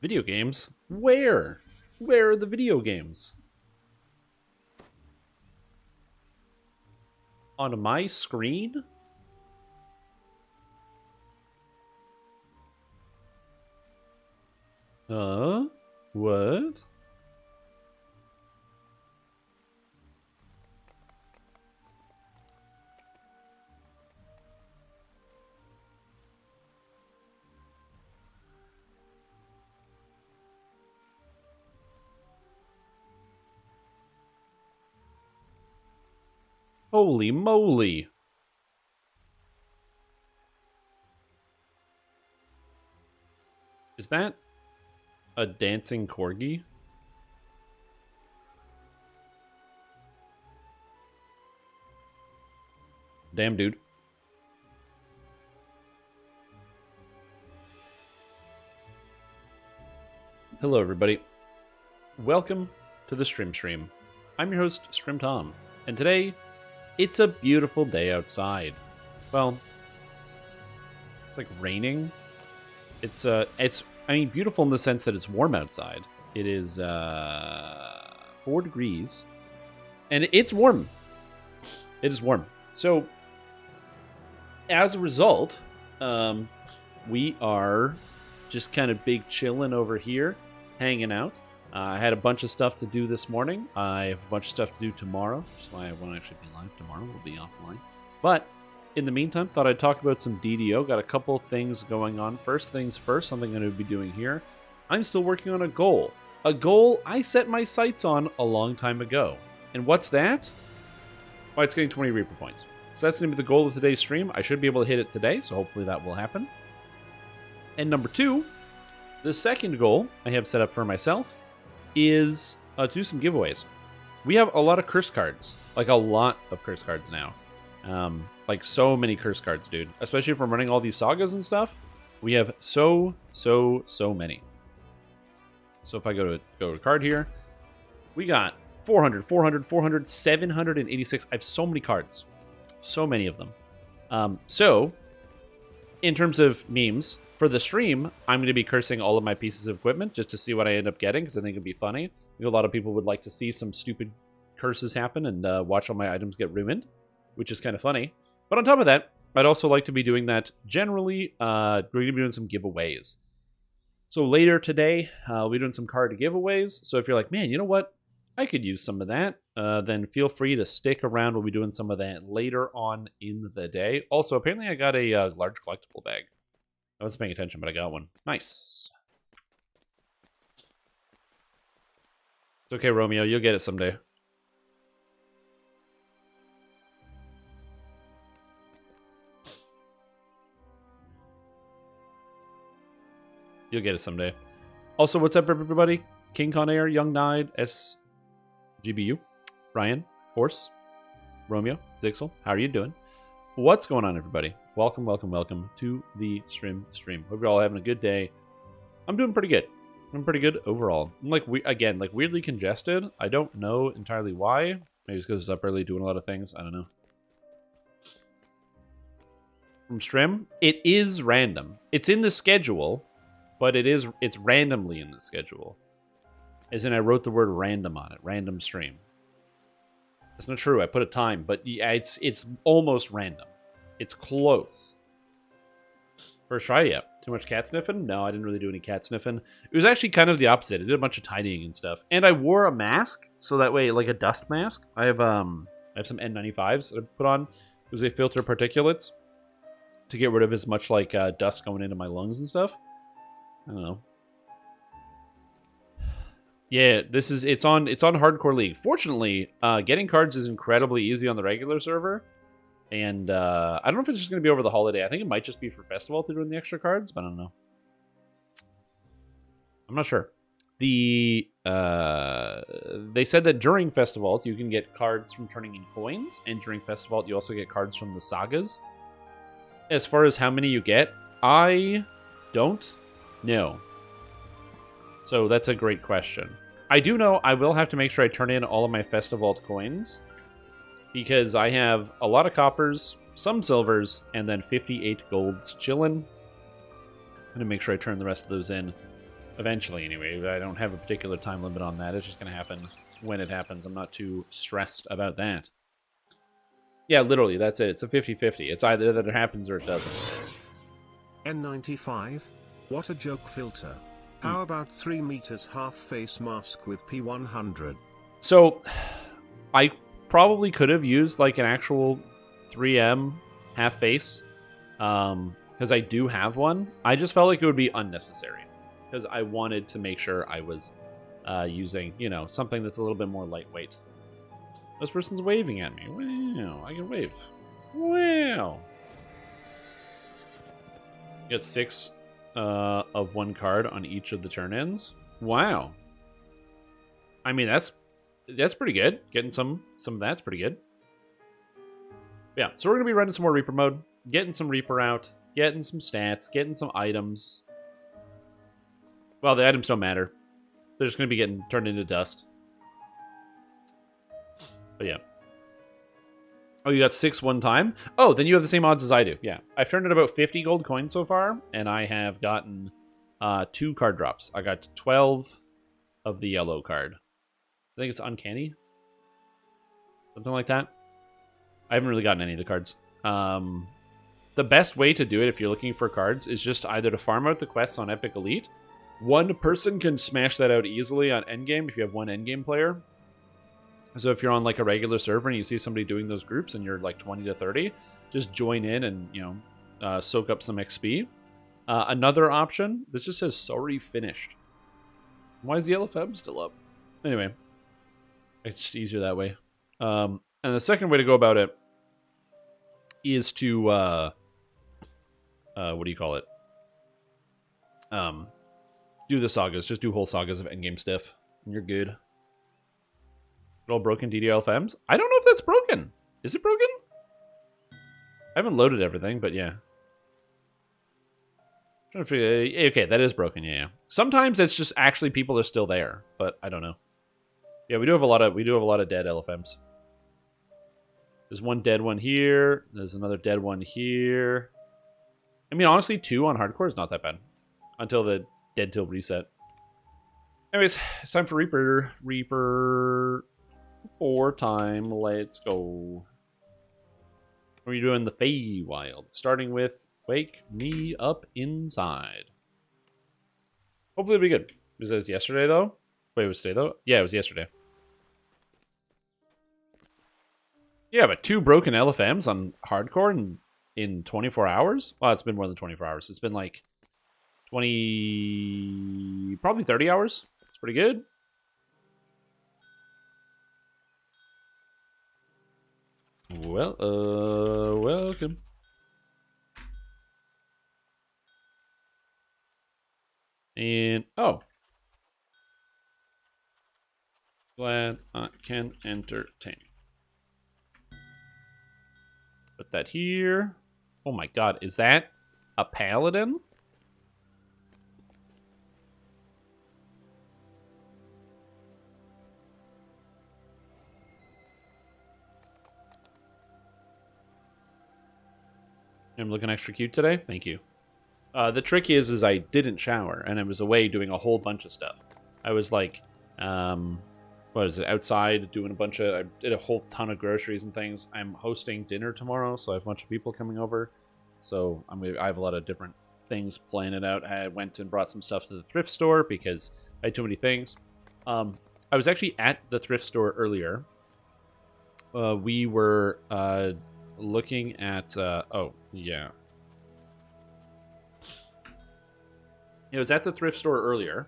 Video games? Where? Where are the video games? On my screen? What? Holy moly. Is that a dancing corgi? Damn, dude. Hello, everybody. Welcome to the Stream. I'm your host, Stream Tom, and today, it's a beautiful day outside. Well, it's like raining. It's beautiful in the sense that it's warm outside. It is 4 degrees, and it's warm. It is warm. So, as a result, we are just kind of big chilling over here, hanging out. I had a bunch of stuff to do this morning. I have a bunch of stuff to do tomorrow, which is why I won't actually be live tomorrow. We'll be offline. But in the meantime, thought I'd talk about some DDO. Got a couple of things going on. First things first, something I'm going to be doing here. I'm still working on a goal. A goal I set my sights on a long time ago. And what's that? Well, it's getting 20 Reaper points. So that's going to be the goal of today's stream. I should be able to hit it today, so hopefully that will happen. And number 2, the second goal I have set up for myself is to do some giveaways. We have a lot of curse cards. Like a lot of curse cards now. Like so many curse cards, dude. Especially if I'm running all these sagas and stuff. We have so many. So if I go to card here, we got 400, 400, 400, 786. I have so many cards. So many of them. So, in terms of memes, for the stream, I'm going to be cursing all of my pieces of equipment just to see what I end up getting, because I think it'd be funny. I think a lot of people would like to see some stupid curses happen and watch all my items get ruined, which is kind of funny. But on top of that, I'd also like to be doing that generally. We're going to be doing some giveaways. So later today, we'll be doing some card giveaways. So if you're like, man, you know what? I could use some of that. Then feel free to stick around. We'll be doing some of that later on in the day. Also, apparently I got a large collectible bag. I wasn't paying attention, but I got one. Nice. It's okay, Romeo. You'll get it someday. You'll get it someday. Also, what's up, everybody? King Con Air, Young Nide, SGBU, Ryan, Horse, Romeo, Zixel. How are you doing? What's going on, everybody? Welcome to the stream. Hope you're all having a good day. I'm doing pretty good. I'm pretty good overall. I'm like weirdly congested. I don't know entirely why. Maybe it's because it's up early doing a lot of things. I don't know. From stream, it is random. It's in the schedule, but it's randomly in the schedule. As in, I wrote the word random on it. Random stream. That's not true. I put a time, but yeah, it's almost random. It's close. First try, yeah. Too much cat sniffing? No, I didn't really do any cat sniffing. It was actually kind of the opposite. I did a bunch of tidying and stuff. And I wore a mask, so that way, like a dust mask. I have some N95s that I put on because they filter particulates to get rid of as much like dust going into my lungs and stuff. I don't know. Yeah, it's on Hardcore League. Fortunately, getting cards is incredibly easy on the regular server. And I don't know if it's just going to be over the holiday. I think it might just be for Festival to do the extra cards, but I don't know. I'm not sure. They said that during Festival you can get cards from turning in coins, and during Festival you also get cards from the sagas. As far as how many you get, I don't know. So that's a great question. I do know I will have to make sure I turn in all of my Festival coins, because I have a lot of coppers, some silvers, and then 58 golds chillin'. I'm going to make sure I turn the rest of those in Eventually, anyway. I don't have a particular time limit on that. It's just going to happen when it happens. I'm not too stressed about that. Yeah, literally, that's it. It's a 50-50. It's either that it happens or it doesn't. N95? What a joke filter. How about 3 meters half face mask with P100? So, I probably could have used like an actual 3M half face. Because I do have one. I just felt like it would be unnecessary. Because I wanted to make sure I was using, you know, something that's a little bit more lightweight. This person's waving at me. Wow, I can wave. Wow. Get 6 of one card on each of the turn ends. Wow. I mean, that's pretty good. Getting some of that's pretty good. Yeah, so we're gonna be running some more Reaper mode, getting some Reaper out, getting some stats, getting some items. Well, the items don't matter. They're just gonna be getting turned into dust. But yeah. Oh, you got 6 one time? Oh, then you have the same odds as I do. Yeah. I've turned in about 50 gold coins so far, and I have gotten 2 card drops. I got 12 of the yellow card. I think it's uncanny. Something like that. I haven't really gotten any of the cards. The best way to do it if you're looking for cards is just either to farm out the quests on Epic Elite. One person can smash that out easily on Endgame if you have one Endgame player. So if you're on like a regular server and you see somebody doing those groups and you're like 20 to 30, just join in and, you know, soak up some XP. Another option, this just says sorry finished. Why is the LFM still up? Anyway, it's just easier that way. And the second way to go about it is to, what do you call it? Do the sagas. Just do whole sagas of endgame stuff. And you're good. All broken DDLFMs? I don't know if that's broken. Is it broken? I haven't loaded everything, but yeah. Trying to figure, okay, that is broken, yeah. Sometimes it's just actually people are still there, but I don't know. Yeah, we do have a lot of dead LFMs. There's one dead one here. There's another dead one here. I mean, honestly, 2 on hardcore is not that bad. Until the dead till reset. Anyways, it's time for Reaper 4 time. Let's go. We're doing the Feywild. Starting with Wake Me Up Inside. Hopefully it'll be good. Was that yesterday, though? Wait, it was today, though? Yeah, it was yesterday. Yeah, but 2 broken LFMs on hardcore in 24 hours? Well, it's been more than 24 hours. It's been like 20... probably 30 hours. It's pretty good. Well, welcome. And, oh. Glad I can entertain. Put that here. Oh my god, is that a paladin? I'm looking extra cute today. Thank you. The trick is I didn't shower, and I was away doing a whole bunch of stuff. I was like, what is it, outside doing a bunch of, I did a whole ton of groceries and things. I'm hosting dinner tomorrow, so I have a bunch of people coming over. So I have a lot of different things planning out. I went and brought some stuff to the thrift store because I had too many things. I was actually at the thrift store earlier. We were looking at, oh, yeah. It was at the thrift store earlier,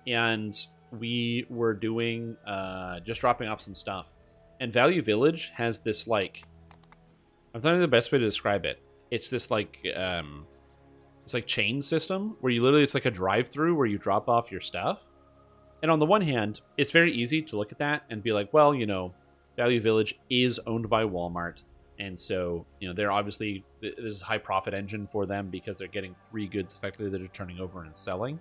and we were doing, just dropping off some stuff. And Value Village has this, like, I'm thinking the best way to describe it. It's this, like, it's like chain system where you literally, it's like a drive-through where you drop off your stuff. And on the one hand, it's very easy to look at that and be like, well, you know, Value Village is owned by Walmart. And so, you know, they're obviously, this is a high profit engine for them because they're getting free goods effectively that are turning over and selling.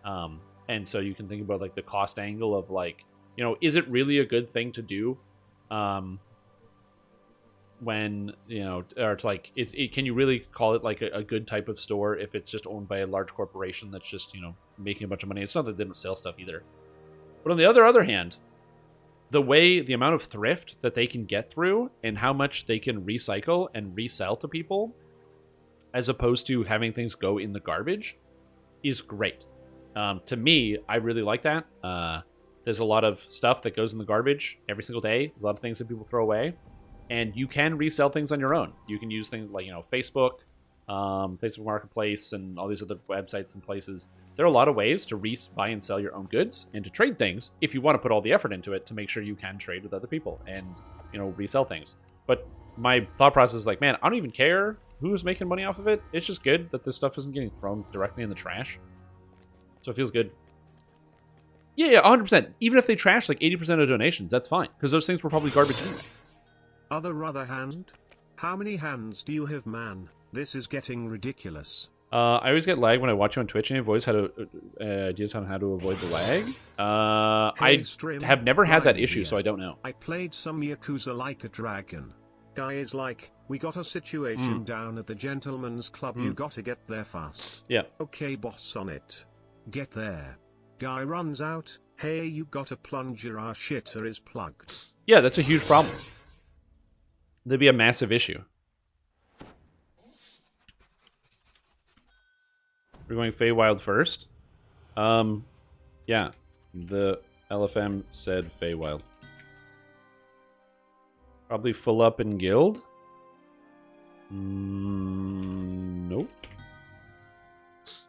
And so you can think about like the cost angle of like, you know, is it really a good thing to do? when, or it's like, can you really call it like a good type of store if it's just owned by a large corporation that's just, making a bunch of money? It's not that they don't sell stuff either. But on the other hand, the amount of thrift that they can get through and how much they can recycle and resell to people, as opposed to having things go in the garbage, is great. To me, I really like that. There's a lot of stuff that goes in the garbage every single day, a lot of things that people throw away, and you can resell things on your own. You can use things like, Facebook, Facebook Marketplace, and all these other websites and places. There are a lot of ways to buy and sell your own goods and to trade things if you want to put all the effort into it to make sure you can trade with other people and, resell things. But my thought process is like, man, I don't even care who's making money off of it. It's just good that this stuff isn't getting thrown directly in the trash. So it feels good. Yeah, 100%. Even if they trash like 80% of donations, that's fine. Because those things were probably garbage anyway. Other hand? How many hands do you have, man? This is getting ridiculous. I always get lag when I watch you on Twitch, and you have always had ideas on how to avoid the lag. I have never had that issue, so I don't know. I played some Yakuza like a dragon. Guy is like, we got a situation down at the gentleman's club, you gotta get there fast. Yeah. Okay, boss, on it. Get there. Guy runs out, hey, you got a plunger, our shitter is plugged. Yeah, that's a huge problem. There'd be a massive issue. We're going Feywild first. Yeah. The LFM said Feywild. Probably full up in guild. Nope.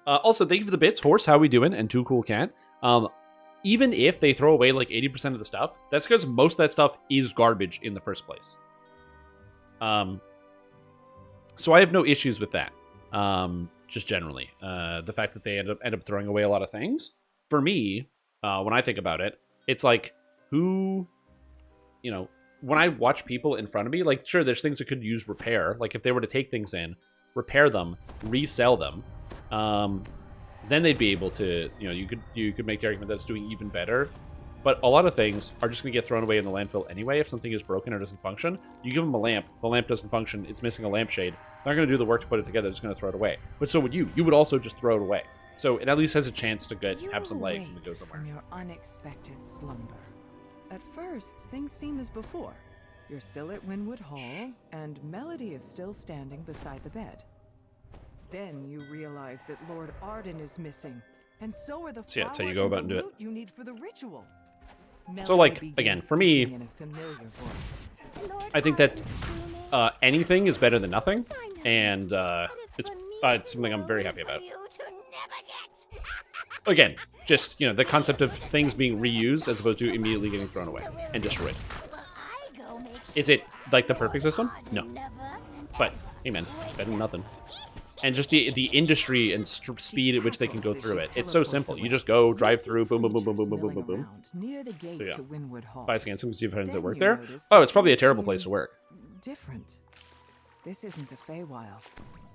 Also, thank you for the bits, Horse. How we doing? And Too Cool Cat. Even if they throw away like 80% of the stuff, that's because most of that stuff is garbage in the first place. So I have no issues with that. Just generally, the fact that they end up throwing away a lot of things. For me, when I think about it, it's like when I watch people in front of me, like, sure, there's things that could use repair. Like if they were to take things in, repair them, resell them, then they'd be able to, you could make the argument that it's doing even better. But a lot of things are just going to get thrown away in the landfill anyway. If something is broken or doesn't function, you give them a lamp, the lamp doesn't function, it's missing a lampshade. They're not going to do the work to put it together, they're just going to throw it away. But so would you. You would also just throw it away. So it at least has a chance to have some legs and to go somewhere. From your unexpected slumber. At first, things seem as before. You're still at Winwood Hall, and Melody is still standing beside the bed. Then you realize that Lord Arden is missing, and so are the So yeah, that's how you go about and do it. You need for the ritual. So, like, again, for me, I think that anything is better than nothing, and it's something I'm very happy about. Again, just, the concept of things being reused as opposed to immediately getting thrown away and destroyed. Is it, like, the perfect system? No. But, hey man, better than nothing. And just the industry and speed at which they can go through it. It's so simple. You just go, drive through, boom, boom, boom, boom, boom, boom, boom, boom, boom. So yeah. Buy a scan some because you have friends that work there. Oh, it's probably a terrible place to work. Different. This isn't the Feywild.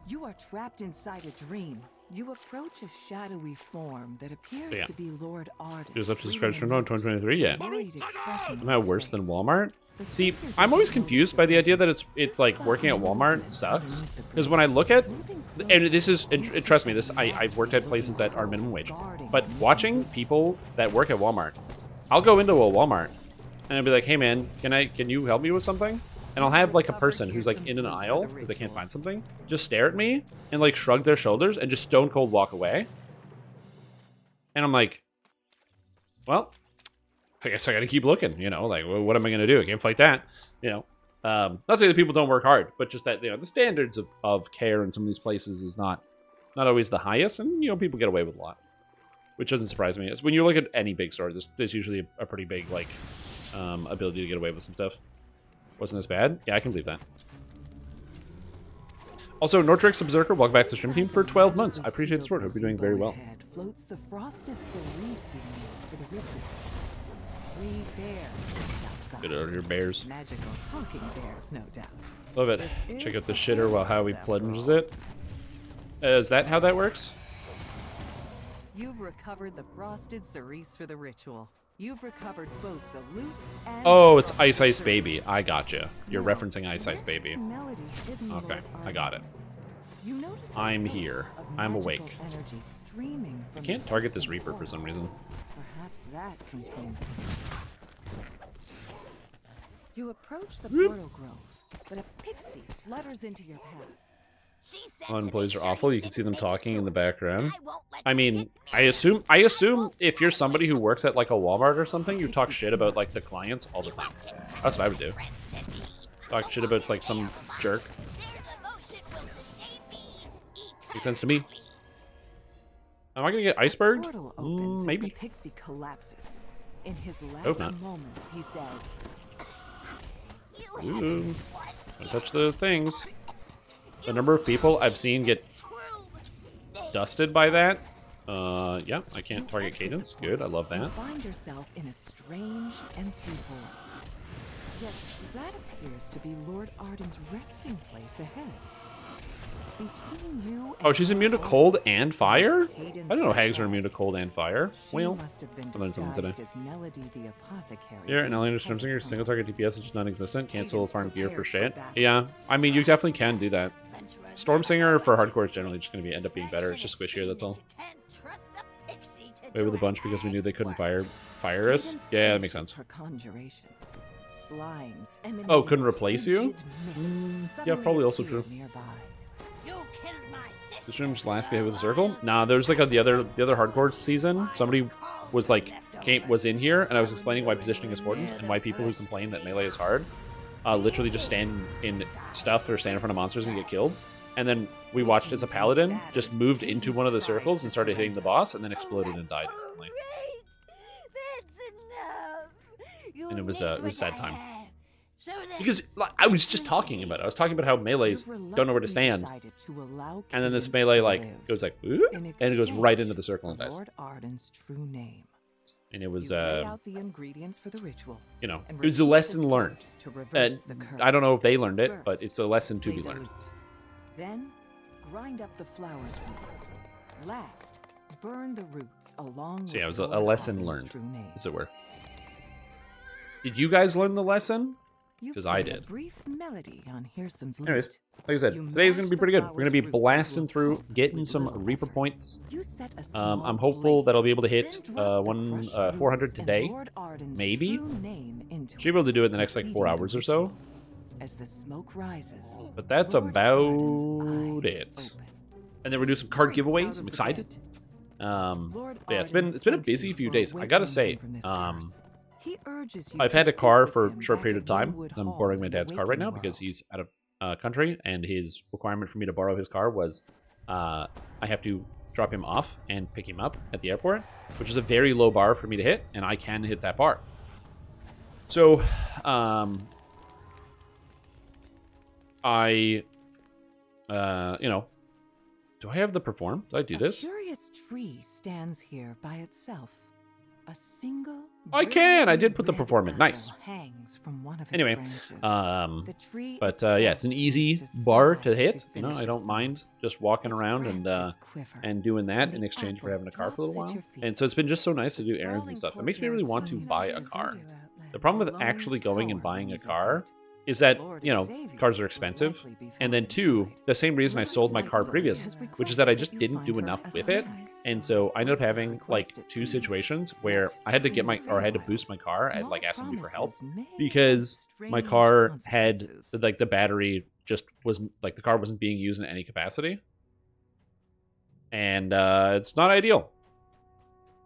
You are trapped inside a dream. You approach a shadowy form that appears to be Lord Arden. There's up subscription on 2023, yeah. Am I worse than Walmart? See, I'm always confused by the idea that it's like working at Walmart sucks. Because when I look at, and this is, and trust me, I've worked at places that are minimum wage. But watching people that work at Walmart, I'll go into a Walmart and I'll be like, hey man, can you help me with something? And I'll have like a person who's like in an aisle because they can't find something, just stare at me and like shrug their shoulders and just stone cold walk away. And I'm like, well, I guess I gotta keep looking, like, well, what am I gonna do? I can't fight that, Not saying that people don't work hard, but just that, the standards of care in some of these places is not always the highest, and, people get away with a lot, which doesn't surprise me. When you look at any big store, there's usually a pretty big, like, ability to get away with some stuff. Wasn't as bad? Yeah, I can believe that. Also, Nortrix Berserker, welcome back to the stream team for 12 months. I appreciate the support. Hope you're doing very well. Floats the frosted cerise for the ritual. 3 bears. Get out of here, bears. Magical talking bears, no doubt. Love it. Check out the shitter while Howie plunges it. Is that how that works? You've recovered the frosted cerise for the ritual. You've recovered both the loot and Oh, it's the Ice Ice treasures. Baby. I gotcha. You're Now, referencing Ice Ice where is Baby. Melody's hidden Okay, Lord I got it. Arden? You notice a I'm flow here. of I'm magical awake. energy streaming I from can't the target this distant Reaper for portal. some reason. Perhaps that contains the secret. You approach the Whoop. portal grove, but a pixie flutters into your path. On plays are awful. You can see them talking in the background. I mean, I assume if you're somebody who works at like a Walmart or something, you talk shit about like the clients all the time. That's what I would do. Talk shit about like some jerk. Makes sense to me. Am I gonna get The iceberg? portal opens as Maybe. the pixie collapses. In his Hope last not. moments, he says, Ooh. Don't touch the things. The number of people I've seen get dusted by that. Yeah, I can't target Cadence. Good, I love you that. find yourself in a strange, empty void. Yet that appears to be Lord Arden's resting place ahead. Between you Oh, and she's immune to Lord cold Arden and stands fire? Cadence I don't know the hags are Hag. immune to cold and fire. She Well, must have been I learned something today. disguised as Melody the Apothecary. here, and in Alien the Stormsinger, tunnel. single target DPS is just non-existent. Cancel Cadence farm gear for prepared for shit. battle. Yeah, I mean, you definitely can do that. Stormsinger for hardcore is generally just going to end up being better. It's just squishier, that's all. Wait with a bunch because we knew they couldn't fire us? Cadence Yeah, that makes finishes sense. her conjuration. Slimes emanating Oh, couldn't replace you? frigid mist yeah, suddenly probably also appear true. nearby. This room's last get hit with a circle? Nah, there's like the other hardcore season. Somebody was like was in here, and I was explaining why positioning is important and why people who complain that melee is hard, literally just stand in stuff or stand in front of monsters and get killed. And then we watched as a paladin just moved into one of the circles and started hitting the boss, and then exploded and died instantly. And it was sad time. Because like, I was just talking about it. I was talking about how melees You've don't know where to reluctantly stand. decided to allow And then this Cadence melee to like live goes like "Whoop," in and it goes right exchange into the circle and for dies. Lord Arden's true name. And it was You lay out the ingredients for the ritual. you know, and it was a repeat lesson the learned. steps to reverse the I don't curse. know if they learned it, but First, it's a lesson to lay be the learned. root. Then grind up the flower's roots. Last, burn the roots along So yeah, it with was a Lord lesson Arden's learned, true name. as it were. Did you guys learn the lesson? You 'Cause I play a did. brief melody on Hearsom's lute. Anyways, like I said, You today's gonna mash be the pretty good. We're gonna be flower's roots blasting into a through, pulp getting with some little Reaper effort. points. You set a small I'm hopeful that I'll be able to blaze, hit then drop the 400 crushed today, roots and Lord Arden's maybe. true name into Should be able to do it in the it, next like 4 completing the hours or so. ritual. As the smoke rises, But that's Lord about Arden's eyes it. open. And then we're doing some card Springs out giveaways. of I'm the excited. bed. But yeah, it's Lord been a Arden busy thanks few you days. for I gotta awakening say, him from this curse. He urges you I've to had a speak car with for a him short back period at of time. Winwood I'm Hall borrowing my in the dad's car right now waking because world. he's out of country, and his requirement for me to borrow his car was I have to drop him off and pick him up at the airport, which is a very low bar for me to hit, and I can hit that bar. So, you know, do I have the perform? Did I do this? A curious tree stands here by itself. A single. I can! I did brilliantly put the red perform in. Nice. apple hangs from one of its Anyway, branches. The tree but yeah, itself it's an seems easy to bar sigh to hit. as You know, finish I don't its mind just walking Its around branches quiver, and doing that and in the exchange for apple having a car for a little drops at while. your feet. And so it's been just so nice to The do errands and sprawling stuff. It makes me really want to courtyard buy a seems car. to outlet The problem a with lone actually going and tower buying a looms car ahead. is that, Lord you know, Xavier cars are would expensive. likely be And then found two, inside. the same reason I Lord sold my car Michael previous, has which is that I requested just you didn't find do her enough a with it. sunrise And stone. so I ended up As having like requested 2 seems. situations where I had to get my, or I had to boost my car and like ask somebody for help Small promises may because have my strange car had, consequences. like the battery just wasn't, like the car wasn't being used in any capacity. And it's not ideal.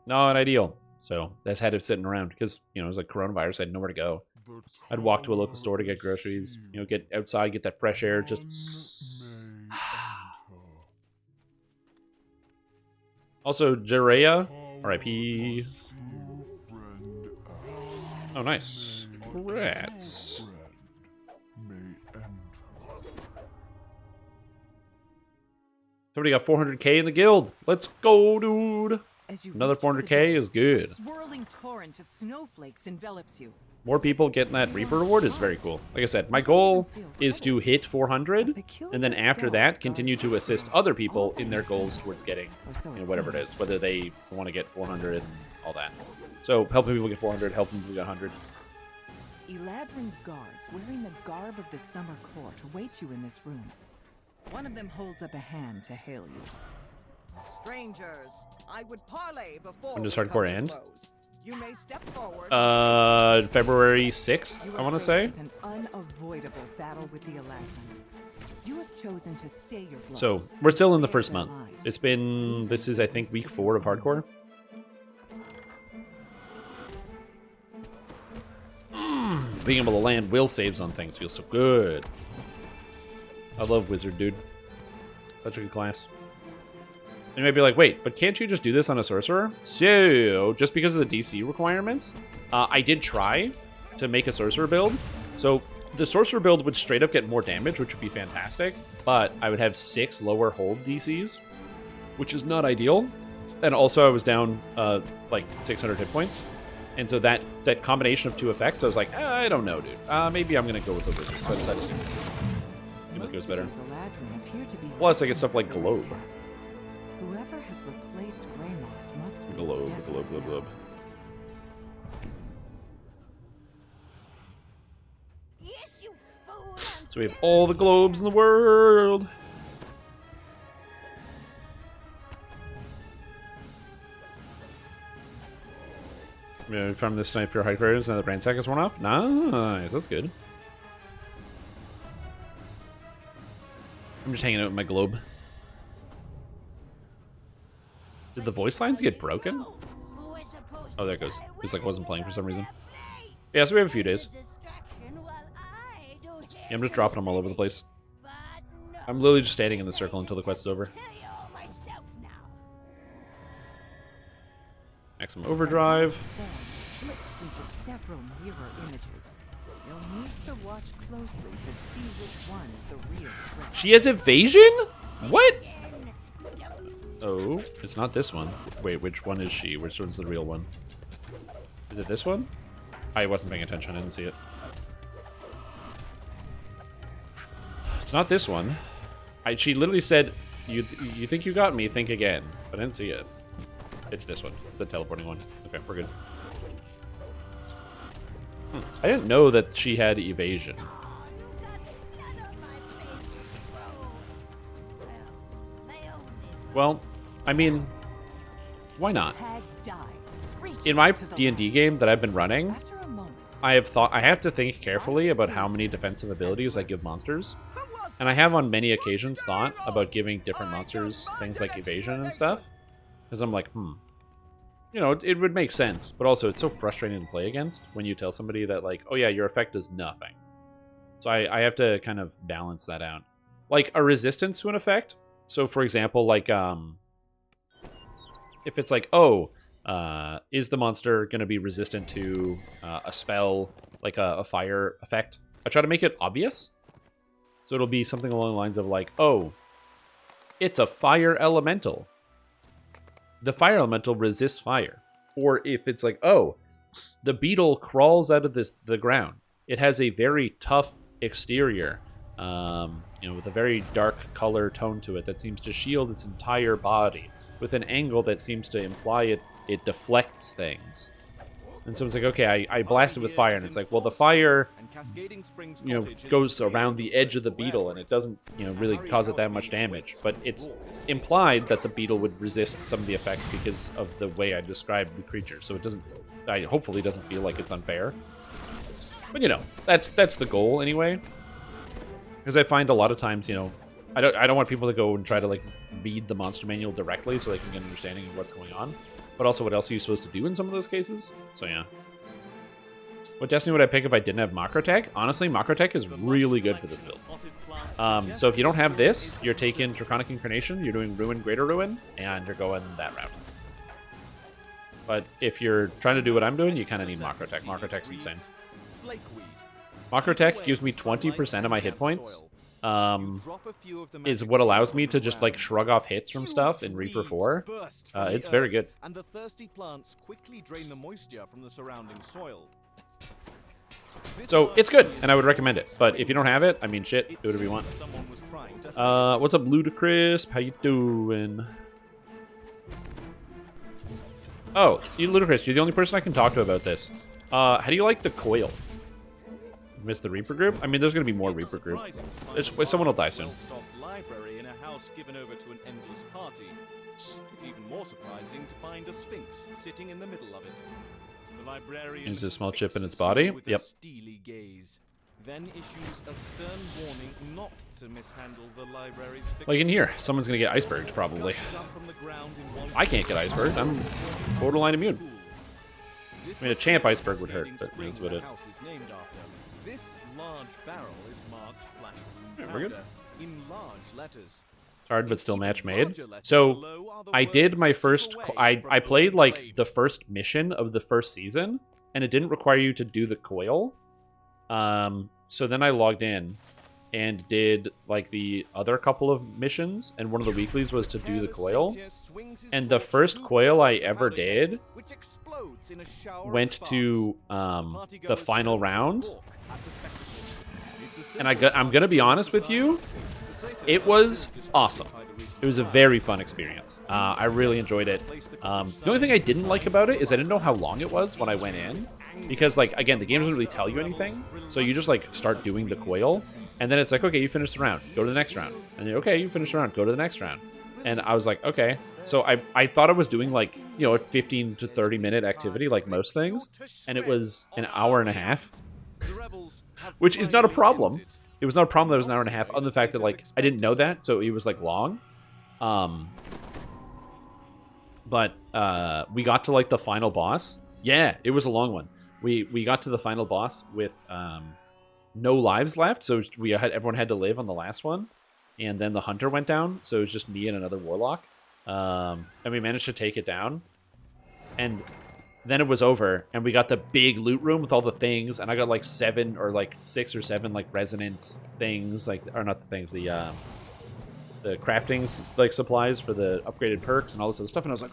Not ideal. So that's had it sitting around because, you know, it was like coronavirus. I had nowhere to go. I'd walk to a local store to get groceries, you know, get outside, get that fresh air, just... Also, Jerea, R.I.P. Oh, nice. Congrats. Somebody got 400k in the guild. Let's go, dude. As you Another reach for the 400k door, is good. A swirling torrent of snowflakes envelops you. More people getting that Reaper reward is very cool. Like I said, my goal is to hit 400, and then after that, continue to assist other people in their goals towards getting, you know, whatever it is, whether they want to get 400 and all that. So helping people get 400, helping people get 100. Eladrin guards wearing the garb of the Summer Court await you in this room. One of them holds up a hand to hail you. Strangers, I would parley before. When does we hardcore come to end? blows. You may step forward. February 6th, I want to say. An unavoidable battle with the Eladrin. You have chosen to stay your blows. So we're still in the first Their month. lives. It's been, this is I think week 4 of hardcore. Being able to land will saves on things feels so good. I love wizard, dude. Such a good class. And you might be like, wait, but can't you just do this on a sorcerer? So, just because of the DC requirements, I did try to make a sorcerer build. So, the sorcerer build would straight up get more damage, which would be fantastic, but I would have 6 lower hold DCs, which is not ideal. And also, I was down like 600 hit points. And so that combination of 2 effects, I was like, I don't know, dude. Maybe I'm going to go with the wizard. So I decided to stick with it. It goes better. Plus, I get stuff like Globe. Whoever has replaced Greymoss must be Globe. desperate. Yes, you fool! So we have all the globes in the world. Yeah, from this night for high creators, now the brain sack is worn off. Nice, that's good. I'm just hanging out with my globe. Did the voice lines get broken? Oh, there it goes. It was like wasn't playing for some reason. Yeah, so we have a few days. Yeah, I'm just dropping them all over the place. I'm literally just standing in the circle until the quest is over. Maximum overdrive. Splits into several mirror images. You'll need to watch closely to see which one is the real threat. She has evasion? What? Oh, it's not this one. Wait, which one is she? Which one's the real one? Is it this one? I wasn't paying attention. I didn't see it. It's not this one. She literally said, you think you got me, think again. But I didn't see it. It's this one, the teleporting one. Okay, we're good. I didn't know that she had evasion. Well, I mean, why not? In my D&D game that I've been running, I have to think carefully about how many defensive abilities I give monsters. And I have on many occasions thought about giving different monsters things like evasion and stuff. Because I'm like, you know, it would make sense. But also, it's so frustrating to play against when you tell somebody that, like, oh yeah, your effect does nothing. So I have to kind of balance that out. Like, a resistance to an effect. So, for example, like, if it's like, oh, is the monster going to be resistant to a spell, like a fire effect? I try to make it obvious. So it'll be something along the lines of like, oh, it's a fire elemental. The fire elemental resists fire. Or if it's like, oh, the beetle crawls out of the ground. It has a very tough exterior, you know, with a very dark color tone to it that seems to shield its entire body, with an angle that seems to imply it deflects things. And so it's like, okay, I blast it with fire, and it's like, well, the fire, you know, goes around the edge of the beetle, and it doesn't, you know, really cause it that much damage. But it's implied that the beetle would resist some of the effect because of the way I described the creature. So it doesn't, hopefully doesn't feel like it's unfair. But, you know, that's the goal anyway. Because I find a lot of times, you know, I don't want people to go and try to, like, read the monster manual directly so they can get an understanding of what's going on. But also, what else are you supposed to do in some of those cases? So, yeah. What Destiny would I pick if I didn't have Macrotech? Honestly, Macrotech is really good for this build. So if you don't have this, you're taking Draconic Incarnation, you're doing Ruin, Greater Ruin, and you're going that route. But if you're trying to do what I'm doing, you kind of need Macrotech. Macrotech's insane. Macrotech gives me 20% of my hit points. Is what allows me to just like shrug off hits from stuff in Reaper 4. It's very good. And the thirsty plants quickly drain the moisture from the surrounding soil. So it's good, and I would recommend it. But if you don't have it, I mean, shit, do whatever you want. What's up, Ludacris? How you doing? Oh, you Ludicrous, you're the only person I can talk to about this. How do you like the coil? Miss the Reaper group? I mean, there's going to be more Reaper group. Someone will die soon. Library in a house given over to an endless party. It's even more surprising to find a sphinx sitting in the middle of it. The librarian Is a small chip in its body? with Yep. a steely gaze, then issues a stern warning not to mishandle the library's Well, you can hear. Someone's going to get iceberged, probably. I can't get iceberged. I'm borderline immune. I mean, a champ iceberg would hurt, but that's what it... This large barrel is marked flash Yeah, we're good. in large letters. Hard, but still match made. So, I did my first... I played, like, the first mission of the first season, and it didn't require you to do the coil. So then I logged in and did, like, the other couple of missions, and one of the weeklies was to do the coil. And the first coil I ever did went to the final round. And I'm gonna be honest with you, it was awesome. It was a very fun experience. I really enjoyed it. The only thing I didn't like about it is I didn't know how long it was when I went in. Because, like, again, the game doesn't really tell you anything. So you just, like, start doing the coil. And then it's like, okay, you finished the round. Go to the next round. And then, okay, you finished the round. Go to the next round. And I was like, okay. So I thought I was doing, like, you know, a 15 to 30-minute activity, like most things. And it was an hour and a half. Which is not a problem. It was not a problem that it was an hour and a half, other than the fact that, like, I didn't know that, so it was, like, long. But we got to, like, the final boss. Yeah, it was a long one. We got to the final boss with no lives left, so everyone had to live on the last one. And then the hunter went down, so it was just me and another warlock. And we managed to take it down. And then it was over, and we got the big loot room with all the things, and I got like 6 or 7 like resonant things, like, or not the things, the crafting like supplies for the upgraded perks and all this other stuff, and I was like,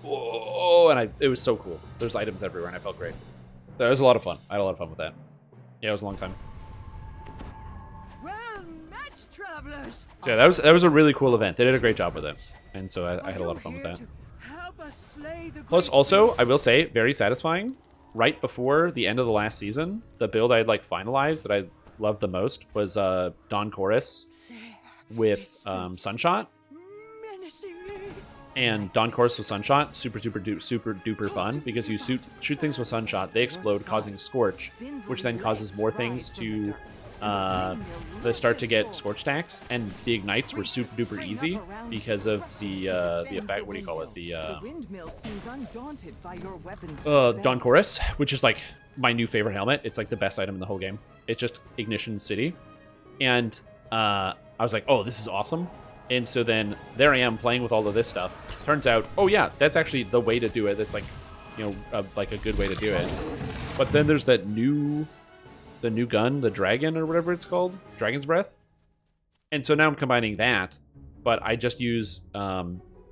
oh, and it was so cool. There's items everywhere, and I felt great. So it was a lot of fun. I had a lot of fun with that. Yeah, it was a long time. Well met, travelers. So yeah, that was a really cool event. They did a great job with it, and so I had a lot of fun with that. Plus, also, I will say, very satisfying. Right before the end of the last season, the build I had like finalized that I loved the most was Dawn Chorus with Sunshot. And Dawn Chorus with Sunshot, super duper fun, because you shoot things with Sunshot, they explode, causing Scorch, which then causes more things to they start to get Scorch stacks, and the ignites were super duper easy because of the effect. What do you call it? The Dawn Chorus, which is like my new favorite helmet. It's like the best item in the whole game. It's just Ignition City, and I was like, oh, this is awesome. And so then there I am playing with all of this stuff. Turns out, oh yeah, that's actually the way to do it. That's like, you know, like a good way to do it. But then there's that the new gun, the Dragon or whatever it's called, Dragon's Breath. And so now I'm combining that, but I just use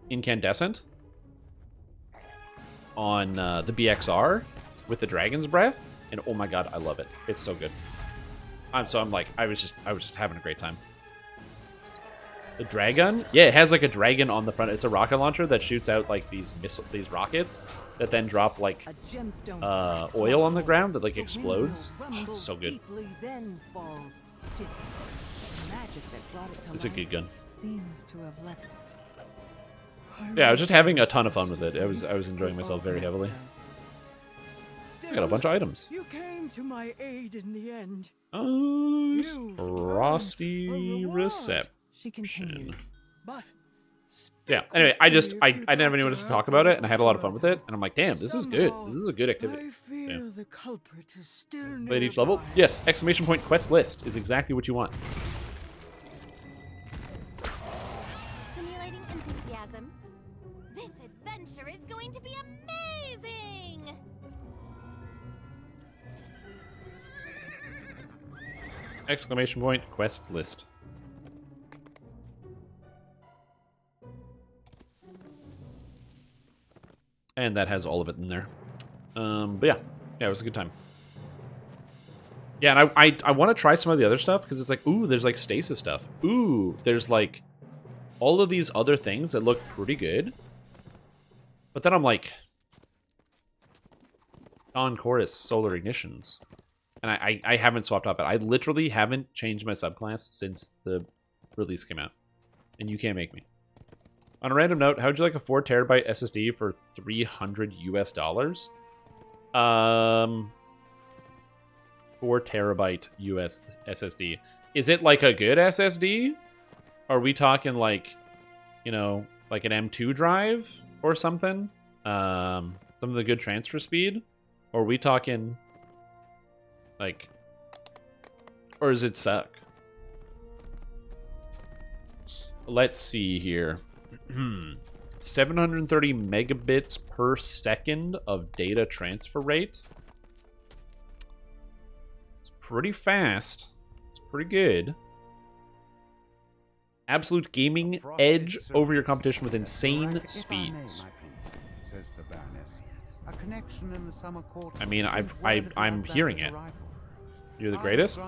Incandescent on the BXR with the Dragon's Breath, and oh my god, I love it. It's so good. I was just having a great time. The Dragon? Yeah, it has like a dragon on the front. It's a rocket launcher that shoots out like these rockets that then drop like oil on the ground that like explodes. Oh, it's so good. It's a good gun. Yeah, I was just having a ton of fun with it. I was enjoying myself very heavily. I got a bunch of items. You came to my aid in the end. Frosty Reception. She continues. But Yeah, anyway, I didn't have anyone else to talk about it, and I had a lot of fun with it, and I'm like, damn, this is good. This is a good activity. I fear the culprit is still Play at each level? Yes, exclamation point quest list is exactly what you want. Simulating enthusiasm. This adventure is going to be amazing! Exclamation point quest list. And that has all of it in there. But yeah, it was a good time. Yeah, and I want to try some of the other stuff because it's like, ooh, there's like stasis stuff. Ooh, there's like all of these other things that look pretty good. But then I'm like, chorus solar ignitions. And I haven't swapped out, but I literally haven't changed my subclass since the release came out. And you can't make me. On a random note, how would you like a 4 terabyte SSD for $300 US? 4 terabyte US SSD. Is it like a good SSD? Are we talking like, you know, like an M2 drive or something? Some of the good transfer speed? Or are we talking like, or does it suck? Let's see here. 730 megabits per second of data transfer rate. It's pretty fast. It's pretty good. Absolute gaming edge over your competition with insane speeds. I mean, I'm hearing it. You're the greatest?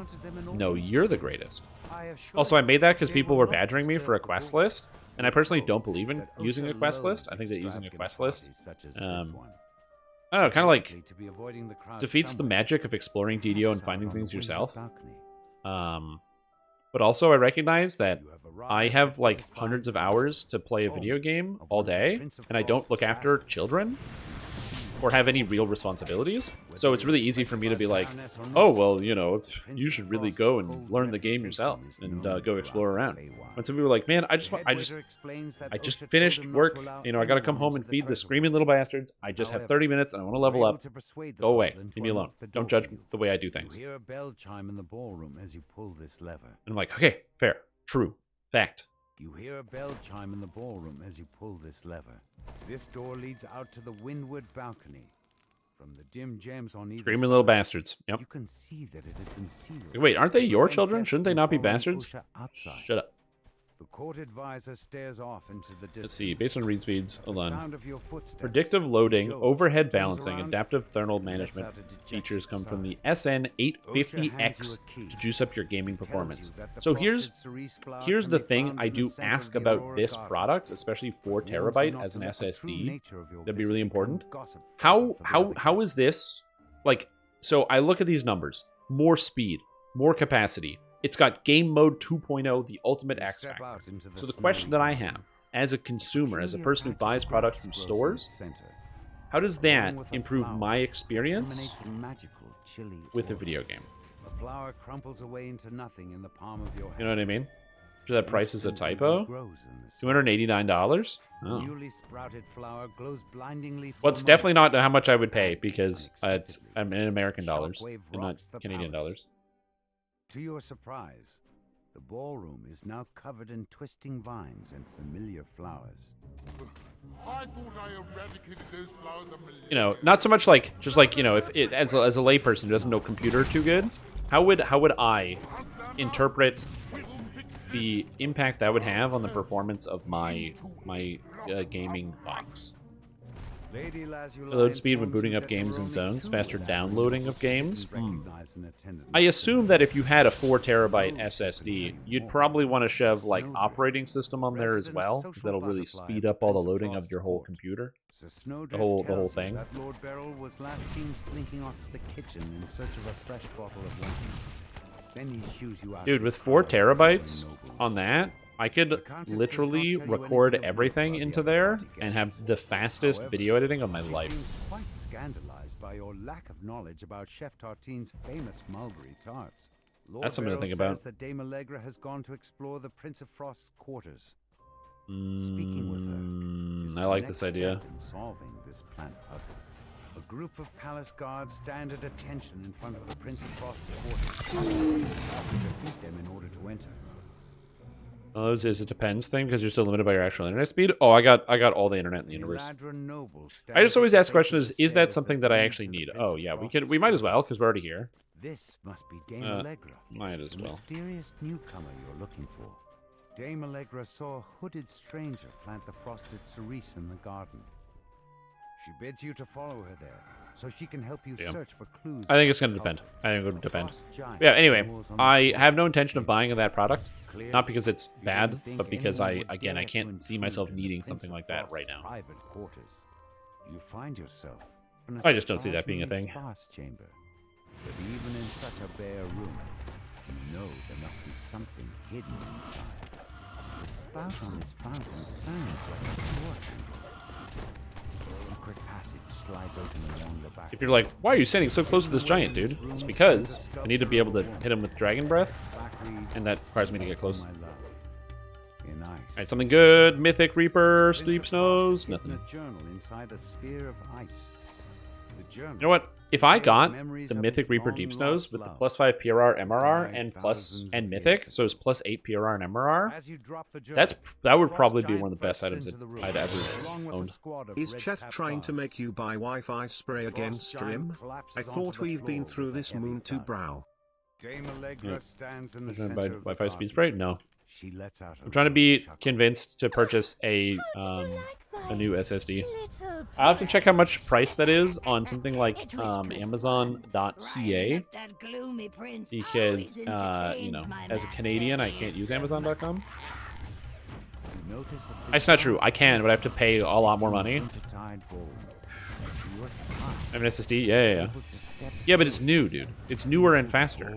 No, you're the greatest. Also, I made that because people were badgering me for a quest list, and I personally don't believe in using a quest list. I think that using a quest list, I don't know, kind of like defeats the magic of exploring DDO and finding things yourself. But also, I recognize that I have like hundreds of hours to play a video game all day, and I don't look after children or have any real responsibilities. So it's really easy for me to be like, oh, well, you know, you should really go and learn the game yourself and go explore around. When some people are like, man, I just finished work. You know, I got to come home and feed the screaming little bastards. I just have 30 minutes and I want to level up. Go away. Leave me alone. Don't judge the way I do things. You hear a bell chime in the ballroom as you pull this lever. And I'm like, okay, fair, true, fact. You hear a bell chime in the ballroom as you pull this lever. This door leads out to the windward balcony. From the dim gems on either Screaming little bastards. Yep. You can see that it has been sealed. Wait, aren't they your children? Shouldn't they not be bastards? Shut up. The court advisor stares off into the distance. Let's see, based on read speeds, hold on. Sound of your footsteps. Predictive loading, overhead balancing, adaptive thermal management features come from the SN850X to juice up your gaming performance. So here's the thing I do ask about this product, especially 4 terabyte as an SSD. That'd be really important. How is this like? So I look at these numbers: more speed, more capacity. It's got Game Mode 2.0, the ultimate X Factor. So the question that I have, as a consumer, as a person who buys products from stores, how does that improve my experience with a video game? The flower crumples away into nothing in the palm of your hand. You know what I mean? Sure, that price is a typo? $289? Oh. Newly sprouted flower glows blindingly. Well, it's definitely not how much I would pay because I'm in American dollars and not Canadian dollars. To your surprise, the ballroom is now covered in twisting vines and familiar flowers. I thought I eradicated those flowers a million. You know, not so much like just like, you know, if it as a layperson who doesn't know computer too good, how would I interpret the impact that would have on the performance of my gaming box? Load speed when booting up games in zones, faster downloading of games. I assume that if you had a 4 terabyte SSD, you'd probably want to shove like operating system on there as well, because that'll really speed up all the loading of your whole computer, the whole thing. Lord Beryl was last seen slinking off to the kitchen in search of a fresh bottle of wine. Then he shoos you out. Dude, with 4 terabytes on that, I could literally record everything into there and have the fastest video editing of my life. Quite scandalized by your lack of knowledge about Chef Tartine's famous mulberry tarts. That's something to think about. Says that Dame Allegra has gone to explore the Prince of Frost's quarters. Speaking with her, I like this idea. In solving this plant puzzle. A group of palace guards stand at attention in front of the Prince of Frost's quarters. You have to defeat them in order to enter. Oh, is it depends thing because you're still limited by your actual internet speed? Oh, I got all the internet in the universe. I just always ask the question is that something that I actually need? Oh yeah, we might as well because we're already here. This must be Dame Allegra. Might as well. The mysterious newcomer you're looking for. Dame Allegra saw a hooded stranger plant the frosted cerise in the garden. She bids you to follow her there, so she can help you search for clues. I think it's going to depend. I think it would depend. Yeah, anyway, I have no intention of buying that product. Not because it's bad, but because I can't see myself needing something like that right now. Private quarters. You find yourself I just don't see that being a thing. Sparse chamber. But even in such a bare room, you know there must be something hidden inside. The spout on this fountain turns like a door handle. A secret passage slides open along the back. If you're like, why are you standing so close to this giant, dude? It's because I need to be able to hit him with Dragon Breath, and that requires me to get close. Alright, something good. Mythic Reaper, Sleep Snows, nothing. You know what? If I got the Mythic Reaper Deep Snows with the +5 PRR MRR and Mythic, so it's +8 PRR and MRR, that would probably be one of the best items that I'd ever owned. Is chat trying to make you buy Wi-Fi spray again, Stream? I thought we've been through this moon to brow. Dame Allegra stands in the Trying to center buy of the Wi-Fi garden. speed spray? No. She lets out I'm trying to be convinced to purchase a new SSD. I'll have to check how much price that is on something like Amazon.ca, because you know, as a Canadian, I can't use Amazon.com. That's not true. I can, but I have to pay a lot more money. I have an SSD. Yeah. Yeah, but it's new, dude. It's newer and faster.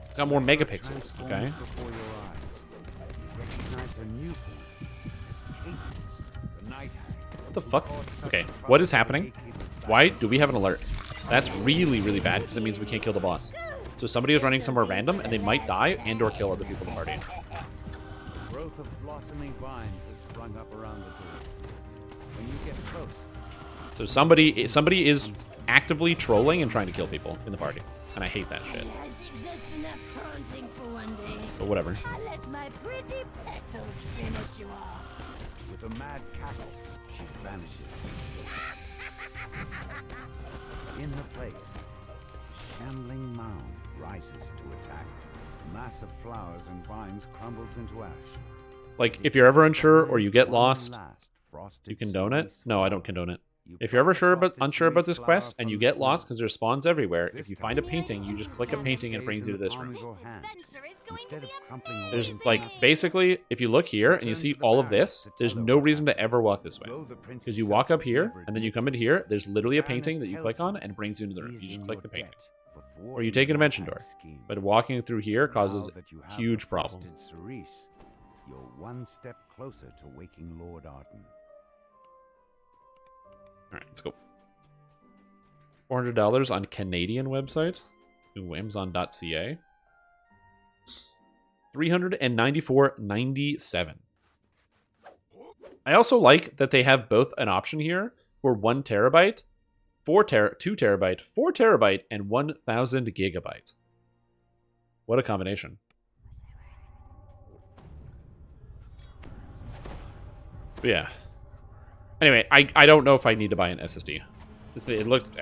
It's got more megapixels. Okay. What the fuck? Okay, what is happening? Why do we have an alert? That's really, really bad, because it means we can't kill the boss. So somebody is running somewhere random, and they might die and/or kill other people in the party. The growth of blossoming vines has sprung up around the door. When you get close, So somebody is actively trolling and trying to kill people in the party, and I hate that shit. But whatever. I'll let my pretty petals finish you off. with a mad cackle, she vanishes. In her place, a shambling mound rises to attack. A mass of flowers and vines crumbles into ash. Like, if you're ever unsure or you get lost, you condone it? No, I don't condone it. If you're ever unsure about this quest and you get lost because there's spawns everywhere, if you find a painting, you just click a painting and it brings you to this room. There's, like, basically, if you look here and you see all of this, there's no reason to ever walk this way. Because you walk up here, and then you come into here, there's literally a painting that you click on and it brings you into the room. You just click the painting. Or you take an invention door. But walking through here causes huge problems. You're one step closer to waking Lord Arden. Alright, let's go. $400 on Canadian website. Ooh, Amazon.ca. $394.97. I also like that they have both an option here for 1 terabyte, 2 terabyte, 4 terabyte, and 1000 gigabyte. What a combination. But yeah. Anyway, I don't know if I need to buy an SSD. It looked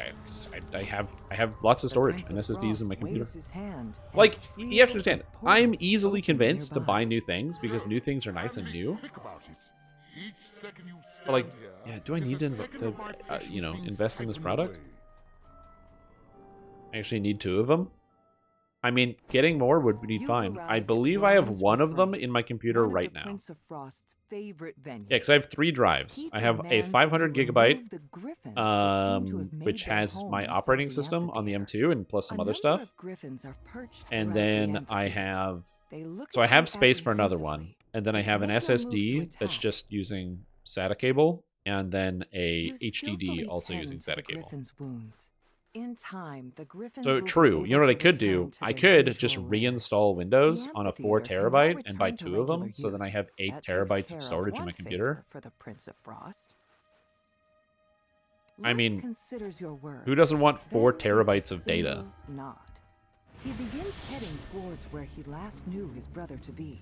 I have lots of storage and SSDs in my computer. Like, you have to understand, I'm easily convinced to buy new things because new things are nice and new. But like, yeah, do I need to you know, invest in this product? I actually need 2 of them. I mean, getting more would be fine. I believe I have 1 of them in my computer right now. Yeah, because I have 3 drives. I have a 500 gigabyte, which has my operating system on the M2 and plus some other stuff. And then I have, so I have space for another one. And then I have an SSD that's just using SATA cable, and then a HDD also using SATA cable. In time, the Griffins So true. You know what I could do? I could just reinstall Windows on a 4 terabyte and buy 2 of them, so then I have 8 terabytes of storage in my computer. For the Prince of Frost. I mean, considers your words, who doesn't want 4 then terabytes is of data? single nod. He begins heading towards where he last knew his brother to be.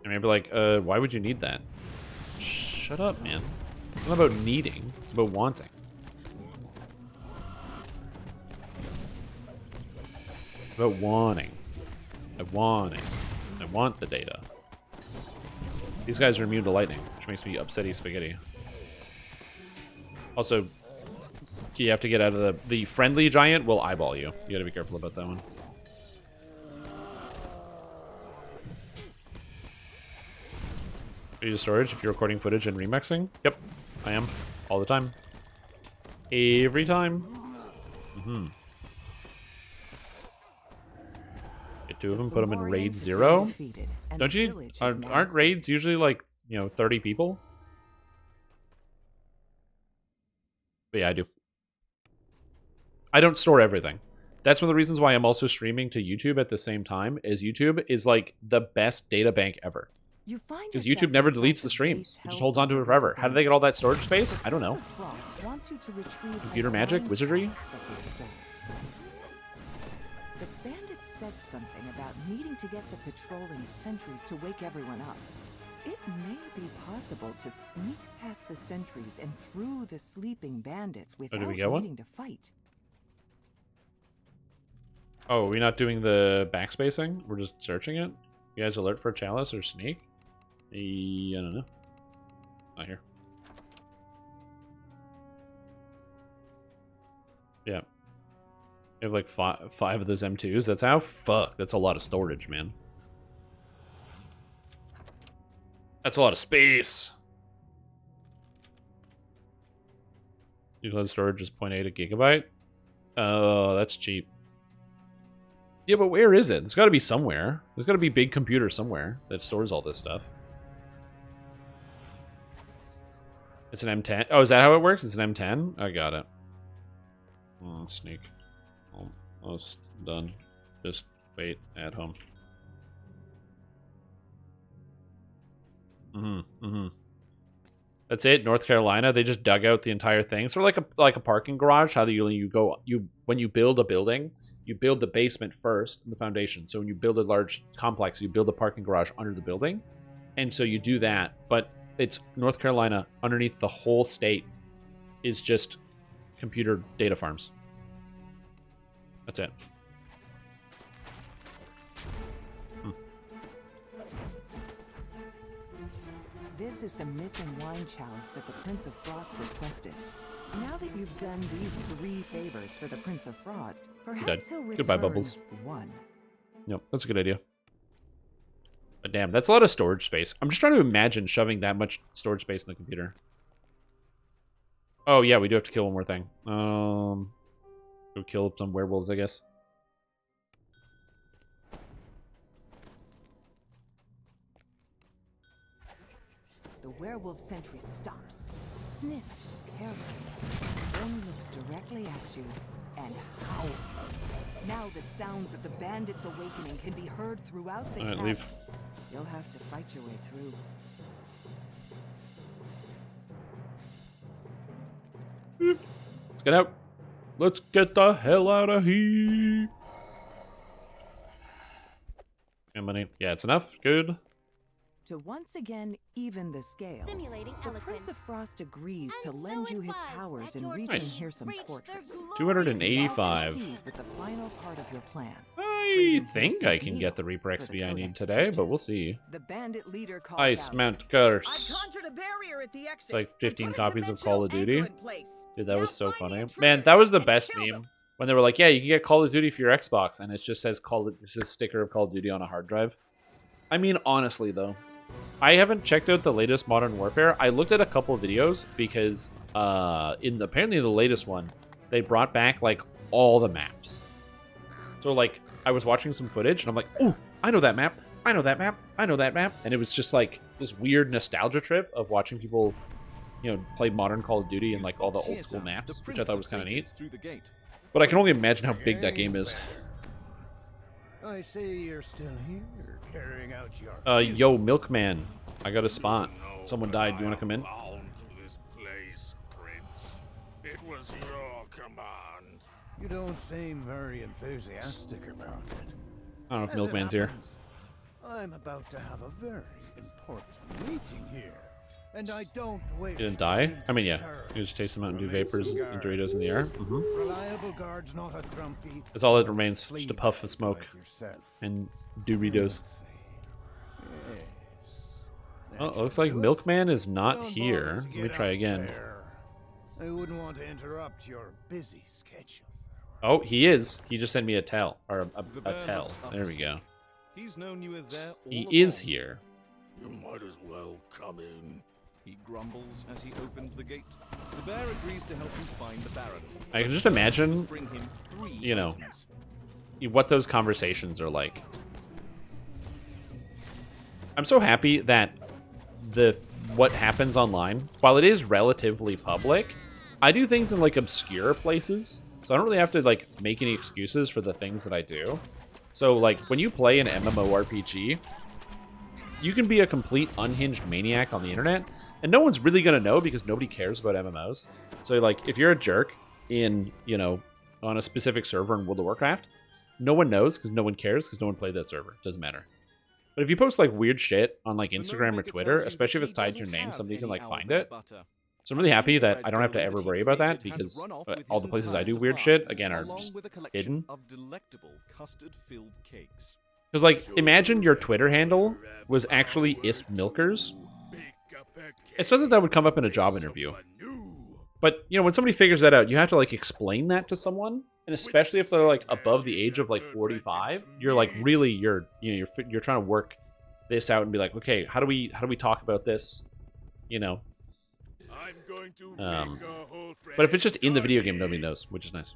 And maybe like, why would you need that? Shut up, man. It's not about needing, it's about wanting. About wanting. I want it. I want the data. These guys are immune to lightning, which makes me upsetty spaghetti. Also, you have to get out of the friendly giant will eyeball you. You gotta be careful about that one. Are you storage if you're recording footage and remixing? Yep, I am. All the time. Every time. Get two of them, put them in raid 0. Don't you need... Aren't raids usually like, 30 people? But yeah, I do. I don't store everything. That's one of the reasons why I'm also streaming to YouTube at the same time, is YouTube is like the best data bank ever. Because YouTube never deletes the streams. It just holds on to it forever. How do they get all that storage space? I don't know. Computer magic? Wizardry? The bandits said something about needing to get the patrolling sentries to wake everyone up. It may be possible to sneak past the sentries and through the sleeping bandits without needing to fight. Oh, are we not doing the backspacing? We're just searching it? You guys alert for a chalice or sneak? I don't know. Not here. Yeah. We have like five of those M2s. That's how? Fuck. That's a lot of storage, man. That's a lot of space. Usually storage is 0.8 gigabyte. Oh, that's cheap. Yeah, but where is it? There's got to be somewhere. There's got to be a big computer somewhere that stores all this stuff. It's an M10. Oh, is that how it works? It's an M10? I got it. Oh, sneak. Almost done. Just wait at home. That's it. North Carolina. They just dug out the entire thing. Sort of like a parking garage. How when you build a building, you build the basement first, the foundation. So when you build a large complex, you build a parking garage under the building, and so you do that. But it's North Carolina. Underneath the whole state is just computer data farms. That's it. This is the missing wine chalice that the Prince of Frost requested. Now that you've done these 3 favors for the Prince of Frost, perhaps he'll return Goodbye, Bubbles. 1. Yep, that's a good idea. But damn, that's a lot of storage space. I'm just trying to imagine shoving that much storage space in the computer. Oh yeah, we do have to kill one more thing. Go kill some werewolves, I guess. The werewolf sentry stops, sniffs carefully, then looks directly at you and howls. Now the sounds of the bandits' awakening can be heard throughout the Alright, castle. leave. You'll have to fight your way through. Let's get out. Let's get the hell out of here. And money. Yeah, it's enough. Good. To once again even the scales, Simulating the eloquence. Prince of Frost agrees to And lend so you it his was powers that in your reaching Nice. Heresome reached Fortress. their glorious 285. Proceed with the final part of your plan. I think I can get the Reaper XP I need today, but we'll see. The bandit leader calls Ice out, Mount I Curse. conjured a barrier at the exit. It's like 15 and put a copies of Call of Duty. dimensional anchor in place. Dude, that Now was so find the funny. intruders Man, that was the and best kill meme. them. When they were like, yeah, you can get Call of Duty for your Xbox, and it just says this is a sticker of Call of Duty on a hard drive. I mean, honestly, though. I haven't checked out the latest Modern Warfare. I looked at a couple of videos because apparently the latest one, they brought back like all the maps. So like I was watching some footage and I'm like, oh, I know that map. I know that map. I know that map. And it was just like this weird nostalgia trip of watching people, play modern Call of Duty and like all the old school maps, which I thought was kind of neat. But I can only imagine how big that game is. I see you're still here, carrying out your Yo, Milkman. I got a spot. Someone died. You want to come in? Bound to this place, Prince. It was your command. You don't seem very enthusiastic about it. I don't know if As it Milkman's here. happens, I'm about to have a very important meeting here, and I don't wish. You didn't die? to I mean, yeah. disturb. You just taste the Mountain Dew vapors and Doritos in the air. Reliable guards, not a grumpy. That's all that remains. Just a puff of smoke like yourself. and Doritos. Let's see. Yes. Oh, That it looks should like do it. Milkman is not Don't here. bother to Let me get try up again. there. I wouldn't want to interrupt your busy schedule. Oh, he is. He just sent me a tell. Or The a bear tell. looks up There at we you. go. He's known you were there all He along. is here. You might as well come in. He grumbles as he opens the gate. The bear agrees to help you find the Baron. I can just imagine, Bring him 3 you know, items. what those conversations are like. I'm so happy that what happens online, while it is relatively public, I do things in like obscure places, so I don't really have to like make any excuses for the things that I do. So like when you play an MMORPG, you can be a complete unhinged maniac on the internet, and no one's really gonna know because nobody cares about MMOs. So like if you're a jerk in, you know, on a specific server in World of Warcraft, no one knows because no one cares because no one played that server. Doesn't matter. But if you post like weird shit on like Instagram or Twitter, especially if it's tied to your name, somebody can like find it. So I'm really happy that I don't have to ever worry about that because all the places I do weird shit, again, are just hidden. Because like, imagine your Twitter handle was actually ISPMilkers. It's not that that would come up in a job interview. But, you know, when somebody figures that out, you have to like explain that to someone. And especially if they're like above the age of like 45, you're like really you're trying to work this out and be like, okay, how do we talk about this, you know? But if it's just in the video game, nobody knows, which is nice.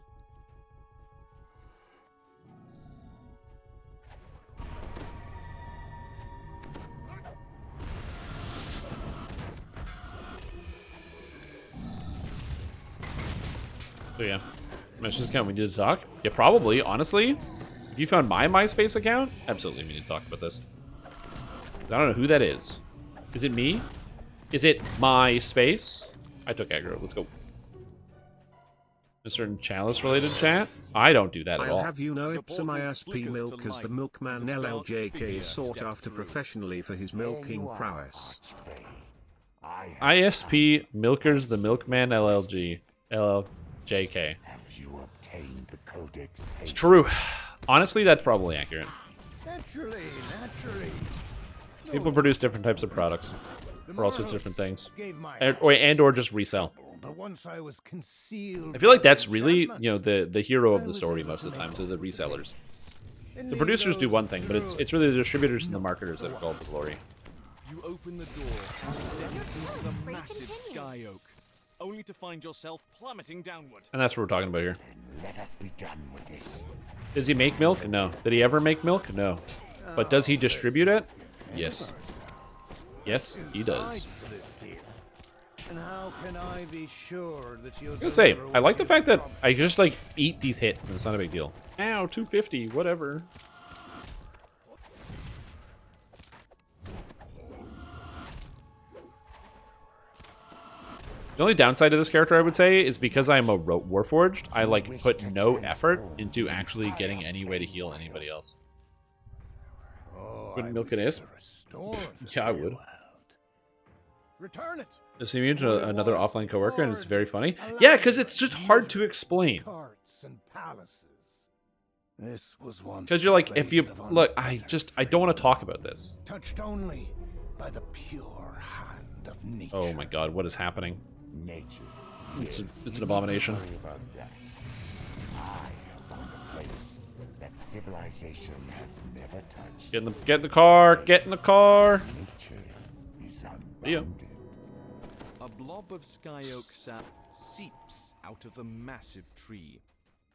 So yeah. Messages account, we need to talk? Yeah, probably, honestly. If you found my MySpace account, absolutely we need to talk about this. I don't know who that is. Is it me? Is it MySpace? I took aggro, let's go. A certain chalice related chat? I don't do that at all. I'll have you know Ipsum ISP Milk as the milkman LLJK is sought after professionally for his milking prowess. ISP Milkers the Milkman LLJK. It's true. Honestly, that's probably accurate. Naturally. People produce different types of products for all sorts of different things, and or just resell. But once I was concealed, I feel like that's really, you know, the hero of the story most of the time, to the resellers. The producers do one thing, but it's really the distributors and the marketers that have called the glory. You open the door, step into the massive sky oak, only to find yourself plummeting downward. And that's what we're talking about here. Let us be done with this. Does he make milk? No. Did he ever make milk? No. But does he distribute it? Yes. Yes, he does. And how can I be sure that you'll I was gonna say, I like the fact that I just like eat these hits and it's not a big deal. Ow, 250, whatever. The only downside to this character, I would say, is because I'm a Warforged, I like put no effort into actually getting any way to heal anybody else. Wouldn't milk an ISP? Yeah, I would. Return it. Just see me to another offline coworker, and it's very funny. Yeah, because it's just hard to explain. Because you're like, if you look, I don't want to talk about this. Touched only by the pure hand of nature. Oh my God, what is happening? It's an abomination. Get in the car! Get in the car! Yeah. A blob of sky oak sap seeps out of the massive tree.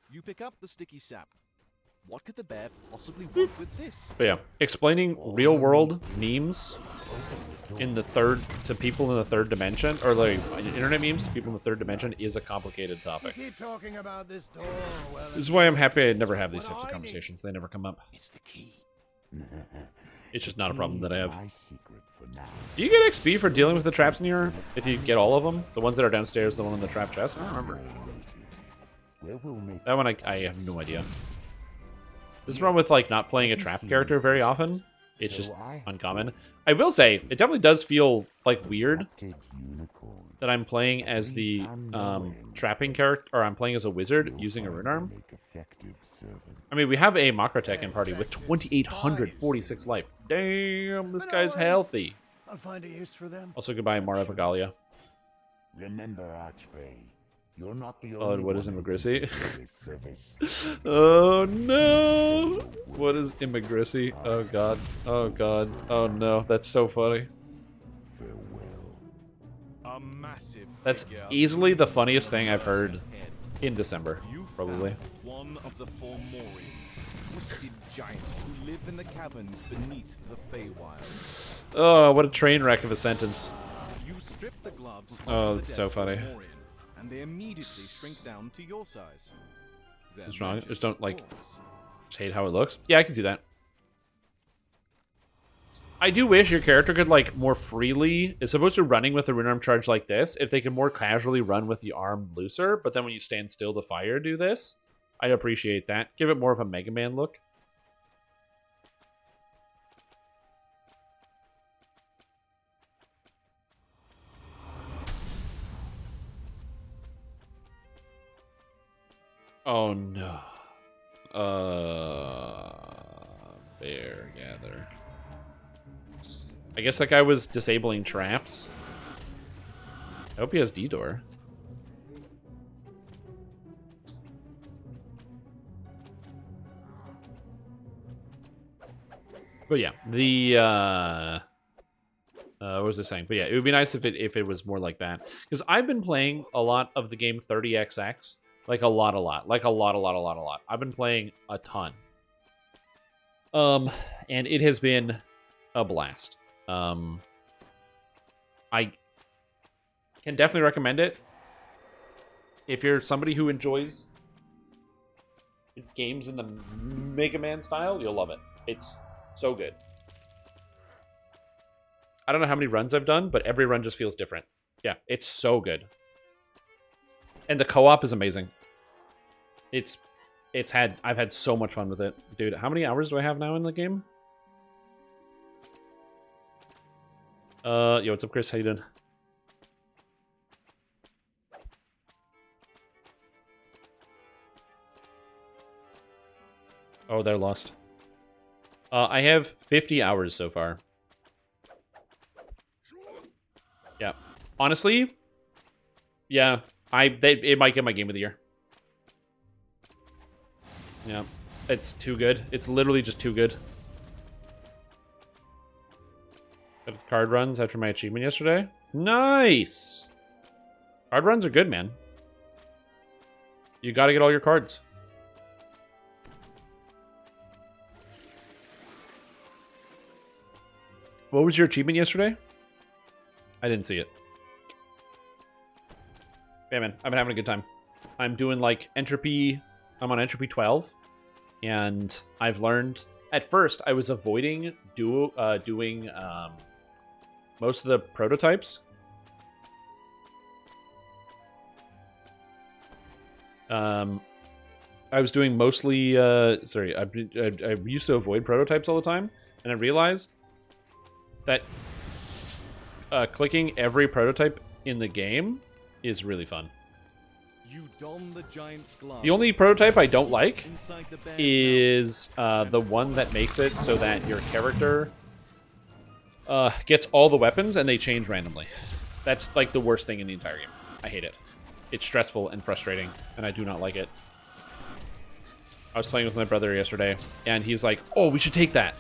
You pick up the sticky sap. What could the bear possibly want with this? But yeah, explaining real world memes in the to people in the third dimension, or like internet memes to people in the third dimension, is a complicated topic. Keep talking about this door. Well, this is why I'm happy I never have these types of conversations. They never come up. It's the key. It's just not a problem that I have. Do you get XP for dealing with the traps in here? If you get all of them? The ones that are downstairs, the one in the trap chest? I don't remember. That one I have no idea. This is the problem with like not playing a trap character very often. It's just uncommon. I will say, it definitely does feel like weird that I'm playing as the trapping character, or I'm playing as a wizard using a rune arm. I mean, we have a Makrotech in party with 2,846 life. Damn, this guy's healthy. I'll find a use for them. Also, goodbye, Mara Vagalia. Remember, Archway, you're not the Oh, and what is Immigracy? service. Oh no! What is Immigracy? Oh god. Oh god. Oh no, that's so funny. Farewell. A massive That's figure easily the looms funniest thing I've over heard your head. in December, You probably. found one of the Formorians, twisted giants who live in the caverns beneath the Feywild. Oh, what a train wreck of a sentence. You strip the gloves Oh, off that's the so dead funny. Formorian, and they immediately shrink down to your size. They're What's wrong? magic, Just don't, of like, course. just hate how it looks. Yeah, I can see that. I do wish your character could, like, more freely, as opposed to running with a rune arm charge like this, if they could more casually run with the arm looser, but then when you stand still to fire, do this. I'd appreciate that. Give it more of a Mega Man look. Oh no. Bear gather. I guess that guy was disabling traps. I hope he has D-door. But yeah, the what was I saying? But yeah, it would be nice if it was more like that. Because I've been playing a lot of the game 30XX. Like a lot. Like a lot. I've been playing a ton. And it has been a blast. I can definitely recommend it. If you're somebody who enjoys games in the Mega Man style, you'll love it. It's so good. I don't know how many runs I've done, but every run just feels different. Yeah, it's so good. And the co-op is amazing. I've had so much fun with it. Dude, how many hours do I have now in the game? Yo, what's up, Chris? How you doing? Oh, they're lost. I have 50 hours so far. Yeah. Honestly, yeah, it might get my game of the year. Yeah, it's too good. It's literally just too good. Got card runs after my achievement yesterday. Nice! Card runs are good, man. You gotta get all your cards. What was your achievement yesterday? I didn't see it. Yeah, man, I've been having a good time. I'm doing, like, entropy... I'm on entropy 12, and I've learned... At first, I was avoiding doing most of the prototypes. I was doing mostly... sorry, I used to avoid prototypes all the time, and I realized that clicking every prototype in the game is really fun. You don the giant's glove. The only prototype I don't like Inside the bear's is the one that makes it so that your character gets all the weapons and they change randomly. That's like the worst thing in the entire game. I hate it. It's stressful and frustrating, and I do not like it. I was playing with my brother yesterday, and he's like, "Oh, we should take that."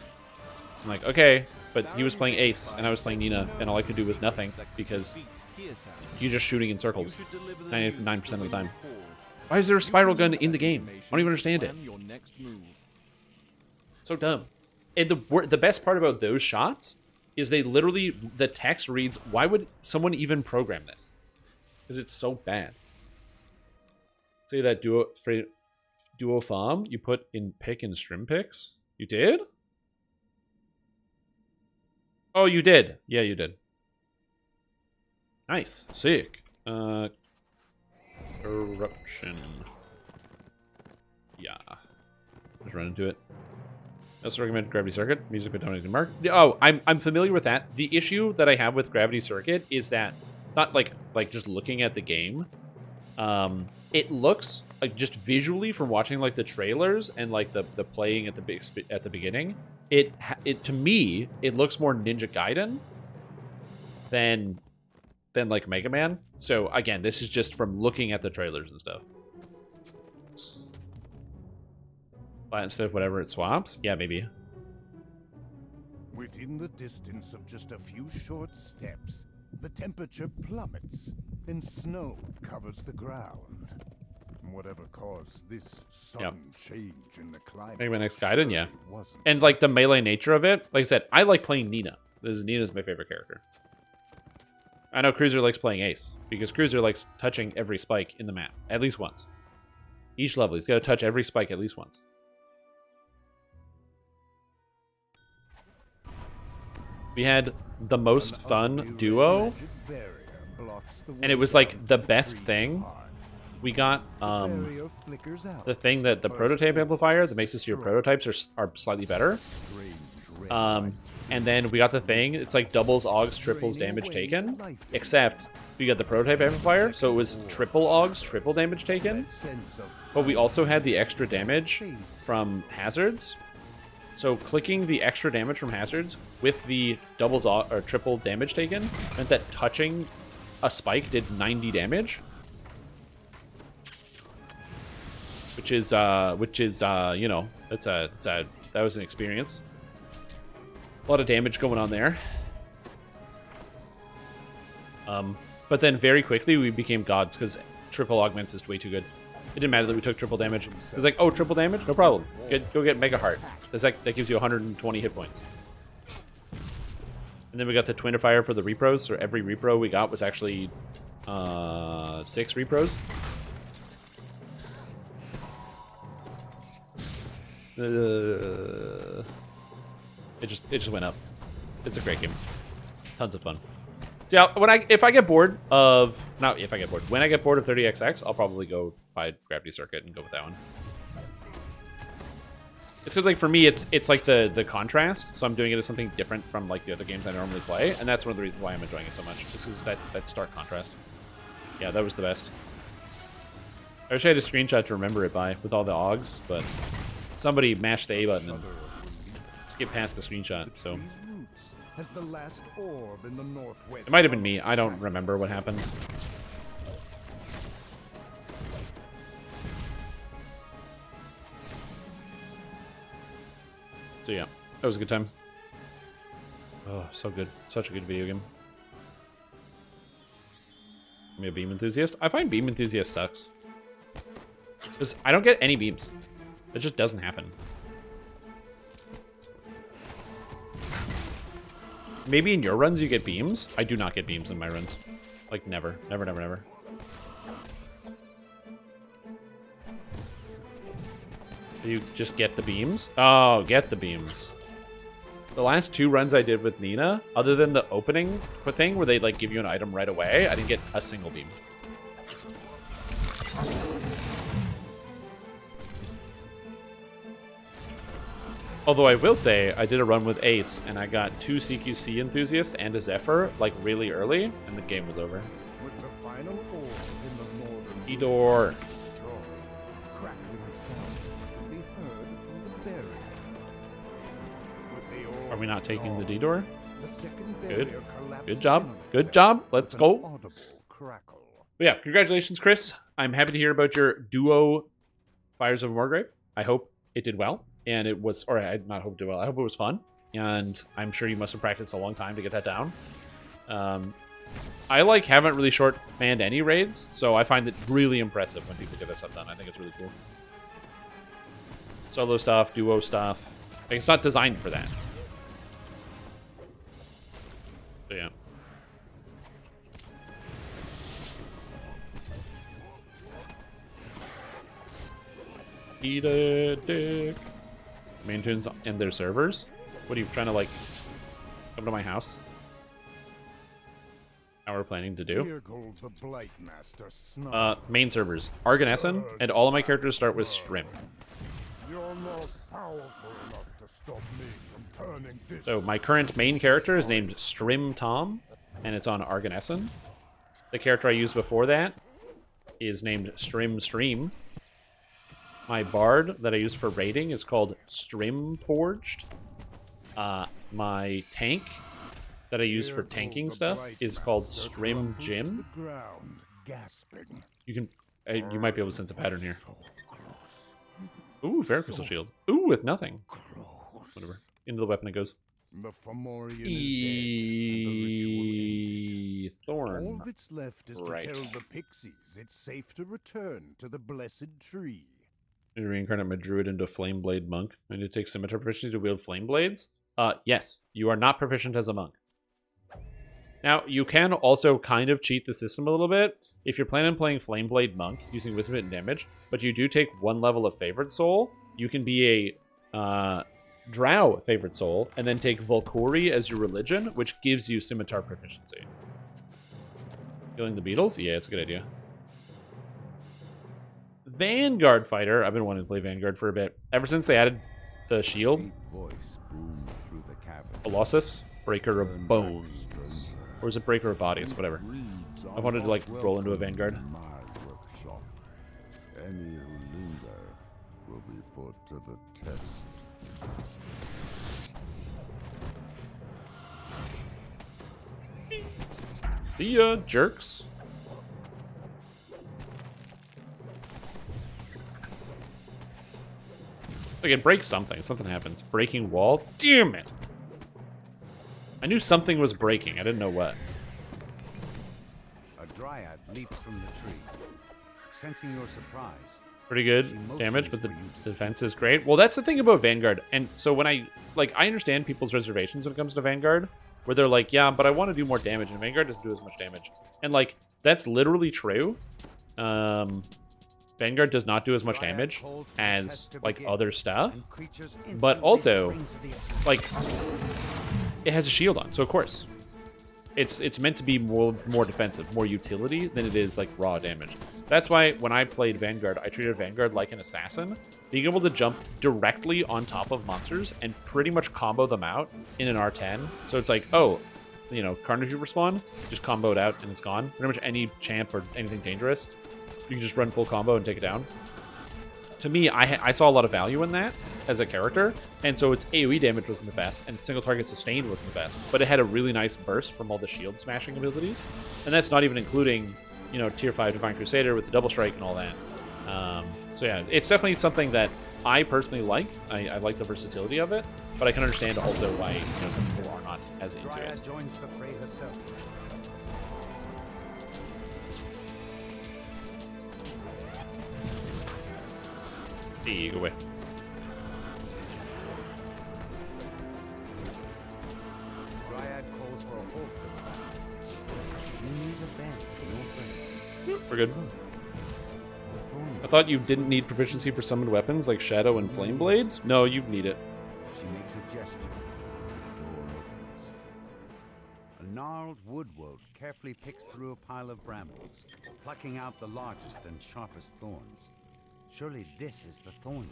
I'm like, "Okay," but he was playing Ace, and I was playing Nina, and all I could do was nothing because you're just shooting in circles 99% of the time. Why is there a spiral gun in the game? I don't even understand it. So dumb. And the best part about those shots is they literally, the text reads, why would someone even program this? Because it's so bad. Say that duo farm you put in pick and strim picks? You did? Oh, you did. Yeah, you did. Nice. Sick. Corruption. Yeah. Just run into it. I also recommend Gravity Circuit. Music by Dominic and Mark. Oh, I'm familiar with that. The issue that I have with Gravity Circuit is that, not like just looking at the game, it looks like just visually from watching like the trailers and like the playing at the beginning, it to me it looks more Ninja Gaiden than like Mega Man. So again, this is just from looking at the trailers and stuff. But instead of whatever it swaps, yeah, maybe. Within the distance of just a few short steps the temperature plummets, and snow covers the ground. Whatever caused this sudden change in the climate. Maybe my next Gaiden, yeah. wasn't And like the melee nature of it, like I said, I like playing Nina. Nina's my favorite character. I know Cruiser likes playing Ace, because Cruiser likes touching every spike in the map, at least once. Each level, he's got to touch every spike at least once. We had the most fun duo, and it was like the best thing. We got the thing that the prototype amplifier that makes it so your prototypes are slightly better. And then we got the thing, it's like doubles augs, triples damage taken, except we got the prototype amplifier, so it was triple augs, triple damage taken. But we also had the extra damage from hazards. So clicking the extra damage from hazards with the doubles or triple damage taken meant that touching a spike did 90 damage. Which is you know, that was an experience. A lot of damage going on there. But then very quickly we became gods because triple augments is way too good. It didn't matter that we took triple damage. It was like, oh, triple damage? No problem. Go get Mega Heart. That gives you 120 hit points. And then we got the Twinifier for the repros. So every repro we got was actually 6 repros. It just went up. It's a great game. Tons of fun. So yeah, when I get bored of 30XX, I'll probably go buy Gravity Circuit and go with that one. It's because like for me, it's like the contrast. So I'm doing it as something different from like the other games I normally play, and that's one of the reasons why I'm enjoying it so much. This is that stark contrast. Yeah, that was the best. I wish I had a screenshot to remember it by with all the augs, but somebody mashed the A button and skipped past the screenshot. So it might have been me. I don't remember what happened. So yeah, that was a good time. Oh, so good. Such a good video game. I'm a beam enthusiast. I find beam enthusiast sucks. Because I don't get any beams. It just doesn't happen. Maybe in your runs you get beams. I do not get beams in my runs. Like never. Never, never, never. You just get the beams? Oh, get the beams. The last 2 runs I did with Nina, other than the opening thing where they like give you an item right away, I didn't get a single beam. Although I will say, I did a run with Ace, and I got 2 CQC enthusiasts and a Zephyr, like, really early, and the game was over. With the final orb in the northern D-door. crackling sounds can be heard from the barrier. With the orb Are we not taking the D-door? the second Good. barrier collapses Good job. in on Good itself job. Let's with an go. audible crackle. But yeah, congratulations, Chris. I'm happy to hear about your duo Fires of Morgrave. I hope it did well. And it was, or I not hope it did well, I hope it was fun. And I'm sure you must have practiced a long time to get that down. I like haven't really short manned any raids, so I find it really impressive when people get this stuff done. I think it's really cool. Solo stuff, duo stuff. Like, it's not designed for that. So yeah. Eat a dick. Maintunes and their servers? What are you trying to, like, come to my house? How we're planning to do? Here goes the Blight Master Snow. Main servers. Arganesson, and all of my characters start with Strim. You're not powerful enough to stop me from turning this. So my current main character is named Strim Tom, and it's on Arganesson. The character I used before that is named Strim Stream. My bard that I use for raiding is called Strim Forged. My tank that I use for tanking stuff is called Strim Jim. You can, you might be able to sense a pattern here. Ooh, Fair Crystal Shield. Ooh, with nothing. Whatever. Into the weapon it goes. The Fomorian is dead, and the thorn. All that's left is Right. to tell the pixies it's safe to return to the blessed tree. Need to reincarnate my druid into a flame blade monk. I need to take scimitar proficiency to wield flame blades. Yes, you are not proficient as a monk. Now, you can also kind of cheat the system a little bit if you're planning on playing flame blade monk using wisdom and damage, but you do take 1 level of favorite soul. You can be a drow favorite soul and then take Volkuri as your religion, which gives you scimitar proficiency. Killing the beetles? Yeah, it's a good idea. Vanguard fighter. I've been wanting to play Vanguard for a bit. Ever since they added the shield. Deep voice boomed through the cavern. Colossus, breaker of bones. Or is it breaker of bodies? Whatever. I wanted to like roll into a Vanguard. Any who linger will be put to the test. See ya, jerks. Like it breaks something. Something happens. Breaking wall? Damn it! I knew something was breaking. I didn't know what. A dryad leaped from the tree. Sensing your surprise, Pretty good damage, but the defense is great. Well, that's the thing about Vanguard. And so when I understand people's reservations when it comes to Vanguard, where they're like, yeah, but I want to do more damage, and Vanguard doesn't do as much damage. And, like, that's literally true. Vanguard does not do as much damage as, like, other stuff. But also, like, it has a shield on, so of course. It's meant to be more defensive, more utility than it is, like, raw damage. That's why when I played Vanguard, I treated Vanguard like an assassin. Being able to jump directly on top of monsters and pretty much combo them out in an R10. So it's like, oh, you know, Carnage Reaper spawn, just combo it out and it's gone. Pretty much any champ or anything dangerous, you can just run full combo and take it down. To me, I saw a lot of value in that as a character, and so its AoE damage wasn't the best, and single target sustained wasn't the best, but it had a really nice burst from all the shield smashing abilities, and that's not even including, you know, tier 5 Divine Crusader with the double strike and all that. So yeah, it's definitely something that I personally like. I like the versatility of it, but I can understand also why, you know, some people are not as into Dryad it. joins the fray herself. Hey, go away. Dryad calls for a halt to the battle. You need a bed for your friend. We're good. I thought you didn't need proficiency for summoned weapons like Shadow and Flame Blades? No, you need it. She makes a gesture. The door opens. A gnarled woodwort carefully picks through a pile of brambles, plucking out the largest and sharpest thorns. Surely this is the Thornwright.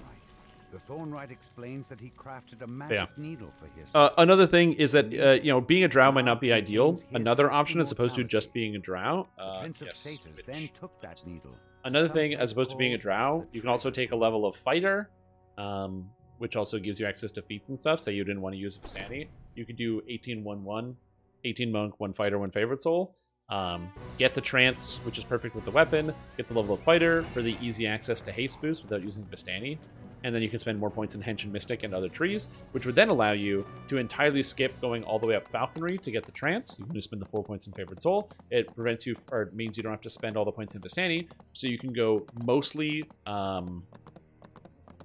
The Thornwright explains that he crafted a magic needle for his. Another thing is that, you know, being a drow might not be ideal. Another option as opposed to just being a drow. Prince of Satyrs then took that needle. Another thing, as opposed to being a drow, you can also take a level of fighter, which also gives you access to feats and stuff. Say you didn't want to use Vistani, you could do 18-1-1, 18 monk, 1 fighter, 1 favorite soul. Get the trance, which is perfect with the weapon. Get the level of fighter for the easy access to haste boost without using Vistani. And then you can spend more points in Hench and Mystic and other trees, which would then allow you to entirely skip going all the way up Falconry to get the trance. You can just spend the 4 points in favorite soul. It prevents you, or it means you don't have to spend all the points in Vistani, so you can go mostly Hench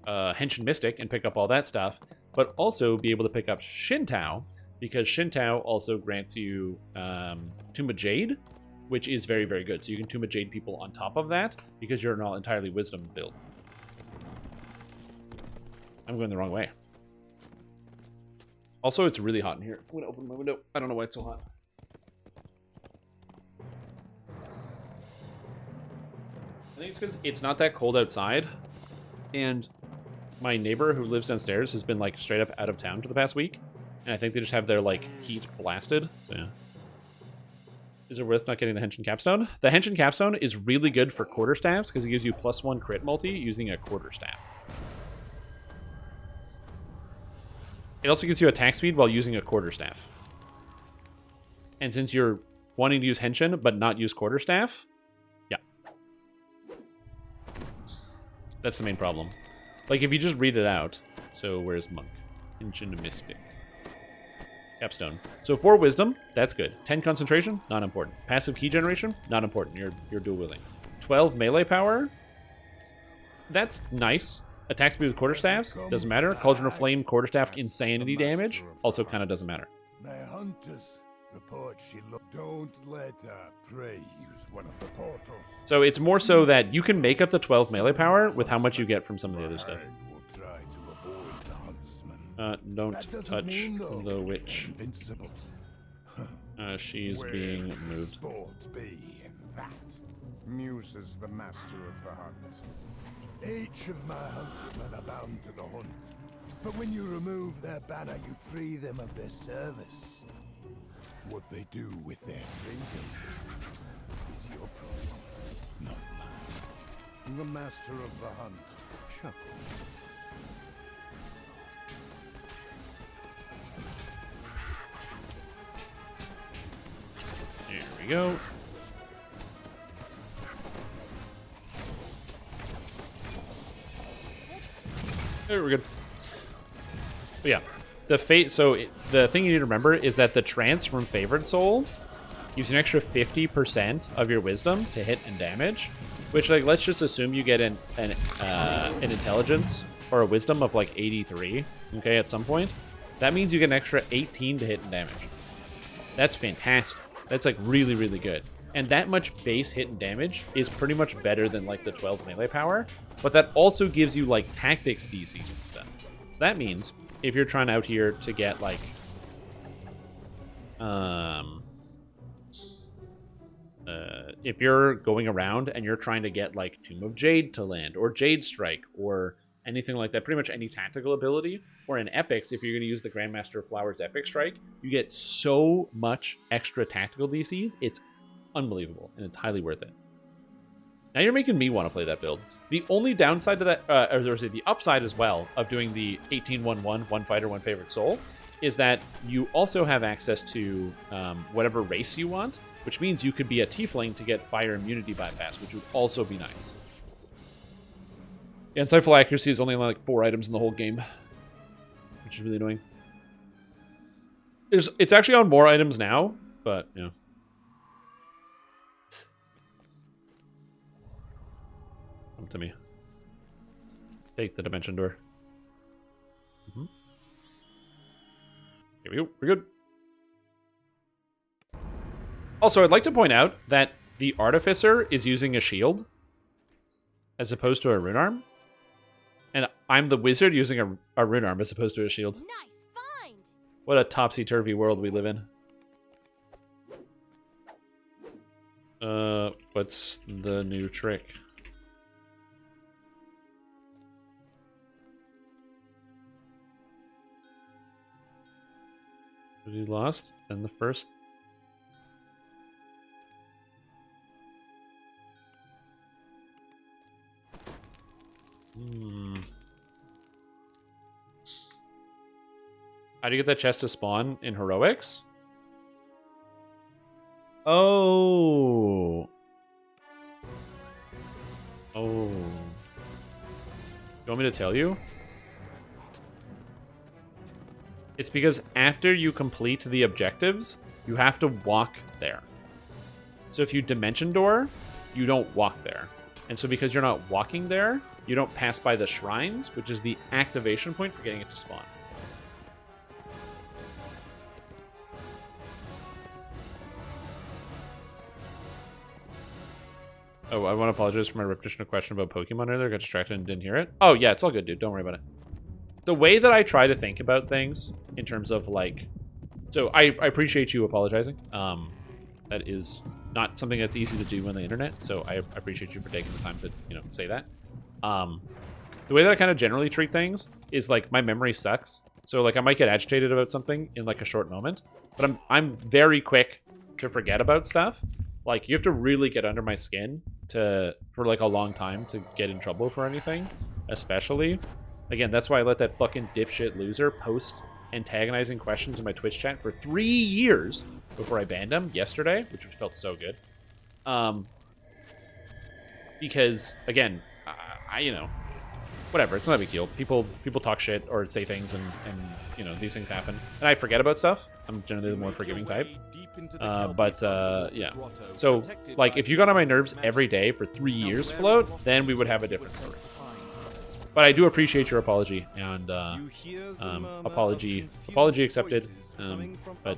and Mystic and pick up all that stuff, but also be able to pick up Shintao, because Shintao also grants you Tomb of Jade, which is very, very good. So you can Tomb of Jade people on top of that, because you're not entirely Wisdom build. I'm going the wrong way. Also, it's really hot in here. I'm going to open my window. I don't know why it's so hot. I think it's because it's not that cold outside. And my neighbor who lives downstairs has been, like, straight up out of town for the past week. And I think they just have their, like, heat blasted. So, yeah. Is it worth not getting the Henshin Capstone? The Henshin Capstone is really good for quarterstaffs because it gives you +1 crit multi using a quarterstaff. It also gives you attack speed while using a quarterstaff. And since you're wanting to use Henshin but not use quarterstaff, yeah. That's the main problem. Like, if you just read it out. So, where's Monk? Henshin Mystic. Capstone. So 4 wisdom, that's good. 10 concentration, not important. Passive key generation, not important. You're dual wielding. 12 melee power, that's nice. Attack speed with quarterstaffs, doesn't matter. Cauldron of Flame, quarterstaff, insanity damage, also kind of doesn't matter. My hunters report she don't let prey use one of the portals. So it's more so that you can make up the 12 melee power with how much you get from some of the other stuff. Will try to avoid the huntsman. Don't touch the witch. Invincible. She's Where being would moved. sport be in that? Muse is the master of the hunt. Each of my huntsmen are bound to the hunt. But when you remove their banner, you free them of their service. What they do with their freedom is your problem, not mine. The master of the hunt chuckles. Here we go. There, we're good. But yeah, the fate. So the thing you need to remember is that the trance from Favored Soul gives you an extra 50% of your wisdom to hit and damage. Which, like, let's just assume you get an intelligence or a wisdom of like 83. Okay, at some point, that means you get an extra 18 to hit and damage. That's fantastic. That's like really, really good. And that much base hit and damage is pretty much better than like the 12 melee power. But that also gives you like tactics DCs and stuff. So that means if you're trying out here to get like if you're going around and you're trying to get like Tomb of Jade to land or Jade Strike or anything like that, pretty much any tactical ability, or in epics, if you're going to use the Grandmaster of Flowers Epic Strike, you get so much extra tactical DCs. It's unbelievable, and it's highly worth it. Now you're making me want to play that build. The only downside to that, or there's the upside as well, of doing the 18-1-1, one fighter, one favorite soul, is that you also have access to whatever race you want, which means you could be a tiefling to get fire immunity bypass, which would also be nice. Yeah, Insightful Accuracy is only like 4 items in the whole game, which is really annoying. It's actually on more items now, but, you know. Come to me. Take the dimension door. Here we go. We're good. Also, I'd like to point out that the Artificer is using a shield as opposed to a rune arm. And I'm the wizard using a rune arm as opposed to a shield. Nice find. What a topsy-turvy world we live in. What's the new trick? We lost, and the first. How do you get that chest to spawn in heroics? Oh. Oh. You want me to tell you? It's because after you complete the objectives, you have to walk there. So if you dimension door, you don't walk there. And so because you're not walking there, you don't pass by the shrines, which is the activation point for getting it to spawn. Oh, I want to apologize for my repetition of question about Pokemon earlier. Got distracted and didn't hear it. Oh, yeah, it's all good, dude. Don't worry about it. The way that I try to think about things in terms of, like... So, I appreciate you apologizing. That is not something that's easy to do on the internet, so I appreciate you for taking the time to, you know, say that. The way that I kind of generally treat things is, like, my memory sucks. So, like, I might get agitated about something in, like, a short moment. But I'm very quick to forget about stuff. Like, you have to really get under my skin for like a long time to get in trouble for anything, especially. Again, that's why I let that fucking dipshit loser post antagonizing questions in my Twitch chat for 3 years before I banned him yesterday, which felt so good. Because, again, you know, whatever. It's not a big deal. People talk shit or say things, and you know, these things happen. And I forget about stuff. I'm generally the more forgiving type. Yeah. So, like, if you got on my nerves every day for 3 years, Float, then we would have a different story. But I do appreciate your apology, and apology accepted. But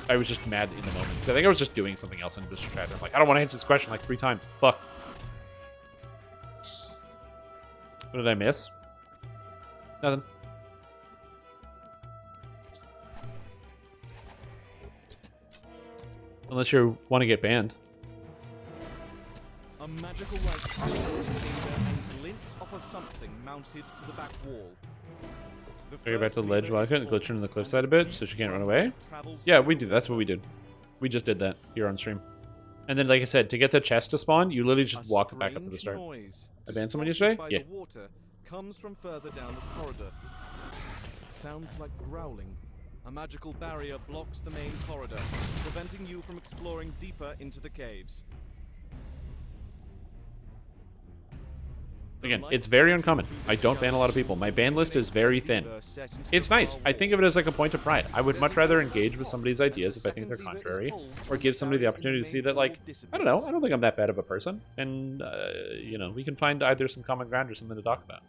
I was just mad in the moment because I think I was just doing something else and distracted. I'm like, I don't want to answer this question like 3 times. Fuck. What did I miss? Nothing. Unless you want to get banned. A magical light fills this chamber and glints off of something mounted to the back wall. Go back to the ledge. Well, I couldn't glitch into the cliffside a bit so she can't run away. Yeah, we did. That's what we did. We just did that here on stream. And then, like I said, to get the chest to spawn, you literally just walk back up to the start. I banned someone yesterday? Yeah. Water comes from further down the corridor. It sounds like growling. A magical barrier blocks the main corridor, preventing you from exploring deeper into the caves. Again, it's very uncommon. I don't ban a lot of people. My ban list is very thin. It's nice. I think of it as like a point of pride. I would much rather engage with somebody's ideas if I think they're contrary, or give somebody the opportunity to see that, like, I don't know, I don't think I'm that bad of a person, and, you know, we can find either some common ground or something to talk about.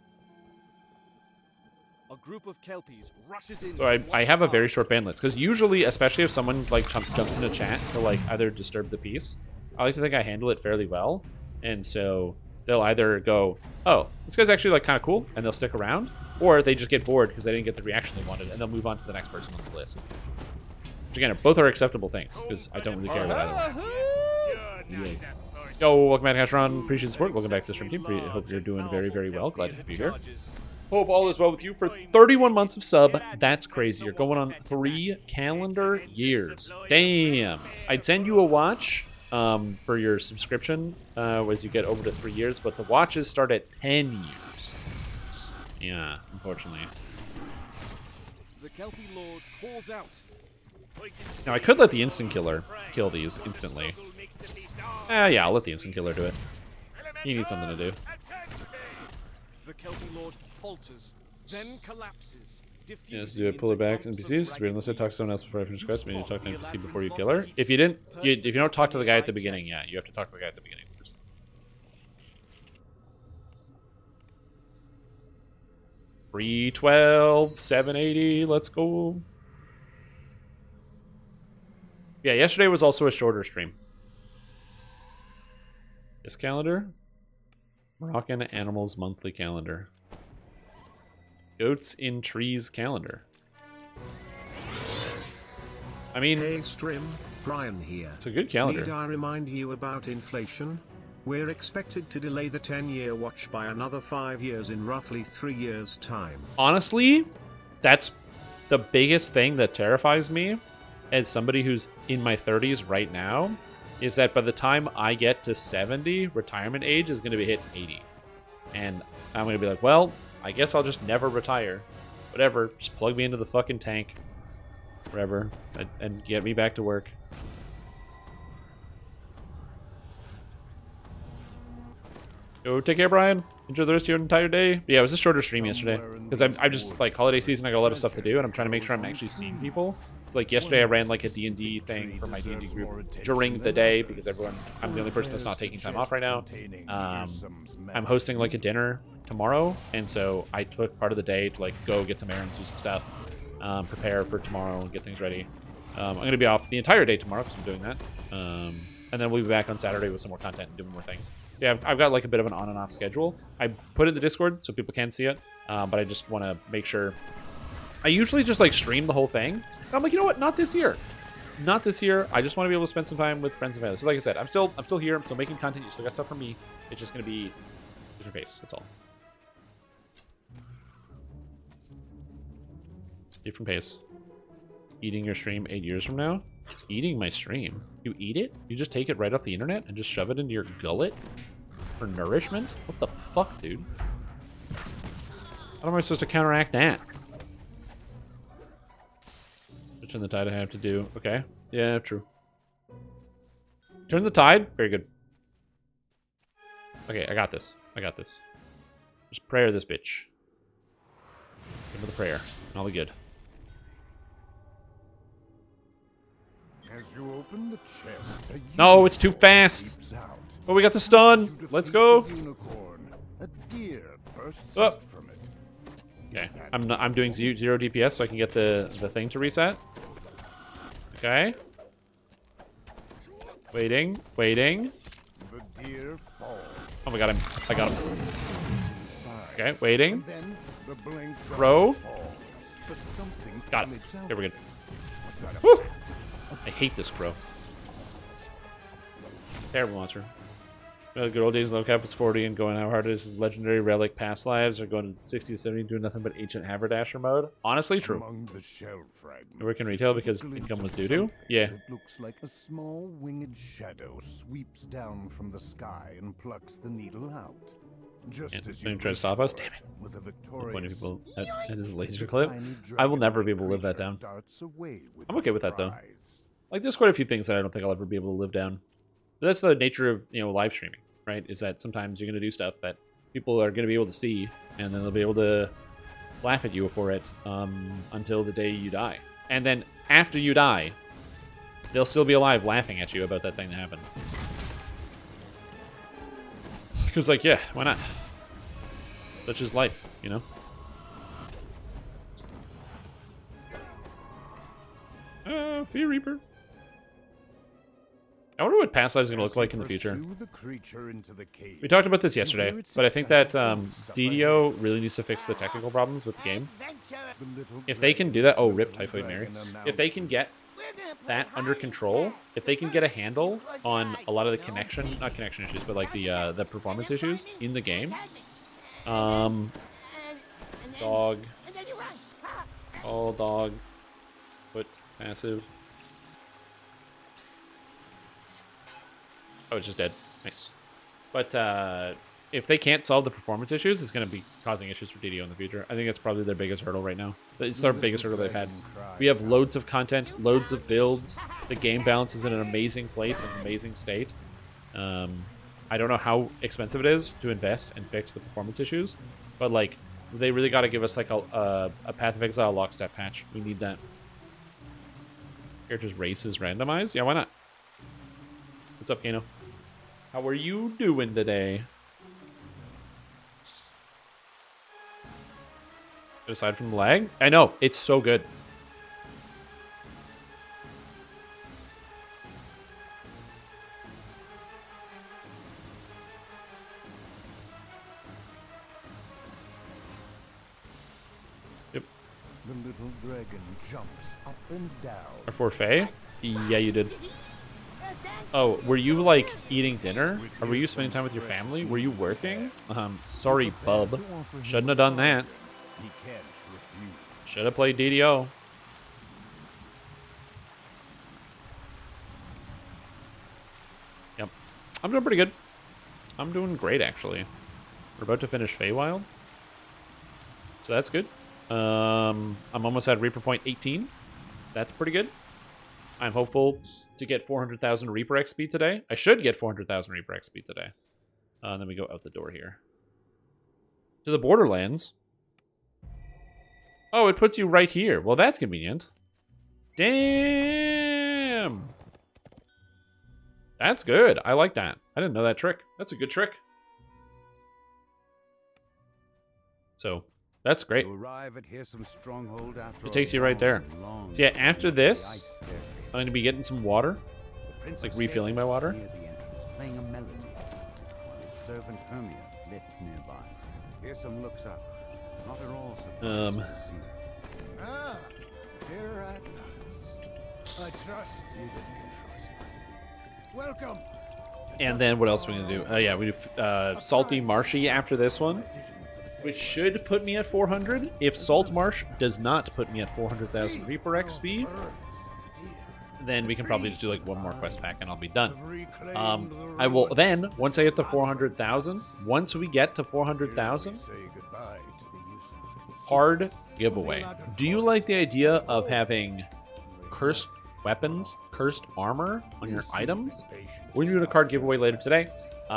A group of kelpies rushes in. So I have a very short ban list, because usually, especially if someone, like, jumps into chat to, like, either disturb the peace, I like to think I handle it fairly well, and so they'll either go, oh, this guy's actually, like, kind of cool, and they'll stick around, or they just get bored because they didn't get the reaction they wanted, and they'll move on to the next person on the list. Which, again, both are acceptable things, because I don't really care about either one. Yo, welcome back to Cashron. Appreciate the support. Welcome back to the stream team. Hope you're doing very, very well. Glad to have you here. Hope all is well with you for 31 months of sub. That's crazy. You're going on 3 calendar years. Damn. I'd send you a watch for your subscription as you get over to 3 years, but the watches start at 10 years. Yeah, unfortunately. The Kelpie Lord calls out. Now I could let the instant killer kill these instantly. Yeah, I'll let the instant killer do it. He needs something to do. The Kelpie Lord falters, then collapses. Yes, do I pull her back NPCs? It's weird. Unless I talk to someone else before I finish quest, maybe you talk to an NPC before you kill her. If you didn't, if you don't talk to the guy at the beginning, yeah, you have to talk to the guy at the beginning first. 312, 780, let's go. Yeah, yesterday was also a shorter stream. This calendar? Moroccan Animals Monthly Calendar. Goats in Trees calendar. I mean, hey Strim, Brian here. It's a good calendar. Need I remind you about inflation? We're expected to delay the 10-year watch by another 5 years in roughly 3 years' time. Honestly, that's the biggest thing that terrifies me as somebody who's in my 30s right now, is that by the time I get to 70, retirement age is going to be hitting 80. And I'm going to be like, well, I guess I'll just never retire. Whatever, just plug me into the fucking tank. Wherever. And get me back to work. Go take care, Brian. Enjoy the rest of your entire day. But yeah, it was a shorter stream yesterday. Because I'm just, like, holiday season, I got a lot of stuff to do, and I'm trying to make sure I'm actually seeing people. So, like, yesterday I ran, like, a D&D thing for my D&D group during the day, because I'm the only person that's not taking time off right now. I'm hosting, like, a dinner tomorrow, and so I took part of the day to, like, go get some errands, do some stuff, prepare for tomorrow, and get things ready. I'm going to be off the entire day tomorrow, because I'm doing that. And then we'll be back on Saturday with some more content and doing more things. So yeah, I've got like a bit of an on and off schedule. I put it in the Discord so people can see it, but I just want to make sure. I usually just like stream the whole thing. And I'm like, you know what? Not this year. Not this year. I just want to be able to spend some time with friends and family. So like I said, I'm still here. I'm still making content. You still got stuff from me. It's just gonna be different pace. That's all. Different pace. Eating your stream 8 years from now? Eating my stream? You eat it? You just take it right off the internet and just shove it into your gullet for nourishment? What the fuck, dude? How am I supposed to counteract that? Turn the tide I have to do. Okay. Yeah, true. Turn the tide? Very good. Okay, I got this. I got this. Just prayer this bitch. Give her the prayer, and I'll be good. As you open the chest, a No, it's too fast. leaps out. Oh, we got the stun. As you Let's defeat go. the unicorn, a deer bursts Oh. out from it. Okay, I'm doing zero DPS so I can get the thing to reset. Okay. Waiting. The deer falls. Oh, we got him. I got him. Inside. Okay, waiting. And then the blink Throw. falls. But something Got it. glides out. Okay, we're good. Was that a Woo! I hate this crow. Terrible monster. The good old days, low cap was 40 and going how hard it is. Legendary relic past lives are going to 60 to 70 doing nothing but ancient haberdasher mode. Honestly, true. Among the shell fragments, Work in retail you see a because glint income was of doo-doo? something Yeah. that looks like a small winged shadow sweeps down from the sky and plucks the needle out. Just Yeah, as don't you try to wish stop us? for Damn it. With a Pointing victorious people at his laser the clip. tiny I will never be dragon-like able to live that creature down. darts away with I'm okay its with that, though. prize. Like, there's quite a few things that I don't think I'll ever be able to live down. But that's the nature of, live streaming, right? Is that sometimes you're going to do stuff that people are going to be able to see, and then they'll be able to laugh at you for it until the day you die. And then after you die, they'll still be alive laughing at you about that thing that happened. Because, like, yeah, why not? Such is life, you know? Fear Reaper. I wonder what past life is going to look like in the future. Pursue the creature into the cave. We talked about this yesterday, Hear its but I think that exciting voice up DDO ahead. really needs to fix the technical problems with the game. The little If they can do that, oh, rip dragon Typhoid Mary. announced If they can get that under control, if they can get a handle on a lot of the not connection issues, but like the performance issues in the game, dog, all dog, put passive. Oh, it's just dead. Nice. But if they can't solve the performance issues, it's going to be causing issues for DDO in the future. I think it's probably their biggest hurdle right now. It's their biggest hurdle they've had. We have loads of content, loads of builds. The game balance is in an amazing place, an amazing state. I don't know how expensive it is to invest and fix the performance issues, but like they really got to give us like a Path of Exile lockstep patch. We need that. Character's race is randomized? Yeah, why not? What's up, Kano? How are you doing today? Aside from the lag? I know, it's so good. Yep. The little dragon jumps up and down. Our forfeit? Yeah, you did. Oh, were you like eating dinner? Or were you spending time with your family? Were you working? Sorry, bub. Shouldn't have done that. He can't refuse. Should have played DDO. Yep. I'm doing pretty good. I'm doing great, actually. We're about to finish Feywild. So that's good. I'm almost at Reaper Point 18. That's pretty good. I'm hopeful to get 400,000 Reaper XP today. I should get 400,000 Reaper XP today. And then we go out the door here. To the Borderlands. Oh, it puts you right here. Well, that's convenient. Damn! That's good. I like that. I didn't know that trick. That's a good trick. So, that's great. You arrive at Hearsome Stronghold after It takes you right there. So yeah, after this, I'm going to be getting some water. Like refilling my water. Near the entrance, playing a melody, while his servant Hermia flits nearby. Hearsome looks up, not at all surprised to see her. Ah, here at last. I trust you didn't trust me. Welcome. And then what else are we going to do? Oh yeah, we do Salty Marshy after this one. Which should put me at 400. If Salt Marsh does not put me at 400,000 Reaper XP, then we can probably just do like one more quest pack and I'll be done. I will then, once I get to 400,000, once we get to 400,000, card giveaway. Do you like the idea of having cursed weapons, cursed armor on your items? We're doing a card giveaway later today,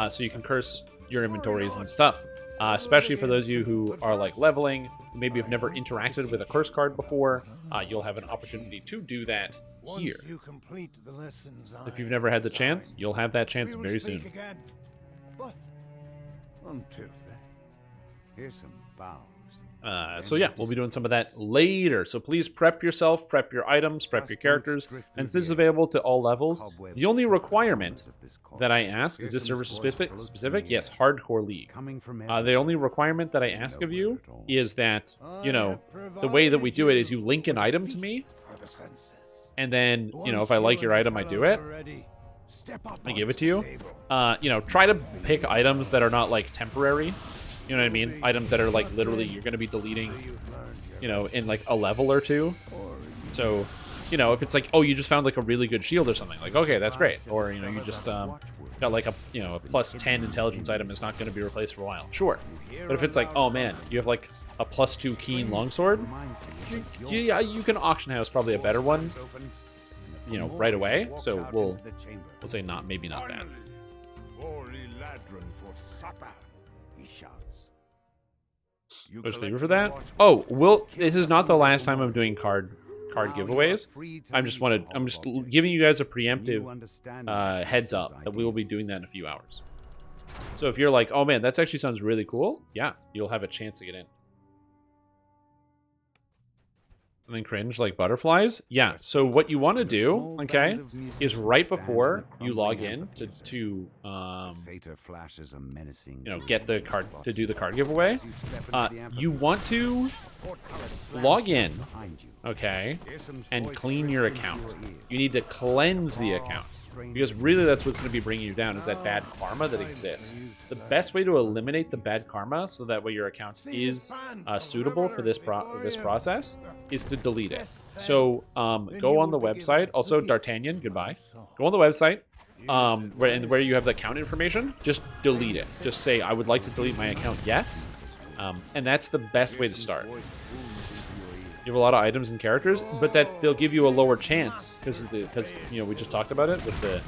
so you can curse your inventories and stuff. especially for those of you who are like leveling, maybe have never interacted with a curse card before. You'll have an opportunity to do that here. You complete the lessons If you've never had the chance, you'll have that chance we will very speak soon. Again. But until then, Here's some bows. So yeah, we'll be doing some of that later. So please prep yourself, prep your items, prep your characters, and this is available to all levels. The only requirement that I ask, is this server specific? Yes, Hardcore League. The only requirement that I ask of you is that, you know, the way that we do it is you link an item to me, and then, you know, if I like your item, I do it. I give it to you. You know, try to pick items that are not like temporary. You know what I mean? Items that are like literally you're going to be deleting, you know, in like a level or two. So, you know, if it's like, oh, you just found like a really good shield or something, like, okay, that's great. Or, you know, you just got like a, you know, a plus 10 intelligence item is not going to be replaced for a while. Sure. But if it's like, oh man, you have like a plus 2 keen longsword, you can auction house probably a better one, you know, right away. So we'll say not, maybe not that. There's Lever for that. Oh, this is not the last time I'm doing card giveaways. I'm just giving you guys a preemptive heads up that we will be doing that in a few hours. So if you're like, oh man, that actually sounds really cool, yeah, you'll have a chance to get in. Something cringe like butterflies? Yeah, so what you want to do, okay, is right before you log in to you know, get the card, to do the card giveaway, you want to log in, okay, and clean your account. You need to cleanse the account, because really that's what's going to be bringing you down, is that bad karma that exists. The best way to eliminate the bad karma so that way your account is suitable for this process is to delete it. So go on the website. Also, D'Artagnan, goodbye. Go on the website where you have the account information. Just delete it. Just say, I would like to delete my account, yes. And that's the best way to start. You have a lot of items and characters, but that they'll give you a lower chance because you know, we just talked about it with the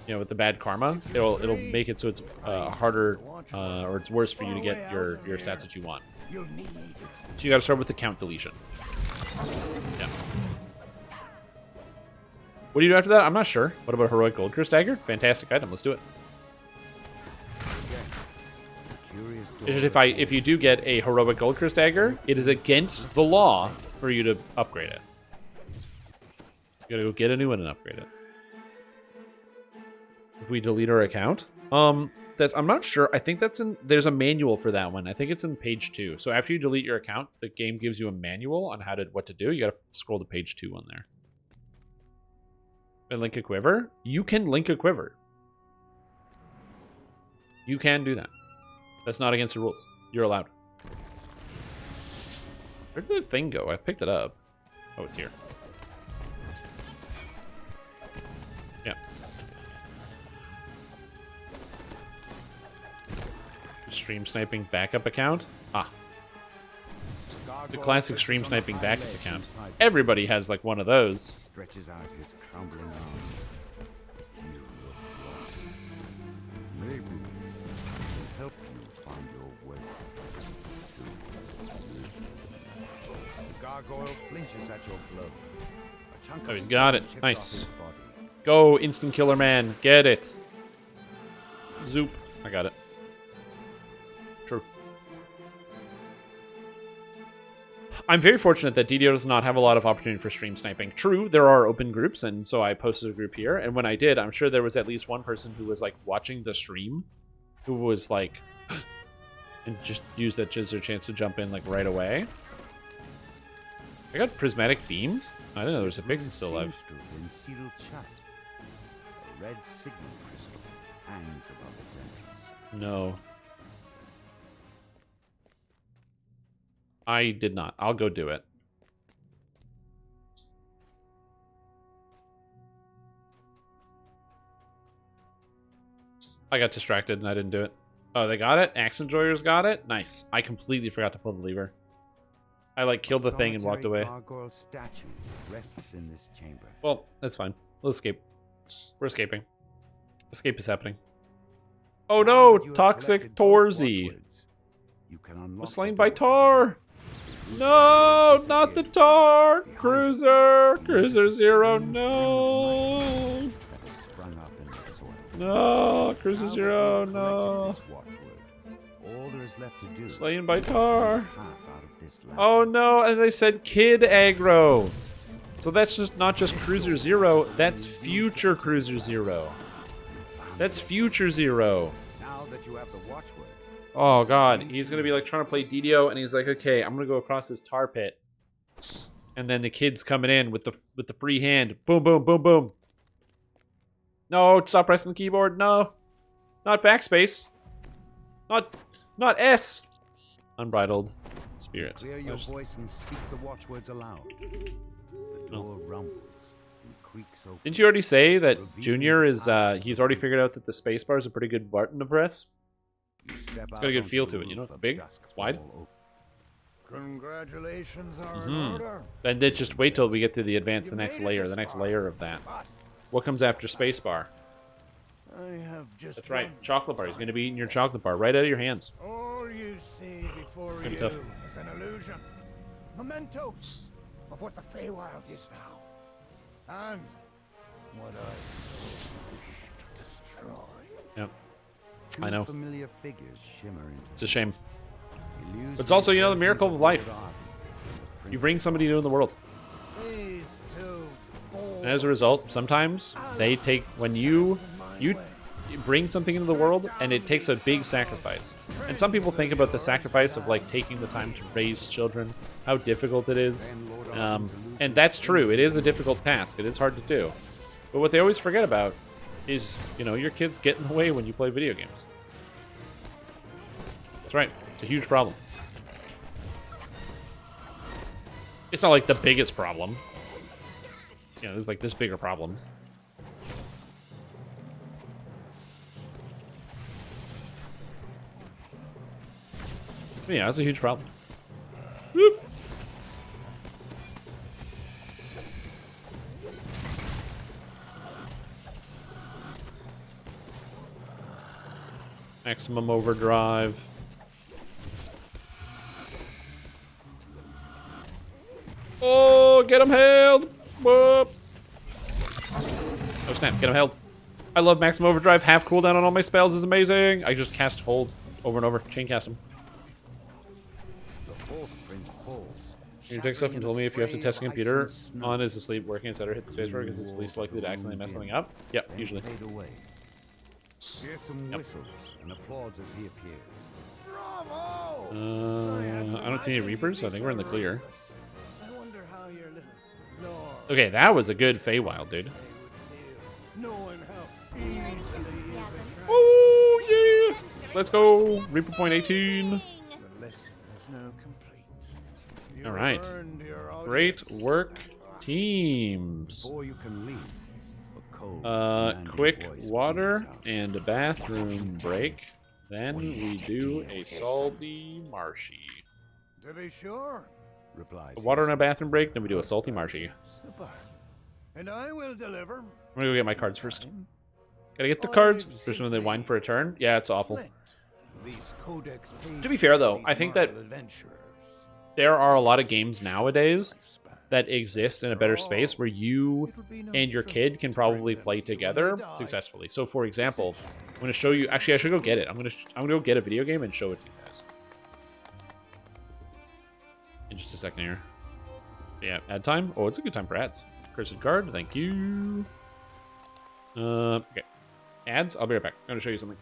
you know, with the bad karma. It'll make it so it's harder or it's worse for you to get your stats that you want. So you got to start with the count deletion. Yeah. What do you do after that? I'm not sure. What about Heroic Gold Curse Dagger? Fantastic item. Let's do it. If you do get a Heroic Gold Curse Dagger, it is against the law for you to upgrade it. You gotta go get a new one and upgrade it. If we delete our account, I'm not sure. I think there's a manual for that one. I think it's in page 2. So after you delete your account, the game gives you a manual on what to do. You gotta scroll to page 2 on there. And link a quiver. You can link a quiver. You can do that. That's not against the rules. You're allowed. Where did the thing go? I picked it up. Oh, it's here. Yeah. Stream sniping backup account? Ah. The classic stream sniping backup account. Everybody has like one of those. Stretches out his crumbling arms. You look lost. Maybe will help you find your way. The gargoyle flinches at your blow. Oh, he's got it. Nice. Go, instant killer man. Get it. Zoop. I got it. True. I'm very fortunate that DDO does not have a lot of opportunity for stream sniping. True, there are open groups, and so I posted a group here, and when I did, I'm sure there was at least one person who was like watching the stream who was like and just used that as their chance to jump in like right away. I got prismatic beamed? I didn't know there was a pixie still alive. A red signal crystal hangs above its entrance. No. I did not. I'll go do it. I got distracted and I didn't do it. Oh, they got it? Axe Enjoyers got it? Nice. I completely forgot to pull the lever. I like killed the thing and walked away. Gargoyle statue rests in this chamber. Well, that's fine. We'll escape. We're escaping. Escape is happening. Oh Now no, that you have toxic collected both Torzy. watchwords, you can unlock Was the slain by door to the Tar. bed. No, not the Tar. Behind it, Cruiser. you Cruiser notice a Zero. strange mound of mushroom No. that has sprung up in the soil. No. Cruiser Now that Zero. you've collected No. this watchword, all there is left to do Slain by is Tar. half out of this Oh labyrinth. no, and they said kid aggro. So that's just not just Cruiser Zero, that's future Cruiser Zero. That's future Zero. Now that you have the watchword, Oh god, he's gonna be like trying to play DDO and he's like, okay, I'm gonna go across this tar pit. And then the kid's coming in with the free hand. Boom, boom, boom, boom. No, stop pressing the keyboard. No. Not backspace. Not S. Unbridled spirit. clear your voice and speak the watchwords aloud. The door rumbles and creaks open. Didn't you already say that Junior is, he's already figured out that the spacebar is a pretty good button to press? It's got a good feel to it, you know? It's big, it's wide. Congratulations are in order. And then just wait till we get to the advanced, the next layer of that. What comes after spacebar? I have just That's right, chocolate bar. He's going to be eating your chocolate bar right out of your hands. all you see before Pretty you tough. is an illusion. Mementos of what the Feywild is now. And what I so wish to destroy. Yep, Two I know. familiar figures shimmer into It's a shame. illusory But it's also, you know, the miracle of life. versions of You bring somebody new in the world. These two And as a result, sometimes they take, when you bring something into the world, and it takes a big sacrifice. And some people think about the sacrifice of like taking the time to raise children, how difficult it is. And that's true. It is a difficult task. It is hard to do. But what they always forget about is, you know, your kids get in the way when you play video games. That's right. It's a huge problem. It's not like the biggest problem. You know, there's bigger problems. Yeah, it's a huge problem. Whoop. Maximum overdrive. Oh, get him held! Whoop! Oh snap, get him held. I love maximum overdrive. Half cooldown on all my spells is amazing. I just cast hold over and over. Chain cast them. You take stuff and told me if you have to test a computer on is asleep, working, etc. Hit the spacebar because it's least likely to accidentally mess something up. Yep, usually. Hear some whistles and applause as he appears. I don't see any Reapers, so I think we're in the clear. I wonder how your little lord Okay, that was a good Feywild, dude. would feel, knowing how easily Enthusiasm. Oh, yeah! Let's go! Reaper point 18. the lesson is now complete. You All right. earned your Great work, teams. Before you can leave, a cold, commanding Quick voice water breathes out. and a bathroom break. Then we do a salty marshy. To be sure. Replies A water and a Hazel. bathroom break, then we do a salty marshy. Super. And I will deliver. I'm gonna go get my cards first. Gotta get the cards. First when they whine for a turn. Yeah, it's awful. These codex To be fair, though, I think that there are a lot of games nowadays that exist in a better space where you and your kid can probably play together successfully. So, for example, I'm going to show you. Actually, I should go get it. I'm gonna go get a video game and show it to you guys in just a second here. Yeah, ad time. Oh, it's a good time for ads. Cursed card. Thank you. Okay, ads. I'll be right back. I'm going to show you something.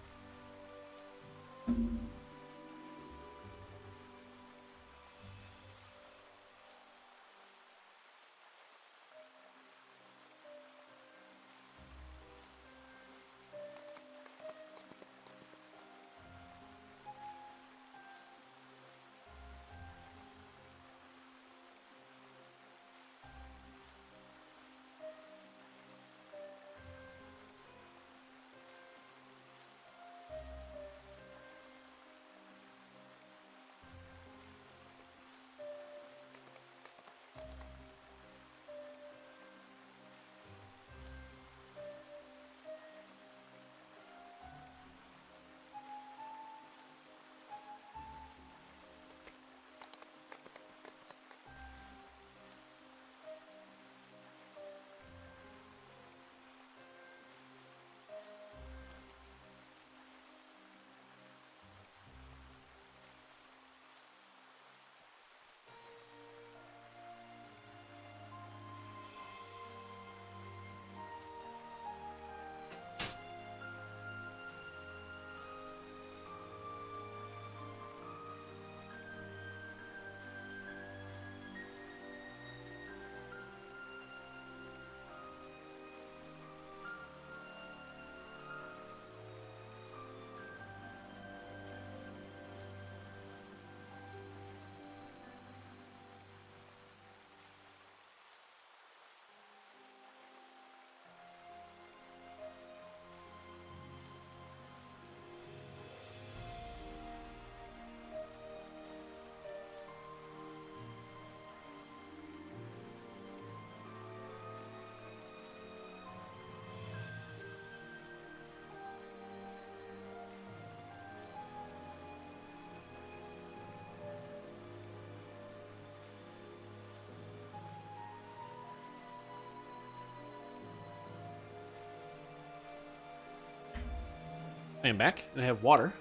I am back, and I have water.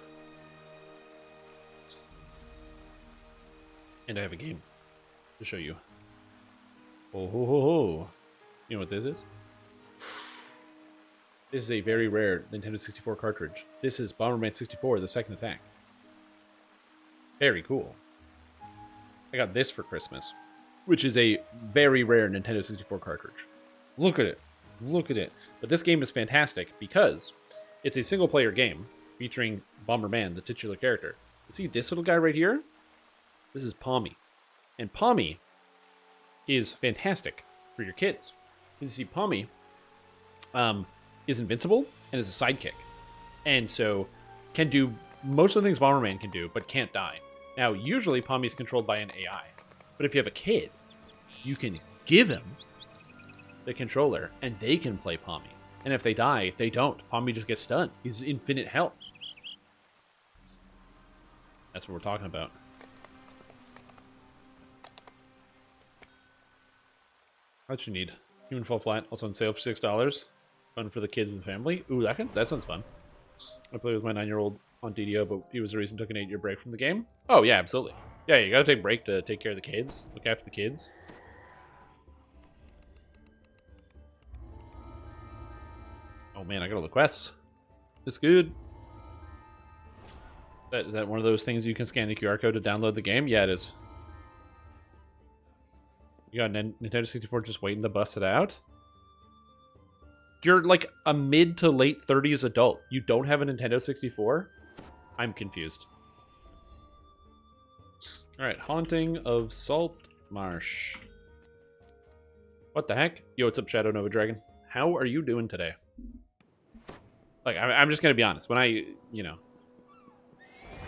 And I have a game to show you. Oh, ho, ho, ho. You know what this is? This is a very rare Nintendo 64 cartridge. This is Bomberman 64, The Second Attack. Very cool. I got this for Christmas, which is a very rare Nintendo 64 cartridge. Look at it. Look at it. But this game is fantastic because it's a single-player game featuring Bomberman, the titular character. See this little guy right here? This is Pommy. And Pommy is fantastic for your kids. You see, Pommy is invincible and is a sidekick. And so can do most of the things Bomberman can do, but can't die. Now, usually Pommy is controlled by an AI. But if you have a kid, you can give him the controller, and they can play Pommy. And if they die, they don't. Pommy just gets stunned. He's infinite health. That's what we're talking about. What you need? Human Fall Flat, also on sale for $6. Fun for the kids and the family. Ooh, that sounds fun. I played with my 9-year-old on DDO, but he was the reason took an 8-year break from the game. Oh, yeah, absolutely. Yeah, you gotta take a break to take care of the kids. Look after the kids. Oh man, I got all the quests. It's good. Is that one of those things you can scan the QR code to download the game? Yeah, it is. You got Nintendo 64 just waiting to bust it out? You're like a mid to late 30s adult. You don't have a Nintendo 64? I'm confused. Alright, Haunting of Salt Marsh. What the heck? Yo, what's up, Shadow Nova Dragon? How are you doing today? Like, I'm just gonna be honest. When I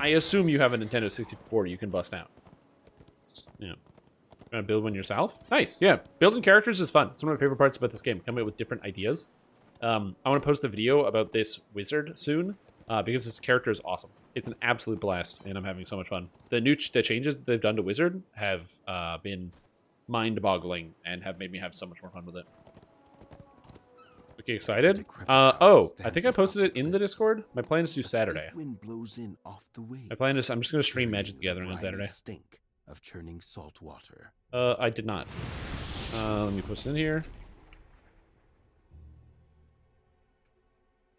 assume you have a Nintendo 64 you can bust out. Yeah. Gonna build one yourself? Nice, yeah. Building characters is fun. It's one of my favorite parts about this game. Coming up with different ideas. I want to post a video about this wizard soon, because this character is awesome. It's an absolute blast, and I'm having so much fun. The changes they've done to Wizard have been mind-boggling and have made me have so much more fun with it. Okay, excited? Oh, I think I posted it in the Discord. My plan is to do Saturday. My plan is I'm just going to stream Magic the Gathering on Saturday. Of churning salt water. I did not. Let me post it in here.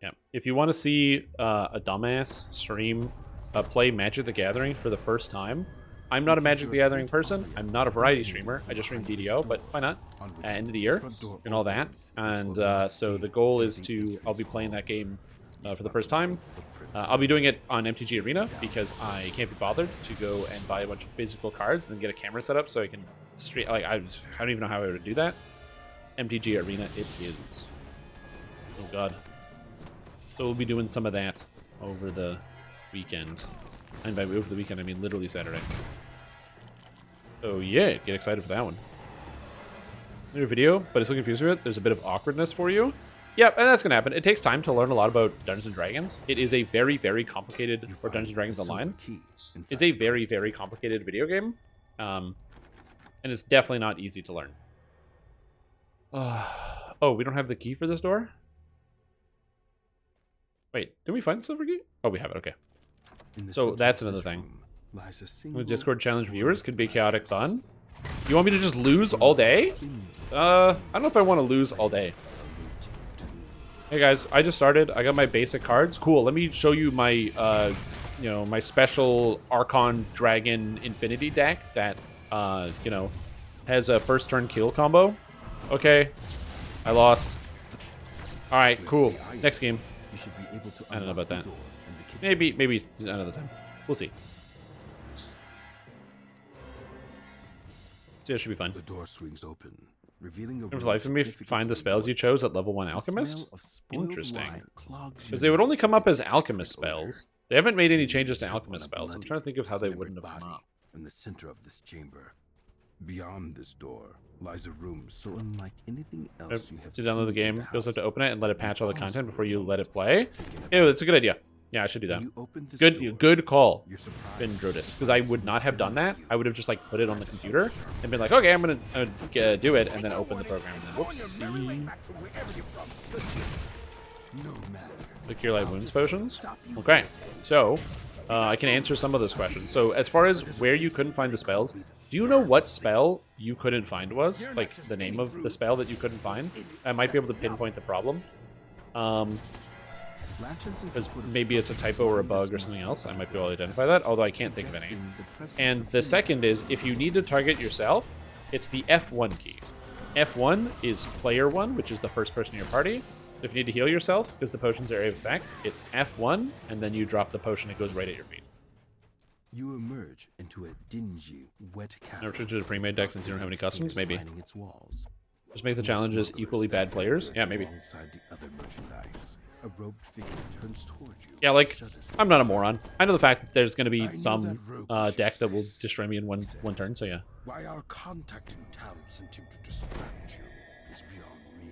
Yeah, if you want to see a dumbass stream play Magic the Gathering for the first time, I'm not a Magic the Gathering person. I'm not a variety streamer. I just stream DDO, but why not? End of the year and all that. And so the goal is I'll be playing that game for the first time. I'll be doing it on MTG Arena because I can't be bothered to go and buy a bunch of physical cards and then get a camera set up so I can stream. Like I don't even know how I would do that. MTG Arena it is. Oh god. So we'll be doing some of that over the weekend. And by over the weekend, I mean literally Saturday. So yeah, get excited for that one. New video, but it's looking confused with it. There's a bit of awkwardness for you. Yep, and that's going to happen. It takes time to learn a lot about Dungeons & Dragons. It is a very, very complicated, for Dungeons & Dragons Online, it's a very, very complicated video game. And it's definitely not easy to learn. Oh, we don't have the key for this door? Wait, did we find the silver key? Oh, we have it, okay. So that's another thing. The Discord challenge viewers could be chaotic fun. You want me to just lose all day? I don't know if I want to lose all day. Hey guys, I just started. I got my basic cards. Cool. Let me show you my, my special Archon Dragon Infinity deck that, has a first turn kill combo. Okay, I lost. All right, cool. Next game. I don't know about that. Maybe another time. We'll see. So it should be fun. The door swings open, revealing a for life of me, find the spells you chose at level 1 Alchemist? Interesting. Because they would only come up as Alchemist spells. They haven't made any changes to Alchemist spells. I'm trying to think of how they wouldn't have come up. In the center of this chamber, beyond this door, lies a room so unlike anything else you have to download the game, you also have to open it and let it patch all the content before you let it play. Ew, that's a good idea. Yeah, I should do that. Good call, Ben Drodis. Because I would not have done that. I would have just like put it on the computer and been like, okay, I'm gonna do it, and then open the program. Whoopsie. No matter. The Cure Light Wounds potions? Okay, so I can answer some of those questions. So as far as where you couldn't find the spells, do you know what spell you couldn't find was? Like, the name of the spell that you couldn't find? I might be able to pinpoint the problem. Because maybe it's a typo or a bug or something else. I might be able to identify that, although I can't think of any. And the second is, if you need to target yourself, it's the F1 key. F1 is player 1, which is the first person in your party. If you need to heal yourself, because the potion's area of effect, it's F1, and then you drop the potion, it goes right at your feet. You emerge into a dingy, wet cavern. Now return to the pre-made deck since you don't have any customs, maybe. Just make the challenges equally bad players? Yeah, maybe. Alongside the other merchandise, a robed figure turns toward you. Yeah, like, I'm not a moron. I know the fact that there's going to be some deck that will destroy me in one turn, so yeah. Why our contact in town sent him to distract you is beyond me.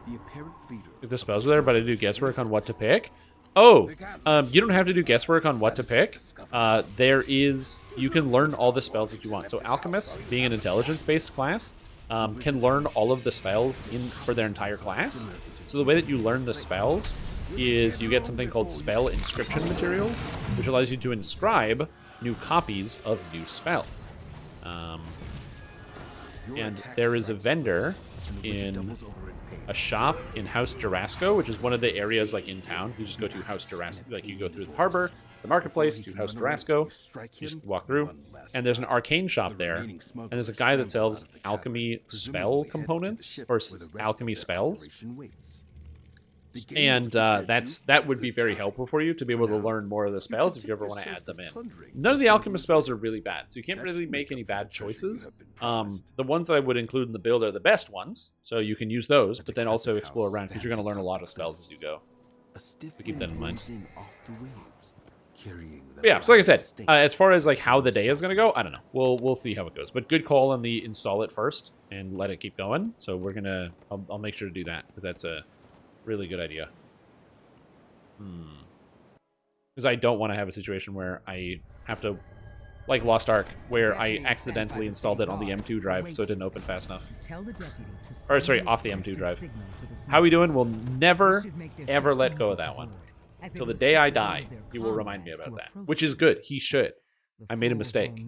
The apparent leader... If the spells are there, but I do guesswork on what to pick. Oh, you don't have to do guesswork on what to pick. You can learn all the spells that you want. So Alchemists, being an intelligence-based class, can learn all of the spells for their entire class. So the way that you learn the spells is you get something called spell inscription materials, which allows you to inscribe new copies of new spells. And there is a vendor in a shop in House Jarasco, which is one of the areas like in town. You just go to House Jarasco, like you go through the harbor, the marketplace, to House Jarasco, you just walk through, and there's an arcane shop there, and there's a guy that sells alchemy spell components, or alchemy spells. And that would be very helpful for you to be able to learn more of the spells if you ever want to add them in. None of the alchemist spells are really bad, so you can't really make any bad choices. The ones that I would include in the build are the best ones, so you can use those, but then also explore around because you're going to learn a lot of spells as you go. So keep that in mind. But yeah, so like I said, as far as like how the day is going to go, I don't know. We'll see how it goes. But good call on the install it first and let it keep going. So we're gonna, I'll make sure to do that because that's a really good idea. Because I don't want to have a situation where I have to, like Lost Ark, where I accidentally installed it on the M2 drive so it didn't open fast enough. Or sorry, off the M2 drive. How we doing? We'll never, ever let go of that one. Till the day I die, he will remind me about that. Which is good. He should. I made a mistake.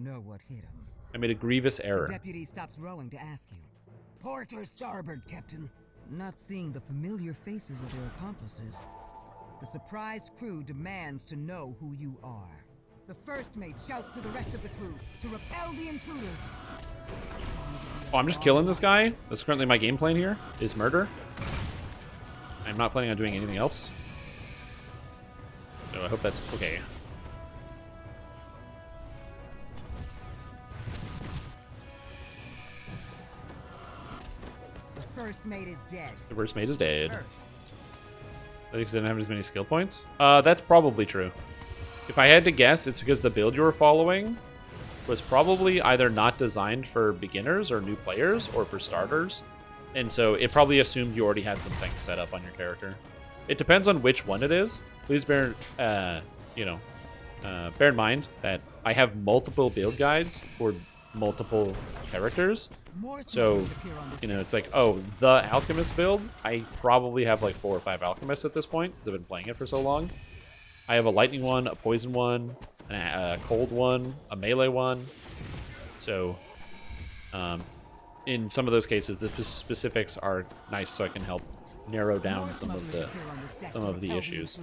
I made a grievous error. The deputy stops rowing to ask you. Port or starboard, Captain? Not seeing the familiar faces of their accomplices, the surprised crew demands to know who you are. The first mate shouts to the rest of the crew to repel the intruders. Oh, I'm just killing this guy. That's currently my game plan here, is murder. I'm not planning on doing anything else. So I hope that's okay. The first mate is dead. The first mate is dead. Because I didn't have as many skill points? That's probably true. If I had to guess, it's because the build you were following was probably either not designed for beginners or new players or for starters. And so it probably assumed you already had some things set up on your character. It depends on which one it is. Please bear in mind that I have multiple build guides for multiple characters. So, it's like, oh, the Alchemist build, I probably have like 4 or 5 Alchemists at this point, because I've been playing it for so long. I have a Lightning one, a Poison one, a Cold one, a Melee one. So, in some of those cases, the specifics are nice so I can help narrow down some of the issues.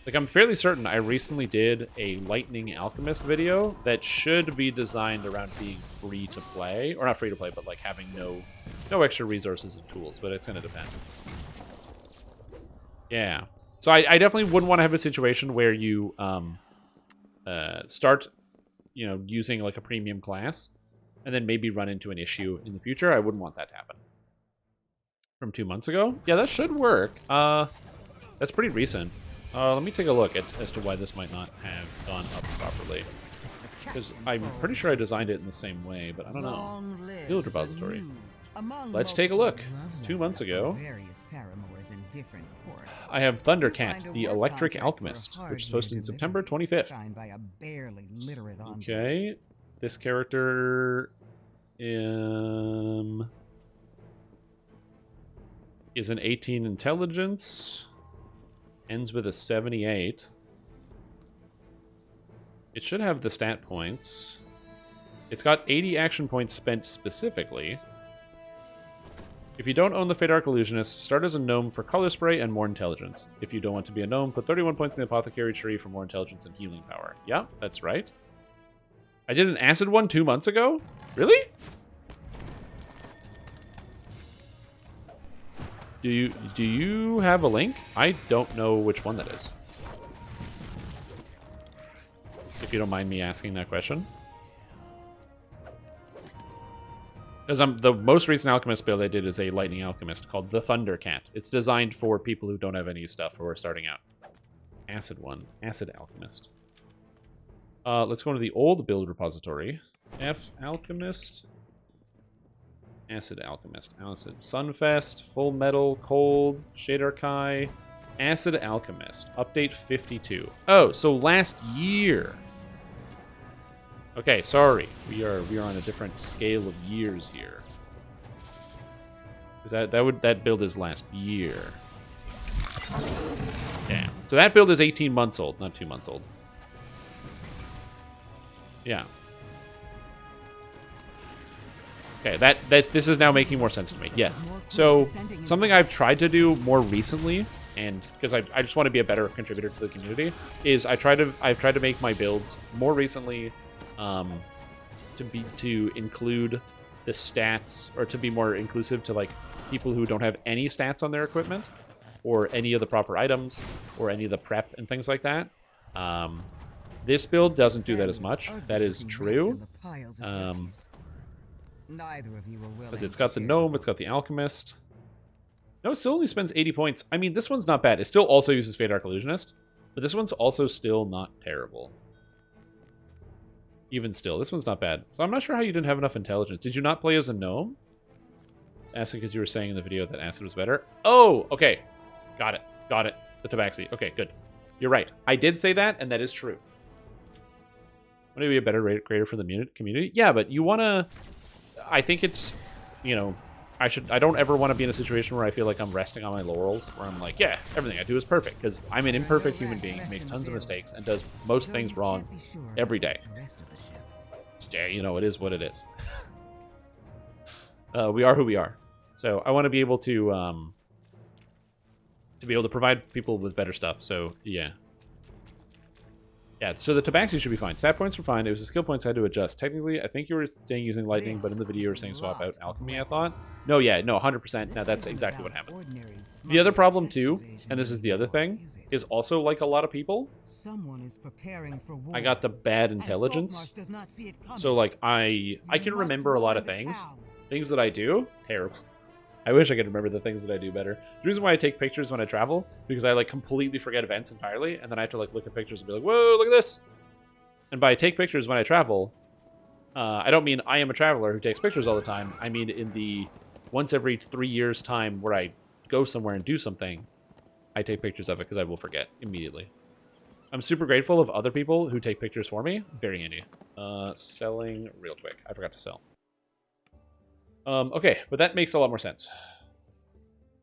Like, I'm fairly certain I recently did a Lightning Alchemist video that should be designed around being free to play, or not free to play, but like having no extra resources and tools, but it's going to depend. Yeah. So I definitely wouldn't want to have a situation where you start, using like a premium class and then maybe run into an issue in the future. I wouldn't want that to happen. From 2 months ago? Yeah, that should work. That's pretty recent. Let me take a look as to why this might not have gone up properly. Because I'm pretty sure I designed it in the same way, but I don't know. Build repository. Let's take a look. 2 months ago, I have Thundercat, the Electric Alchemist, which is posted in September 25th. Okay. This character is an 18 intelligence. Ends with a 78. It should have the stat points. It's got 80 action points spent specifically. If you don't own the Fate Arc Illusionist, start as a gnome for color spray and more intelligence. If you don't want to be a gnome, put 31 points in the Apothecary tree for more intelligence and healing power. Yeah, that's right. I did an acid one 2 months ago? Really? Do you have a link? I don't know which one that is. If you don't mind me asking that question. Because the most recent Alchemist build I did is a Lightning Alchemist called the Thunder Cat. It's designed for people who don't have any stuff or are starting out. Acid one. Acid Alchemist. Let's go into the old build repository. F Alchemist. Acid Alchemist. Acid Sunfest. Full Metal. Cold. Shade Archive. Acid Alchemist. Update 52. Oh, so last year. Okay, sorry. We are on a different scale of years here. That build is last year. Damn. So that build is 18 months old, not 2 months old. Yeah. Okay, this is now making more sense to me. Yes. So something I've tried to do more recently, and because I just want to be a better contributor to the community, is I've tried to make my builds more recently. To include the stats, or to be more inclusive to like people who don't have any stats on their equipment, or any of the proper items, or any of the prep and things like that. This build doesn't do that as much. That is true. Because it's got the gnome, it's got the alchemist. No, it still only spends 80 points. I mean, this one's not bad. It still also uses Fate Arc Illusionist, but this one's also still not terrible. Even still, this one's not bad. So I'm not sure how you didn't have enough intelligence. Did you not play as a gnome? Asking because you were saying in the video that acid was better. Oh, okay. Got it. Got it. The tabaxi. Okay, good. You're right. I did say that, and that is true. Want to be a better creator for the community? Yeah, but you want to... I think it's, you know... I don't ever want to be in a situation where I feel like I'm resting on my laurels, where I'm like, yeah, everything I do is perfect, because I'm an imperfect human being, makes tons of mistakes, and does most things wrong every day. Yeah, you know, it is what it is. We are who we are. So I want to be able to provide people with better stuff. So yeah. Yeah, so the tabaxi should be fine. Stat points were fine. It was the skill points I had to adjust. Technically, I think you were saying using lightning, but in the video you were saying swap out alchemy, I thought. No, yeah, no, 100%. No, that's exactly what happened. The other problem, too, and this is the other thing, is also, like a lot of people, I got the bad intelligence. So, like, I can remember a lot of things. Things that I do, terrible. I wish I could remember the things that I do better. The reason why I take pictures when I travel, because I like completely forget events entirely, and then I have to like look at pictures and be like, whoa, look at this. And by take pictures when I travel, I don't mean I am a traveler who takes pictures all the time. I mean in the once every 3 years time where I go somewhere and do something, I take pictures of it because I will forget immediately. I'm super grateful of other people who take pictures for me. Very handy. Selling real quick. I forgot to sell. Okay, but that makes a lot more sense.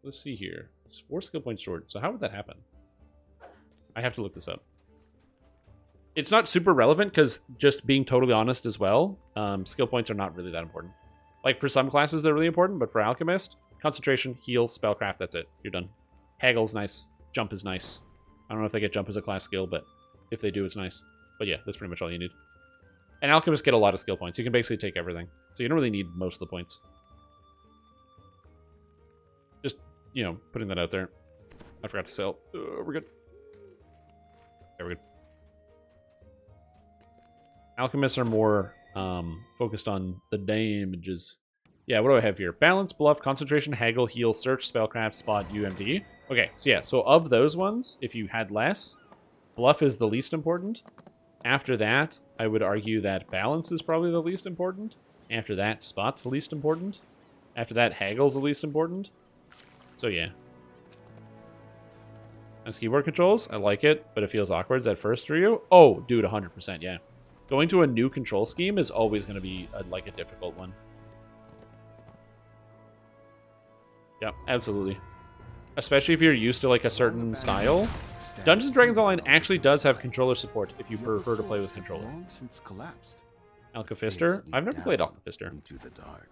Let's see here. It's 4 skill points short, so how would that happen? I have to look this up. It's not super relevant, because just being totally honest as well, skill points are not really that important. Like, for some classes, they're really important, but for Alchemist, concentration, heal, spellcraft, that's it. You're done. Haggle's nice. Jump is nice. I don't know if they get jump as a class skill, but if they do, it's nice. But yeah, that's pretty much all you need. And Alchemists get a lot of skill points. You can basically take everything. So you don't really need most of the points. Just, you know, putting that out there. I forgot to sell. We're good. There, we're good. Alchemists are more focused on the damages. Yeah, what do I have here? Balance, bluff, concentration, haggle, heal, search, spellcraft, spot, UMD. Okay, so yeah, so of those ones, if you had less, bluff is the least important. After that, I would argue that balance is probably the least important. After that, spot's the least important. After that, haggle's the least important. So yeah. As keyboard controls, I like it, but it feels awkward at first for you. Oh, dude, 100%, yeah. Going to a new control scheme is always going to be like a difficult one. Yeah, absolutely. Especially if you're used to like a certain style. Dungeons & Dragons Online actually does have controller support if you prefer to play with controller. Long since collapsed. Alka Fister? I've never played Alka Fister. Into the dark.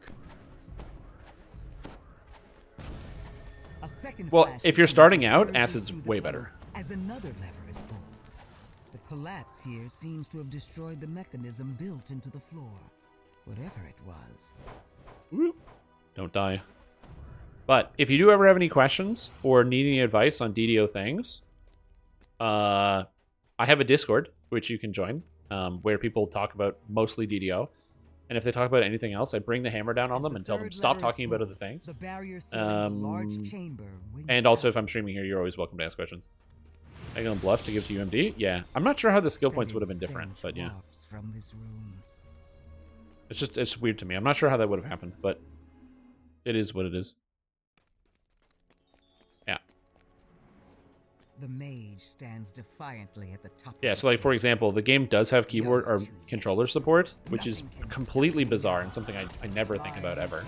A second Well, flash if you're of starting energy out, surges Acid's through the way tunnels better. As another lever is pulled. The collapse here seems to have destroyed the mechanism built into the floor. Whatever it was. Whoop. Don't die. But if you do ever have any questions or need any advice on DDO things, I have a Discord, which you can join, where people talk about mostly DDO. And if they talk about anything else, I bring the hammer down on them and tell them stop talking about other things. The barrier sealing the large chamber And also, if I'm streaming here, you're always welcome to ask questions. Are you going to bluff to give to UMD? Yeah. I'm not sure how the skill points would have been different, but yeah. From this room. It's weird to me. I'm not sure how that would have happened, but it is what it is. Yeah. The mage stands defiantly at the top. Yeah, so like for example, the game does have keyboard or controller support, which is completely bizarre and something I never think about ever.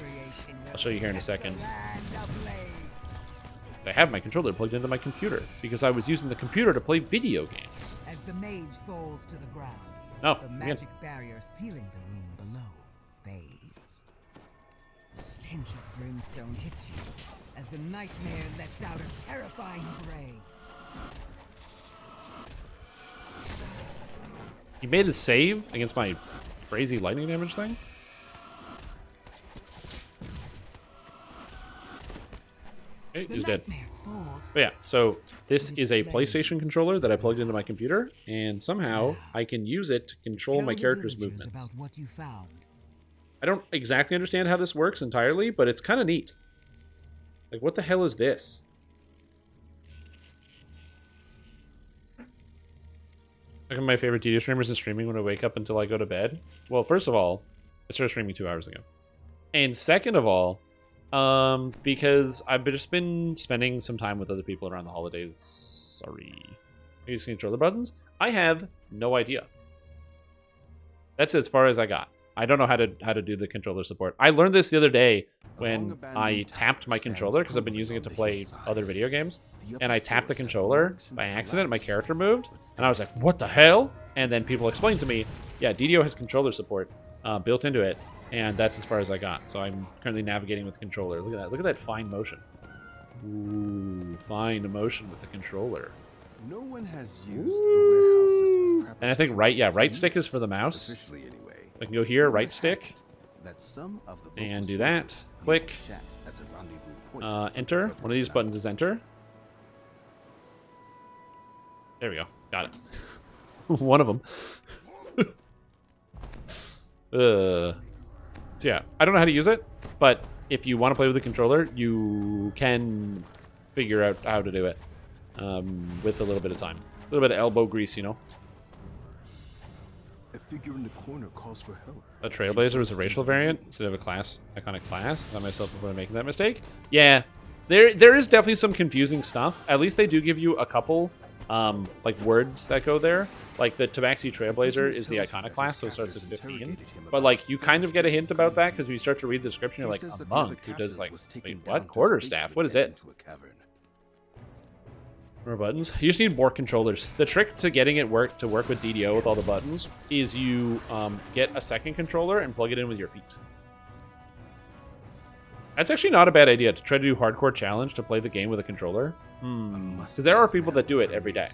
I'll show you here in a second. I have my controller plugged into my computer because I was using the computer to play video games. As the mage falls to the ground, Oh, the again. magic barrier sealing the room below fades. The stench of brimstone hits you as the nightmare lets out a terrifying bray. He made his save against my crazy lightning damage thing. Okay, he's dead. But yeah, so this is a PlayStation controller that I plugged into my computer, and somehow I can use it to control my character's movements. About what you found. I don't exactly understand how this works entirely, but it's kind of neat. Like, what the hell is this? Like my favorite DDO streamers is streaming when I wake up until I go to bed. Well, first of all, I started streaming 2 hours ago. And second of all, because I've just been spending some time with other people around the holidays. Sorry. Using controller buttons? I have no idea. That's as far as I got. I don't know how to do the controller support. I learned this the other day when I tapped my controller because I've been using it to play other video games. And I tapped the controller by accident. My character moved. And I was like, what the hell? And then people explained to me, yeah, DDO has controller support built into it. And that's as far as I got. So I'm currently navigating with the controller. Look at that. Look at that fine motion. Ooh, fine motion with the controller. No one has used the warehouses of And I think right stick is for the mouse. officially anyway. I can go here, right stick, That some of the and do that. Click. shacks as a rendezvous point. Enter. One of these buttons is enter. There we go. Got it. One of them. So yeah, I don't know how to use it, but if you want to play with the controller, you can figure out how to do it with a little bit of time. A little bit of elbow grease, you know. A figure in the corner calls for help. A Trailblazer was a racial variant instead of a class, iconic class. I thought myself before making that mistake. Yeah, there is definitely some confusing stuff. At least they do give you a couple like words that go there. Like the Tabaxi Trailblazer is the iconic class, so it starts at 15. But like you kind of get a hint about that because when you start to read the description, you're like, a monk who does like, wait, what? Quarterstaff? What is this? More buttons. You just need more controllers. The trick to getting it to work with DDO with all the buttons is you get a second controller and plug it in with your feet. That's actually not a bad idea to try to do hardcore challenge to play the game with a controller. Because there are people that do it every day.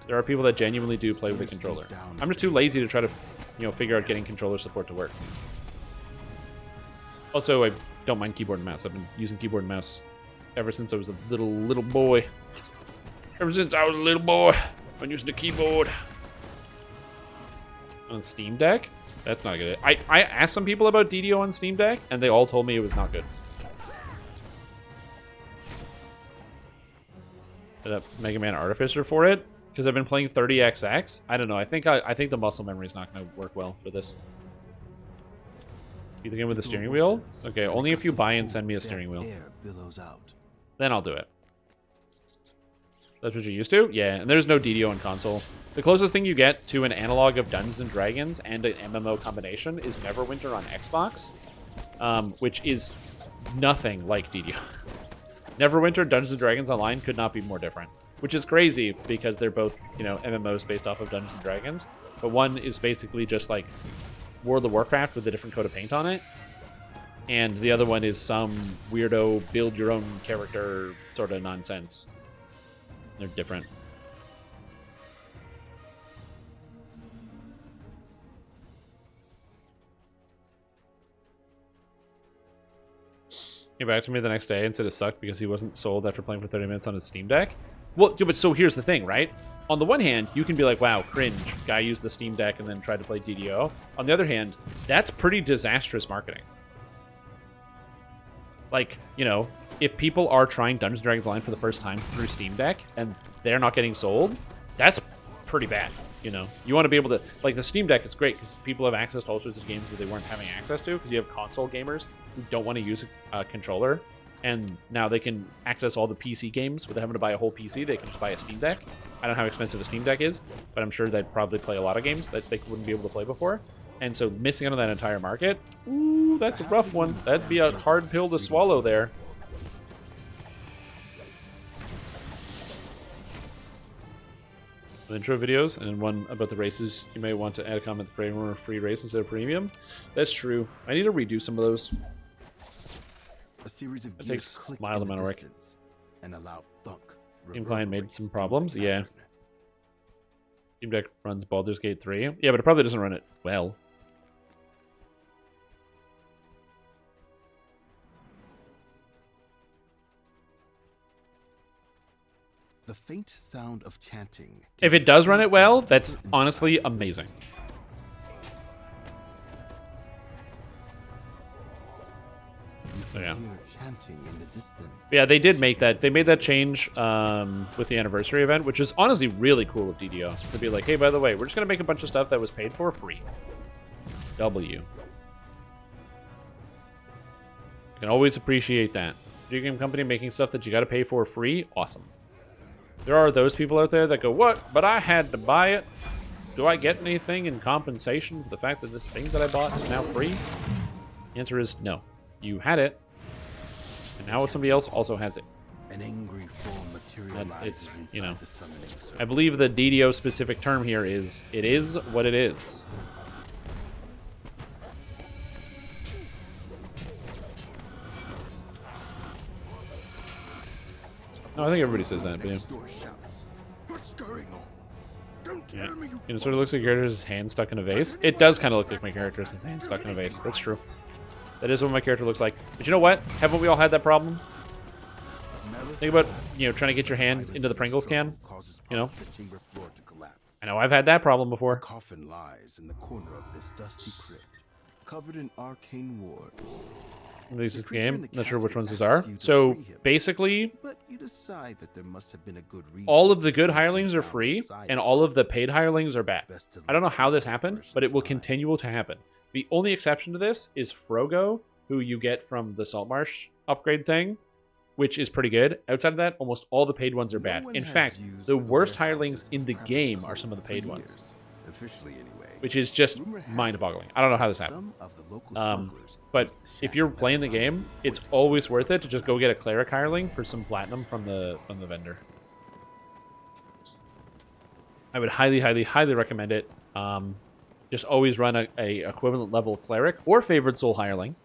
There are people that genuinely do play with a controller. I'm just too lazy to try to, figure out getting controller support to work. Also, I don't mind keyboard and mouse. I've been using keyboard and mouse ever since I was a little boy. Ever since I was a little boy, I've been using the keyboard. On Steam Deck? That's not good. I asked some people about DDO on Steam Deck, and they all told me it was not good. Did a Mega Man Artificer for it? Because I've been playing 30XX. I don't know. I think the muscle memory is not going to work well for this. You thinking with the steering wheel? Okay, only if you buy and send me a steering wheel. Then I'll do it. That's what you're used to? Yeah, and there's no DDO in console. The closest thing you get to an analog of Dungeons & Dragons and an MMO combination is Neverwinter on Xbox, which is nothing like DDO. Neverwinter Dungeons & Dragons Online could not be more different. which is crazy because they're both, you know, MMOs based off of Dungeons and Dragons. But one is basically just like World of Warcraft with a different coat of paint on it. And the other one is some weirdo build your own character sort of nonsense. They're different. Came back to me the next day and said it sucked because he wasn't sold after playing for 30 minutes on his Steam Deck. Well, but so here's the thing, right? On the one hand, you can be like, wow, cringe. Guy used the Steam Deck and then tried to play DDO. On the other hand, that's pretty disastrous marketing. Like, you know, if people are trying Dungeons & Dragons Online for the first time through Steam Deck and they're not getting sold, that's pretty bad, you know? You want to be able to... Like, the Steam Deck is great because people have access to all sorts of games that they weren't having access to because you have console gamers who don't want to use a controller, and now they can access all the PC games without having to buy a whole PC. They can just buy a Steam Deck. I don't know how expensive a Steam Deck is, but I'm sure they'd probably play a lot of games that they wouldn't be able to play before. And so missing out on that entire market, ooh, that's a rough one. That'd be a hard pill to swallow there. Intro videos and one about the races. You may want to add a comment to premium or free race instead of premium. That's true. I need to redo some of those. A series of it takes click a mild in the amount of work. distance, and a loud thunk Game Client made reverberates some through problems. the Yeah. cavern. Steam Deck runs Baldur's Gate 3. Yeah, but it probably doesn't run it well. The faint sound of chanting. If it does run it well, that's honestly amazing. So, yeah. Chanting in the distance. Yeah, they did make that. They made that change with the anniversary event, which is honestly really cool of DDO. To be like, hey, by the way, we're just going to make a bunch of stuff that was paid for free. W. I can always appreciate that. Video game company making stuff that you got to pay for free. Awesome. There are those people out there that go, what? But I had to buy it. Do I get anything in compensation for the fact that this thing that I bought is now free? The answer is no. You had it, and now somebody else also has it. An angry form materializes you know, inside the summoning circle. I believe the DDO specific term here is, it is what it is. No, I think everybody says that, but yeah. What's going on? Don't Yeah. tell me you It sort of looks like your character's hand stuck in a vase. It does kind of look like my character's hand stuck in a vase. That's true. That is what my character looks like. But you know what? Haven't we all had that problem? Think about, you know, trying to get your hand into the Pringles can. You know? the chamber floor to collapse. I know I've had that problem before. The coffin lies in the corner of this dusty crypt, covered in arcane wards. This is The the creature in game. the Not sure which castle ones those asks are. you to So free him. basically, But you decide that there must have been a good reason. all of the good for hirelings are down free, inside and its all of the paid hirelings are bad. Best to I don't know let how this some happened, but it will persons continue to happen. The only exception to this is Frogo, who you get from the Saltmarsh upgrade thing, which is pretty good. Outside of that, almost all the paid ones are bad. one In has fact, used the the worst warehouses hirelings in the of game Travis are some of the paid for ones, years, officially anyway. which is just Rumor has mind-boggling. it I don't know how this that happens. some of the local Um, smugglers but used the if you're shacks playing the as game, it's always worth it to just go get a cleric hireling for some platinum from the vendor. I would highly, highly, highly recommend it. Just always run a equivalent level cleric or favored soul hireling,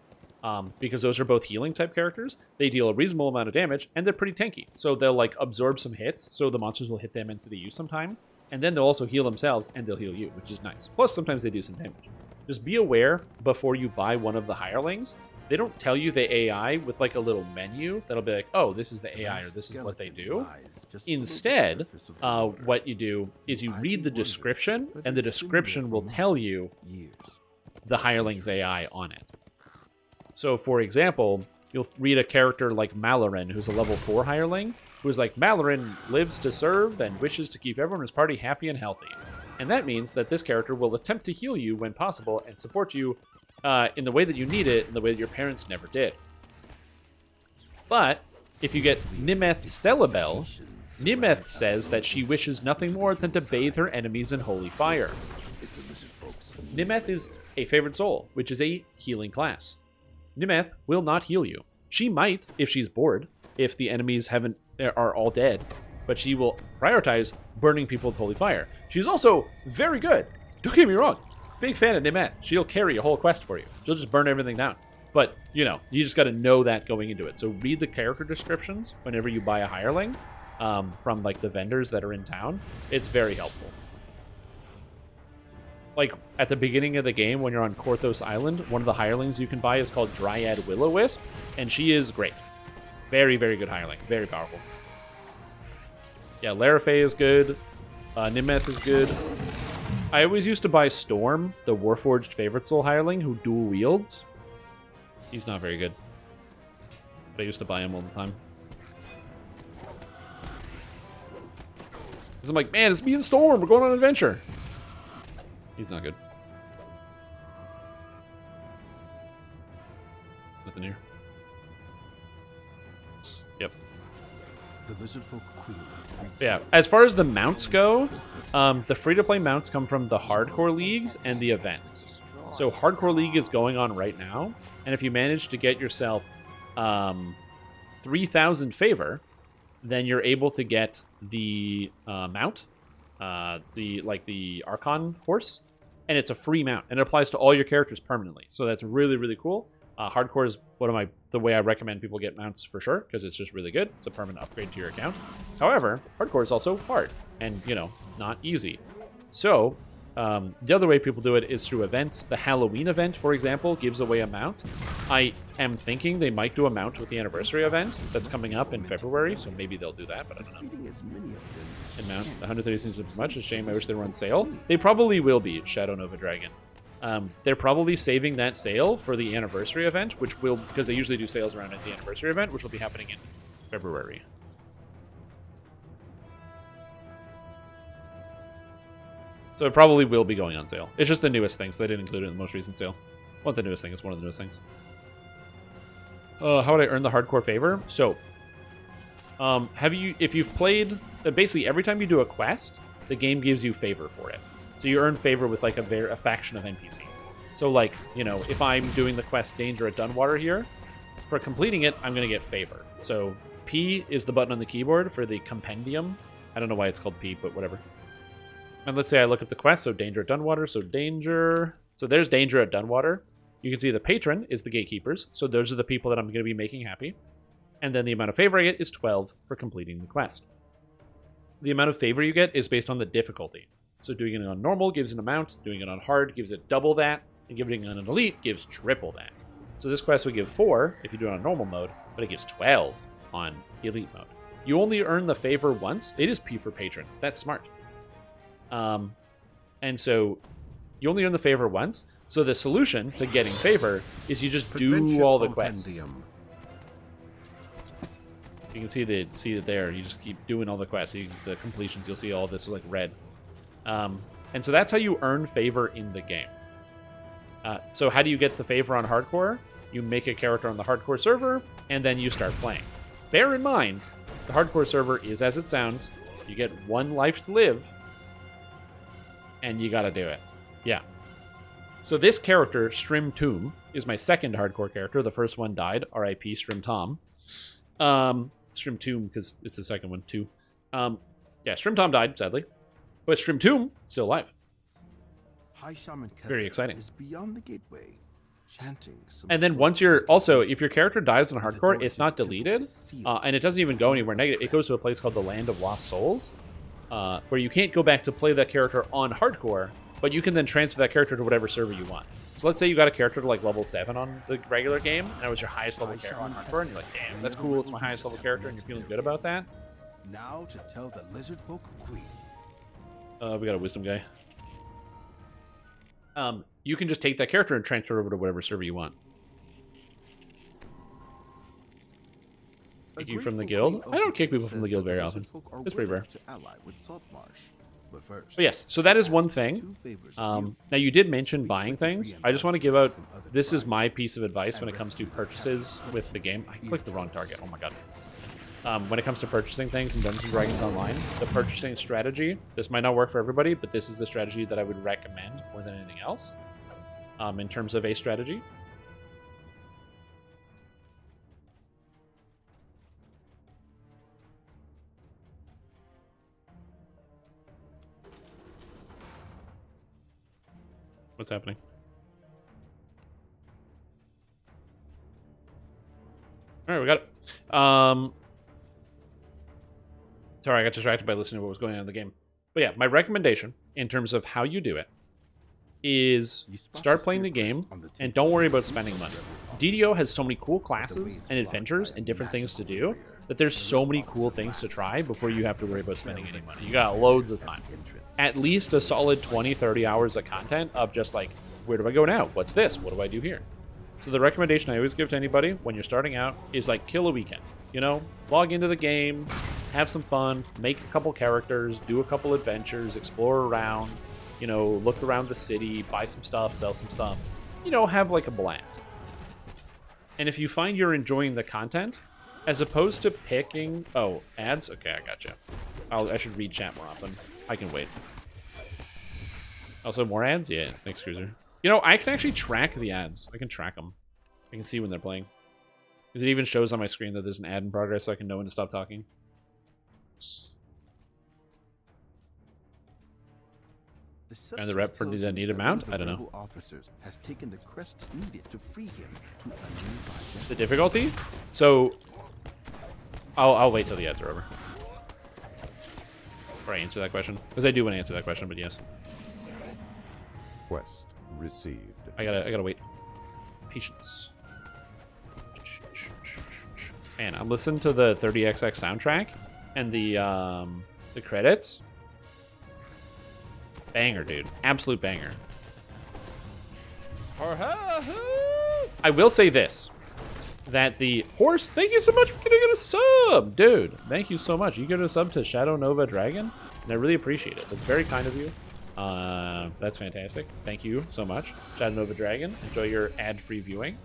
because those are both healing type characters. They deal a reasonable amount of damage, and they're pretty tanky. So they'll like absorb some hits, so the monsters will hit them instead of you sometimes, and then they'll also heal themselves, and they'll heal you, which is nice. Plus, sometimes they do some damage. Just be aware before you buy one of the hirelings. They don't tell you the AI with like a little menu that'll be like, oh, this is the AI or this is what they do. Instead, what you do is you read the description, and the description will tell you the hireling's AI on it. So, for example, you'll read a character like Malarin, who's a level 4 hireling, who's like, Malarin lives to serve and wishes to keep everyone in his party happy and healthy. And that means that this character will attempt to heal you when possible and support you in the way that you need it, in the way that your parents never did. But if you get Nimeth Celebel, Nimeth says that she wishes nothing more than to bathe her enemies in holy fire. Nimeth is a favored soul, which is a healing class. Nimeth will not heal you. She might if she's bored, if the enemies are all dead. but she will prioritize burning people with holy fire. She's also very good. Don't get me wrong. Big fan of Nimette. She'll carry a whole quest for you. She'll just burn everything down. But, you know, you just got to know that going into it. So read the character descriptions whenever you buy a hireling from, like, the vendors that are in town. It's very helpful. Like, at the beginning of the game, when you're on Korthos Island, one of the hirelings you can buy is called Dryad Will-O-Wisp, and she is great. Very, very good hireling. Very powerful. Yeah, Larafay is good. Nimeth is good. I always used to buy Storm, the Warforged Favorite Soul hireling, who dual wields. He's not very good. But I used to buy him all the time. Because I'm like, man, it's me and Storm. We're going on an adventure. He's not good. Nothing here. Yep. The Lizard Folk Queen. Yeah. As far as the mounts go, the free-to-play mounts come from the hardcore leagues and the events. So hardcore league is going on right now, and if you manage to get yourself 3,000 favor, then you're able to get the mount, the Archon horse, and it's a free mount, and it applies to all your characters permanently. So that's really, really cool. Hardcore is the way I recommend people get mounts for sure, because it's just really good. It's a permanent upgrade to your account. However, hardcore is also hard and, you know, not easy. So the other way people do it is through events. The Halloween event, for example, gives away a mount. I am thinking they might do a mount with the anniversary event that's coming up in February, so maybe they'll do that, but I don't know. And mount, 130 seems too much. It's a shame. I wish they were on sale. They probably will be, Shadow Nova Dragon. They're probably saving that sale for the anniversary event, which will, because they usually do sales around at the anniversary event, which will be happening in February. So it probably will be going on sale. It's just the newest thing, so they didn't include it in the most recent sale. Well, the newest thing is one of the newest things. How would I earn the hardcore favor? So, if you've played, basically every time you do a quest, the game gives you favor for it. So you earn favor with like a faction of NPCs. So like, you know, if I'm doing the quest Danger at Dunwater here, for completing it, I'm going to get favor. So P is the button on the keyboard for the compendium. I don't know why it's called P, but whatever. And let's say I look at the quest, so Danger at Dunwater, so Danger. So there's Danger at Dunwater. You can see the patron is the gatekeepers. So those are the people that I'm going to be making happy. And then the amount of favor I get is 12 for completing the quest. The amount of favor you get is based on the difficulty. So doing it on normal gives an amount, doing it on hard gives it double that, and giving it on an elite gives triple that. So this quest would give 4 if you do it on normal mode, but it gives 12 on elite mode. You only earn the favor once. It is P for patron. That's smart. And so you only earn the favor once. So the solution to getting favor is you just do all the quests. You can see it there. You just keep doing all the quests. The completions, you'll see all this like red. And so that's how you earn favor in the game. So how do you get the favor on hardcore? You make a character on the hardcore server, and then you start playing. Bear in mind, the hardcore server is as it sounds. You get 1 life to live, and you gotta do it. Yeah. So this character, Strim Tomb, is my second hardcore character. The first one died. R.I.P. Strim Tom. Strim Tomb, because it's the second one, too. Yeah, Strim Tom died, sadly. But Strim Tomb, still alive. High Shaman Very exciting. Is beyond the gateway, chanting some and then once you're... Also, if your character dies on hardcore, it's not deleted. And it doesn't even go anywhere negative. It goes to a place called the Land of Lost Souls, where you can't go back to play that character on hardcore, but you can then transfer that character to whatever server you want. So let's say you got a character to like level 7 on the regular game, and it was your highest level character on hardcore, and you're like, damn, that's cool, it's my highest level character, and you're feeling good about that. Now to tell the Lizard Folk Queen. We got a wisdom guy. You can just take that character and transfer it over to whatever server you want. Kick you from the guild? I don't kick people from the guild very often. It's pretty rare. But yes, so that is one thing. Now you did mention buying things. I just want to give out, this is my piece of advice when it comes to purchases with the game. I clicked the wrong target, oh my god. When it comes to purchasing things in Dungeons & Dragons Online, the purchasing strategy, this might not work for everybody, but this is the strategy that I would recommend more than anything else in terms of a strategy. what's happening. All right, we got it. Sorry, I got distracted by listening to what was going on in the game. But yeah, my recommendation in terms of how you do it is start playing the game and don't worry about spending money. DDO has so many cool classes and adventures and different things to do that there's so many cool things to try before you have to worry about spending any money. You got loads of time. At least a solid 20, 30 hours of content of just like, where do I go now? What's this? What do I do here? So the recommendation I always give to anybody when you're starting out is like kill a weekend. You know, log into the game, have some fun, make a couple characters, do a couple adventures, explore around, you know, look around the city, buy some stuff, sell some stuff, you know, have like a blast. And if you find you're enjoying the content, as opposed to picking... Oh, ads? Okay, I gotcha. I should read chat more often. I can wait. Also, more ads? Yeah, thanks, Cruiser. You know, I can actually track the ads. I can track them. I can see when they're playing. Because it even shows on my screen that there's an ad in progress, so I can know when to stop talking. And the rep for the needed amount? I don't know. Has taken the crest needed to free him to the difficulty? So, I'll wait till the ads are over. Before I answer that question. Because I do want to answer that question, but yes. Quest received. I gotta wait. Patience. Man, I'm listening to the 30XX soundtrack and the credits. Banger, dude. Absolute banger. I will say this. That the horse, thank you so much for getting a sub, dude. Thank you so much. You get a sub to Shadow Nova Dragon, and I really appreciate it. That's very kind of you. That's fantastic. Thank you so much. Shadow Nova Dragon, enjoy your ad-free viewing.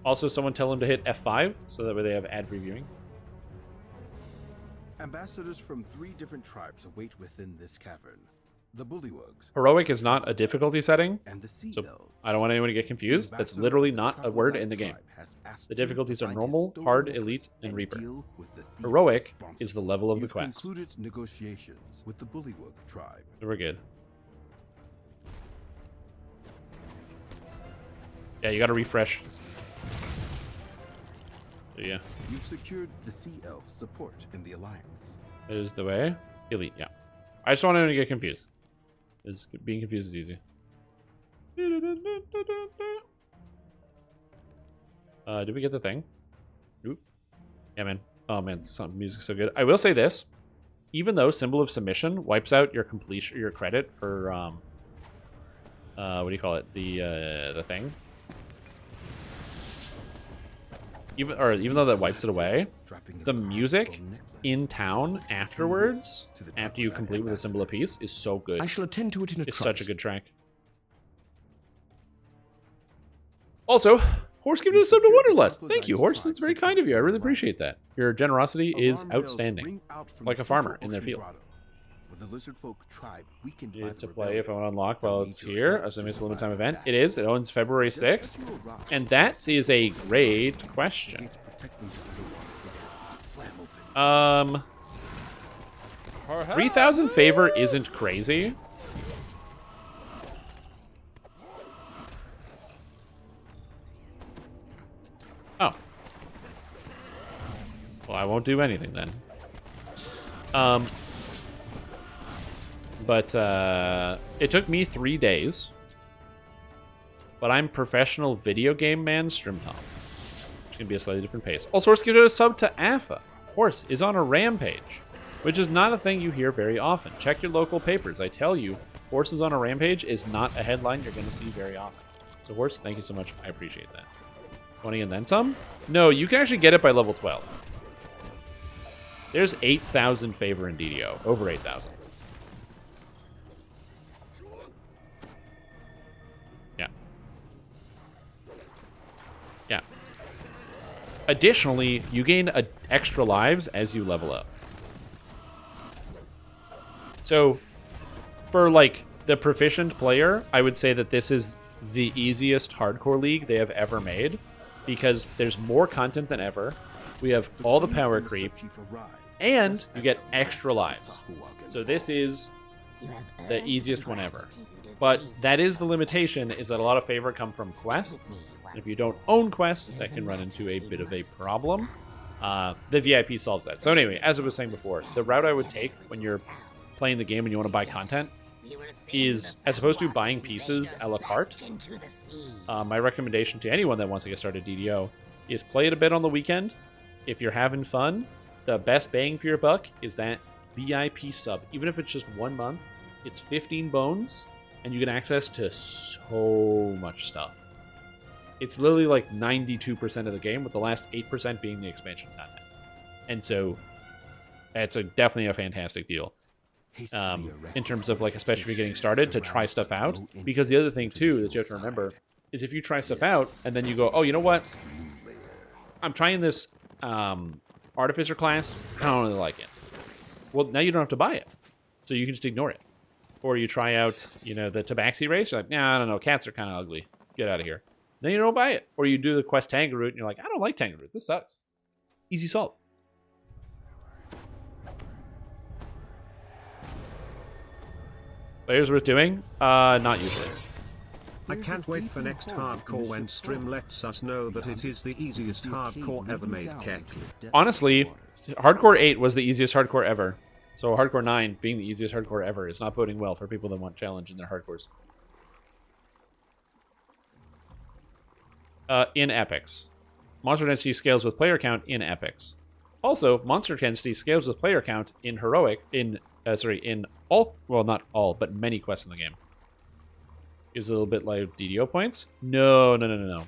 Also, someone tell them to hit F5, so that way they have ad-free viewing. Ambassadors from 3 different tribes await within this cavern. The Bullywugs. Heroic is not a difficulty setting, and the sea so I don't want anyone to get confused. That's literally not a word in the game. The difficulties are normal, hard, elite, and Reaper. Heroic is the level of the quest. Concluded negotiations with the Bullywug tribe. So we're good. Yeah, you gotta refresh. So yeah. You've secured the Sea Elf support in the Alliance. That is the way. Elite, yeah. I just want anyone to get confused. Because being confused is easy. Did we get the thing? Oop. Yeah, man. Oh, man, music's so good. I will say this. Even though Symbol of Submission wipes out your completion, your credit for, what do you call it? The thing. Even though that wipes it away, the music in town afterwards, after you complete with a Symbol of Peace, is so good. I shall attend to it in a It's such a good track. Also, Horse gave us a sub to Wonderlust. Thank you, Horse. That's very kind of you. I really appreciate that. Your generosity is outstanding. Like a farmer in their field. With the lizard folk tribe weakened by to play if I want to unlock while it's here. Assuming it's a limited time event. It is. It owns February 6th. And that is a great question. 3,000 favor isn't crazy. Oh. Well, I won't do anything then. But it took me 3 days. But I'm professional video game man, Stream Tom. Which can be a slightly different pace. Also, Horse gives a sub to AFA. Horse is on a rampage, which is not a thing you hear very often. Check your local papers. I tell you, Horse is on a rampage is not a headline you're going to see very often. So, Horse, thank you so much. I appreciate that. 20 and then some? No, you can actually get it by level 12. There's 8,000 favor in DDO. Over 8,000. Yeah. Yeah. Additionally, you gain extra lives as you level up. So, for like the proficient player, I would say that this is the easiest hardcore league they have ever made because there's more content than ever. We have all the power creep, and you get extra lives. So this is the easiest one ever. But that is the limitation, is that a lot of favor come from quests. And if you don't own quests, that can run into a bit of a problem. The VIP solves that. So anyway, as I was saying before, the route I would take when you're playing the game and you want to buy content is, as opposed to buying pieces a la carte, my recommendation to anyone that wants to get started DDO is play it a bit on the weekend. If you're having fun, the best bang for your buck is that VIP sub. Even if it's just 1 month, it's 15 bones, and you get access to so much stuff. It's literally like 92% of the game, with the last 8% being the expansion content. And so, it's definitely a fantastic deal. In terms of, like, especially if you're getting started, to try stuff out. Because the other thing, too, that you have to remember is if you try stuff out, and then you go, oh, you know what? I'm trying this Artificer class. I don't really like it. Well, now you don't have to buy it. So you can just ignore it. Or you try out, you know, the Tabaxi race. You're like, nah, I don't know. Cats are kind of ugly. Get out of here. Then you don't buy it. Or you do the quest Tanga route, and you're like, I don't like Tanga route. This sucks. Easy solve. Players worth doing? Not usually. I can't wait for next hardcore when Strim lets us know that it is the easiest hardcore ever made, Keck. Honestly, Hardcore 8 was the easiest hardcore ever. So Hardcore 9 being the easiest hardcore ever is not boding well for people that want challenge in their hardcores. In epics. Monster density scales with player count in epics. Also, monster density scales with player count in heroic, in all, well, not all, but many quests in the game. Gives a little bit like DDO points. No.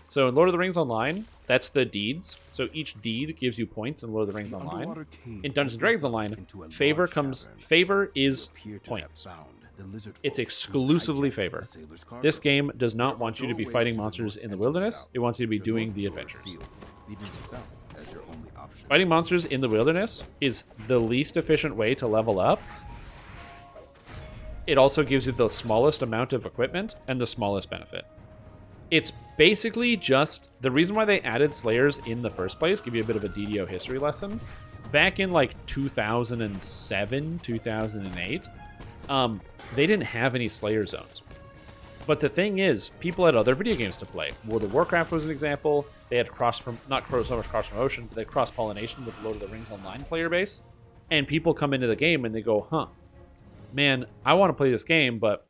So in Lord of the Rings Online, that's the deeds. So each deed gives you points in Lord of the Rings Online. In Dungeons & Dragons Online, favor is points. It's exclusively favor. This game does not want you to be fighting monsters in the wilderness. It wants you to be doing the adventures. Fighting monsters in the wilderness is the least efficient way to level up. It also gives you the smallest amount of equipment and the smallest benefit. It's basically just the reason why they added Slayers in the first place. Give you a bit of a DDO history lesson. Back in like 2007, 2008, they didn't have any Slayer zones. But the thing is, people had other video games to play. World of Warcraft was an example. They had not so much cross promotion, but they had cross pollination with the Lord of the Rings Online player base. And people come into the game and they go, huh, man, I want to play this game, but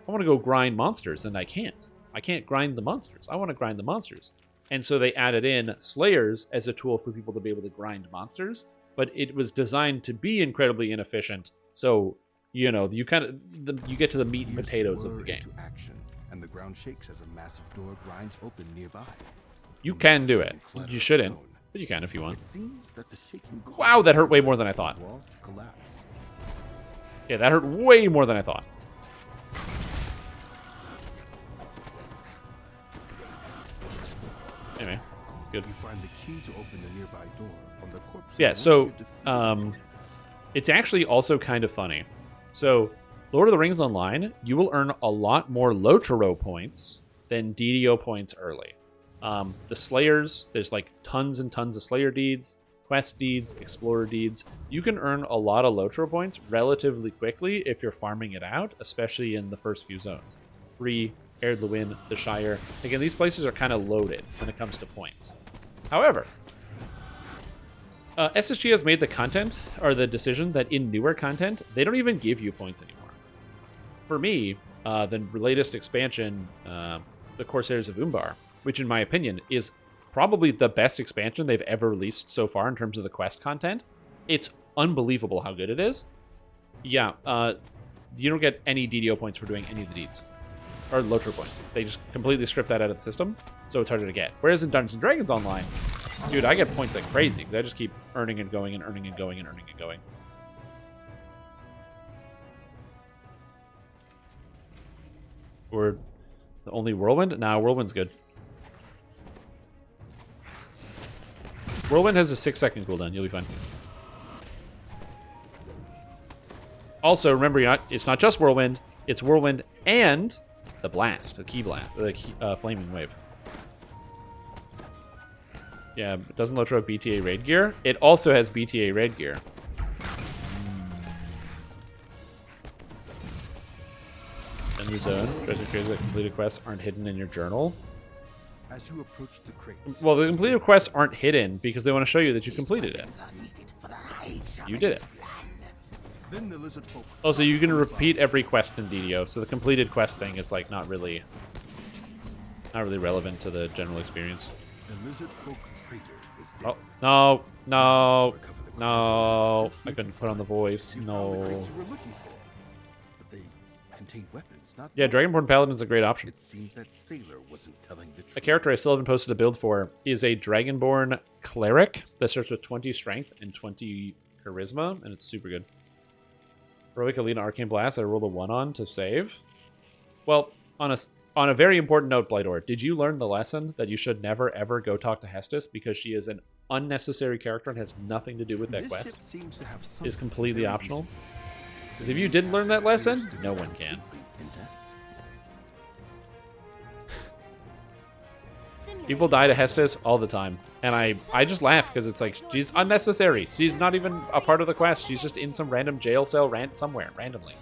I want to go grind monsters, and I can't. I can't grind the monsters. I want to grind the monsters. And so they added in Slayers as a tool for people to be able to grind monsters, but it was designed to be incredibly inefficient. So, you know, you get to the meat and potatoes of the game. Action, and the ground shakes as a massive door grinds open nearby. You can do it. You shouldn't, but you can if you want. Wow, that hurt way more than I thought. Yeah, that hurt way more than I thought. Anyway, good. You find the key to open the nearby door on the corpse. Yeah, so it's actually also kind of funny. So, Lord of the Rings Online, you will earn a lot more Lotaro points than DDO points early. The Slayers, there's like tons and tons of Slayer deeds, quest deeds, explorer deeds. You can earn a lot of Lotaro points relatively quickly if you're farming it out, especially in the first few zones. Bree, Erd Luin, the Shire. Again, these places are kind of loaded when it comes to points. However, SSG has made the decision that in newer content, they don't even give you points anymore. For me, the latest expansion, the Corsairs of Umbar, which in my opinion is probably the best expansion they've ever released so far in terms of the quest content. It's unbelievable how good it is. Yeah, you don't get any DDO points for doing any of the deeds. Or Lotro points. They just completely strip that out of the system, so it's harder to get. Whereas in Dungeons & Dragons Online, dude, I get points like crazy, because I just keep earning and going and earning and going and earning and going. Or the only Whirlwind? Nah, Whirlwind's good. Whirlwind has a 6-second cooldown. You'll be fine. Also, remember, it's not just Whirlwind. It's Whirlwind and the Blast, the Key Blast, the Flaming Wave. Yeah, it doesn't Lotro have BTA raid gear. It also has BTA raid gear. new zone. Drives me crazy that completed quests aren't hidden in your journal. As you approach the crates, Well, the completed quests aren't hidden because they want to show you that you completed it. You did it. then the lizard folk. Also, you can repeat every quest in DDO, so the completed quest thing is like not really relevant to the general experience. The lizard folk traitor is dead. Oh, no, no, no. I couldn't put on the voice. You found the No. crates you were looking for, but they contained weapons, not Yeah, Dragonborn Paladin's a great option. It seems that sailor wasn't telling the truth. A character I still haven't posted a build for is a Dragonborn Cleric that starts with 20 Strength and 20 Charisma, and it's super good. Heroic Elite Arcane Blast I rolled a 1 on to save. Well, on a very important note, Blightor, did you learn the lesson that you should never ever go talk to Hestus because she is an unnecessary character and has nothing to do with that This quest? ship seems to have Is something completely very optional. useful. Because if you didn't learn that lesson, no one can. Intact. People die to Hestus all the time. And I just laugh because it's like, she's unnecessary. She's not even a part of the quest. She's just in some random jail cell somewhere, randomly.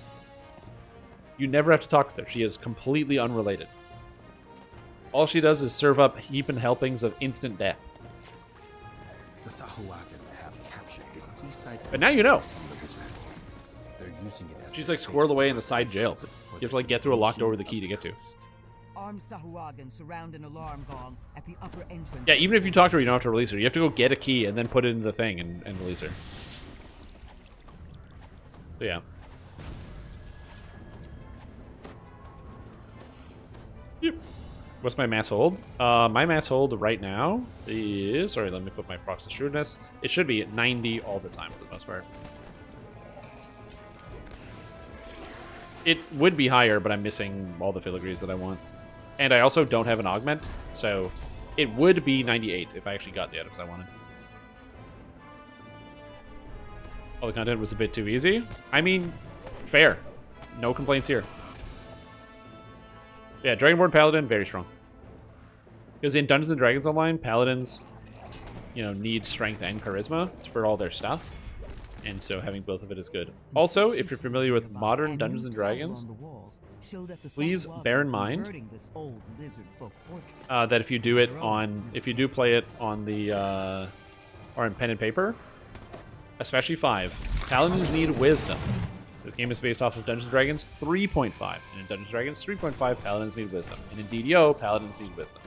You never have to talk with her. She is completely unrelated. All she does is serve up heaping helpings of instant death. The Sahuagin have captured this seaside. But now you know. They're using it as She's a like squirreled base away in the side for jail. the You have to like get through a locked door with a key to get to. Armed Sahuagin surround an alarm gong at the upper entrance. Yeah, even if you talk to her, you don't have to release her. You have to go get a key and then put it into the thing and release her. So yeah. Yep. What's my mass hold? My mass hold right now is... Sorry, let me put my prox of shrewdness. It should be at 90 all the time for the most part. It would be higher, but I'm missing all the filigrees that I want. And I also don't have an augment, so it would be 98 if I actually got the items I wanted. All the content was a bit too easy. I mean, fair. No complaints here. Yeah, Dragonborn Paladin, very strong. Because in Dungeons & Dragons Online, Paladins, you know, need strength and charisma for all their stuff. And so having both of it is good. Also, if you're familiar with modern Dungeons & Dragons, please bear in mind that if you do it on, if you do play it on the, or in pen and paper, especially 5, Paladins need wisdom. This game is based off of Dungeons & Dragons 3.5. And in Dungeons & Dragons 3.5, Paladins need wisdom. And in DDO, Paladins need wisdom.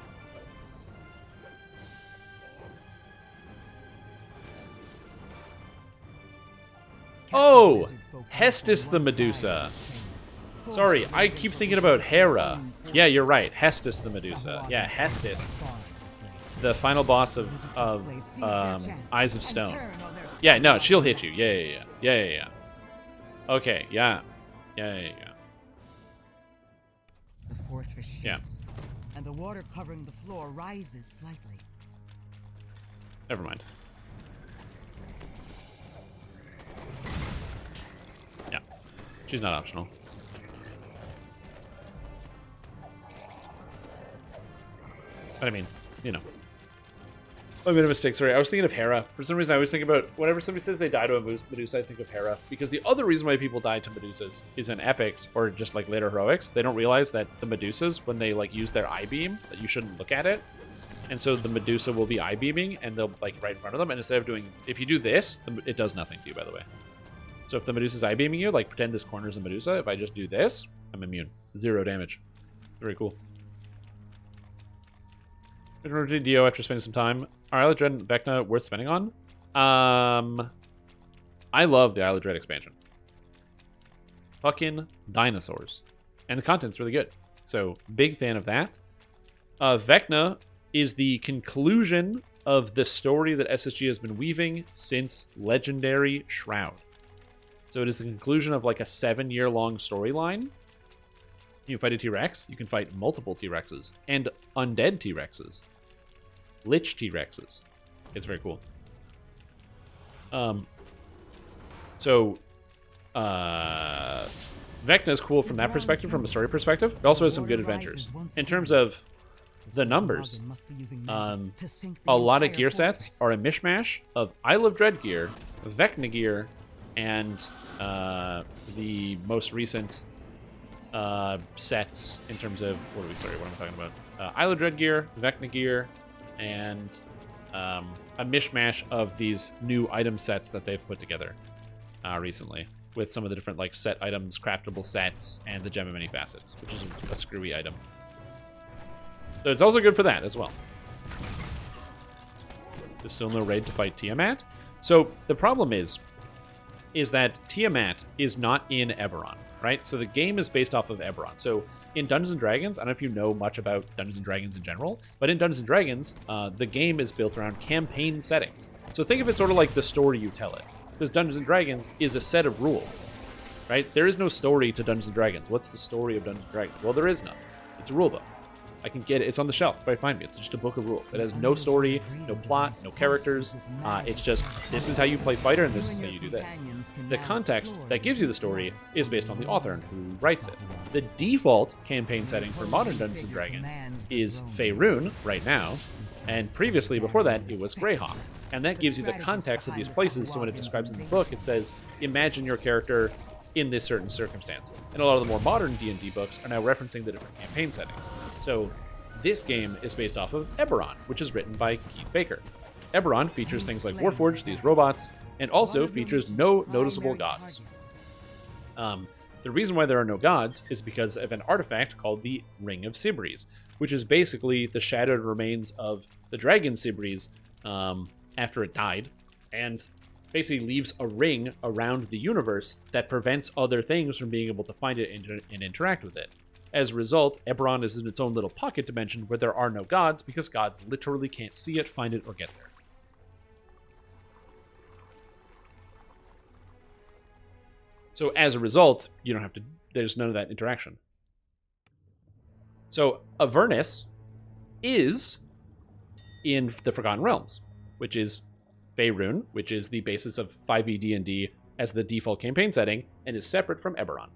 Oh! Hestus the Medusa. Sorry, I keep thinking about Hera. Yeah, you're right. Hestus the Medusa. Yeah, Hestus. The final boss of Eyes of Stone. Yeah, no, she'll hit you. Yeah. Okay, yeah. Yeah. The fortress shakes, Yeah. and the water covering the floor rises slightly. Never mind. Yeah. She's not optional. But I mean, you know. I made a mistake, sorry. I was thinking of Hera. For some reason, I always think about, whenever somebody says they die to a Medusa, I think of Hera. Because the other reason why people die to Medusas is in epics, or just like later heroics, they don't realize that the Medusas, when they like use their eye beam, that you shouldn't look at it. And so the Medusa will be eye beaming, and they'll like right in front of them. And instead of doing, if you do this, it does nothing to you, by the way. So if the Medusa's eye beaming you, like pretend this corner's a Medusa. If I just do this, I'm immune. 0 damage. Very cool. Return to DO after spending some time. Are Isle of Dread and Vecna worth spending on? I love the Isle of Dread expansion. Fucking dinosaurs. And the content's really good. So, big fan of that. Vecna is the conclusion of the story that SSG has been weaving since Legendary Shroud. So it is the conclusion of like a 7-year-long storyline. You can fight a T-Rex. You can fight multiple T-Rexes. And undead T-Rexes. Lich T-Rexes. It's very cool. Vecna is cool from that perspective, from a story perspective. It also has some good adventures. In terms of the numbers, a lot of gear sets are a mishmash of Isle of Dread gear, Vecna gear, and the most recent sets in terms of what am I talking about? Isla Dreadgear, Vecna gear, and a mishmash of these new item sets that they've put together recently, with some of the different like set items, craftable sets, and the Gem of Many Facets, which is a screwy item. So it's also good for that as well. There's still no raid to fight Tiamat. So the problem is that Tiamat is not in Eberron, right? So the game is based off of Eberron. So in Dungeons & Dragons, I don't know if you know much about Dungeons & Dragons in general, but in Dungeons & Dragons, the game is built around campaign settings. So think of it sort of like the story you tell it. Because Dungeons & Dragons is a set of rules, right? There is no story to Dungeons & Dragons. What's the story of Dungeons & Dragons? Well, there is none. It's a rulebook. I can get it. It's on the shelf right behind me. It's just a book of rules. It has no story, no plot, no characters. It's just, this is how you play fighter, and this is how you do this. The context that gives you the story is based on the author and who writes it. The default campaign setting for modern Dungeons & Dragons is Faerun right now, and previously, before that, it was Greyhawk. And that gives you the context of these places, so when it describes in the book, it says, imagine your character in this certain circumstance. And a lot of the more modern D&D books are now referencing the different campaign settings. So this game is based off of Eberron, which is written by Keith Baker. Eberron features things like Warforged, these robots, and also features no noticeable gods. The reason why there are no gods is because of an artifact called the Ring of Sibris, which is basically the shattered remains of the dragon Sibris after it died, and basically leaves a ring around the universe that prevents other things from being able to find it and interact with it. As a result, Eberron is in its own little pocket dimension where there are no gods, because gods literally can't see it, find it, or get there. So as a result, you don't have to, there's none of that interaction. So Avernus is in the Forgotten Realms, which is Faerun, which is the basis of 5e D&D as the default campaign setting, and is separate from Eberron.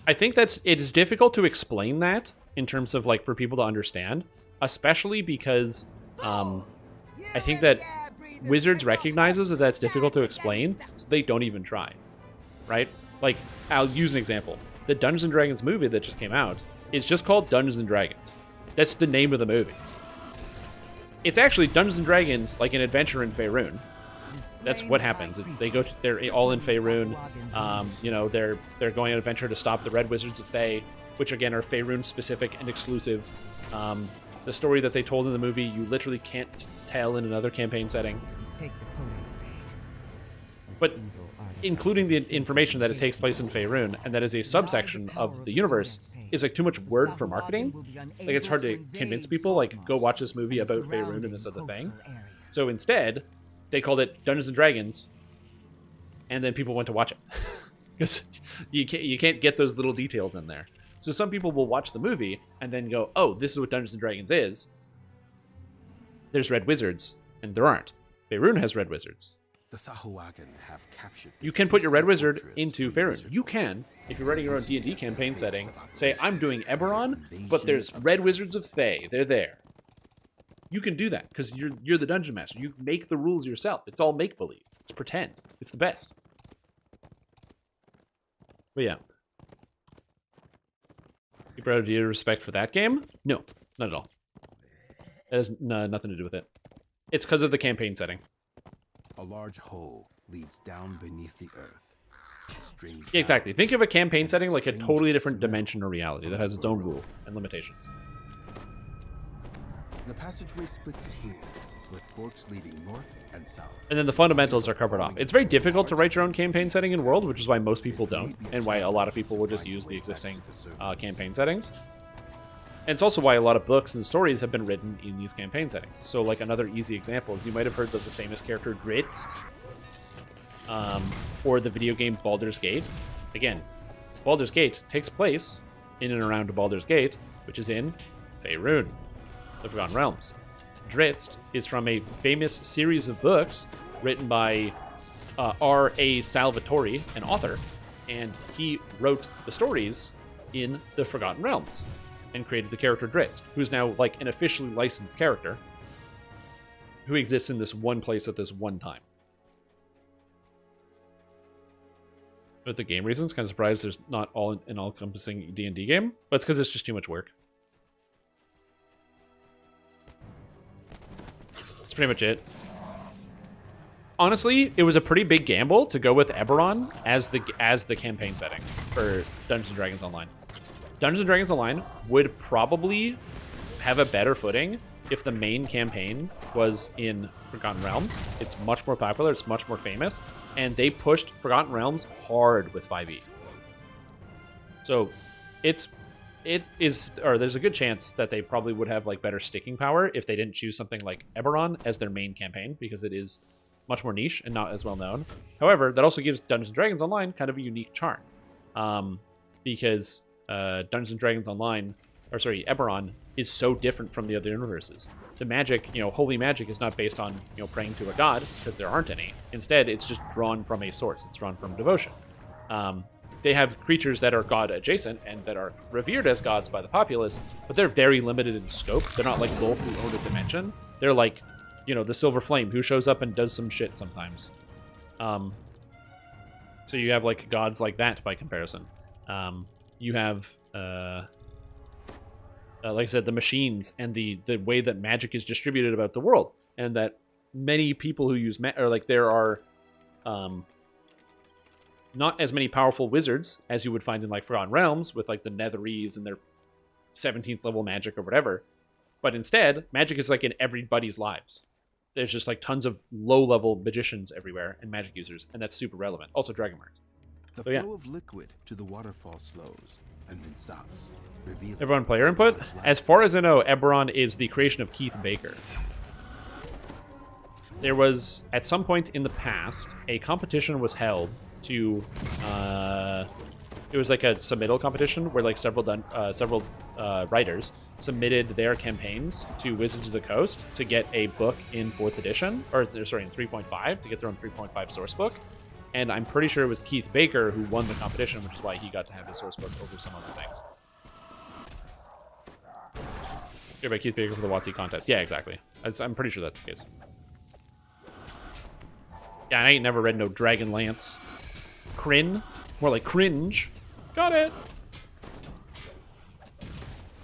I think it is difficult to explain that in terms of like for people to understand, especially because I think that Wizards recognizes that that's difficult to explain, so they don't even try, right? Like, I'll use an example. The Dungeons & Dragons movie that just came out is just called Dungeons & Dragons. That's the name of the movie. It's actually Dungeons & Dragons, like an adventure in Faerun. That's what happens. They're all in Faerun. You know, they're going on an adventure to stop the Red Wizards of Thay, which again are Faerun specific and exclusive. The story that they told in the movie, you literally can't tell in another campaign setting. But including the information that it takes place in Faerun, and that is a subsection of the universe, is like too much word for marketing. Like, it's hard to convince people, like, go watch this movie about Faerun and this other thing. So instead, they called it Dungeons & Dragons, and then people went to watch it. Because you can't get those little details in there. So some people will watch the movie and then go, oh, this is what Dungeons & Dragons is. There's red wizards, and there aren't. Faerun has red wizards. The Sahuagin have captured. You can put your red wizard into Faerun. You can, if you're running your own D&D campaign setting, say, I'm doing Eberron, but there's red wizards of Thay. They're there. You can do that, because you're the dungeon master. You make the rules yourself. It's all make-believe. It's pretend. It's the best. But yeah. You brought a respect for that game? No, not at all. It has nothing to do with it. It's because of the campaign setting. A large hole leads down beneath the earth. Yeah, exactly. Think of a campaign setting like a totally different dimension or reality that has its own rules and limitations. The passageway splits here, with forks leading north and south. And then the fundamentals are covered off. It's very difficult to write your own campaign setting in World, which is why most people don't, and why a lot of people will just use the existing campaign settings. And it's also why a lot of books and stories have been written in these campaign settings. So, like, another easy example is you might have heard of the famous character Drizzt, or the video game Baldur's Gate. Again, Baldur's Gate takes place in and around Baldur's Gate, which is in Faerun, the Forgotten Realms. Drizzt is from a famous series of books written by R.A. Salvatore, an author, and he wrote the stories in the Forgotten Realms and created the character Drizzt, who's now like an officially licensed character. who exists in this one place at this one time. But the game reasons, kind of surprised there's not an all-encompassing D&D game, but it's because it's just too much work. That's pretty much it. Honestly, it was a pretty big gamble to go with Eberron as the campaign setting for Dungeons & Dragons Online. Dungeons & Dragons Online would probably have a better footing if the main campaign was in Forgotten Realms. It's much more popular, it's much more famous, and they pushed Forgotten Realms hard with 5e. So there's a good chance that they probably would have like better sticking power if they didn't choose something like Eberron as their main campaign, because it is much more niche and not as well known. However, that also gives Dungeons & Dragons Online kind of a unique charm, because Dungeons & Dragons Online, Eberron, is so different from the other universes. The magic, holy magic is not based on, praying to a god, because there aren't any. Instead, it's just drawn from a source. It's drawn from devotion. They have creatures that are god adjacent and that are revered as gods by the populace, but they're very limited in scope. They're not like Golf, who own a dimension. They're like, the Silver Flame, who shows up and does some shit sometimes. So you have like gods like that by comparison. You have, like I said, the machines and the way that magic is distributed about the world, and that many people who use there are not as many powerful wizards as you would find in like Forgotten Realms with like the Netherese and their 17th level magic or whatever, but instead magic is like in everybody's lives. There's just like tons of low-level magicians everywhere and magic users, and that's super relevant. Also, Dragon Marks. The flow of liquid to the waterfall slows and then stops. Everyone, player input. As far as I know, Eberron is the creation of Keith Baker. There was, at some point in the past, a competition was held to. It was like a submittal competition where like several writers submitted their campaigns to Wizards of the Coast to get a book in 4th edition, in 3.5, to get their own 3.5 source book. And I'm pretty sure it was Keith Baker who won the competition, which is why he got to have his source book over some other things. Here by Keith Baker for the WotC contest. Yeah, exactly. I'm pretty sure that's the case. Yeah, and I ain't never read no Dragonlance. Crin? More like cringe. Got it.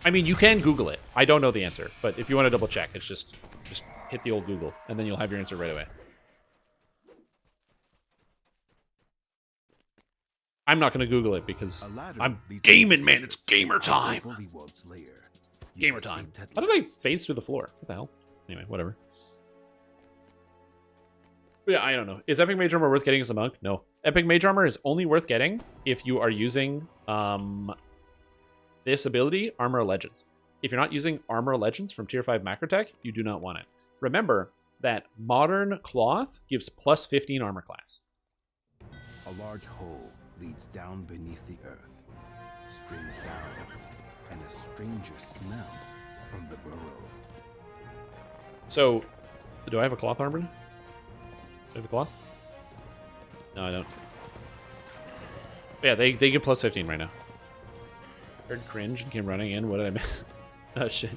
I mean, you can Google it. I don't know the answer, but if you want to double check, it's just hit the old Google, and then you'll have your answer right away. I'm not going to Google it because I'm gaming, man. It's gamer time. Gamer time. How did I phase through the floor? What the hell? Anyway, whatever. But yeah, I don't know. Is Epic Mage Armor worth getting as a monk? No. Epic Mage Armor is only worth getting if you are using this ability, Armor Legends. If you're not using Armor Legends from Tier 5 Macrotech, you do not want it. Remember that Modern Cloth gives plus 15 armor class. A large hole leads down beneath the earth. Strange sounds and a stranger smell from the burrow. So, do I have a cloth armor? Do I have a cloth? No, I don't. But yeah, they give plus 15 right now. Heard cringe and came running in. What did I miss? Oh, shit.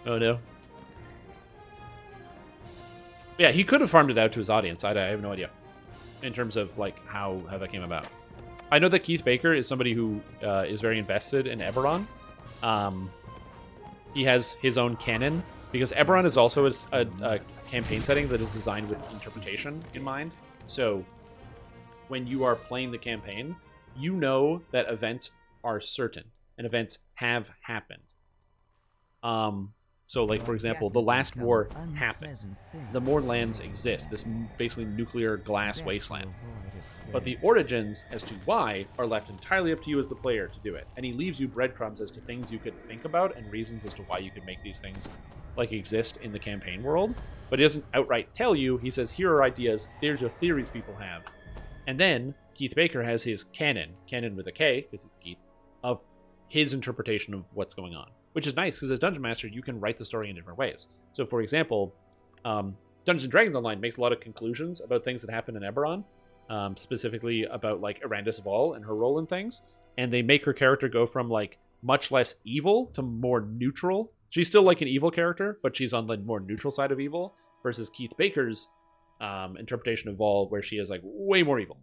Oh, no. But yeah, he could have farmed it out to his audience. I have no idea. In terms of, like, how that came about. I know that Keith Baker is somebody who is very invested in Eberron. He has his own canon, because Eberron is also a campaign setting that is designed with interpretation in mind. So, when you are playing the campaign, you know that events are certain, and events have happened. So, like, for example, the last war happened. The more lands exist, this basically nuclear glass wasteland. But the origins as to why are left entirely up to you as the player to do it. And he leaves you breadcrumbs as to things you could think about and reasons as to why you could make these things, like, exist in the campaign world. But he doesn't outright tell you. He says, here are ideas, here's your theories people have. And then Keith Baker has his canon with a K, because he's Keith, of his interpretation of what's going on. Which is nice, because as Dungeon Master, you can write the story in different ways. So, for example, Dungeons & Dragons Online makes a lot of conclusions about things that happen in Eberron, specifically about, like, Arandis Vol and her role in things. And they make her character go from, like, much less evil to more neutral She's still like an evil character, but she's on the more neutral side of evil, versus Keith Baker's interpretation of Vol, where she is like way more evil.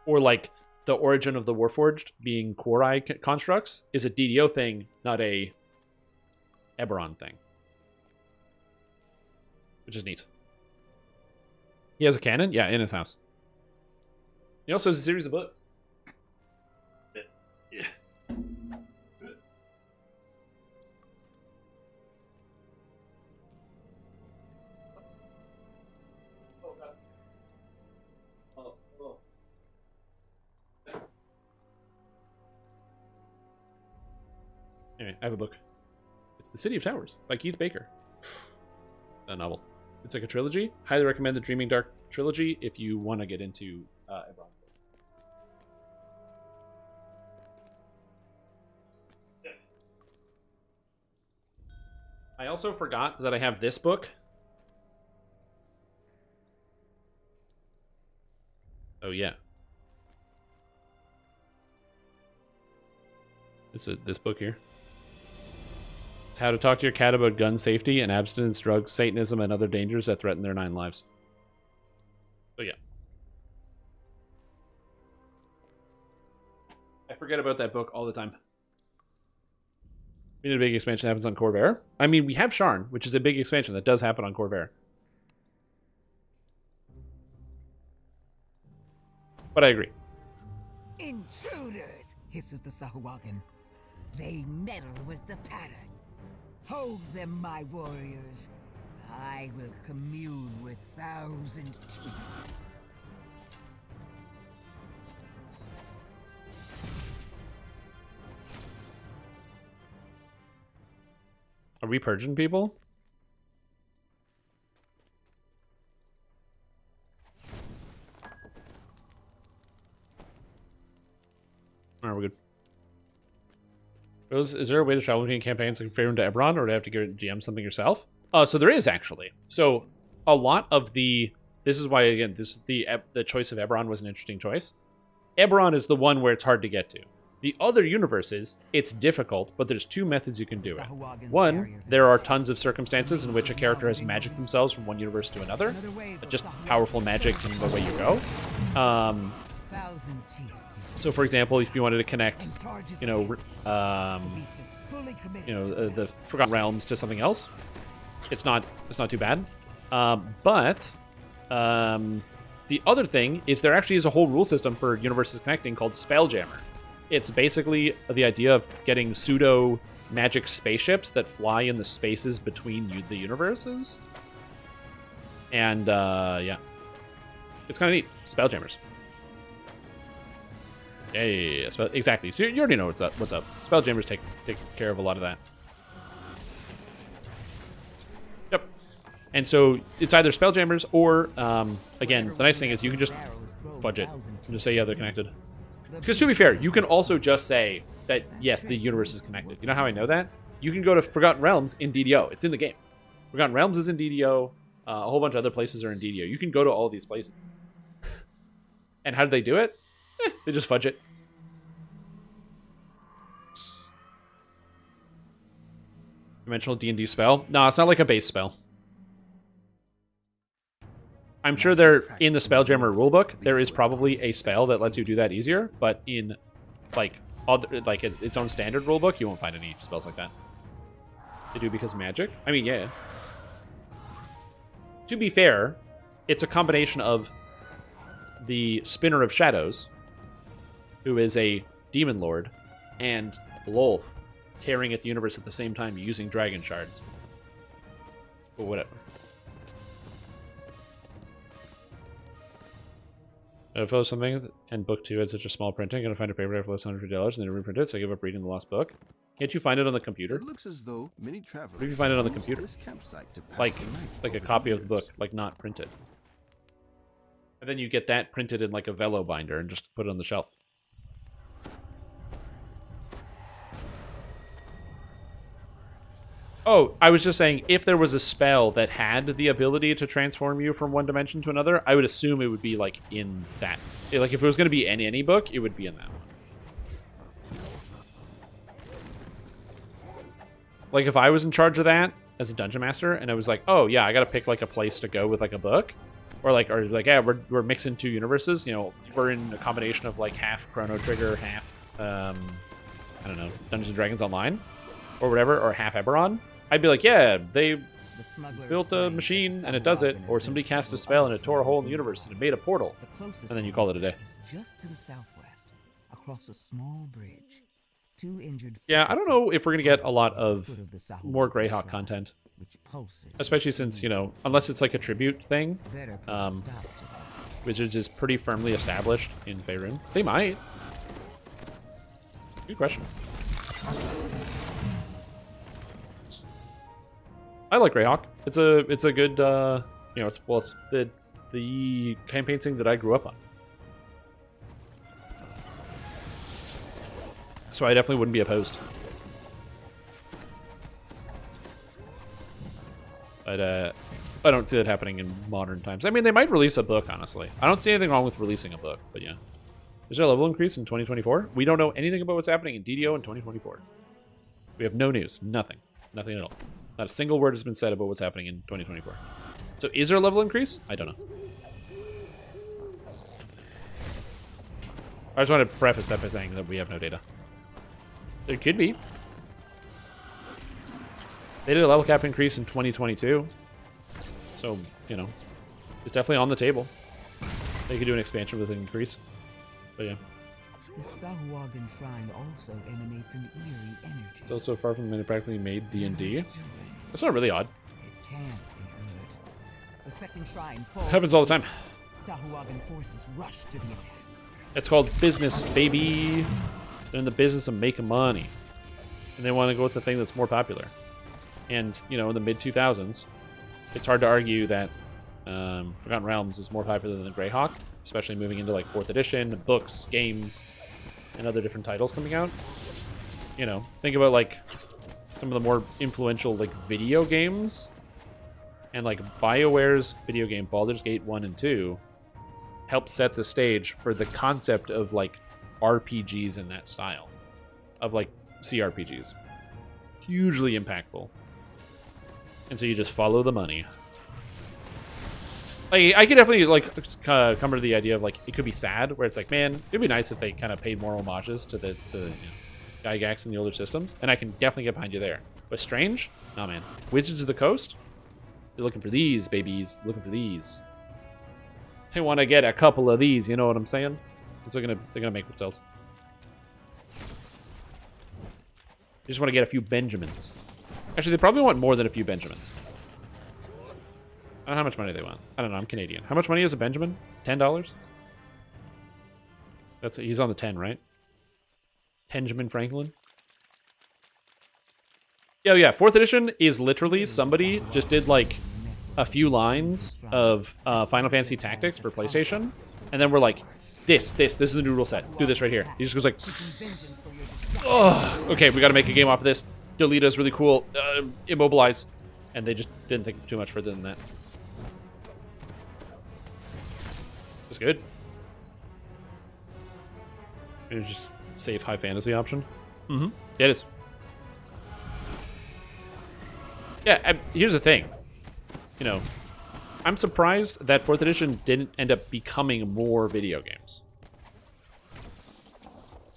Or like the origin of the Warforged being Core-Eye constructs is a DDO thing, not a Eberron thing. Which is neat. He has a cannon? Yeah, in his house. He also has a series of books. Yeah. Anyway, I have a book. It's The City of Towers by Keith Baker. A novel. It's like a trilogy. Highly recommend the Dreaming Dark trilogy if you want to get into Eberron. I also forgot that I have this book. Oh yeah. This book here. It's How to Talk to Your Cat About Gun Safety and Abstinence, Drugs, Satanism, and Other Dangers That Threaten Their 9 Lives. So yeah. I forget about that book all the time. We need a big expansion that happens on Corvair. I mean, we have Sharn, which is a big expansion that does happen on Corvair. But I agree. Intruders, hisses the Sahuagin. They meddle with the pattern. Hold them, my warriors. I will commune with 1,000 teeth. Are we purging people? Alright, we're good. Is there a way to travel between campaigns like Faerun to Eberron, or do you have to GM something yourself? So there is, actually. So a lot of the... This is why, again, the choice of Eberron was an interesting choice. Eberron is the one where it's hard to get to. The other universes, it's difficult, but there's two methods you can do it. One, there are tons of circumstances in which a character has magic themselves from one universe to another. Just powerful magic in the way you go. So, for example, if you wanted to connect, the Forgotten Realms to something else, it's not too bad. But the other thing is there actually is a whole rule system for universes connecting called Spelljammer. It's basically the idea of getting pseudo magic spaceships that fly in the spaces between the universes. And yeah, it's kind of neat. Spelljammers. Yeah. Exactly. So you already know what's up. Spelljammers take care of a lot of that. Yep. And so it's either Spelljammers or, again, the nice thing is you can just fudge it and just say, yeah, they're connected. Because to be fair, you can also just say that, yes, the universe is connected. You know how I know that? You can go to Forgotten Realms in DDO. It's in the game. Forgotten Realms is in DDO. A whole bunch of other places are in DDO. You can go to all these places. And how do they do it? They just fudge it. Dimensional D&D spell? No, it's not like a base spell. I'm sure there, in the Spelljammer rulebook, there is probably a spell that lets you do that easier, but in, its own standard rulebook, you won't find any spells like that. They do because magic? I mean, yeah. To be fair, it's a combination of the Spinner of Shadows, who is a demon lord, and Lolth tearing at the universe at the same time using dragon shards. But whatever. If I was something and book 2 had such a small printing, I'm going to find a paperback for less than $150 and then reprint it, so I give up reading the lost book. Can't you find it on the computer? It looks as though many travelers what if you find it on the computer? Like a copy of the book, like not printed. And then you get that printed in like a velo binder and just put it on the shelf. Oh, I was just saying, if there was a spell that had the ability to transform you from one dimension to another, I would assume it would be, like, in that. Like, if it was going to be in any book, it would be in that one. Like if I was in charge of that as a dungeon master, and I was like, oh yeah, I gotta pick like a place to go with like a book, or like yeah, we're mixing two universes. You know, we're in a combination of like half Chrono Trigger, half I don't know, Dungeons and Dragons Online, or whatever, or half Eberron. I'd be like, yeah, they built a machine and it does it, or somebody cast a spell and it tore a hole in the universe and it made a portal, and then you call it a day. Just to the southwest, across a small bridge. Two injured. Yeah, I don't know if we're gonna get a lot of more Greyhawk content, especially since, you know, unless it's like a tribute thing, Wizards is pretty firmly established in Faerun. They might. Good question. I like Greyhawk. It's a good you know, it's the campaign thing that I grew up on. So I definitely wouldn't be opposed. But I don't see that happening in modern times. I mean, they might release a book, honestly. I don't see anything wrong with releasing a book, but yeah. Is there a level increase in 2024? We don't know anything about what's happening in DDO in 2024. We have no news. Nothing. Nothing at all. Not a single word has been said about what's happening in 2024. So is there a level increase? I don't know. I just want to preface that by saying that we have no data. There could be. They did a level cap increase in 2022. So, you know, it's definitely on the table. They could do an expansion with an increase. But yeah. The Sahuagin Shrine also emanates an eerie energy. It's also far from practically made D&D. That's not really odd. It can't be good. The second shrine falls. Happens all the time. Sahuagin forces rush to the attack. It's called business, baby. They're in the business of making money. And they want to go with the thing that's more popular. And, you know, in the mid-2000s, it's hard to argue that Forgotten Realms is more popular than Greyhawk, especially moving into, like, 4th edition, books, games, and other different titles coming out. You know, think about, like, some of the more influential, like, video games. And, like, BioWare's video game, Baldur's Gate 1 and 2, helped set the stage for the concept of, like, RPGs in that style. Of, like, CRPGs. Hugely impactful. And so you just follow the money. Like, I could definitely, like, come to the idea of, like, it could be sad, where it's like, man, it'd be nice if they kind of paid more homages to the you know, Gygax and the older systems, and I can definitely get behind you there. But Strange? Nah, man. Wizards of the Coast? They're looking for these, babies. Looking for these. They want to get a couple of these, you know what I'm saying? So they're gonna make what sells. They just want to get a few Benjamins. Actually, they probably want more than a few Benjamins. I don't know how much money they want. I don't know, I'm Canadian. How much money is a Benjamin? $10? He's on the 10, right? Benjamin Franklin? Yeah, 4th edition is literally somebody just did like a few lines of Final Fantasy Tactics for PlayStation, and then we're like, this is the new rule set. Do this right here. He just goes like, oh, okay, we got to make a game off of this. Delete is really cool. Immobilize. And they just didn't think too much further than that. It's good. And it's just safe high fantasy option. Mm-hmm. Yeah, it is. Yeah, here's the thing. You know, I'm surprised that 4th edition didn't end up becoming more video games.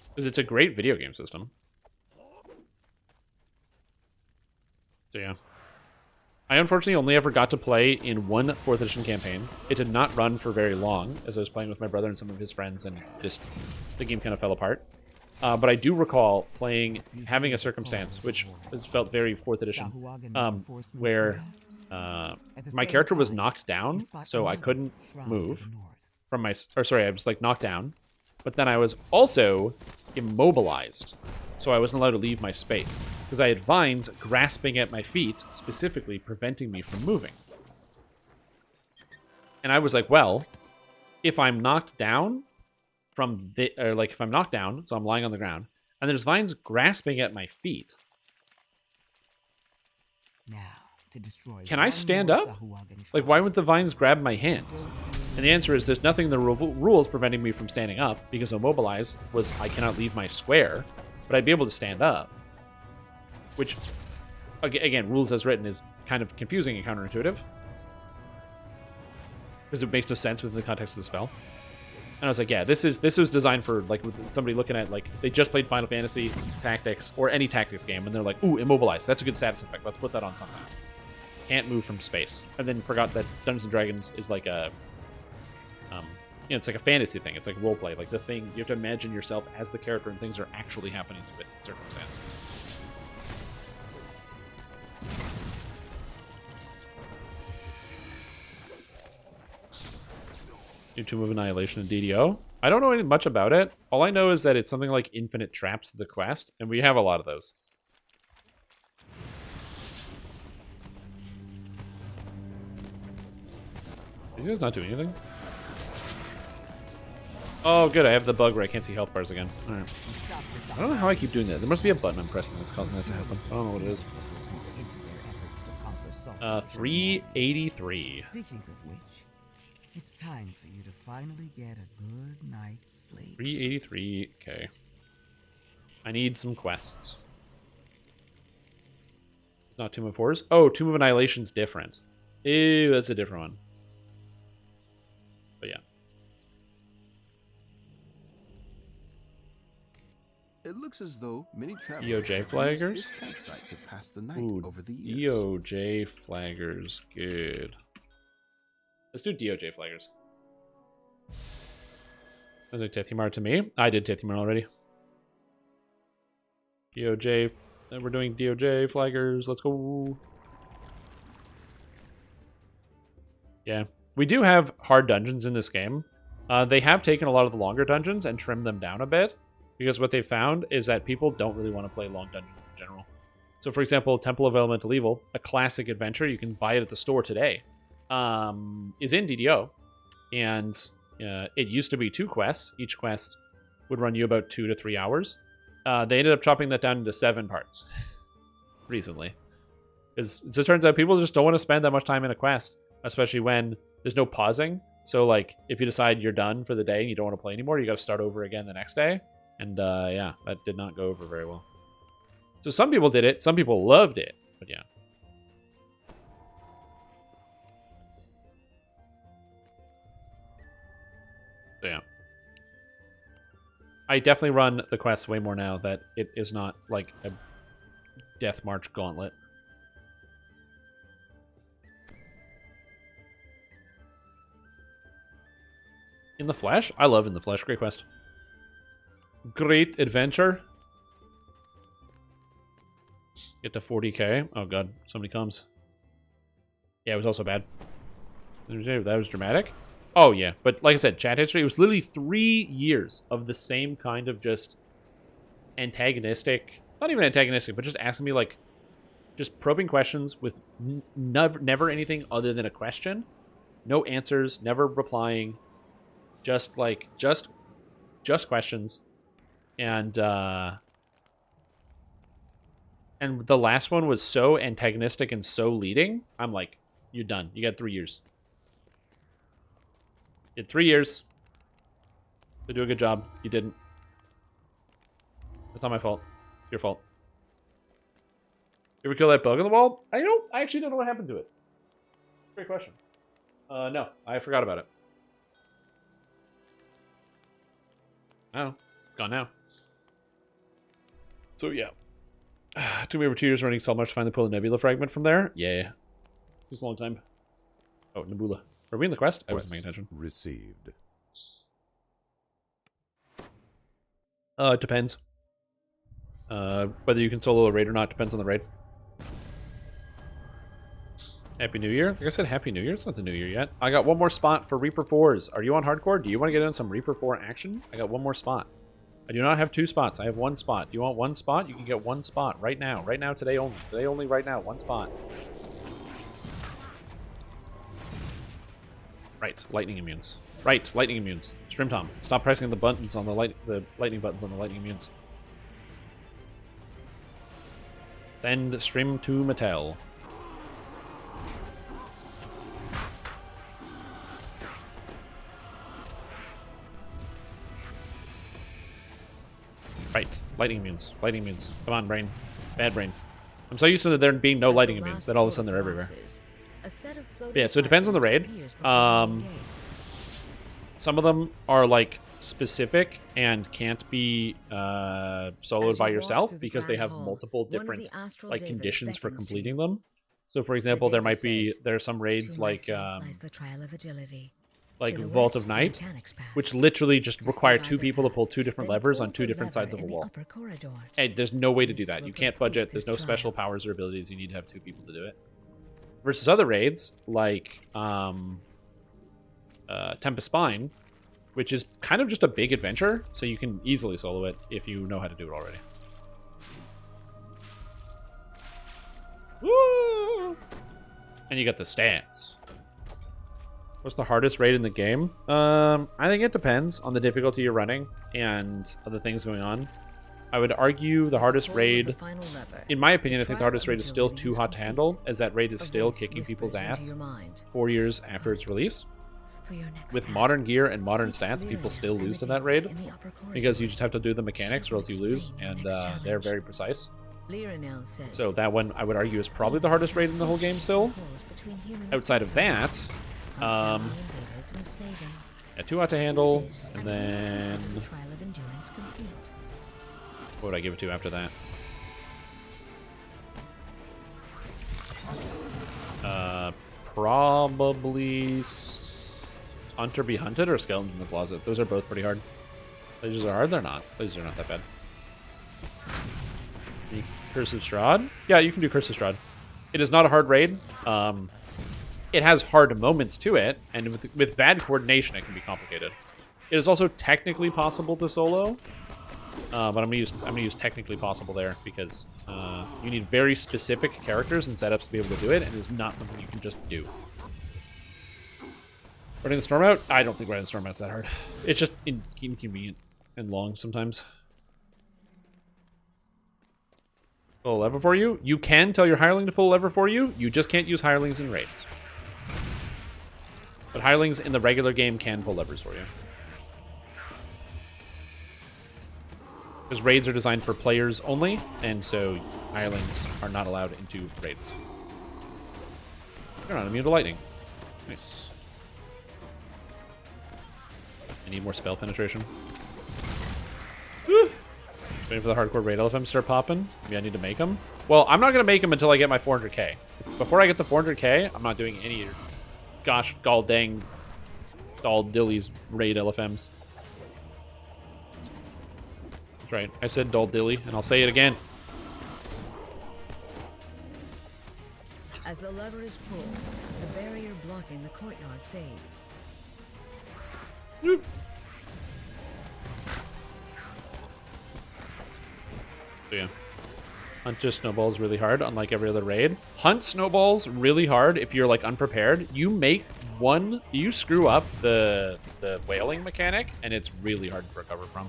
Because it's a great video game system. So yeah. I unfortunately only ever got to play in one 4th edition campaign. It did not run for very long, as I was playing with my brother and some of his friends, and just the game kind of fell apart. But I do recall having a circumstance, which felt very 4th edition, where my character was knocked down, so I couldn't move from my... Or sorry, I was like knocked down, but then I was also immobilized, so I wasn't allowed to leave my space, because I had vines grasping at my feet, specifically preventing me from moving. And I was like, well, if I'm knocked down if I'm knocked down, so I'm lying on the ground, and there's vines grasping at my feet, now, to destroy can I stand up? Like, why would the vines grab my hands? And the answer is there's nothing in the rules preventing me from standing up, because immobilize was I cannot leave my square, but I'd be able to stand up. Which again, rules as written is kind of confusing and counterintuitive. Because it makes no sense within the context of the spell. And I was like, yeah, this was designed for like somebody looking at like they just played Final Fantasy Tactics or any tactics game, and they're like, ooh, immobilize. That's a good status effect. Let's put that on something. Can't move from space. And then forgot that Dungeons and Dragons is like a, it's like a fantasy thing. It's like role play. Like the thing you have to imagine yourself as the character, and things are actually happening to it in circumstance. Tomb of Annihilation and DDO. I don't know much about it. All I know is that it's something like infinite traps to the quest, and we have a lot of those. Did you guys not do anything? Oh, good. I have the bug where I can't see health bars again. All right. I don't know how I keep doing that. There must be a button I'm pressing that's causing that to happen. I don't know what it is. 383. Speaking of which, it's time for you to finally get a good night's sleep. 383. Okay. I need some quests. Not Tomb of Horrors. Oh, Tomb of Annihilation's different. Ew, that's a different one. But yeah. It looks as though many travelers DOJ flaggers. this campsite to pass the night Ooh, over the years. DOJ flaggers. Good. Let's do DOJ flaggers. Was it Tethymar to me? I did Tethymar already. DOJ. We're doing DOJ flaggers. Let's go. Yeah. We do have hard dungeons in this game. They have taken a lot of the longer dungeons and trimmed them down a bit. Because what they found is that people don't really want to play long dungeons in general. So for example, Temple of Elemental Evil, a classic adventure, you can buy it at the store today, is in DDO. And it used to be 2 quests. Each quest would run you about 2 to 3 hours. They ended up chopping that down into 7 parts recently. Because it turns out people just don't want to spend that much time in a quest, especially when there's no pausing. So like if you decide you're done for the day and you don't want to play anymore, you got to start over again the next day. And yeah, that did not go over very well. So some people did it, some people loved it, but yeah. So yeah. I definitely run the quests way more now that it is not like a Death March gauntlet. In the Flesh? I love In the Flesh. Great quest. Great adventure. Get to 40k. Oh god, somebody comes. Yeah, it was also bad. That was dramatic. Oh yeah, but like I said, chat history, it was literally 3 years of the same kind of just antagonistic, not even antagonistic, but just asking me like, just probing questions with never anything other than a question. No answers, never replying. Just like, just questions. And the last one was so antagonistic and so leading. I'm like, you're done. You got 3 years. You had 3 years to do a good job. You didn't. It's not my fault. It's your fault. You ever kill that bug on the wall? I actually don't know what happened to it. Great question. No, I forgot about it. Oh, it's gone now. So yeah, took me over 2 years running so much to finally pull a Nebula fragment from there. Yeah, it's a long time. Oh, Nebula. Are we in the quest? I wasn't paying attention. Received. It depends. Whether you can solo a raid or not depends on the raid. Happy New Year. Like I said, Happy New Year. It's not the New Year yet. I got one more spot for Reaper 4s. Are you on hardcore? Do you want to get in some Reaper 4 action? I got one more spot. I do not have 2 spots. I have 1 spot. Do you want 1 spot? You can get 1 spot right now. Right now, today only. Today only, right now. 1 spot. Right. Lightning immunes. Right. Lightning immunes. Stream Tom. Stop pressing the buttons on the lightning buttons on the lightning immunes. Send stream to Mattel. Right. Lightning immunes. Lightning immunes. Come on, brain. Bad brain. I'm so used to there being no lighting in beams that all of a sudden they're everywhere. Yeah, so it depends on the raid. Some of them are like specific and can't be soloed by yourself because they have multiple different like conditions for completing them. So for example, there are some raids like Vault of Night, which literally just require 2 people to pull 2 different levers on 2 different sides of a wall. And there's no way to do that. You can't budget. There's no special powers or abilities. You need to have 2 people to do it. Versus other raids like Tempest Spine, which is kind of just a big adventure, so you can easily solo it if you know how to do it already. Woo! And you got the stats. What's the hardest raid in the game? I think it depends on the difficulty you're running and other things going on. I would argue the hardest raid, in my opinion, I think the hardest raid is still Too Hot to Handle, as that raid is still kicking people's ass 4 years after its release. With modern gear and modern stats, people still lose to that raid because you just have to do the mechanics or else you lose, and they're very precise. So that one, I would argue, is probably the hardest raid in the whole game still. Outside of that, yeah, Too Hot to Handle, and then what would I give it to after that? Probably Hunter Be Hunted or Skeletons in the Closet. Those are both pretty hard. Lasers are hard? They're not. Lasers are not that bad. Curse of Strahd? Yeah, you can do Curse of Strahd. It is not a hard raid. It has hard moments to it, and with bad coordination, it can be complicated. It is also technically possible to solo, but I'm gonna use technically possible there because you need very specific characters and setups to be able to do it, and it's not something you can just do. Running the Storm Out? I don't think running the Storm Out's that hard. It's just inconvenient and long sometimes. Pull a lever for you? You can tell your hireling to pull a lever for you. You just can't use hirelings in raids. But hirelings in the regular game can pull levers for you. Because raids are designed for players only, and so hirelings are not allowed into raids. You're not immune to lightning. Nice. I need more spell penetration. Woo! Waiting for the hardcore raid LFM to start popping. Maybe I need to make them. Well, I'm not going to make them until I get my 400k. Before I get the 400k, I'm not doing any gosh gall dang doll dillies raid LFMs. That's right. I said doll dilly, and I'll say it again. As the lever is pulled, the barrier blocking the courtyard fades. Woo. So yeah, Hunt just snowballs really hard, unlike every other raid. Hunt snowballs really hard if you're like unprepared. You screw up the whaling mechanic, and it's really hard to recover from.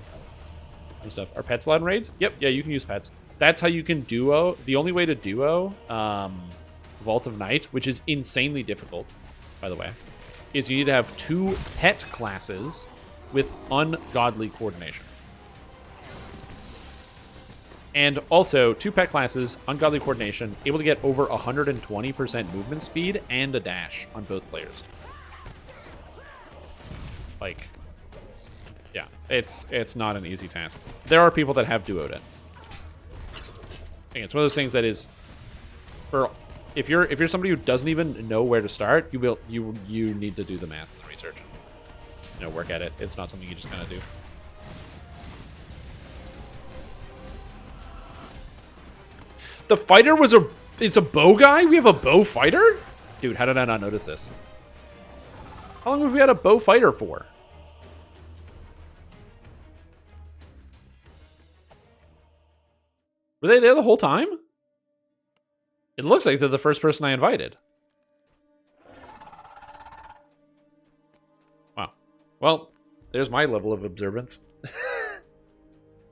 And stuff. Are pets allowed in raids? Yep, yeah, you can use pets. That's how you can duo. The only way to duo Vault of Night, which is insanely difficult, by the way, is you need to have 2 pet classes with ungodly coordination. And also, 2 pet classes, ungodly coordination, able to get over 120% movement speed and a dash on both players. Like, yeah, it's not an easy task. There are people that have duoed it. I think it's one of those things that is, for if you're somebody who doesn't even know where to start, you need to do the math and the research. You know, work at it. It's not something you just kind of do. The fighter it's a bow guy? We have a bow fighter? Dude, how did I not notice this? How long have we had a bow fighter for? Were they there the whole time? It looks like they're the first person I invited. Wow. Well, there's my level of observance.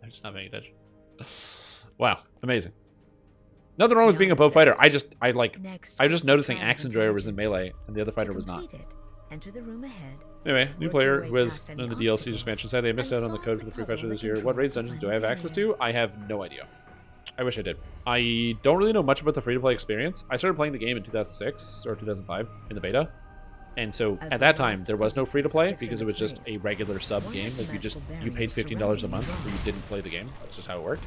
I'm just not paying attention. Wow, amazing. Nothing wrong with being a bow fighter. I was just noticing Axe Enjoyer was in melee and the other fighter was not. Enter the room ahead. Anyway, new player who has none of the DLC expansion said they missed out on the code for the free question this year. What raids dungeons do I have access to? I have no idea. I wish I did. I don't really know much about the free-to-play experience. I started playing the game in 2006 or 2005 in the beta. And so at that time, there was no free-to-play because it was just a regular sub game. Like you paid $15 a month where you didn't play the game. That's just how it worked.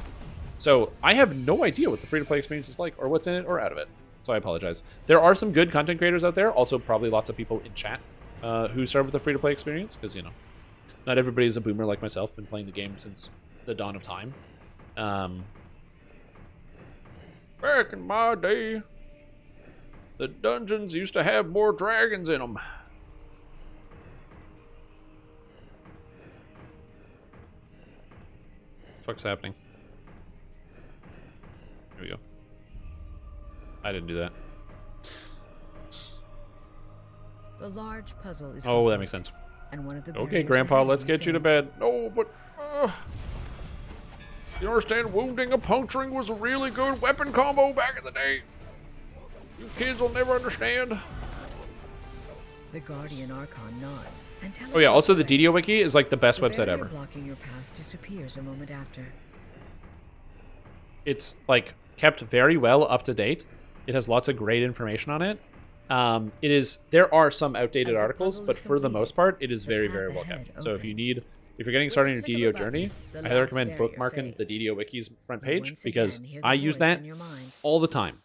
So I have no idea what the free-to-play experience is like or what's in it or out of it. So I apologize. There are some good content creators out there. Also probably lots of people in chat who started with the free-to-play experience because, you know, not everybody's a boomer like myself. Been playing the game since the dawn of time. Back in my day, the dungeons used to have more dragons in them. Fuck's happening? Here we go. I didn't do that. The large puzzle is Oh, that makes sense. And one of the okay, Grandpa, let's get you to bed. No, but you understand, wounding and puncturing was a really good weapon combo back in the day. You kids will never understand. The Guardian Archon nods and oh yeah, also the DDO Wiki is like the best website ever. Blocking your path disappears a moment after. It's like kept very well up to date. It has lots of great information on it. There are some outdated articles, but for the most part, it is very, very well kept. So if you're getting started on your DDO journey, I highly recommend bookmarking the DDO Wiki's front page because I use that all the time.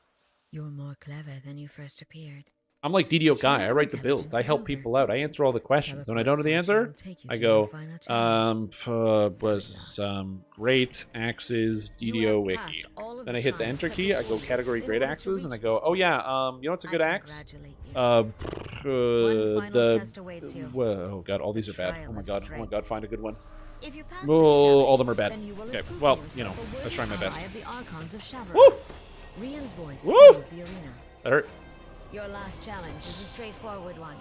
You're more clever than you first appeared. I'm like DDO guy. I write the builds. I help people out. I answer all the questions. When I don't know the answer, I go, great axes DDO wiki. Then I hit the enter key. I go category great axes, and I go, oh yeah, you know what's a good axe? Oh god, all these are bad. Oh my god, find a good one. Oh, all of them are bad. Okay, well, you know, let's try my best. Woo! Woo! That hurt. Your last challenge is a straightforward one.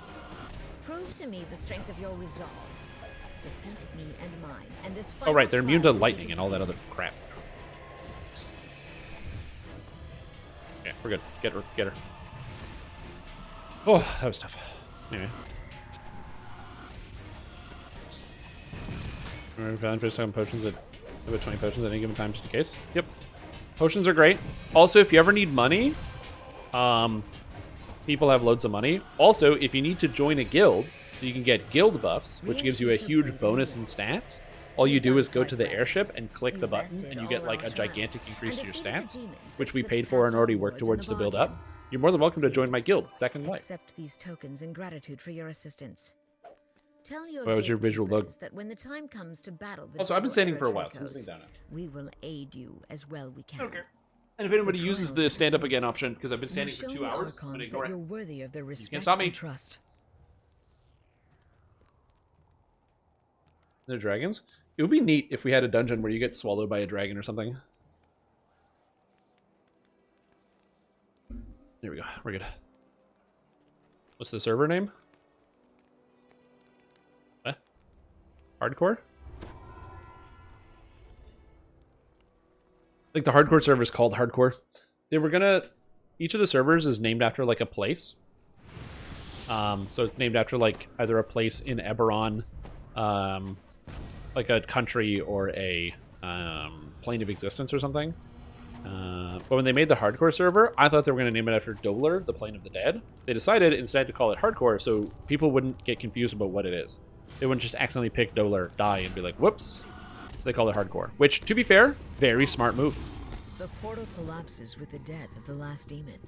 Prove to me the strength of your resolve. Defeat me and mine, and this oh right, they're immune to lightning and all that other crap. Okay, we're good. Get her. Oh, that was tough. Anyway. Remember, found potions at about 20 potions at any given time, just in case. Yep. Potions are great. Also, if you ever need money, people have loads of money. Also, if you need to join a guild, so you can get guild buffs, which gives you a huge bonus in stats, all you do is go to the airship and click the button, and you get like a gigantic increase to your stats, which we paid for and already worked towards to build up. You're more than welcome to join my guild, Second Life. Accept these tokens in gratitude for your assistance. Tell your what was your visual look? That when the time comes to battle the also, I've been standing for a while, so I'm sitting down now. We will aid you as well we can. Okay. And if anybody uses the stand up again option, because I've been standing for 2 hours, I'm gonna ignore it. You're worthy of their respect you can't stop me. And trust. The dragons? It would be neat if we had a dungeon where you get swallowed by a dragon or something. There we go. We're good. What's the server name? What? Hardcore? Like the hardcore server is called Hardcore. They were gonna... Each of the servers is named after like a place. So it's named after like either a place in Eberron, like a country or a plane of existence or something. But when they made the hardcore server, I thought they were going to name it after Dolar, the plane of the dead. They decided instead to call it hardcore so people wouldn't get confused about what it is. They wouldn't just accidentally pick Dolar, die, and be like, whoops. So they call it hardcore. Which, to be fair, very smart move. The portal collapses with the death of the last demon.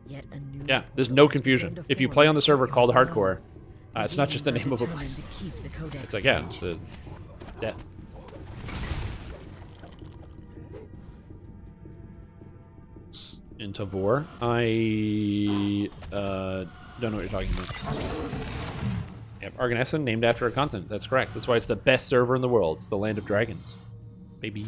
Yet a new yeah, there's no confusion. If you play on the server called hardcore, it's not just the name of a place. It's like, yeah, it's a death. In Tavor, I don't know what you're talking about. Yep, Arganesson, named after a continent. That's correct. That's why it's the best server in the world. It's the land of dragons. Baby.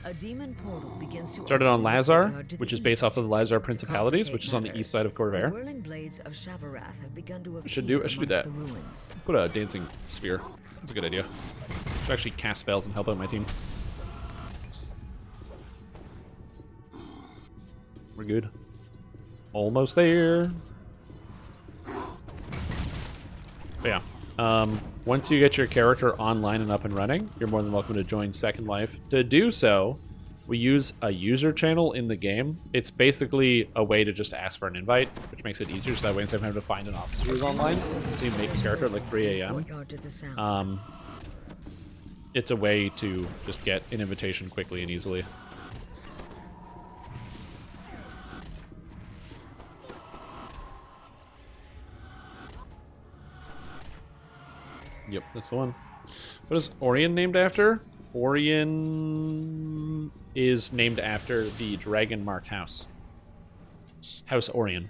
A demon portal begins to started on Lazar, which is based off of the Lazar Principalities, which is on the east side of Corvair. I should do that. Put a dancing sphere. That's a good idea. I should actually cast spells and help out my team. We're good. Almost there. But yeah, once you get your character online and up and running, you're more than welcome to join Second Life. To do so, we use a user channel in the game. It's basically a way to just ask for an invite, which makes it easier, so that way instead of having to find an officer who's online, so you make a character at like 3 a.m. It's a way to just get an invitation quickly and easily. Yep, that's the one. What is Orion named after? Orion is named after the dragon mark house. House Orion.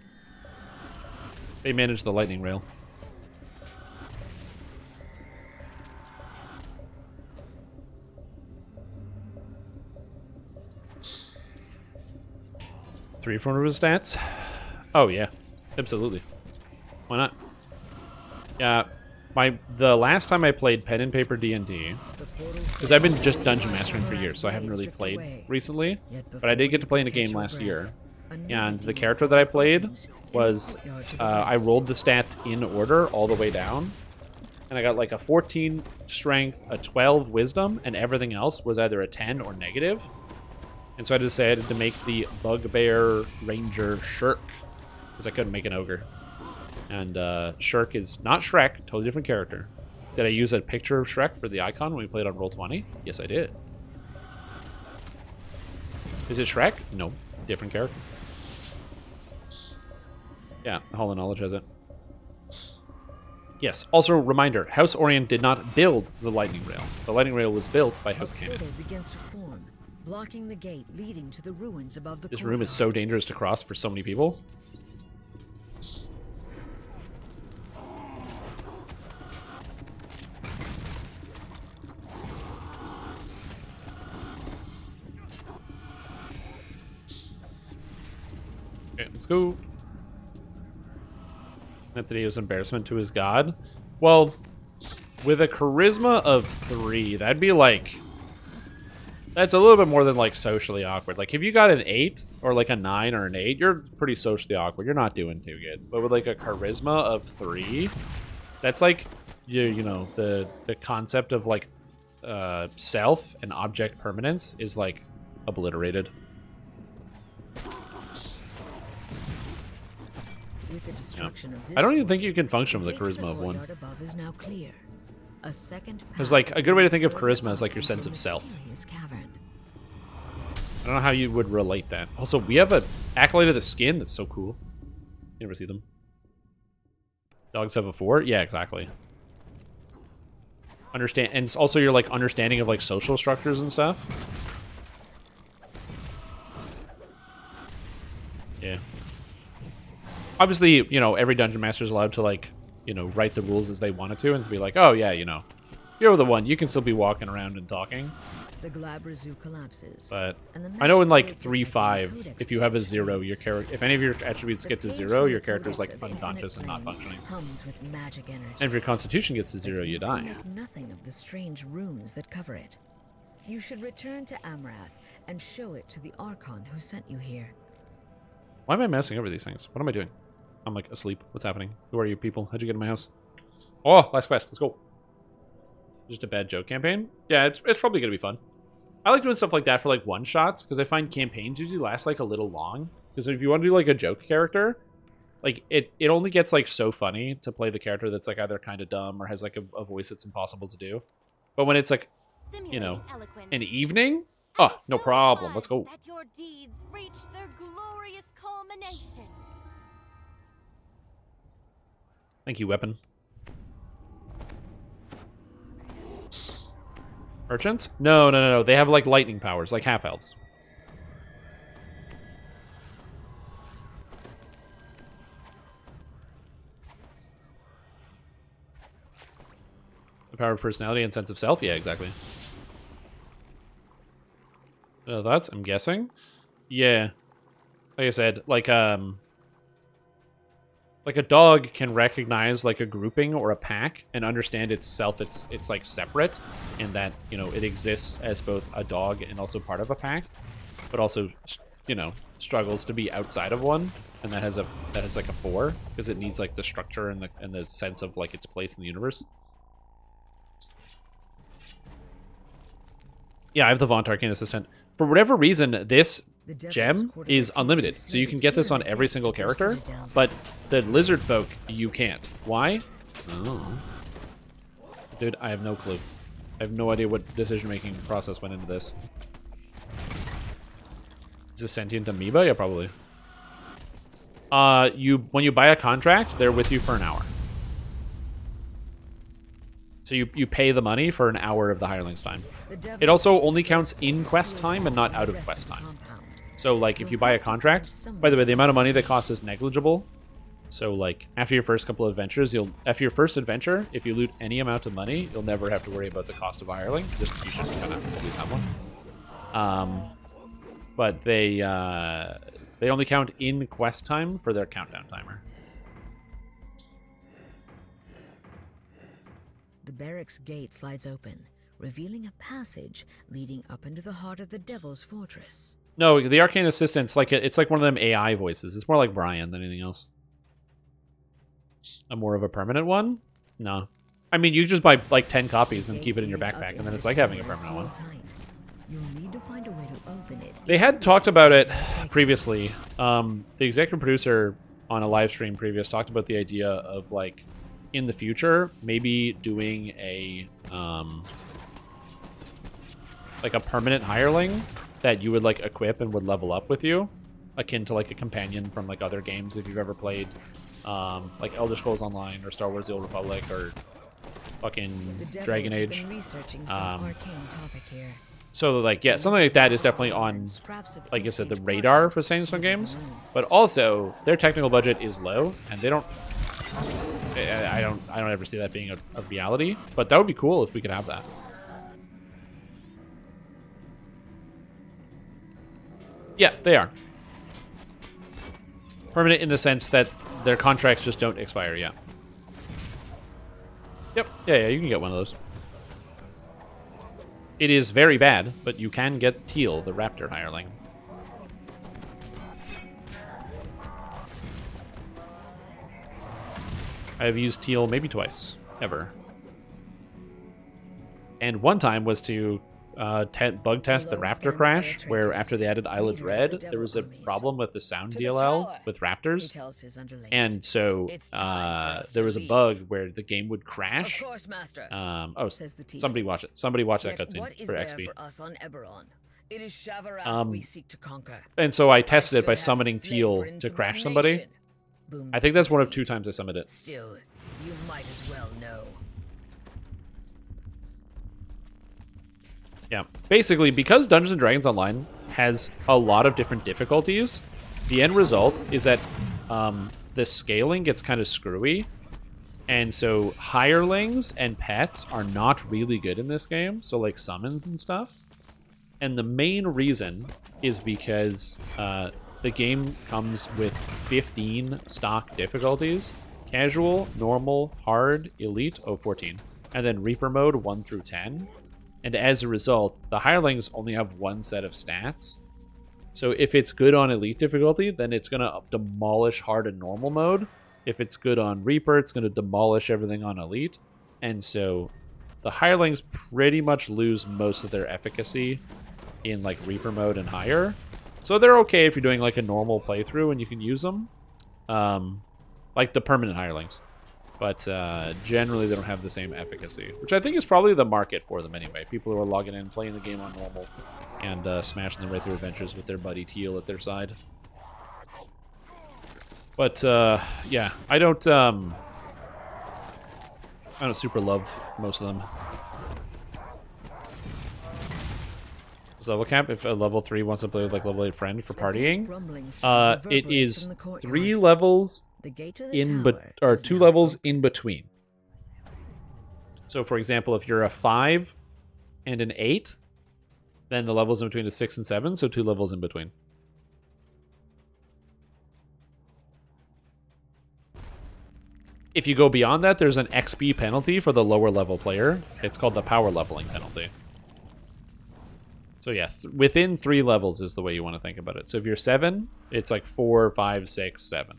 They manage the lightning rail. Three from his stats? Oh yeah, absolutely. Why not? Yeah. The last time I played pen and paper D&D, because I've been just dungeon mastering for years, so I haven't really played recently, but I did get to play in a game last year, and the character that I played was, I rolled the stats in order all the way down, and I got like a 14 strength, a 12 wisdom, and everything else was either a 10 or negative, and so I decided to make the Bugbear Ranger Shirk, because I couldn't make an ogre. And Shirk is not Shrek, totally different character. Did I use a picture of Shrek for the icon when we played on Roll20? Yes, I did. Is it Shrek? No, different character. Yeah, Hall of Knowledge has it. Yes, also reminder, House Orion did not build the lightning rail. The lightning rail was built by House Cannon. Begins to form, blocking the gate leading to the ruins above the This room is so dangerous to cross for so many people. Okay, let's go. Anthony's embarrassment to his god. Well, with a charisma of 3, that'd be like... That's a little bit more than like socially awkward. Like if you got an 8 or like a 9 or an 8, you're pretty socially awkward. You're not doing too good. But with like a charisma of 3, that's like, you know, the concept of like self and object permanence is like obliterated. With the destruction of this I don't even think you can function with a charisma of 1. above is now clear. A second There's like a good way to think of charisma as like your sense of self. cavern. I don't know how you would relate that. Also, we have a Acolyte of the Skin that's so cool. You never see them. Dogs have a 4? Yeah, exactly. Understand, and it's also your like understanding of like social structures and stuff. Yeah. Obviously, you know, every dungeon master is allowed to like, you know, write the rules as they wanted to and to be like, oh yeah, you know, you're the one. You can still be walking around and talking. The Glabra Zoo collapses. But I know in like 3.5, if you have a 0, your character, if any of your attributes get to 0, your character is like unconscious and not functioning. Comes with magic energy. And if your constitution gets to 0, you die. Make nothing of the strange runes that cover it. You should return to Amrath and show it to the Archon who sent you here. Why am I messing over these things? What am I doing? I'm like asleep. What's happening? Who are you people? How'd you get in my house? Oh, last quest. Let's go. Just a bad joke campaign? Yeah, it's probably going to be fun. I like doing stuff like that for like one-shots because I find campaigns usually last like a little long. Because if you want to do like a joke character, like it only gets like so funny to play the character that's like either kind of dumb or has like a voice that's impossible to do. But when it's like, you know, an evening, oh, no problem. Let's go. That your deeds reach their glorious culmination. Thank you, weapon. Merchants? No. They have like lightning powers, like half-elves. The power of personality and sense of self? Yeah, exactly. That's, I'm guessing. Yeah. Like I said, like a dog can recognize like a grouping or a pack and understand itself. It's like separate, and that, you know, it exists as both a dog and also part of a pack, but also, you know, struggles to be outside of one. and that has like a 4 because it needs like the structure and the sense of like its place in the universe. Yeah, I have the Vaunt Arcane Assistant. For whatever reason, this gem is unlimited, so you can get this on every single character, but the lizard folk you can't. Why? Oh. Dude, I have no clue. I have no idea what decision-making process went into this. Is this sentient amoeba? Yeah, probably. When you buy a contract, they're with you for an hour. So you pay the money for an hour of the hireling's time. It also only counts in quest time and not out of quest time. So, like, if you buy a contract, by the way, the amount of money that costs is negligible. So, like, after your first couple of adventures, after your first adventure, if you loot any amount of money, you'll never have to worry about the cost of a hireling. Just you should kind of always have one. But they only count in quest time for their countdown timer. The barracks gate slides open, revealing a passage leading up into the heart of the Devil's Fortress. No, the Arcane Assistant's like it's like one of them AI voices. It's more like Brian than anything else. A more of a permanent one? No. I mean, you just buy like 10 copies and keep it in your backpack, and then it's like having a permanent one. You'll need to find a way to open it. They had talked about it previously. The executive producer on a live stream previous talked about the idea of like in the future maybe doing a like a permanent hireling that you would like equip and would level up with you, akin to like a companion from like other games if you've ever played like Elder Scrolls Online or Star Wars: The Old Republic or fucking Dragon Age. So like yeah, something like that is definitely on, like I said, the radar for Sandstorm Games. But also their technical budget is low, and they don't. I don't ever see that being a reality. But that would be cool if we could have that. Yeah, they are permanent in the sense that their contracts just don't expire. Yeah. Yep. Yeah, you can get one of those. It is very bad, but you can get Teal, the raptor hireling. I have used Teal maybe twice, ever. And one time was to bug test the raptor crash, where after they added Isle of Dread, there was a problem with the sound DLL with raptors. And so there was a bug where the game would crash. Oh, somebody watch it. Somebody watch that cutscene for XP. It is Shavarath we seek to conquer. And so I tested it by summoning Teal to crash somebody. I think that's one of 2 times I summoned it. Still, you might as well know. Yeah, basically, because Dungeons & Dragons Online has a lot of different difficulties, the end result is that the scaling gets kind of screwy, and so hirelings and pets are not really good in this game, so like summons and stuff. And the main reason is because the game comes with 15 stock difficulties: casual, normal, hard, elite, 14, and then Reaper mode 1 through 10. And as a result, the hirelings only have 1 set of stats. So if it's good on elite difficulty, then it's going to demolish hard and normal mode. If it's good on Reaper, it's going to demolish everything on elite. And so the hirelings pretty much lose most of their efficacy in like Reaper mode and higher. So they're okay if you're doing like a normal playthrough and you can use them. Like the permanent hirelings. But generally, they don't have the same efficacy, which I think is probably the market for them anyway. People who are logging in, playing the game on normal, and smashing them right through adventures with their buddy Teal at their side. But yeah, I don't super love most of them. Is level cap if a level 3 wants to play with like level 8 friend for partying? It is 3 levels. Or 2 levels in between. So for example, if you're a 5 and an 8, then the levels in between is 6 and 7, so 2 levels in between. If you go beyond that, there's an XP penalty for the lower level player. It's called the power leveling penalty. So yeah, within 3 levels is the way you want to think about it. So if you're 7, it's like 4, 5, 6, 7.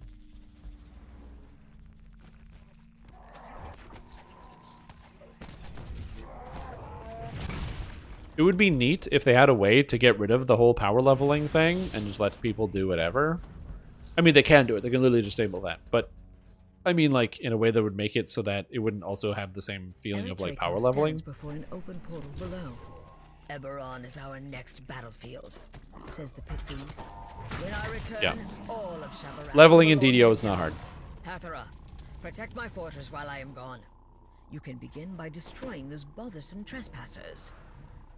It would be neat if they had a way to get rid of the whole power leveling thing and just let people do whatever. I mean, they can do it. They can literally disable that. But I mean, like, in a way that would make it so that it wouldn't also have the same feeling of, like, power leveling. Before an open portal below. Eberron is our next battlefield, says the pit fiend. When I return, all of Shabarak leveling in DDO is not hard. Hathara, protect my fortress while I am gone. You can begin by destroying those bothersome trespassers.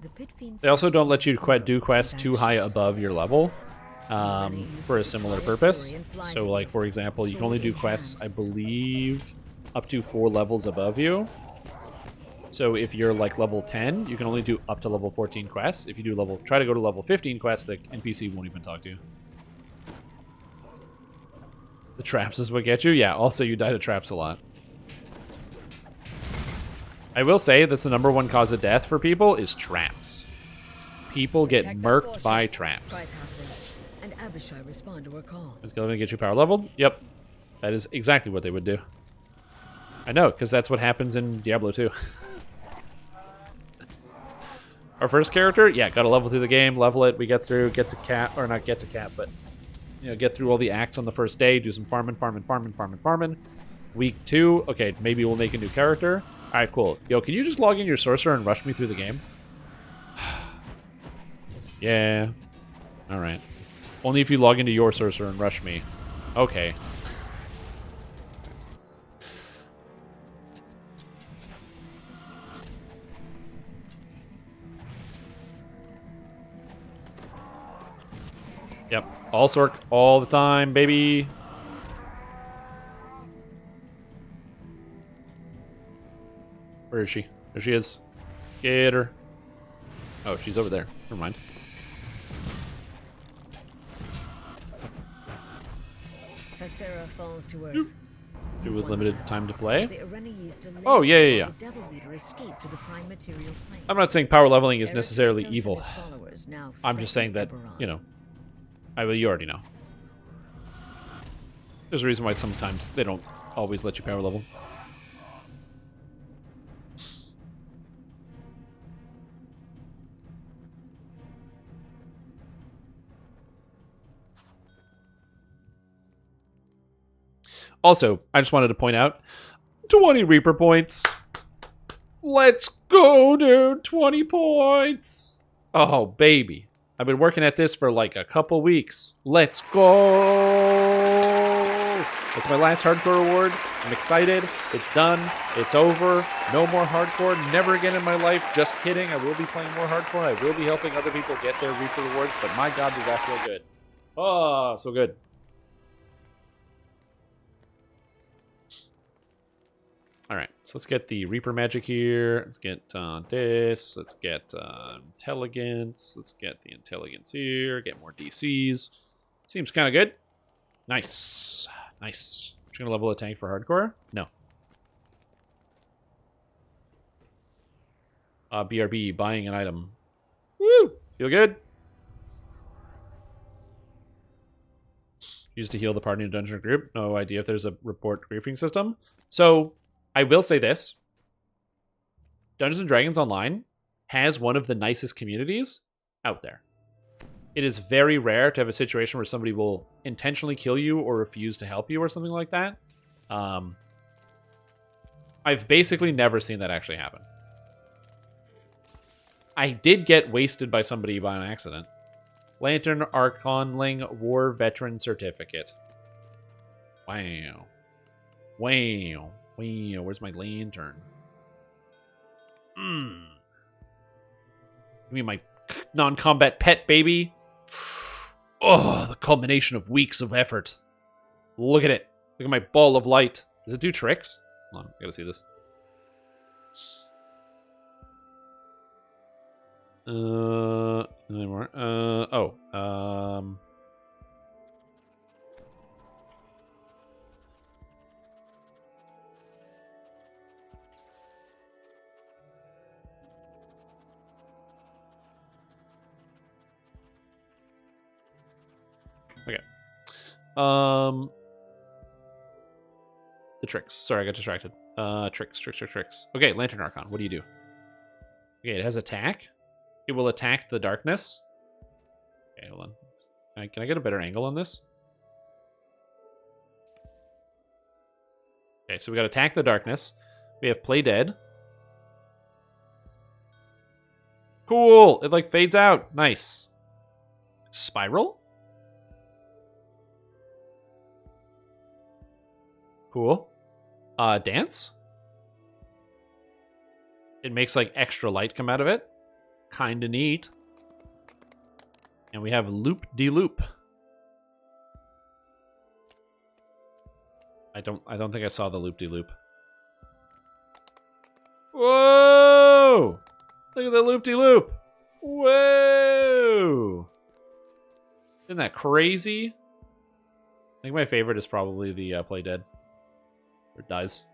The pit fiend. They also don't let you do quests too high above your level for a similar purpose. So, like, for example, you can only do quests, I believe, up to 4 levels above you. So if you're like level 10, you can only do up to level 14 quests. If you do try to go to level 15 quests, the NPC won't even talk to you. The traps is what get you? Yeah, also you die to traps a lot. I will say that's the #1 cause of death for people is traps. People get murked by traps. And Abishai respond to her call. Is going to get you power leveled? Yep. That is exactly what they would do. I know, because that's what happens in Diablo 2. Our first character, yeah, got to level through the game, level it, we get to cap, or not get to cap, but, you know, get through all the acts on the first day, do some farming. Week 2, okay, maybe we'll make a new character. Alright, cool. Yo, can you just log in your sorcerer and rush me through the game? Yeah. Alright. Only if you log into your sorcerer and rush me. Okay. Yep. All Sorc all the time, baby. Where is she? There she is. Get her. Oh, she's over there. Never mind. Hasera falls to earth. Do with limited time to play? Oh, yeah. I'm not saying power leveling is necessarily evil. I'm just saying that, you know, you already know. There's a reason why sometimes they don't always let you power level. Also, I just wanted to point out, 20 Reaper points. Let's go, dude. 20 points. Oh, baby. I've been working at this for like a couple weeks. Let's go. It's my last hardcore reward. I'm excited. It's done. It's over. No more hardcore. Never again in my life. Just kidding. I will be playing more hardcore. I will be helping other people get their Reaper rewards. But my God, does that feel good. Oh, so good. Alright, so let's get the Reaper magic here. Let's get this. Let's get intelligence. Let's get the intelligence here. Get more DCs. Seems kind of good. Nice. Nice. Just going to level a tank for hardcore? No. BRB, buying an item. Woo! Feel good? Used to heal the party in a dungeon group. No idea if there's a report griefing system. So, I will say this. Dungeons & Dragons Online has one of the nicest communities out there. It is very rare to have a situation where somebody will intentionally kill you or refuse to help you or something like that. I've basically never seen that actually happen. I did get wasted by somebody by an accident. Lantern Archonling War Veteran Certificate. Wow. Wow. Where's my lantern? Give me my non-combat pet, baby. Oh, the culmination of weeks of effort. Look at it. Look at my ball of light. Does it do tricks? Hold on, I gotta see this. Anymore. The tricks. Sorry, I got distracted. Tricks. Okay, Lantern Archon. What do you do? Okay, it has attack. It will attack the darkness. Okay, hold on. Can I get a better angle on this? Okay, so we got attack the darkness. We have play dead. Cool. It like fades out. Nice. Spiral. Cool. Dance. It makes like extra light come out of it. Kinda neat. And we have loop de loop. I don't think I saw the loop de loop. Whoa! Look at the loop de loop. Whoa! Isn't that crazy? I think my favorite is probably the play dead. Or dies.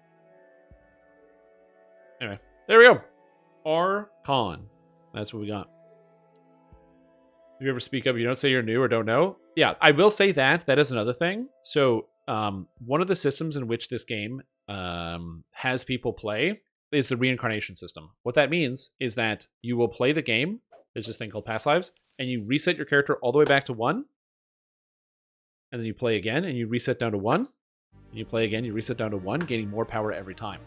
Anyway, there we go. Archon. That's what we got. If you ever speak up, you don't say you're new or don't know. Yeah, I will say that. That is another thing. So, one of the systems in which this game has people play is the reincarnation system. What that means is that you will play the game. There's this thing called past lives, and you reset your character all the way back to 1. And then you play again, and you reset down to 1. And you play again, you reset down to 1, gaining more power every time.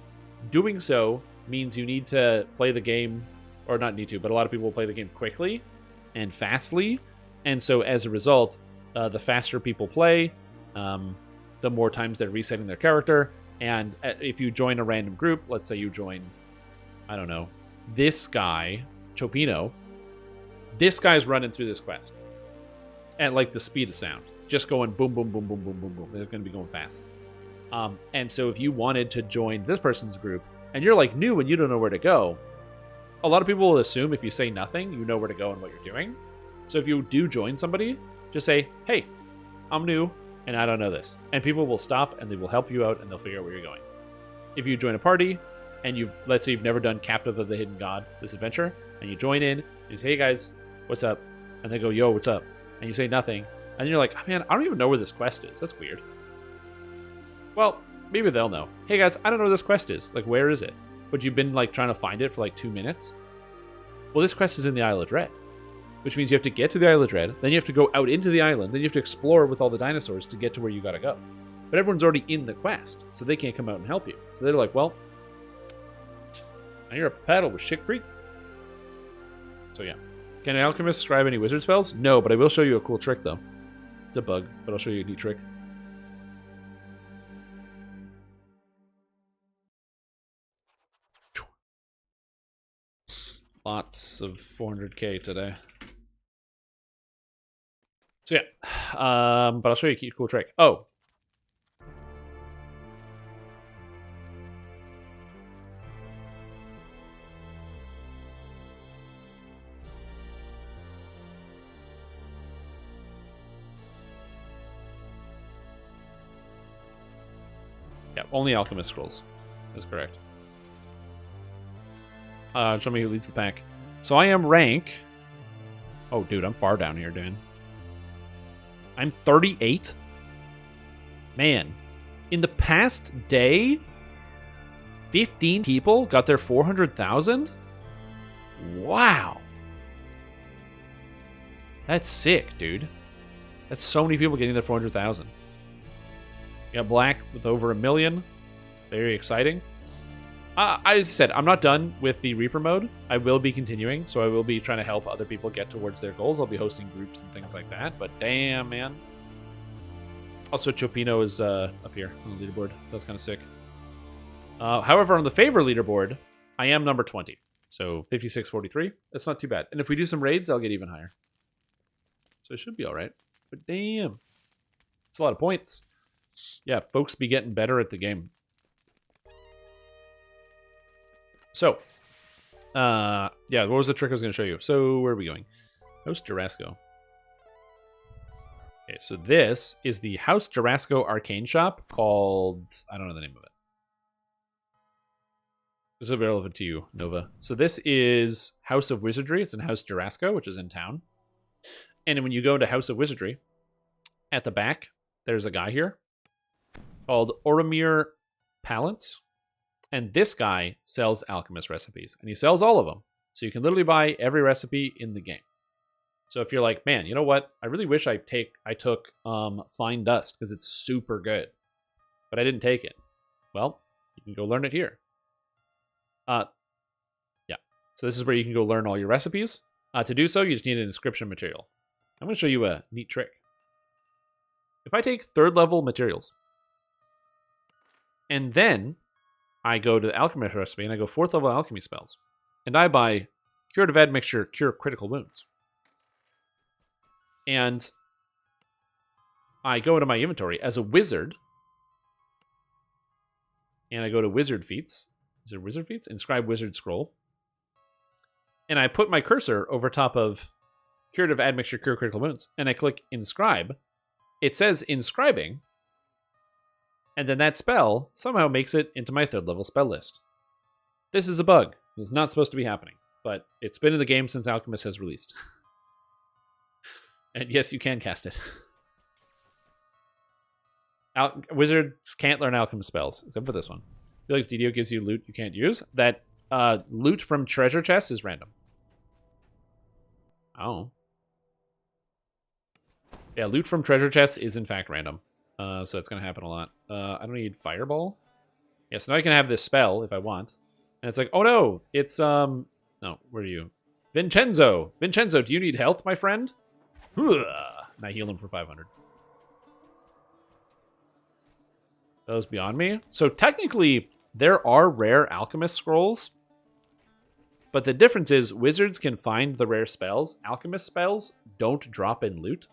Doing so means you need to play the game, or not need to, but a lot of people will play the game quickly and fastly. And so as a result, the faster people play, the more times they're resetting their character. And if you join a random group, let's say you join, I don't know, this guy, Chopino, this guy's running through this quest at like the speed of sound, just going boom, boom, boom, boom, boom, boom, boom. They're going to be going fast. And so if you wanted to join this person's group and you're like new and you don't know where to go, a lot of people will assume if you say nothing, you know where to go and what you're doing. So if you do join somebody, just say, hey, I'm new and I don't know this. And people will stop and they will help you out and they'll figure out where you're going. If you join a party and let's say you've never done Captive of the Hidden God, this adventure, and you join in and you say, hey guys, what's up? And they go, yo, what's up? And you say nothing. And you're like, oh, man, I don't even know where this quest is. That's weird. Well, maybe they'll know. Hey guys, I don't know where this quest is. Like, where is it? But you've been like trying to find it for like 2 minutes. Well, this quest is in the Isle of Dread, which means you have to get to the Isle of Dread, then you have to go out into the island, then you have to explore with all the dinosaurs to get to where you gotta go. But everyone's already in the quest, so they can't come out and help you. So they're like, well, now you're a paddle with shit creek. So yeah. Can an alchemist scribe any wizard spells? No, but I will show you a cool trick though. It's a bug, but I'll show you a neat trick. Lots of 400k today. So yeah, but I'll show you a cool trick. Oh. Yeah, only alchemist scrolls. That's correct. Show me who leads the pack. So I am rank. Oh, dude, I'm far down here, dude. I'm 38. Man, in the past day, 15 people got their 400,000. Wow, that's sick, dude. That's so many people getting their 400,000. You got Black with over 1 million. Very exciting. As I said, I'm not done with the Reaper mode. I will be continuing, so I will be trying to help other people get towards their goals. I'll be hosting groups and things like that, but damn, man. Also, Chopino is up here on the leaderboard. That's kind of sick. However, on the favor leaderboard, I am number 20. So 56-43. That's not too bad. And if we do some raids, I'll get even higher. So it should be all right. But damn. It's a lot of points. Yeah, folks be getting better at the game. So, yeah, what was the trick I was going to show you? So, where are we going? House Jarasco. Okay, so this is the House Jarasco arcane shop called... I don't know the name of it. This is relevant to you, Nova. So this is House of Wizardry. It's in House Jarasco, which is in town. And when you go into House of Wizardry, at the back, there's a guy here called Oromir Palance. And this guy sells alchemist recipes. And he sells all of them. So you can literally buy every recipe in the game. So if you're like, man, you know what? I really wish I took Fine Dust because it's super good. But I didn't take it. Well, you can go learn it here. Yeah. So this is where you can go learn all your recipes. To do so, you just need an inscription material. I'm going to show you a neat trick. If I take 3rd level materials, and then I go to the alchemist recipe, and I go 4th level alchemy spells, and I buy Curative Admixture, Cure Critical Wounds. And I go into my inventory as a wizard, and I go to Wizard Feats. Is it Wizard Feats? Inscribe Wizard Scroll. And I put my cursor over top of Curative Admixture, Cure Critical Wounds, and I click Inscribe. It says Inscribing, and then that spell somehow makes it into my 3rd level spell list. This is a bug. It's not supposed to be happening, but it's been in the game since Alchemist has released. And yes, you can cast it. Wizards can't learn alchemist spells, except for this one. I feel like DDO gives you loot you can't use. That loot from treasure chests is random. Oh. Yeah, loot from treasure chests is in fact random. So that's going to happen a lot. I don't need Fireball. Yeah, so now I can have this spell if I want. And it's like, oh no, it's, no, where are you? Vincenzo! Vincenzo, do you need health, my friend? And I heal him for 500. That was beyond me. So technically, there are rare alchemist scrolls. But the difference is, wizards can find the rare spells. Alchemist spells don't drop in loot.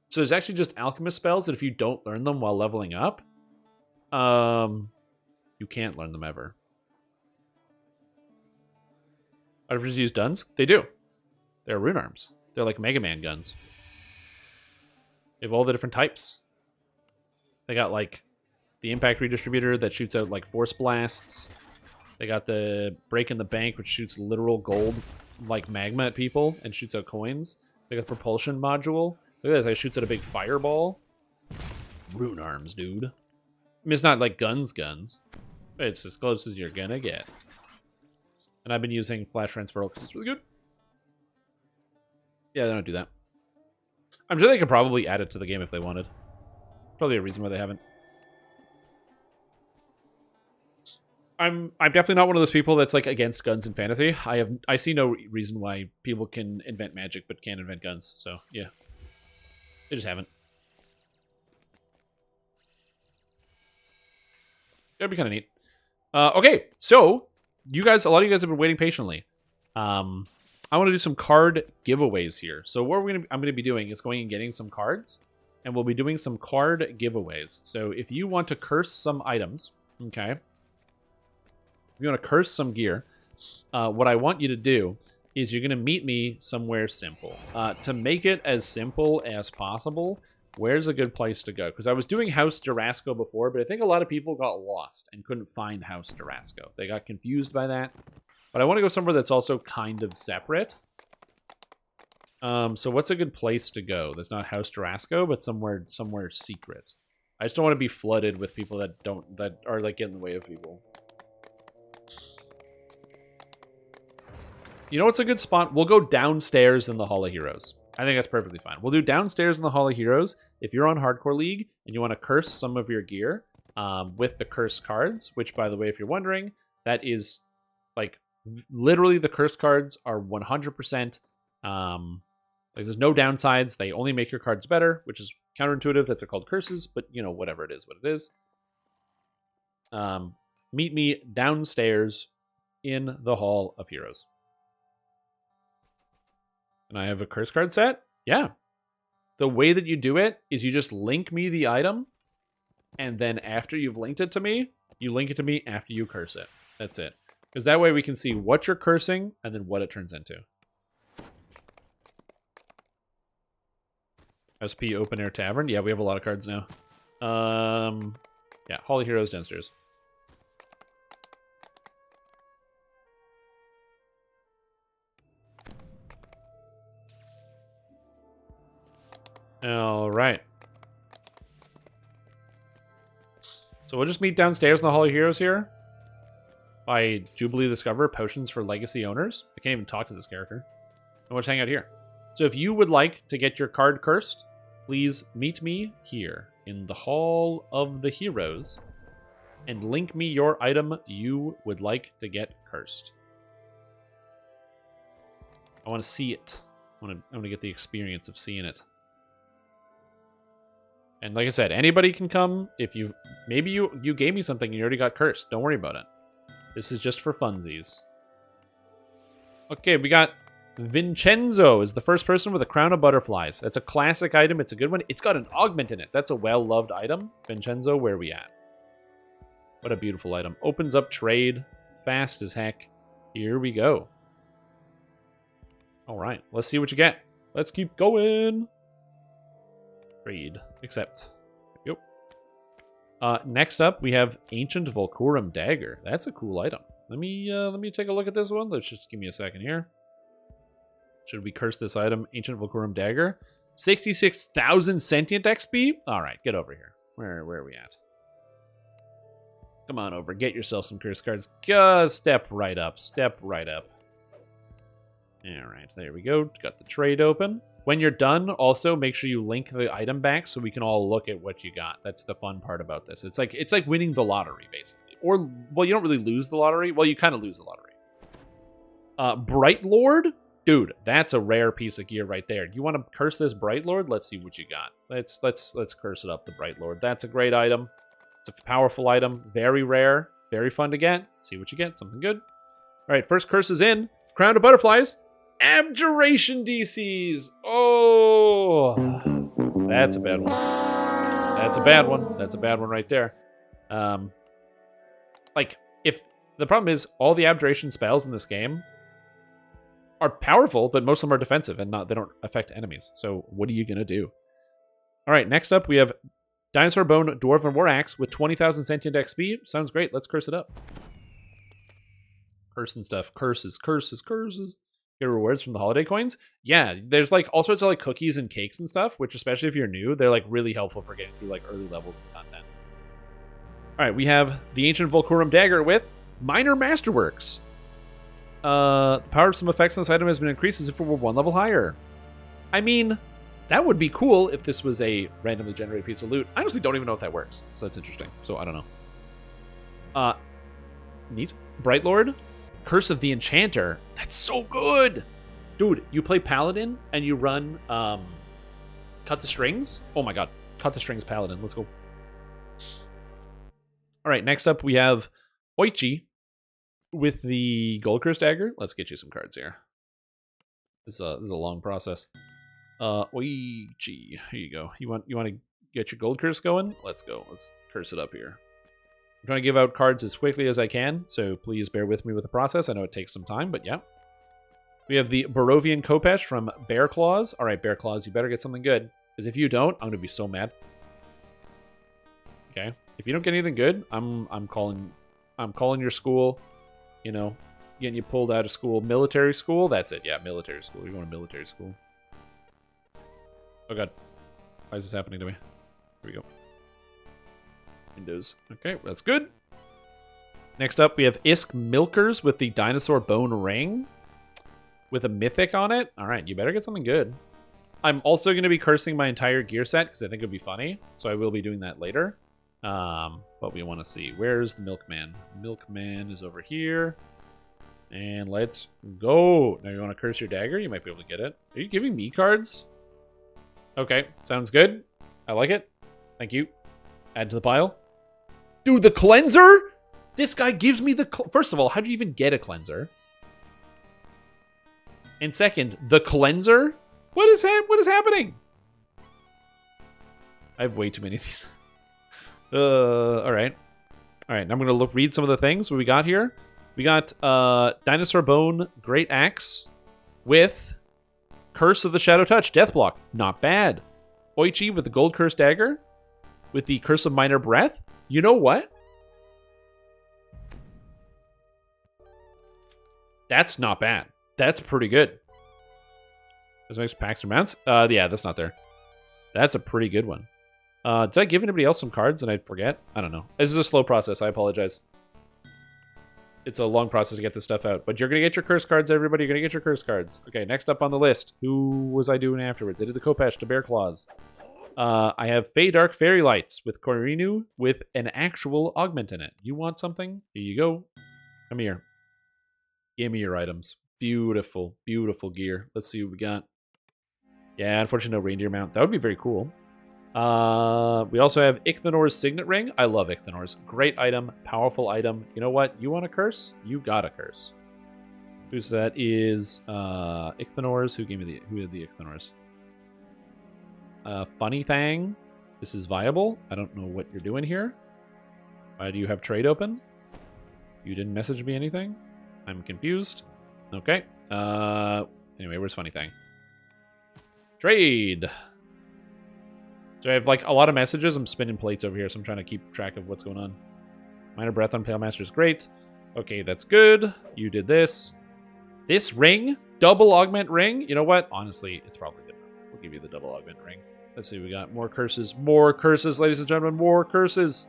So there's actually just alchemist spells that if you don't learn them while leveling up, you can't learn them ever. Artificers use guns? They do. They're rune arms. They're like Mega Man guns. They have all the different types. They got like the impact redistributor that shoots out like force blasts. They got the break in the bank, which shoots literal gold like magma at people and shoots out coins. They got the propulsion module. Look at this, it shoots out a big fireball. Rune arms, dude. I mean, it's not like guns, but it's as close as you're gonna get. And I've been using Flash Transferal because it's really good. Yeah, they don't do that. I'm sure they could probably add it to the game if they wanted. Probably a reason why they haven't. I'm definitely not one of those people that's like against guns in fantasy. I see no reason why people can invent magic but can't invent guns. So yeah, they just haven't. That'd be kind of neat. Okay, so a lot of you guys have been waiting patiently. I want to do some card giveaways here. So what I'm going to be doing is going and getting some cards, and we'll be doing some card giveaways. So if you want to curse some items, okay, if you want to curse some gear, what I want you to do is you're going to meet me somewhere simple. To make it as simple as possible, where's a good place to go? Because I was doing House Durasco before, but I think a lot of people got lost and couldn't find House Durasco. They got confused by that. But I want to go somewhere that's also kind of separate. So what's a good place to go? That's not House Durasco, but somewhere secret. I just don't want to be flooded with people that are like getting in the way of people. You know what's a good spot? We'll go downstairs in the Hall of Heroes. I think that's perfectly fine. We'll do downstairs in the Hall of Heroes. If you're on Hardcore League and you want to curse some of your gear with the curse cards, which, by the way, if you're wondering, that is like literally the curse cards are 100%. Like there's no downsides. They only make your cards better, which is counterintuitive that they're called curses, but you know, whatever it is, what it is. Meet me downstairs in the Hall of Heroes. And I have a curse card set? Yeah. The way that you do it is you just link me the item, and then after you've linked it to me, you link it to me after you curse it. That's it. Because that way we can see what you're cursing and then what it turns into. SP Open Air Tavern. Yeah, we have a lot of cards now. Yeah, Hall of Heroes downstairs. All right. So we'll just meet downstairs in the Hall of Heroes here. By Jubilee Discover, potions for legacy owners. I can't even talk to this character. And we'll just hang out here. So if you would like to get your card cursed, please meet me here in the Hall of the Heroes and link me your item you would like to get cursed. I want to see it. I want to get the experience of seeing it. And like I said, anybody can come. If you maybe you gave me something and you already got cursed. Don't worry about it. This is just for funsies. Okay, we got Vincenzo is the first person with a crown of butterflies. That's a classic item. It's a good one. It's got an augment in it. That's a well-loved item. Vincenzo, where are we at? What a beautiful item. Opens up trade. Fast as heck. Here we go. All right, let's see what you get. Let's keep going. Trade. Accept. Yep. Next up, we have Ancient Volcorum Dagger. That's a cool item. Let me take a look at this one. Let's just give me a second here. Should we curse this item? Ancient Volcorum Dagger. 66,000 sentient XP? Alright, get over here. Where are we at? Come on over. Get yourself some curse cards. Step right up. Step right up. Alright, there we go. Got the trade open. When you're done, also make sure you link the item back so we can all look at what you got. That's the fun part about this. It's like winning the lottery, basically. Or, well, you don't really lose the lottery. Well, you kind of lose the lottery. Bright Lord? Dude, that's a rare piece of gear right there. You want to curse this Bright Lord? Let's see what you got. Let's curse it up, the Bright Lord. That's a great item. It's a powerful item. Very rare. Very fun to get. See what you get. Something good. All right, first curse is in. Crown of Butterflies. Abjuration DCs. Oh, that's a bad one. That's a bad one. That's a bad one right there. Like, if the problem is all the abjuration spells in this game are powerful, but most of them are defensive and they don't affect enemies. So what are you gonna do? All right, next up we have Dinosaur Bone Dwarven War Axe with 20,000 sentient XP. Sounds great. Let's curse it up. Curse and stuff. Curses. Get rewards from the holiday coins. Yeah, there's like all sorts of like cookies and cakes and stuff, which especially if you're new, they're like really helpful for getting through like early levels of content. All right, we have the Ancient Volcorum Dagger with Minor Masterworks. The power of some effects on this item has been increased as if it were one level higher. I mean, that would be cool if this was a randomly generated piece of loot. I honestly don't even know if that works, so that's interesting. So I don't know. Neat. Bright Lord. Curse of the Enchanter. That's so good! Dude, you play Paladin and you run Cut the Strings. Oh my god. Cut the Strings Paladin. Let's go. Alright, next up we have Oichi with the Gold Curse Dagger. Let's get you some cards here. This is a long process. Oichi. Here you go. You want to get your Gold Curse going? Let's go. Let's curse it up here. I'm trying to give out cards as quickly as I can, so please bear with me with the process. I know it takes some time, but yeah. We have the Barovian Kopesh from Bear Claws. All right, Bear Claws, you better get something good, because if you don't, I'm going to be so mad. Okay, if you don't get anything good, I'm calling your school, you know, getting you pulled out of school. Military school, that's it. Yeah, military school. You're going to military school. Oh god, why is this happening to me? Here we go. Windows. Okay, that's good. Next up, we have Isk Milkers with the Dinosaur Bone Ring with a mythic on it. All right, you better get something good. I'm also going to be cursing my entire gear set because I think it would be funny, so I will be doing that later. But we want to see. Where's the Milkman? Milkman is over here. And let's go. Now you want to curse your dagger? You might be able to get it. Are you giving me cards? Okay, sounds good. I like it. Thank you. Add to the pile. Dude, the cleanser? This guy gives me the... First of all, how'd you even get a cleanser? And second, the cleanser? What is happening? I have way too many of these. Alright. Alright, now I'm going to read some of the things we got here. We got Dinosaur Bone Great Axe with Curse of the Shadow Touch, Death Block. Not bad. Oichi with the Gold Curse Dagger with the Curse of Minor Breath. You know what? That's not bad. That's pretty good. This makes packs or mounts? Yeah, that's not there. That's a pretty good one. Did I give anybody else some cards and I'd forget? I don't know. This is a slow process. I apologize. It's a long process to get this stuff out. But you're going to get your curse cards, everybody. You're going to get your curse cards. Okay, next up on the list. Who was I doing afterwards? I did the Kopesh to Bear Claws. I have Fey Dark Fairy Lights with Korinu with an actual augment in it. You want something? Here you go. Come here. Give me your items. Beautiful, beautiful gear. Let's see what we got. Yeah, unfortunately no reindeer mount. That would be very cool. We also have Ichthenor's Signet Ring. I love Ichthenor's. Great item, powerful item. You know what? You want a curse? You got a curse. Who's that? Is Ichthenor's? Who had the Ichthenor's? Funny Thang. This is viable. I don't know what you're doing here. Why do you have trade open? You didn't message me anything? I'm confused. Okay. Anyway, where's Funny Thang? Trade. So I have like a lot of messages. I'm spinning plates over here, so I'm trying to keep track of what's going on. Minor Breath on Pale Master is great. Okay, that's good. You did this. This ring, double augment ring. You know what? Honestly, it's probably different. We'll give you the double augment ring. Let's see. We got more curses. More curses, ladies and gentlemen. More curses.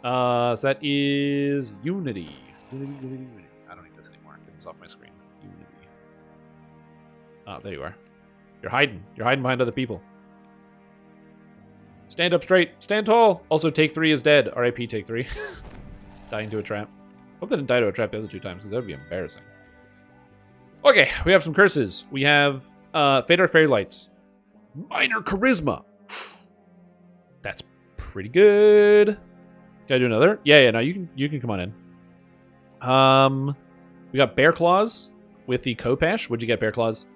So that is Unity. Unity. I don't need this anymore. Get this off my screen. Unity. Oh, there you are. You're hiding. You're hiding behind other people. Stand up straight. Stand tall. Also, Take 3 is dead. R.I.P. Take 3. Dying to a trap. Hope they didn't die to a trap the other 2 times, because that would be embarrassing. Okay, we have some curses. We have Fey Dark Fairy Lights. Minor Charisma. That's pretty good. Can I do another? Yeah, no, you can come on in. We got Bear Claws with the Kopesh. What'd you get, Bear Claws?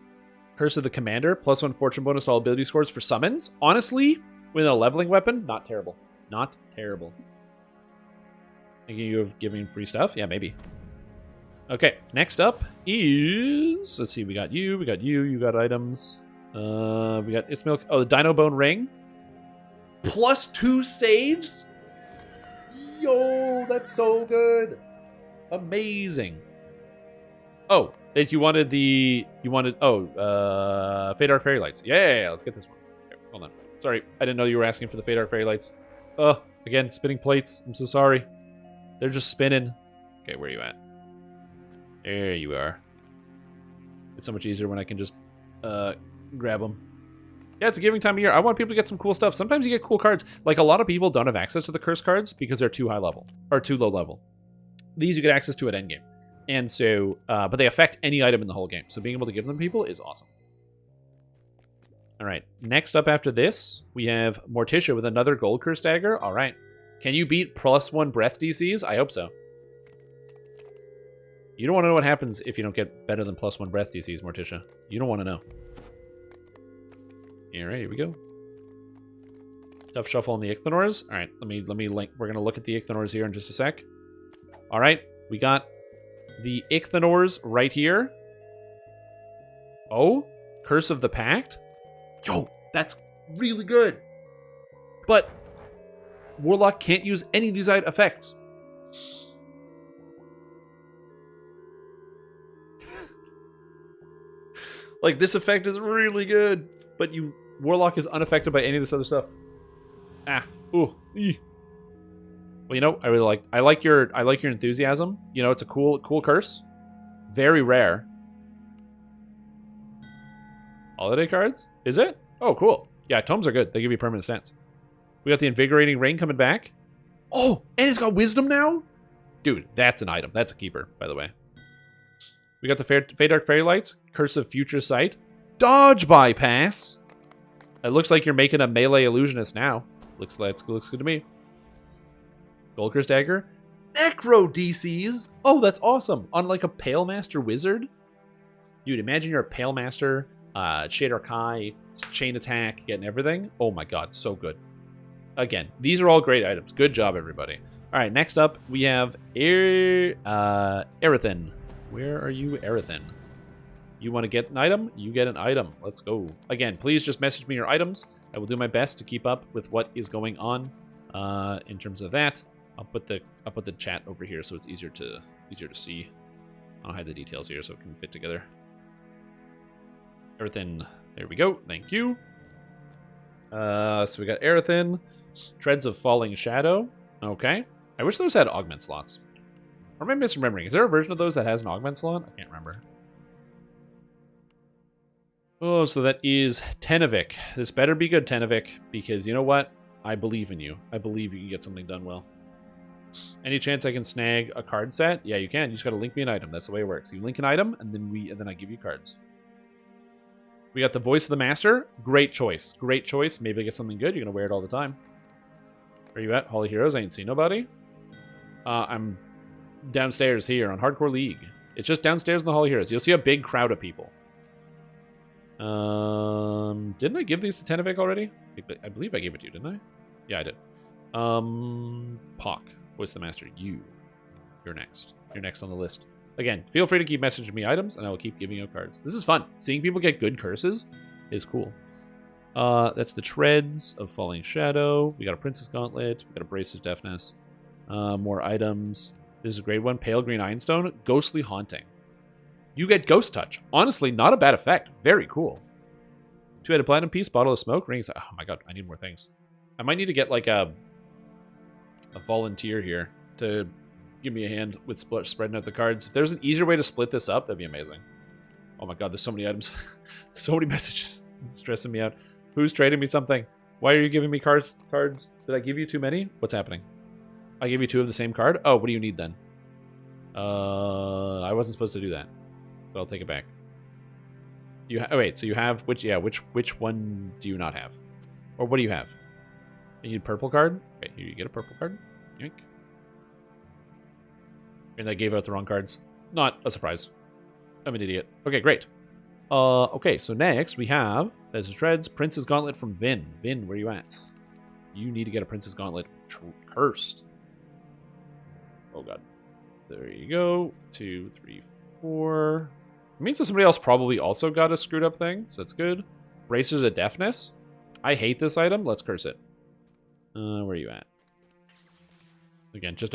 Curse of the Commander. +1 fortune bonus to all ability scores for summons. Honestly, with a leveling weapon, not terrible. Not terrible. Thinking you of giving free stuff? Yeah, maybe. Okay, next up is... Let's see, we got you, you got items. We got It's Milk. Oh, the Dino Bone Ring. +2 saves? Yo, that's so good. Amazing. Oh, that you wanted the... Fey Dark Fairy Lights. Yeah, let's get this one. Okay, hold on. Sorry, I didn't know you were asking for the Fey Dark Fairy Lights. Again, spinning plates. I'm so sorry. They're just spinning. Okay, where are you at? There you are. It's so much easier when I can just grab them. Yeah, it's a giving time of year. I want people to get some cool stuff. Sometimes you get cool cards. Like, a lot of people don't have access to the curse cards because they're too high level. Or too low level. These you get access to at endgame. And so, but they affect any item in the whole game. So being able to give them to people is awesome. All right, next up after this, we have Morticia with another Gold Curse Dagger. All right. Can you beat +1 breath DCs? I hope so. You don't want to know what happens if you don't get better than +1 breath DCs, Morticia. You don't want to know. All right, here we go. Tough Shuffle on the Ichthonors. All right, let me link. We're going to look at the Ichthonors here in just a sec. All right, we got the Ichthonors right here. Oh, Curse of the Pact. Yo, that's really good. But Warlock can't use any of these effects. Like, this effect is really good, but Warlock is unaffected by any of this other stuff. Ooh. Eeh. Well, you know, I like your enthusiasm. You know, it's a cool curse. Very rare. Holiday cards? Is it? Oh, cool. Yeah, tomes are good. They give you permanent stance. We got the Invigorating Ring coming back. Oh, and it's got Wisdom now? Dude, that's an item. That's a keeper, by the way. We got the Fey Dark Fairy Lights. Curse of Future Sight. Dodge Bypass. It looks like you're making a melee illusionist now. Looks good to me. Gold Curse Dagger. Necro DCs. Oh, that's awesome. Unlike a Pale Master Wizard. Dude, imagine you're a Pale Master, Shader Kai, Chain Attack, getting everything. Oh my god, so good. Again, these are all great items. Good job, everybody. All right, next up, we have Erethin. Where are you, Erethin? You want to get an item? You get an item. Let's go. Again, please just message me your items. I will do my best to keep up with what is going on in terms of that. I'll put the chat over here so it's easier to see. I'll hide the details here so it can fit together. Everything. There we go. Thank you. So we got Erethin, Treads of Falling Shadow. Okay. I wish those had augment slots. Or am I misremembering? Is there a version of those that has an augment slot? I can't remember. Oh, so that is Tenavik. This better be good, Tenavik, because you know what? I believe in you. I believe you can get something done well. Any chance I can snag a card set? Yeah, you can. You just got to link me an item. That's the way it works. You link an item, and then I give you cards. We got the Voice of the Master. Great choice. Great choice. Maybe I get something good. You're going to wear it all the time. Where you at? Holy Heroes? I ain't seen nobody. I'm downstairs here on Hardcore League. It's just downstairs in the Holy Heroes. You'll see a big crowd of people. Didn't I give these to Tenavik already? I believe I gave it to you, didn't I? Yeah, I did. Pock. Voice of the Master. You're next. You're next on the list. Again, feel free to keep messaging me items, and I will keep giving you cards. This is fun. Seeing people get good curses is cool. That's the Treads of Falling Shadow. We got a Princess Gauntlet. We got a Brace's Deafness. More items. This is a great one. Pale Green Ironstone. Ghostly Haunting. You get Ghost Touch. Honestly, not a bad effect. Very cool. 2-headed Platinum Piece. Bottle of Smoke. Rings. Oh my god, I need more things. I might need to get like a volunteer here to give me a hand with spreading out the cards. If there's an easier way to split this up, that'd be amazing. Oh my god, there's so many items. So many messages. It's stressing me out. Who's trading me something? Why are you giving me cards? Did I give you too many? What's happening? I gave you 2 of the same card? Oh, what do you need then? I wasn't supposed to do that. So I'll take it back. Oh wait, so you have which one do you not have? Or what do you have? You need a purple card? Okay, here you get a purple card. Yoink. And I gave out the wrong cards. Not a surprise. I'm an idiot. Okay, great. Okay, so next we have there's Treads, Prince's Gauntlet from Vin. Vin, where you at? You need to get a Prince's Gauntlet cursed. Oh god. There you go. 2, 3, 4. It means that somebody else probably also got a screwed up thing, so that's good. Bracers of Deafness. I hate this item. Let's curse it. Where are you at? Again, just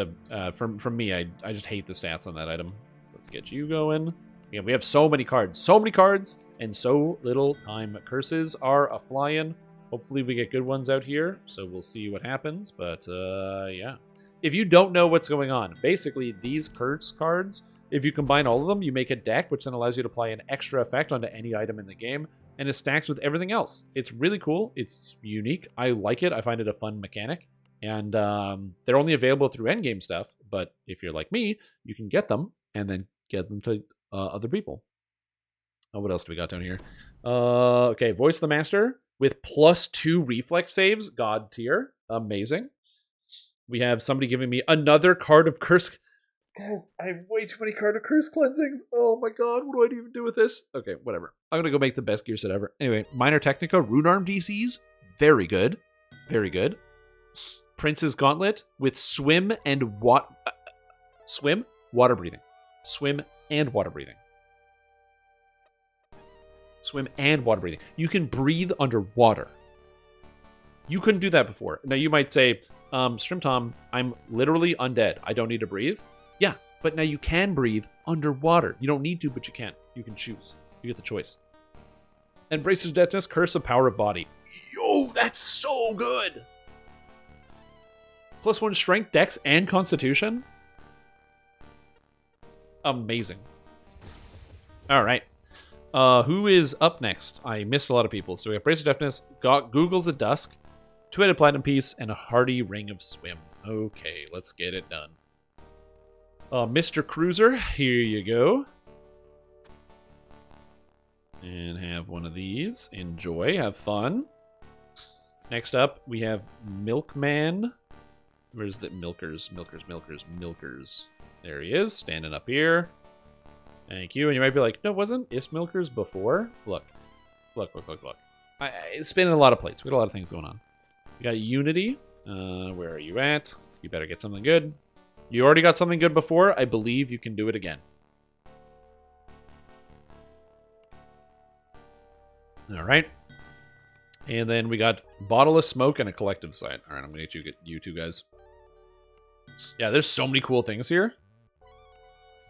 from me, I just hate the stats on that item. So let's get you going. Yeah, we have so many cards. So many cards and so little time. Curses are a flying. Hopefully we get good ones out here, so we'll see what happens. But, yeah. If you don't know what's going on, basically these curse cards, if you combine all of them, you make a deck, which then allows you to apply an extra effect onto any item in the game, and it stacks with everything else. It's really cool. It's unique. I like it. I find it a fun mechanic. And they're only available through endgame stuff, but if you're like me, you can get them and then get them to other people. Oh, what else do we got down here? Okay, Voice of the Master with +2 reflex saves. God tier. Amazing. We have somebody giving me another card of curse. Guys, I have way too many card of curse cleansings. Oh my god, what do I even do with this? Okay, whatever. I'm going to go make the best gear set ever. Anyway, Minor Technica, Rune Arm DCs. Very good. Very good. Prince's Gauntlet with swim and water breathing. Swim and water breathing. Swim and water breathing. You can breathe underwater. You couldn't do that before. Now you might say, Strim Tom, I'm literally undead. I don't need to breathe. Yeah, but now you can breathe underwater. You don't need to, but you can. You can choose. You get the choice. And Bracer's Deafness, Curse of Power of Body. Yo, that's so good! +1 Strength, Dex, and Constitution? Amazing. Alright. Who is up next? I missed a lot of people. So we have Bracer's Deafness, got Google's at Dusk, 2-headed Platinum Piece, and a Hardy Ring of Swim. Okay, let's get it done. Mr. Cruiser, here you go. And have one of these. Enjoy, have fun. Next up, we have Milkman. Where's the Milkers? There he is, standing up here. Thank you. And you might be like, no, wasn't Is Milkers before? Look. It's been in a lot of places. We got a lot of things going on. We got Unity. Where are you at? You better get something good. You already got something good before. I believe you can do it again. All right. And then we got Bottle of Smoke and a Collective Sight. All right, I'm going to get you two guys. Yeah, there's so many cool things here.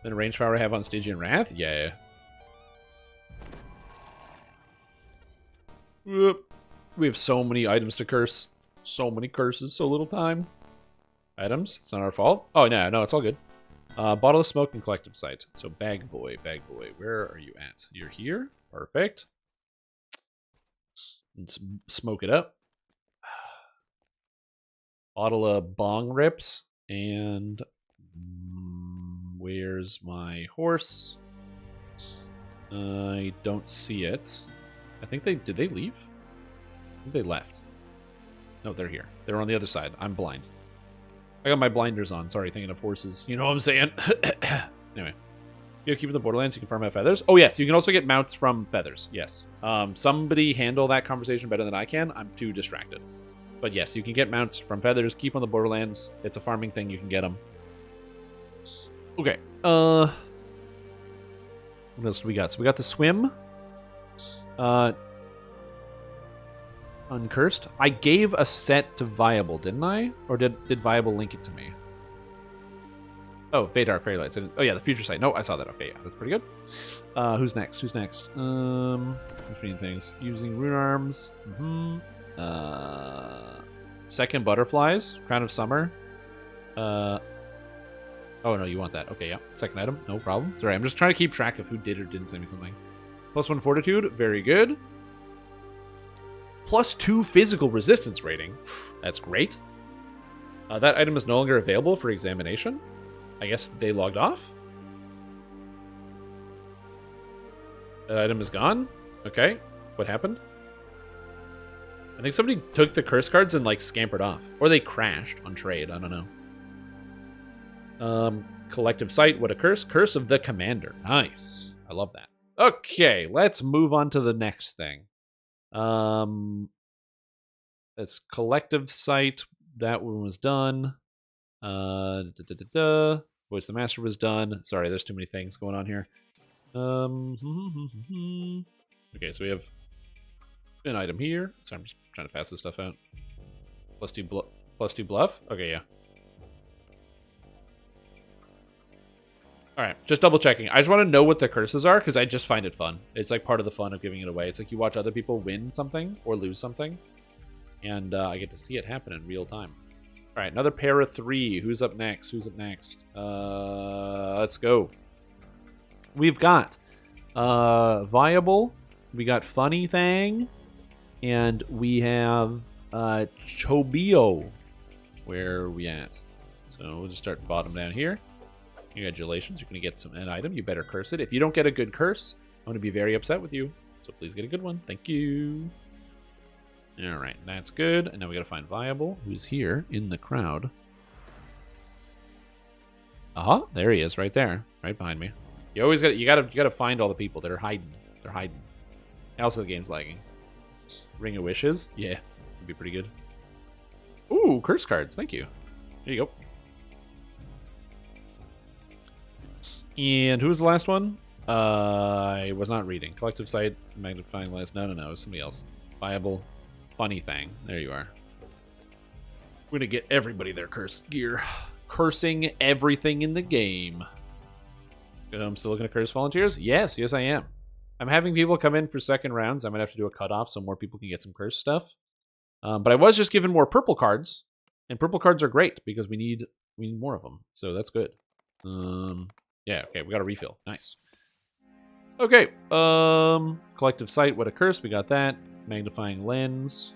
Then range power I have on Stygian Wrath? Yeah. Whoop. We have so many items to curse. So many curses, so little time. Items? It's not our fault. Oh, no, it's all good. Bottle of smoke and collective sight. So bag boy, where are you at? You're here? Perfect. Let's smoke it up. Bottle of bong rips. And where's my horse? I don't see it. I think did they leave? I think they left. No, they're here. They're on the other side. I'm blind. I got my blinders on. Sorry, thinking of horses. You know what I'm saying? Anyway. You keep in the Borderlands, you can farm out feathers. Oh, yes, you can also get mounts from feathers. Yes. Somebody handle that conversation better than I can. I'm too distracted. But yes, you can get mounts from feathers. Keep on the Borderlands. It's a farming thing. You can get them. Okay. What else do we got? So we got the swim. Uncursed. I gave a set to Viable, didn't I? Or did Viable link it to me? Oh, Vadar Fairy Lights. Oh yeah, the future sight. No, I saw that. Okay, yeah, that's pretty good. Who's next? Between things. Using rune arms. Second butterflies. Crown of Summer. Oh no, you want that. Okay, yeah. Second item. No problem. Sorry, I'm just trying to keep track of who did or didn't send me something. +1 fortitude. Very good. +2 physical resistance rating. That's great. That item is no longer available for examination. I guess they logged off. That item is gone. Okay. What happened? I think somebody took the curse cards and, like, scampered off. Or they crashed on trade. I don't know. Collective sight. What a curse. Curse of the Commander. Nice. I love that. Okay. Let's move on to the next thing. That's collective sight. That one was done. Voice the Master was done. Sorry, there's too many things going on here. Okay, so we have an item here. So I'm just trying to pass this stuff out. +2 bluff. Okay, yeah. All right, just double checking. I just want to know what the curses are because I just find it fun. It's like part of the fun of giving it away. It's like you watch other people win something or lose something, and I get to see it happen in real time. All right, another pair of 3. Who's up next? Let's go. We've got Viable. We got Funny Thang. And we have Chobio. Where are we at? So we'll just start bottom down here. Congratulations, you're going to get an item. You better curse it. If you don't get a good curse, I'm going to be very upset with you. So please get a good one. Thank you. All right, that's good. And now we got to find Viable, who's here in the crowd. There he is, right there, right behind me. You always you gotta find all the people that are hiding. They're hiding. Also, the game's lagging. Ring of Wishes, yeah, would be pretty good. Ooh, curse cards. Thank you. There you go. And who was the last one? I was not reading. Collective sight, magnifying glass. No, it was somebody else. Viable. Funny Thing. There you are. We're gonna get everybody their cursed gear. Cursing everything in the game. I'm still looking at curse volunteers? Yes, I am. I'm having people come in for second rounds. I might have to do a cutoff so more people can get some curse stuff. But I was just given more purple cards. And purple cards are great because we need more of them. So that's good. Yeah, okay, we got a refill. Nice. Okay, collective sight, what a curse. We got that. Magnifying lens.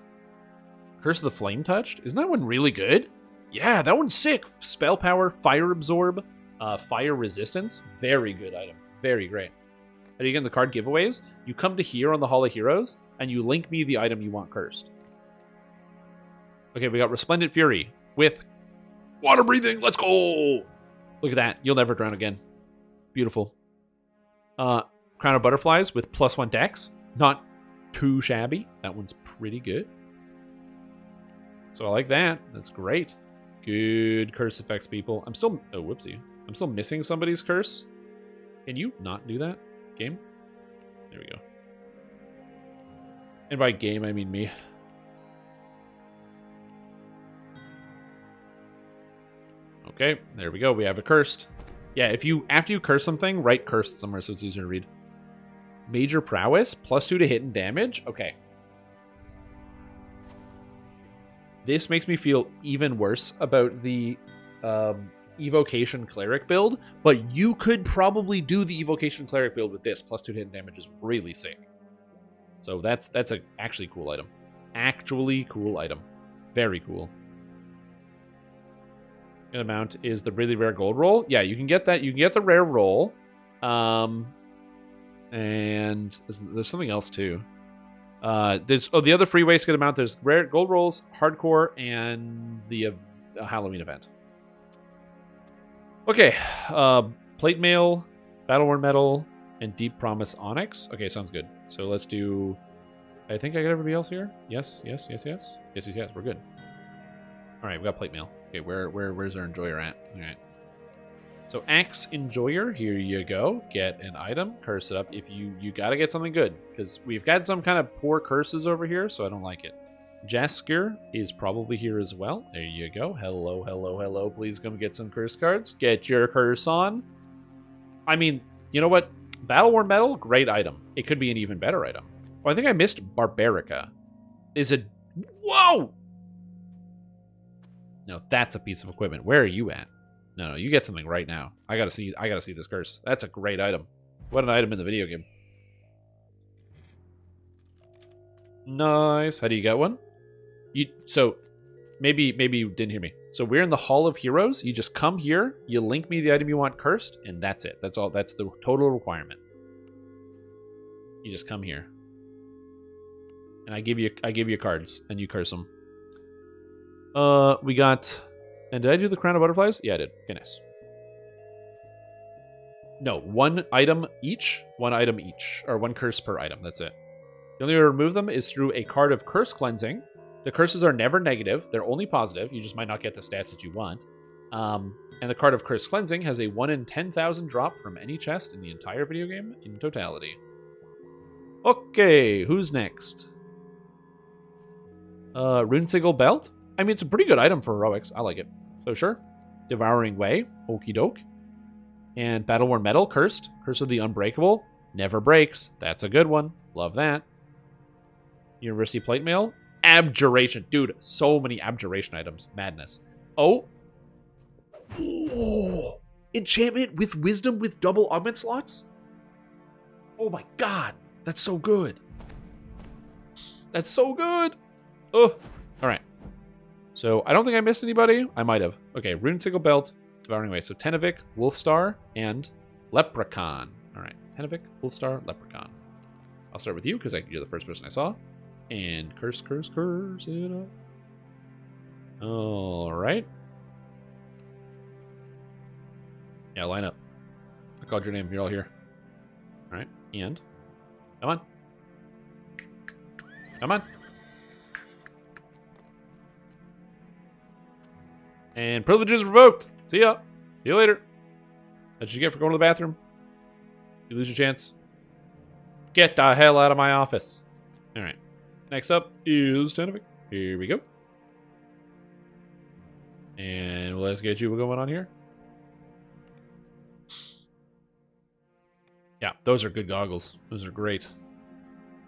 Curse of the Flame Touched. Isn't that one really good? Yeah, that one's sick. Spell power, fire absorb, fire resistance. Very good item. Very great. How do you get in the card giveaways? You come to here on the Hall of Heroes, and you link me the item you want cursed. Okay, we got Resplendent Fury with water breathing. Let's go! Look at that. You'll never drown again. Beautiful. Crown of Butterflies with +1 dex. Not too shabby. That one's pretty good. So I like that. That's great. Good curse effects, people. I'm still... Oh, whoopsie. I'm still missing somebody's curse. Can you not do that? Game? There we go. And by game, I mean me. Okay, there we go. We have a cursed. Yeah, after you curse something, write cursed somewhere so it's easier to read. Major prowess, +2 to hit and damage. Okay. this makes me feel even worse about the Evocation Cleric build, but you could probably do the Evocation Cleric build with this. +2 hit damage is really sick. So that's a actually cool item. Actually cool item. Very cool. An amount is the really rare gold roll. Yeah, you can get that. You can get the rare roll. And there's something else too. There's the other free waste good amount. There's rare gold rolls, hardcore, and the Halloween event. Okay, plate mail, battleworn metal, and deep promise onyx. Okay, sounds good. So let's do. I think I got everybody else here. Yes. We're good. All right, we got plate mail. Okay, where's our enjoyer at? All right. So Axe Enjoyer, here you go. Get an item, curse it up. If you gotta get something good, because we've got some kind of poor curses over here, so I don't like it. Jasker is probably here as well. There you go. Hello. Please come get some curse cards. Get your curse on. I mean, you know what? Battleworn Metal, great item. It could be an even better item. Oh, I think I missed Barbarica. Is it... Whoa! No, that's a piece of equipment. Where are you at? No, you get something right now. I gotta see this curse. That's a great item. What an item in the video game. Nice. How do you get one? So maybe you didn't hear me. So we're in the Hall of Heroes. You just come here, you link me the item you want cursed, and that's it. That's all. That's the total requirement. You just come here. And I give you cards and you curse them. We got. And did I do the Crown of Butterflies? Yeah, I did. Okay, nice. No, one item each. One item each. Or one curse per item. That's it. The only way to remove them is through a card of Curse Cleansing. The curses are never negative. They're only positive. You just might not get the stats that you want. And the card of Curse Cleansing has a 1 in 10,000 drop from any chest in the entire video game in totality. Okay, who's next? Runesigil Belt? I mean, it's a pretty good item for heroics. I like it. So sure. Devouring Way. Okie doke. And Battleworn Metal. Cursed. Curse of the Unbreakable. Never breaks. That's a good one. Love that. University Plate Mail. Abjuration. Dude, so many Abjuration items. Madness. Oh. Ooh. Enchantment with Wisdom with double augment slots? Oh my god. That's so good. That's so good. Oh. Alright. So, I don't think I missed anybody. I might have. Okay, Runesigil Belt, Devouring Way. So, Tenavik, Wolfstar, and Leprechaun. Alright, Tenavik, Wolfstar, Leprechaun. I'll start with you, because you're the first person I saw. And curse it up. Alright. Yeah, line up. I called your name. You're all here. Alright, and... Come on. Come on. And privileges revoked. See ya. See you later. That's what you get for going to the bathroom. You lose your chance. Get the hell out of my office. Alright. Next up is Tenavik. Here we go. And let's get you going on here. Yeah, those are good goggles. Those are great.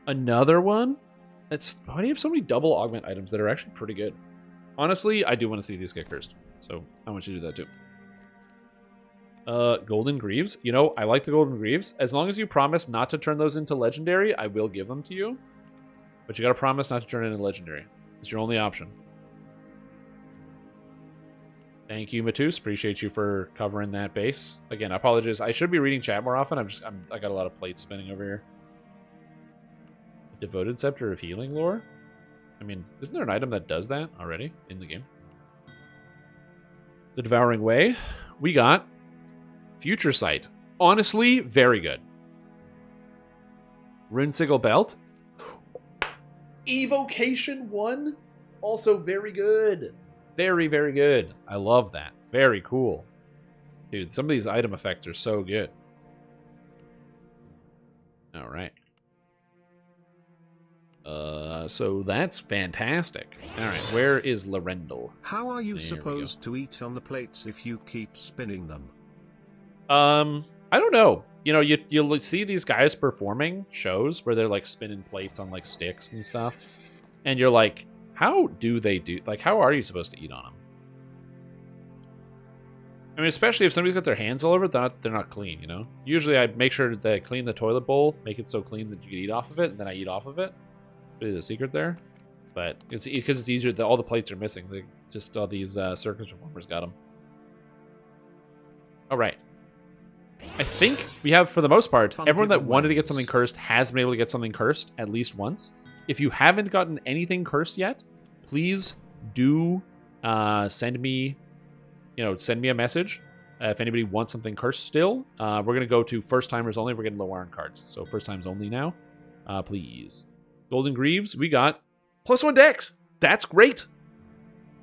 Another one? Why do you have so many double augment items that are actually pretty good? Honestly, I do want to see these get cursed. So, I want you to do that too. Golden Greaves. You know, I like the Golden Greaves. As long as you promise not to turn those into Legendary, I will give them to you. But you gotta promise not to turn it into Legendary. It's your only option. Thank you, Matus. Appreciate you for covering that base. Again, I apologize. I should be reading chat more often. I got a lot of plates spinning over here. Devoted Scepter of Healing lore? I mean, isn't there an item that does that already in the game? The Devouring Way. We got Future Sight. Honestly, very good. Runesigil Belt. Evocation 1. Also very good. Very, very good. I love that. Very cool. Dude, some of these item effects are so good. Alright. So that's fantastic. Alright, where is Lorendal? How are you supposed to eat on the plates if you keep spinning them? I don't know. You know, you'll see these guys performing shows where they're like spinning plates on like sticks and stuff. And you're like, How do they do... Like, how are you supposed to eat on them? I mean, especially if somebody's got their hands all over it, they're not clean, you know? Usually I make sure that I clean the toilet bowl, make it so clean that you can eat off of it, and then I eat off of it. Really the secret there. But it's because it's easier that all the plates are missing. Just all these circus performers got them. All right. I think we have, for the most part, everyone that wanted to get something cursed has been able to get something cursed at least once. If you haven't gotten anything cursed yet, please do send me a message. If anybody wants something cursed still, we're going to go to first timers only. We're getting low iron cards. So first times only now. Please. Golden Greaves, we got +1 dex. That's great.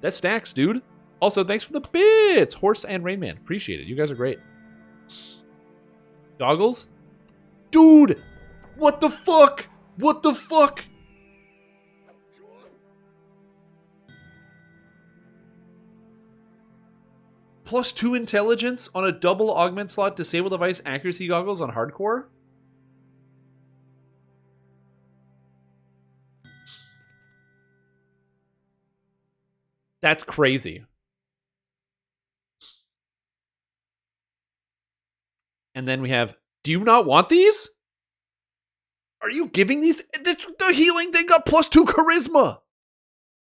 That stacks, dude. Also, thanks for the bits. Horse and Rainman. Appreciate it. You guys are great. Goggles? Dude! What the fuck? What the fuck? +2 intelligence on a double augment slot, disable device accuracy goggles on hardcore? That's crazy. And then we have, do you not want these? Are you giving these? The healing thing got +2 charisma.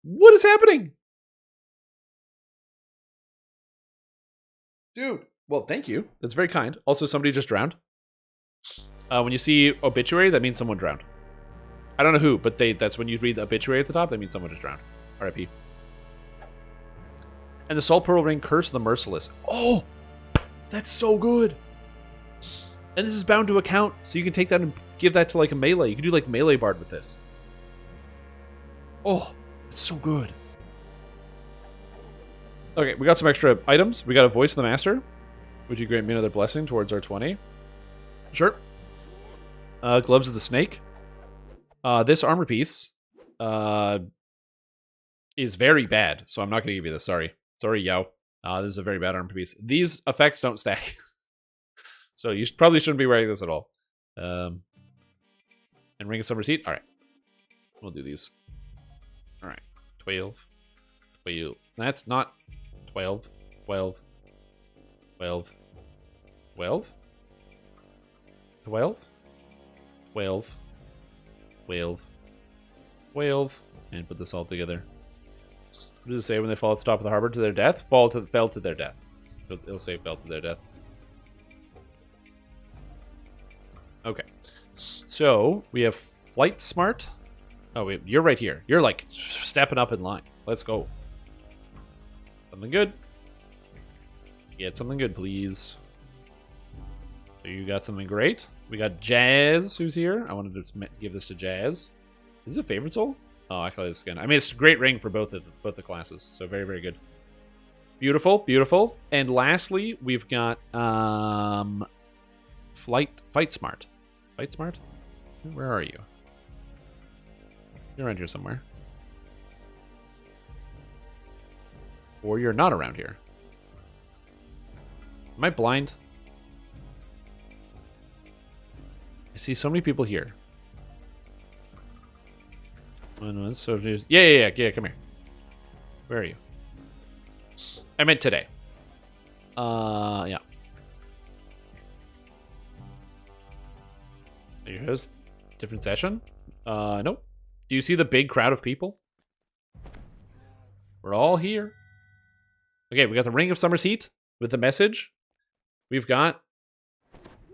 What is happening? Dude. Well, thank you. That's very kind. Also, somebody just drowned. When you see obituary, that means someone drowned. I don't know who, but that's when you read the obituary at the top, that means someone just drowned. RIP. And the Salt Pearl Ring, Curse of the Merciless. Oh! That's so good! And this is bound to account, so you can take that and give that to like a melee. You can do like melee bard with this. Oh, it's so good. Okay, we got some extra items. We got a Voice of the Master. Would you grant me another blessing towards our 20? Sure. Gloves of the Snake. This armor piece is very bad, so I'm not going to give you this. Sorry. Sorry, Yao. This is a very bad armor piece. These effects don't stack. So you probably shouldn't be wearing this at all. And Ring of Summer's Heat. All right. We'll do these. All right. 12. 12. That's not 12. 12. 12. 12. 12. 12. 12. 12. And put this all together. What does it say when they fall at the top of the harbor to their death? Fell to their death. It'll say fell to their death. Okay. So, we have Flight Smart. Oh, wait, you're right here. You're like stepping up in line. Let's go. Something good. Get something good, please. So you got something great. We got Jazz, who's here. I wanted to give this to Jazz. Is this a favorite soul? Oh, I call this skin. I mean, it's a great ring for both the classes. So very, very good. Beautiful, beautiful. And lastly, we've got Fight Smart. Fight Smart? Where are you? You're around here somewhere. Or you're not around here. Am I blind? I see so many people here. So yeah, come here. Where are you? I meant today. Yeah. Here's different session. Nope. Do you see the big crowd of people? We're all here. Okay, we got the Ring of Summer's Heat with the message. We've got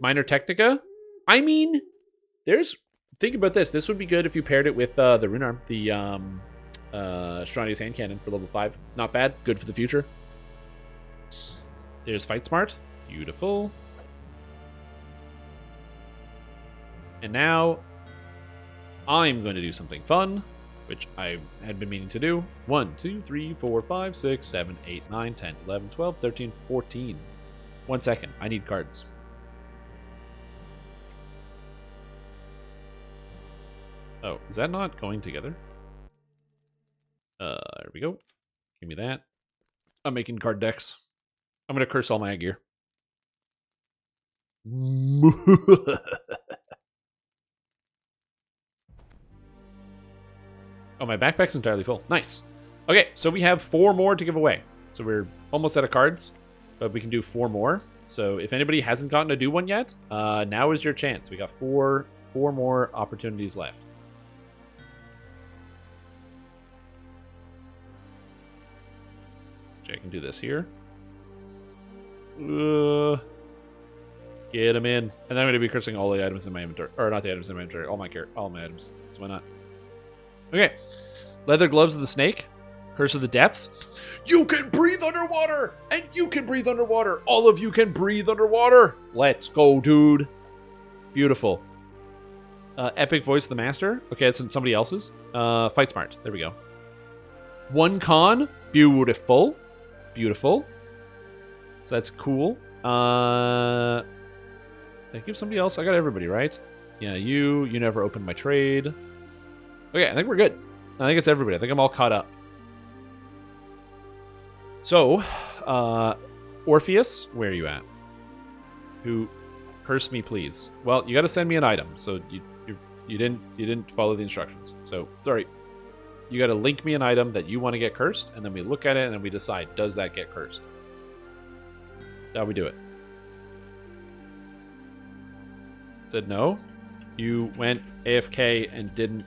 Minor Technica. I mean, think about this. This would be good if you paired it with the Rune Arm, the Strania's Hand Cannon for level 5. Not bad. Good for the future. There's Fight Smart. Beautiful. And now, I'm going to do something fun, which I had been meaning to do. 1, 2, 3, 4, 5, 6, 7, 8, 9, 10, 11, 12, 13, 14. 1 second. I need cards. Oh, is that not going together? There we go. Give me that. I'm making card decks. I'm going to curse all my gear. Oh, my backpack's entirely full. Nice. Okay, so we have 4 more to give away. So we're almost out of cards, but we can do 4 more. So if anybody hasn't gotten to do one yet, now is your chance. We got four more opportunities left. I can do this here. Get him in. And then I'm going to be cursing all the items in my inventory. Or not the items in my inventory. All my items. So why not? Okay. Leather gloves of the snake. Curse of the depths. You can breathe underwater! And you can breathe underwater! All of you can breathe underwater! Let's go, dude. Beautiful. Epic voice of the master. Okay, that's somebody else's. Fight smart. There we go. 1 con. Beautiful. Beautiful. So that's cool. I give somebody else. I got everybody, right? Yeah, you never opened my trade. Okay, I think we're good. I think it's everybody. I think I'm all caught up. So, Orpheus, where are you at? Who, curse me, please. Well, you got to send me an item. So you didn't follow the instructions. So sorry. You got to link me an item that you want to get cursed, and then we look at it and then we decide, does that get cursed? That's how we do it. Said no. You went AFK and didn't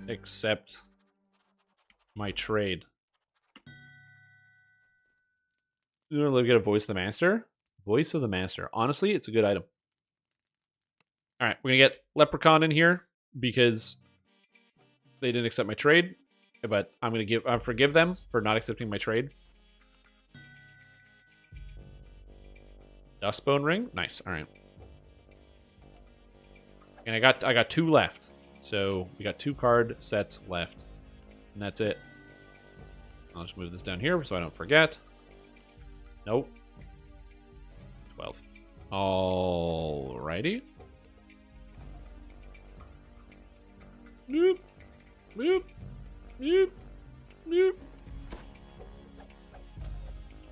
accept my trade. You want to look at a voice of the master? Voice of the master. Honestly, it's a good item. All right, we're gonna get Leprechaun in here because they didn't accept my trade, but I'm gonna forgive them for not accepting my trade. Dustbone ring, nice. All right, and I got 2 left, so we got 2 card sets left, and that's it. I'll just move this down here so I don't forget. Nope. 12. Alrighty. Nope. Nope. Nope. Nope.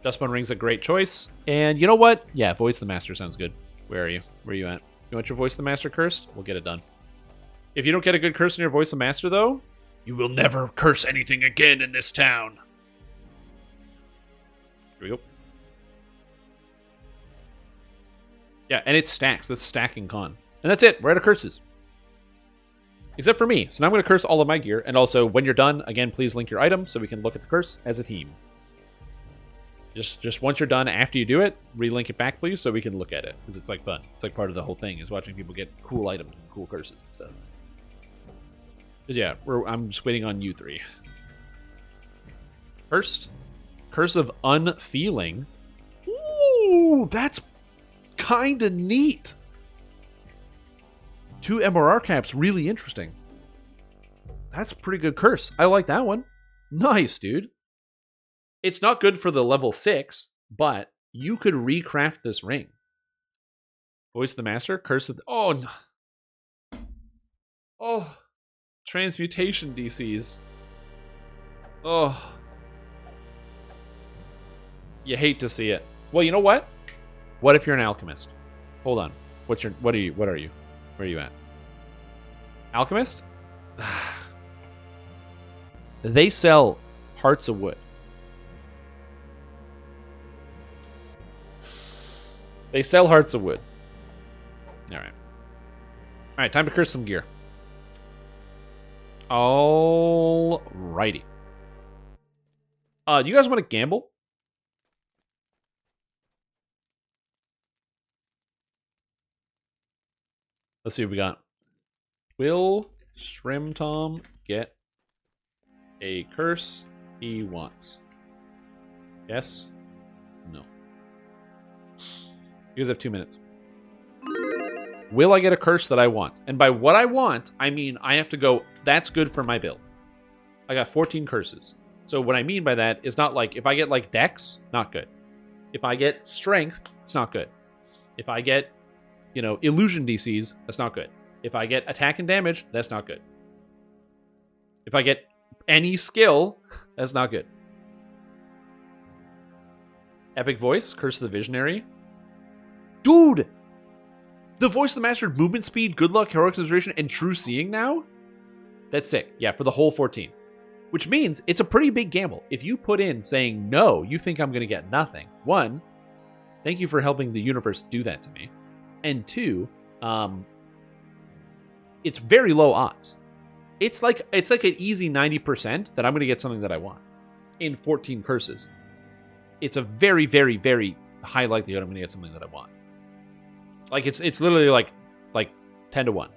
Dustbone ring's a great choice. And you know what? Yeah, voice of the master sounds good. Where are you? Where are you at? You want your voice of the master cursed? We'll get it done. If you don't get a good curse in your voice of the master, though, you will never curse anything again in this town. Here we go. Yeah, and it stacks. That's stacking con. And that's it. We're out of curses. Except for me. So now I'm going to curse all of my gear. And also, when you're done, again, please link your item so we can look at the curse as a team. Just once you're done, after you do it, relink it back, please, so we can look at it. Because it's like fun. It's like part of the whole thing, is watching people get cool items and cool curses and stuff. Because yeah, I'm just waiting on you 3. First, Curse of Unfeeling. Ooh, that's kind of neat. 2 MRR caps, really interesting. That's a pretty good curse. I like that one. Nice, dude. It's not good for the level 6, but you could recraft this ring. Voice of the Master, Curse of the... Oh, no. Oh. Transmutation DCs. Oh. You hate to see it. Well, you know what? What if you're an alchemist? Hold on. What are you? Where are you at? Alchemist? They sell hearts of wood. They sell hearts of wood. Alright. Alright, time to curse some gear. Alrighty. Do you guys want to gamble? Let's see what we got. Will Shrim Tom get a curse he wants? Yes? No. You guys have 2 minutes. Will I get a curse that I want? And by what I want, I mean I have to go, that's good for my build. I got 14 curses. So what I mean by that is not like, if I get like Dex, not good. If I get Strength, it's not good. If I get, Illusion DCs, that's not good. If I get Attack and Damage, that's not good. If I get any skill, that's not good. Epic Voice, Curse of the Visionary. Dude! The Voice of the Master, movement speed, good luck, heroic observation, and true seeing now? That's sick. Yeah, for the whole 14. Which means it's a pretty big gamble. If you put in saying, no, you think I'm going to get nothing. One, thank you for helping the universe do that to me. And two, it's very low odds. It's like an easy 90% that I'm going to get something that I want in 14 curses. It's a very, very, very high likelihood I'm going to get something that I want. Like it's literally like 10 to 1.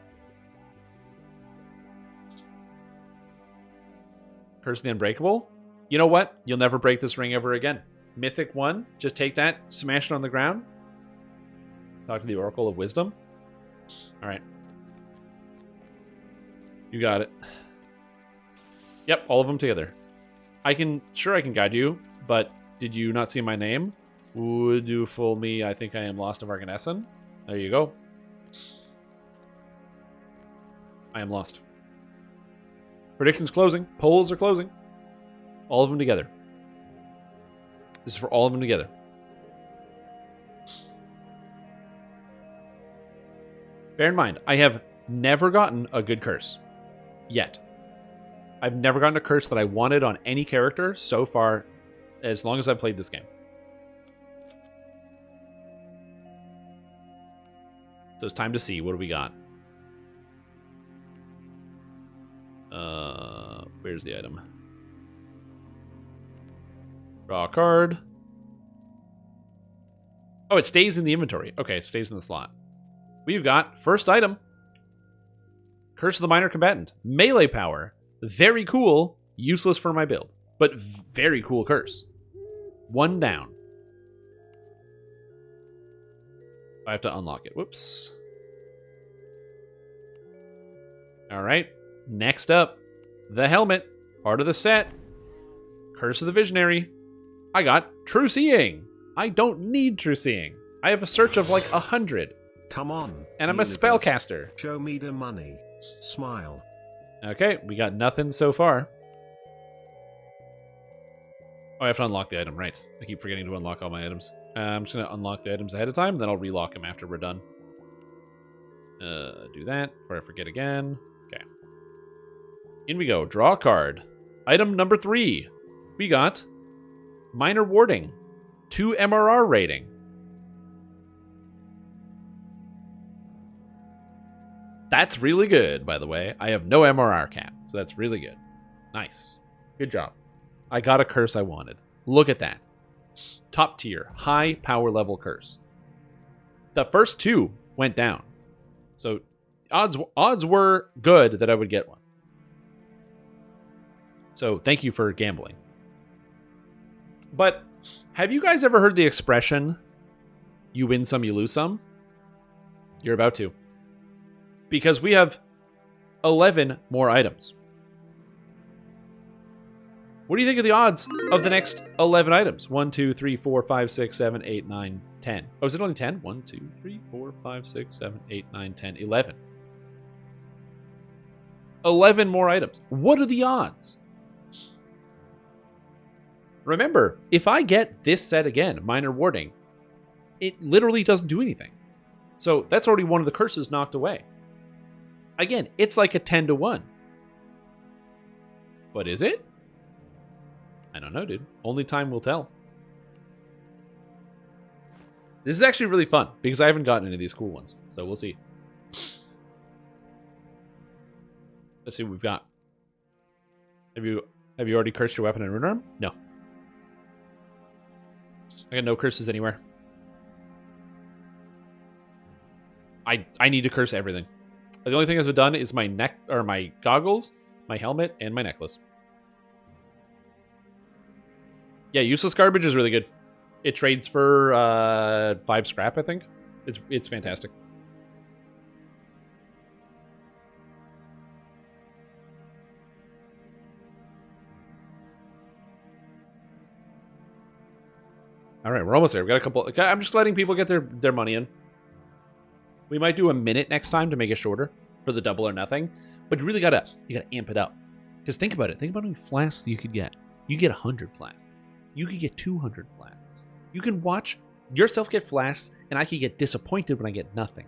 Curse of the Unbreakable. You know what? You'll never break this ring ever again. Mythic 1, just take that, smash it on the ground. Talk to the Oracle of Wisdom. All right. You got it. Yep, all of them together. I can guide you, but did you not see my name? Would you fool me? I think I am lost of Arganessen. There you go. I am lost. Predictions closing. Polls are closing. All of them together. This is for all of them together. Bear in mind, I have never gotten a good curse. Yet. I've never gotten a curse that I wanted on any character so far, as long as I've played this game. So it's time to see. What do we got? Where's the item? Draw a card. Oh, it stays in the inventory. Okay, it stays in the slot. We've got first item. Curse of the Minor Combatant. Melee power. Very cool. Useless for my build. But very cool curse. 1 down. I have to unlock it. Whoops. Alright. Next up. The helmet. Part of the set. Curse of the Visionary. I got True Seeing. I don't need True Seeing. I have a search of like 100. Come on. And I'm a spellcaster. Show me the money. Smile. Okay, we got nothing so far. Oh, I have to unlock the item, right. I keep forgetting to unlock all my items. I'm just going to unlock the items ahead of time, then I'll relock them after we're done. Do that before I forget again. Okay. In we go. Draw a card. Item number 3. We got Minor Warding. 2 MRR rating. That's really good, by the way. I have no MRR cap, so that's really good. Nice. Good job. I got a curse I wanted. Look at that. Top tier, high power level curse. The first 2 went down. So odds were good that I would get one. So thank you for gambling. But have you guys ever heard the expression, you win some, you lose some? You're about to. Because we have 11 more items. What do you think of the odds of the next 11 items? 1, 2, 3, 4, 5, 6, 7, 8, 9, 10. Oh, is it only 10? 1, 2, 3, 4, 5, 6, 7, 8, 9, 10, 11. 11 more items. What are the odds? Remember, if I get this set again, Minor Warding, it literally doesn't do anything. So that's already one of the curses knocked away. Again, it's like a 10 to 1. But is it? I don't know, dude. Only time will tell. This is actually really fun, because I haven't gotten any of these cool ones. So we'll see. Let's see what we've got. Have you already cursed your weapon and rune arm? No. I got no curses anywhere. I need to curse everything. The only thing I've done is my neck or my goggles, my helmet, and my necklace. Yeah, useless garbage is really good. It trades for 5 scrap, I think. It's fantastic. All right, we're almost there. We've got a couple. I'm just letting people get their money in. We might do a minute next time to make it shorter for the double or nothing. But you really gotta amp it up. Because think about it. Think about how many flasks you could get. You get 100 flasks. You could get 200 flasks. You can watch yourself get flasks, and I could get disappointed when I get nothing.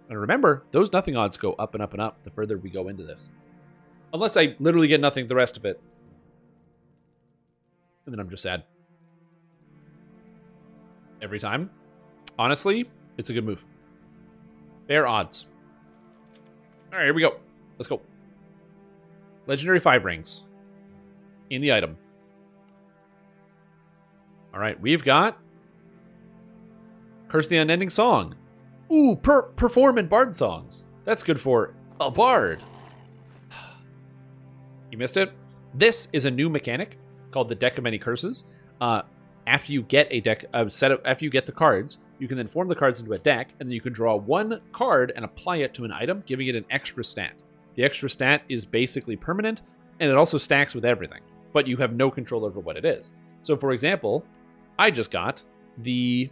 And remember, those nothing odds go up and up and up the further we go into this. Unless I literally get nothing the rest of it. And then I'm just sad. Every time. Honestly, it's a good move. Fair odds. Alright, here we go. Let's go. Legendary 5 rings. In the item. Alright, we've got Curse the Unending Song. Ooh, perform in bard songs. That's good for a bard. You missed it? This is a new mechanic called the Deck of Many Curses. After you get a deck after you get the cards, you can then form the cards into a deck, and then you can draw one card and apply it to an item, giving it an extra stat. The extra stat is basically permanent, and it also stacks with everything, but you have no control over what it is. So, for example, I just got the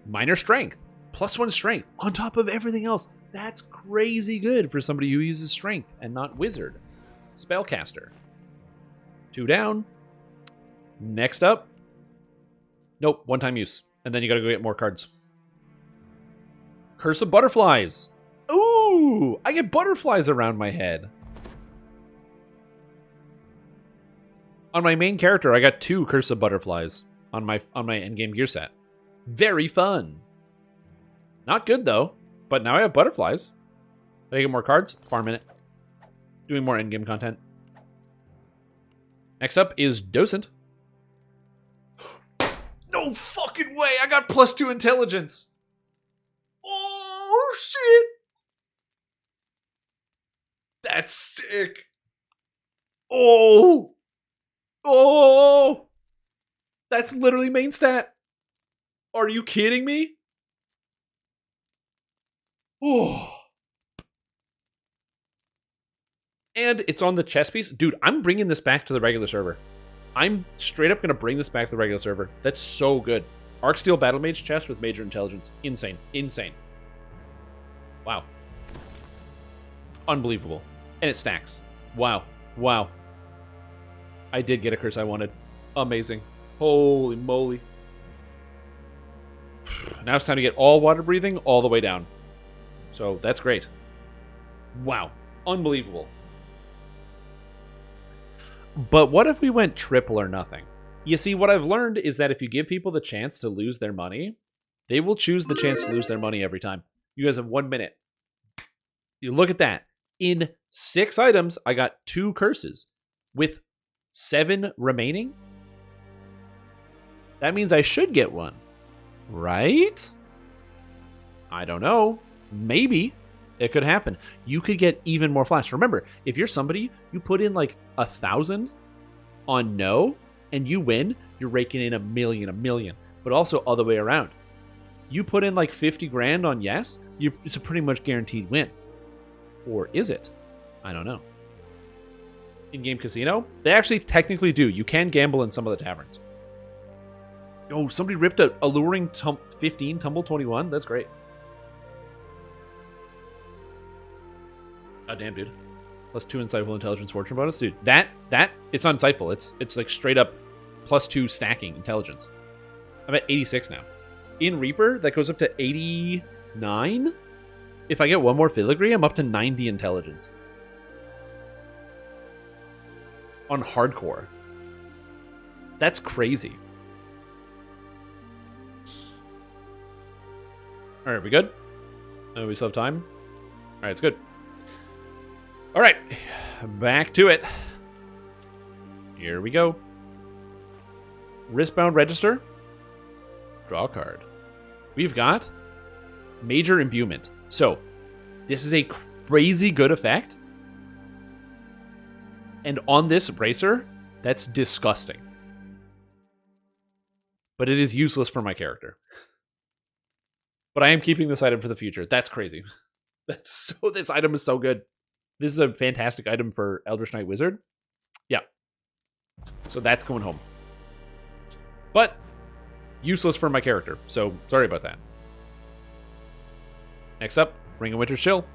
Minor Strength, +1 Strength, on top of everything else. That's crazy good for somebody who uses Strength and not Wizard. Spellcaster. 2 down. Next up. Nope, one-time use. And then you gotta go get more cards. Curse of Butterflies. Ooh, I get butterflies around my head. On my main character, I got 2 Curse of Butterflies on my endgame gear set. Very fun. Not good though, but now I have butterflies. Did I get more cards? Farming it. Doing more endgame content. Next up is Docent. No fucking way! I got +2 intelligence! Oh, shit! That's sick! Oh! Oh! That's literally main stat! Are you kidding me? Oh! And it's on the chess piece. Dude, I'm bringing this back to the regular server. I'm straight up going to bring this back to the regular server. That's so good. Arcsteel Battle Mage chest with Major Intelligence. Insane. Insane. Wow. Unbelievable. And it stacks. Wow. Wow. I did get a curse I wanted. Amazing. Holy moly. Now it's time to get all water breathing all the way down. So that's great. Wow. Unbelievable. But what if we went triple or nothing? You see, what I've learned is that if you give people the chance to lose their money, they will choose the chance to lose their money every time. You guys have 1 minute. You look at that. In 6 items, I got 2 curses. With 7 remaining, that means I should get one. Right? I don't know. Maybe. It could happen. You could get even more flash. Remember, if you're somebody, you put in like 1,000 on no, and you win, you're raking in a million. But also other way around. You put in like 50 grand on yes, it's a pretty much guaranteed win. Or is it? I don't know. In-game casino, they actually technically do. You can gamble in some of the taverns. Oh, somebody ripped a alluring 15, tumble 21. That's great. God damn, dude. +2 insightful intelligence fortune bonus. Dude, that it's not insightful. It's like straight up +2 stacking intelligence. I'm at 86 now. In Reaper, that goes up to 89. If I get one more filigree, I'm up to 90 intelligence. On hardcore. That's crazy. Alright, we good? Oh, we still have time? Alright, it's good. Alright, back to it. Here we go. Wristbound register. Draw a card. We've got Major Imbuement. So, this is a crazy good effect. And on this bracer, that's disgusting. But it is useless for my character. But I am keeping this item for the future. That's crazy. This item is so good. This is a fantastic item for Eldritch Knight Wizard. Yeah. So that's going home. But useless for my character. So sorry about that. Next up, Ring of Winter's Chill.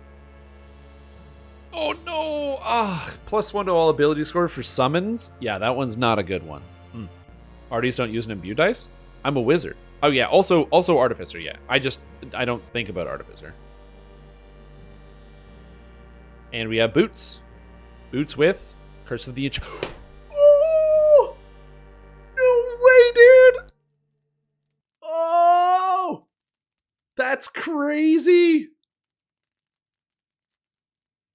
Oh no! +1 to all ability score for summons. Yeah, that one's not a good one. Arties don't use an imbue dice. I'm a wizard. Oh yeah, also Artificer, yeah. I don't think about Artificer. And we have Boots. Boots with Curse of the Ooh! No That's crazy.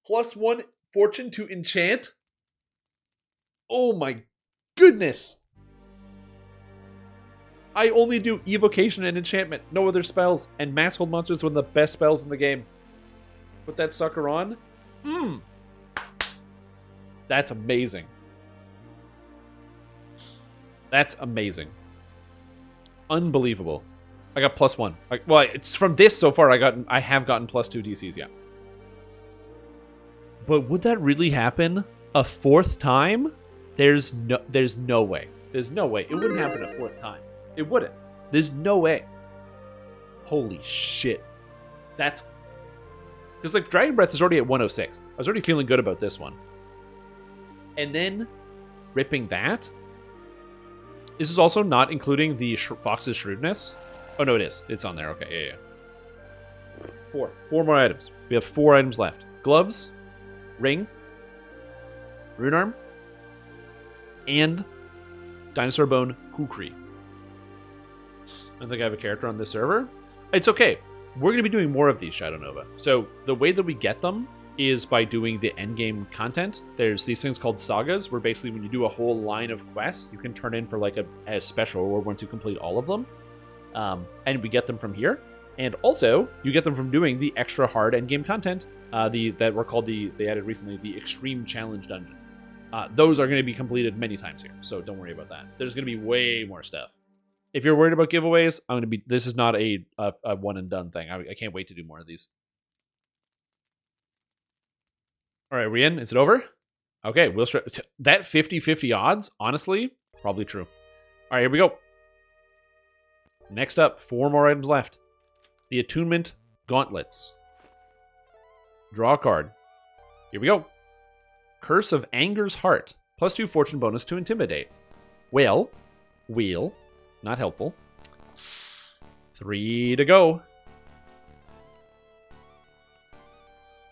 +1 fortune to enchant. Oh my goodness. I only do evocation and enchantment, no other spells, and mass hold monsters are one of the best spells in the game. Put that sucker on. That's amazing. That's amazing. Unbelievable. I got +1. Well, it's from this so far. I have gotten +2 DCs, yeah. But would that really happen a fourth time? There's no way. There's no way. It wouldn't happen a fourth time. It wouldn't. There's no way. Holy shit. That's... Because, like, Dragon Breath is already at 106. I was already feeling good about this one. And then ripping that. This is also not including the Fox's Shrewdness. Oh, no, it is. It's on there. Okay, yeah. 4. 4 more items. We have 4 items left. Gloves, ring, rune arm, and dinosaur bone kukri. I think I have a character on this server. It's okay. We're going to be doing more of these Shadow Nova. So the way that we get them is by doing the endgame content. There's these things called sagas, where basically when you do a whole line of quests, you can turn in for like a special, or once you complete all of them. And we get them from here. And also, you get them from doing the extra hard endgame content, that were called they added recently, the Extreme Challenge Dungeons. Those are going to be completed many times here, so don't worry about that. There's going to be way more stuff. If you're worried about giveaways, this is not a one and done thing. I can't wait to do more of these. All right, we in? Is it over? Okay, we'll that 50-50 odds, honestly, probably true. All right, here we go. Next up, 4 more items left. The Attunement Gauntlets. Draw a card. Here we go. Curse of Anger's Heart. +2 fortune bonus to Intimidate. Whale. Wheel. Not helpful. 3 to go.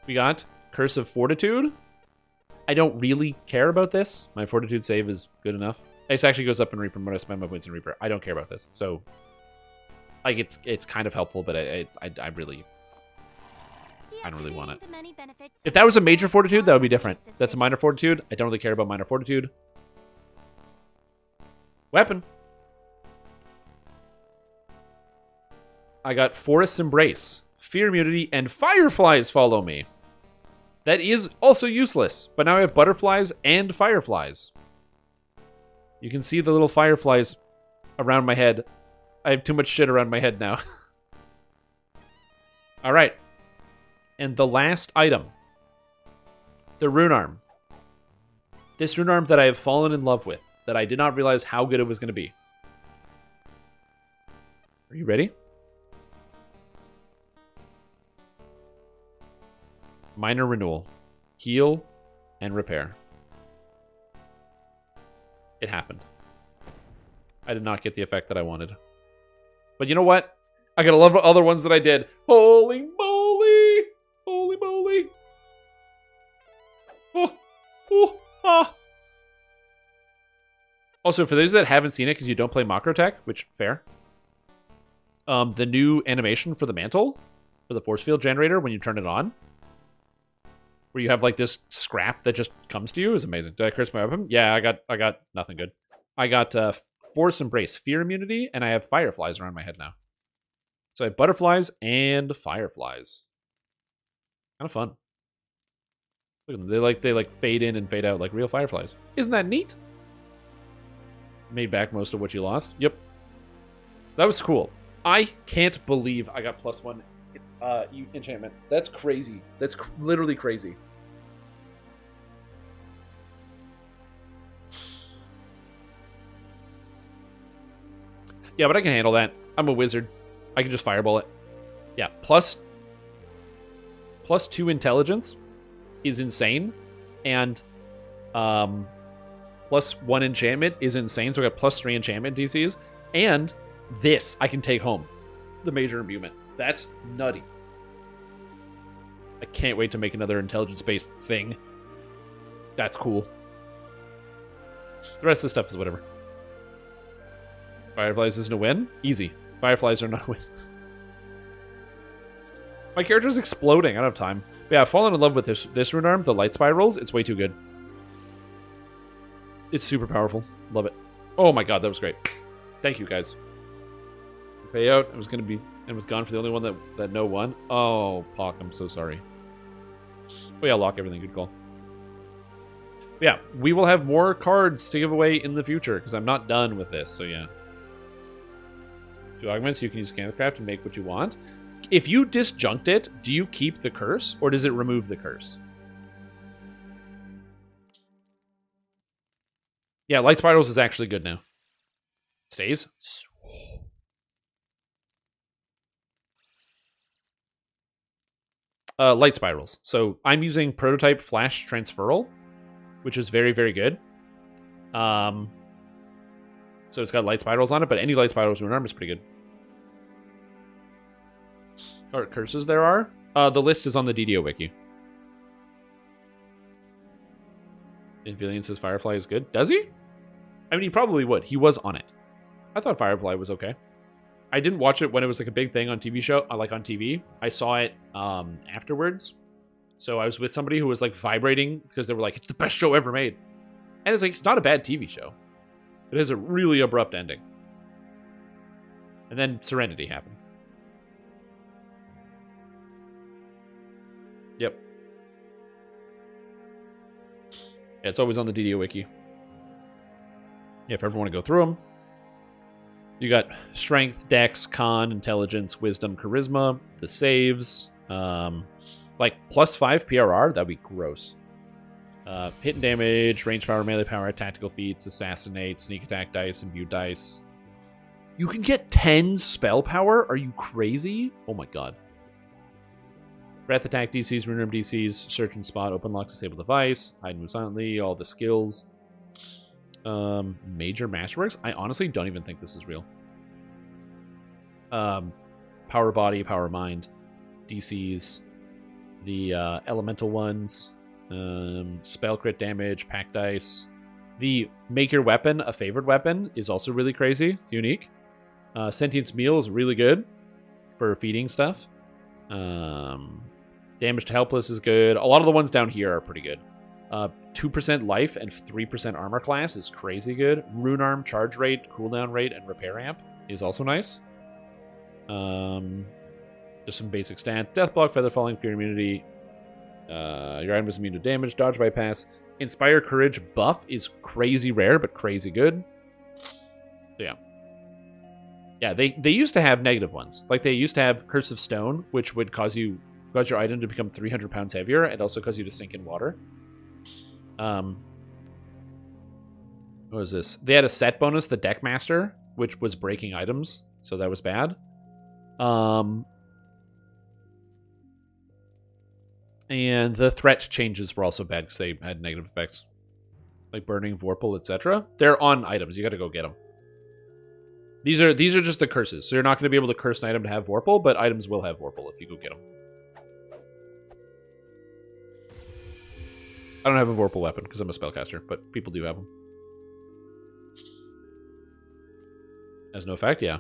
We got Curse of Fortitude. I don't really care about this. My Fortitude save is good enough. This actually goes up in Reaper when I spend my points in Reaper. I don't care about this. So, like, it's kind of helpful, but I don't really want it. If that was a major Fortitude, that would be different. That's a minor Fortitude. I don't really care about minor Fortitude. Weapon. I got Forest's Embrace, Fear Immunity, and Fireflies follow me. That is also useless, but now I have Butterflies and Fireflies. You can see the little fireflies around my head. I have too much shit around my head now. All right. And the last item. The Rune Arm. This Rune Arm that I have fallen in love with, that I did not realize how good it was going to be. Are you ready? Minor Renewal. Heal and Repair. It happened. I did not get the effect that I wanted. But you know what? I got a lot of other ones that I did. Holy moly! Holy moly! Oh! Oh! Ah! Also, for those that haven't seen it because you don't play Macrotech, which, fair. The new animation for the mantle, for the force field generator, when you turn it on, where you have like this scrap that just comes to you, is amazing. Did I curse my weapon? Yeah, I got nothing good. I got Force Embrace, Fear Immunity, and I have Fireflies around my head now. So I have Butterflies and Fireflies. Kind of fun. Look at them. They like fade in and fade out like real fireflies. Isn't that neat? Made back most of what you lost. Yep. That was cool. I can't believe I got +1 enchantment. That's crazy. That's literally crazy. Yeah, but I can handle that. I'm a wizard. I can just fireball it. Yeah, +2 intelligence is insane, and +1 enchantment is insane. So I got +3 enchantment DCs, and this I can take home, the major imbuement. That's nutty. I can't wait to make another intelligence-based thing. That's cool. The rest of the stuff is whatever. Fireflies isn't a win? Easy. Fireflies are not a win. My character's exploding. I don't have time. But yeah, I've fallen in love with this rune arm, the light spirals. It's way too good. It's super powerful. Love it. Oh my god, that was great. Thank you, guys. Payout. It was gone for the only one that no won. Oh, Pock, I'm so sorry. Oh yeah, lock everything. Good call. But yeah, we will have more cards to give away in the future because I'm not done with this. So yeah. 2 augments. You can use Candlecraft and make what you want. If you disjunct it, do you keep the curse or does it remove the curse? Yeah, Light Spirals is actually good now. Stays. Light Spirals. So I'm using Prototype Flash Transferal, which is very, very good. So it's got Light Spirals on it, but any Light Spirals rune arm is pretty good. What curses there are? The list is on the DDO wiki. Invillian says Firefly is good. Does he? I mean, he probably would. He was on it. I thought Firefly was okay. I didn't watch it when it was like a big thing on TV show, like on TV. I saw it afterwards. So I was with somebody who was like vibrating because they were like, it's the best show ever made. And it's like, it's not a bad TV show. It has a really abrupt ending. And then Serenity happened. Yep. Yeah, it's always on the DDO wiki. Yeah, if you ever want to go through them. You got Strength, Dex, Con, Intelligence, Wisdom, Charisma, the saves. Like +5 PRR, that'd be gross. Hit and damage, range power, melee power, tactical feats, assassinate, sneak attack dice, imbue dice. You can get 10 spell power? Are you crazy? Oh my god. Breath attack DCs, rune room DCs, search and spot, open lock, disable device, hide and move silently, all the skills. Major masterworks? I honestly don't even think this is real. Power body, power mind, DCs, the elemental ones, spell crit damage, pack dice. The make your weapon a favored weapon is also really crazy. It's unique. Sentience meal is really good for feeding stuff. Damage to helpless is good. A lot of the ones down here are pretty good. 2% life and 3% armor class is crazy good. Rune arm, charge rate, cooldown rate, and repair amp is also nice. Just some basic stats. Death block, feather falling, fear immunity. Your item is immune to damage, dodge bypass. Inspire courage buff is crazy rare, but crazy good. So yeah. Yeah, they used to have negative ones. Like they used to have Curse of Stone, which would cause your item to become 300 pounds heavier and also cause you to sink in water. What was this? They had a set bonus, the Deckmaster, which was breaking items, so that was bad. And the threat changes were also bad because they had negative effects, like burning, vorpal, etc. They're on items. You got to go get them. These are just the curses, so you're not going to be able to curse an item to have vorpal, but items will have vorpal if you go get them. I don't have a vorpal weapon because I'm a spellcaster, but people do have them. Has no effect, yeah.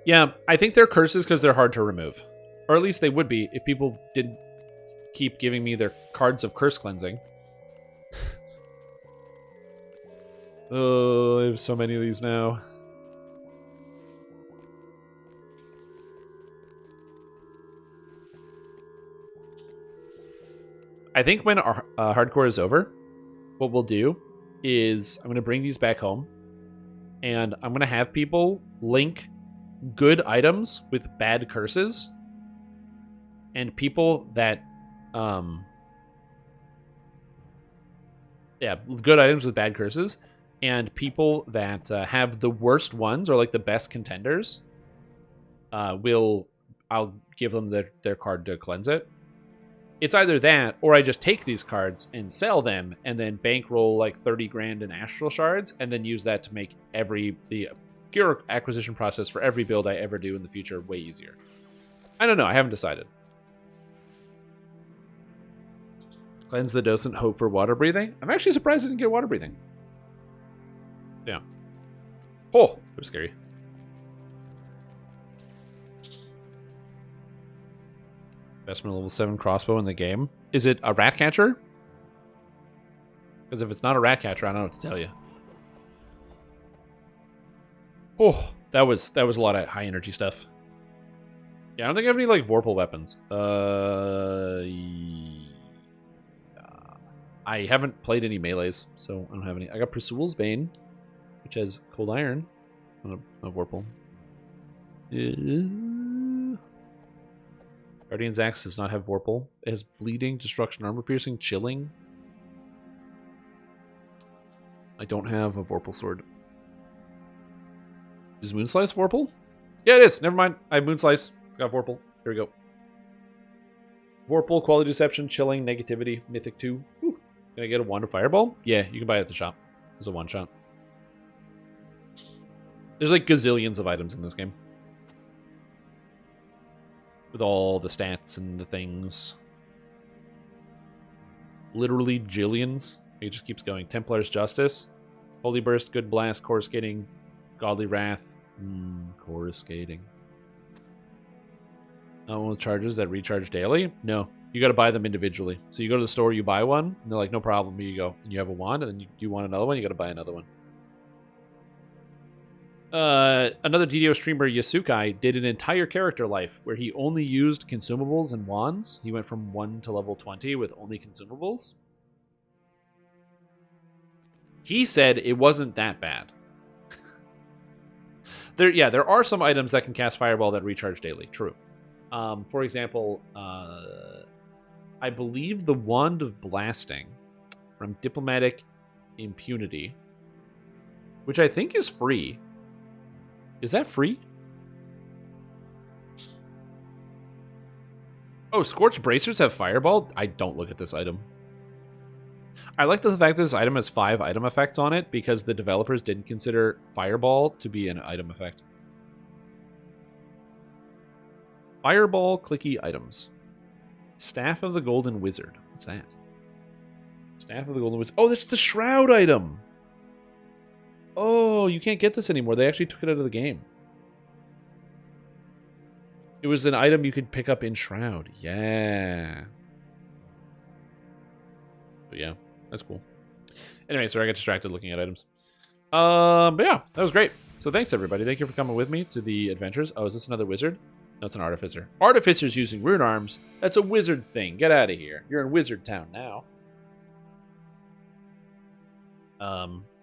Yeah, I think they're curses because they're hard to remove. Or at least they would be if people didn't keep giving me their cards of curse cleansing. Oh, I have so many of these now. I think when our hardcore is over, what we'll do is I'm going to bring these back home, and I'm going to have people link good items with bad curses, and people that, good items with bad curses, and people that have the worst ones or like the best contenders, I'll give them their card to cleanse it. It's either that, or I just take these cards and sell them, and then bankroll like 30 grand in astral shards, and then use that to make the gear acquisition process for every build I ever do in the future way easier. I don't know. I haven't decided. Cleanse the docent, hope for water breathing. I'm actually surprised I didn't get water breathing. Yeah. Oh, that was scary. Investment level 7 crossbow in the game. Is it a rat catcher? Because if it's not a rat catcher, I don't know what to tell you. Oh, that was a lot of high energy stuff. Yeah, I don't think I have any like Vorpal weapons. I haven't played any melees, so I don't have any. I got Pursuil's Bane, which has Cold Iron. Not Vorpal. Guardian's Axe does not have Vorpal. It has Bleeding, Destruction, Armor Piercing, Chilling. I don't have a Vorpal sword. Is Moonslice Vorpal? Yeah, it is. Never mind. I have Moonslice. It's got Vorpal. Here we go. Vorpal, Quality Deception, Chilling, Negativity, Mythic 2. Whew. Can I get a Wand of Fireball? Yeah, you can buy it at the shop. There's a one-shot. There's like gazillions of items in this game. With all the stats and the things. Literally jillions. It just keeps going. Templar's Justice. Holy Burst, Good Blast, Coruscating, Godly Wrath. Coruscating. Oh, charges that recharge daily? No. You got to buy them individually. So you go to the store, you buy one, and they're like, no problem, here you go. And you have a wand, and then you want another one, you got to buy another one. Another DDO streamer, Yasukai, did an entire character life where he only used consumables and wands. He went from 1 to level 20 with only consumables. He said it wasn't that bad. There are some items that can cast Fireball that recharge daily. True. For example, I believe the Wand of Blasting from Diplomatic Impunity, which I think is free. Is that free? Oh, Scorched Bracers have Fireball? I don't look at this item. I like the fact that this item has 5 item effects on it because the developers didn't consider Fireball to be an item effect. Fireball clicky items. Staff of the Golden Wizard. What's that? Staff of the Golden Wizard. Oh, that's the Shroud item! Oh, you can't get this anymore. They actually took it out of the game. It was an item you could pick up in Shroud. Yeah. But yeah, that's cool. Anyway, sorry I got distracted looking at items. But yeah, that was great. So thanks everybody. Thank you for coming with me to the adventures. Oh, is this another wizard? No, it's an artificer. Artificer's using rune arms. That's a wizard thing. Get out of here. You're in Wizard Town now.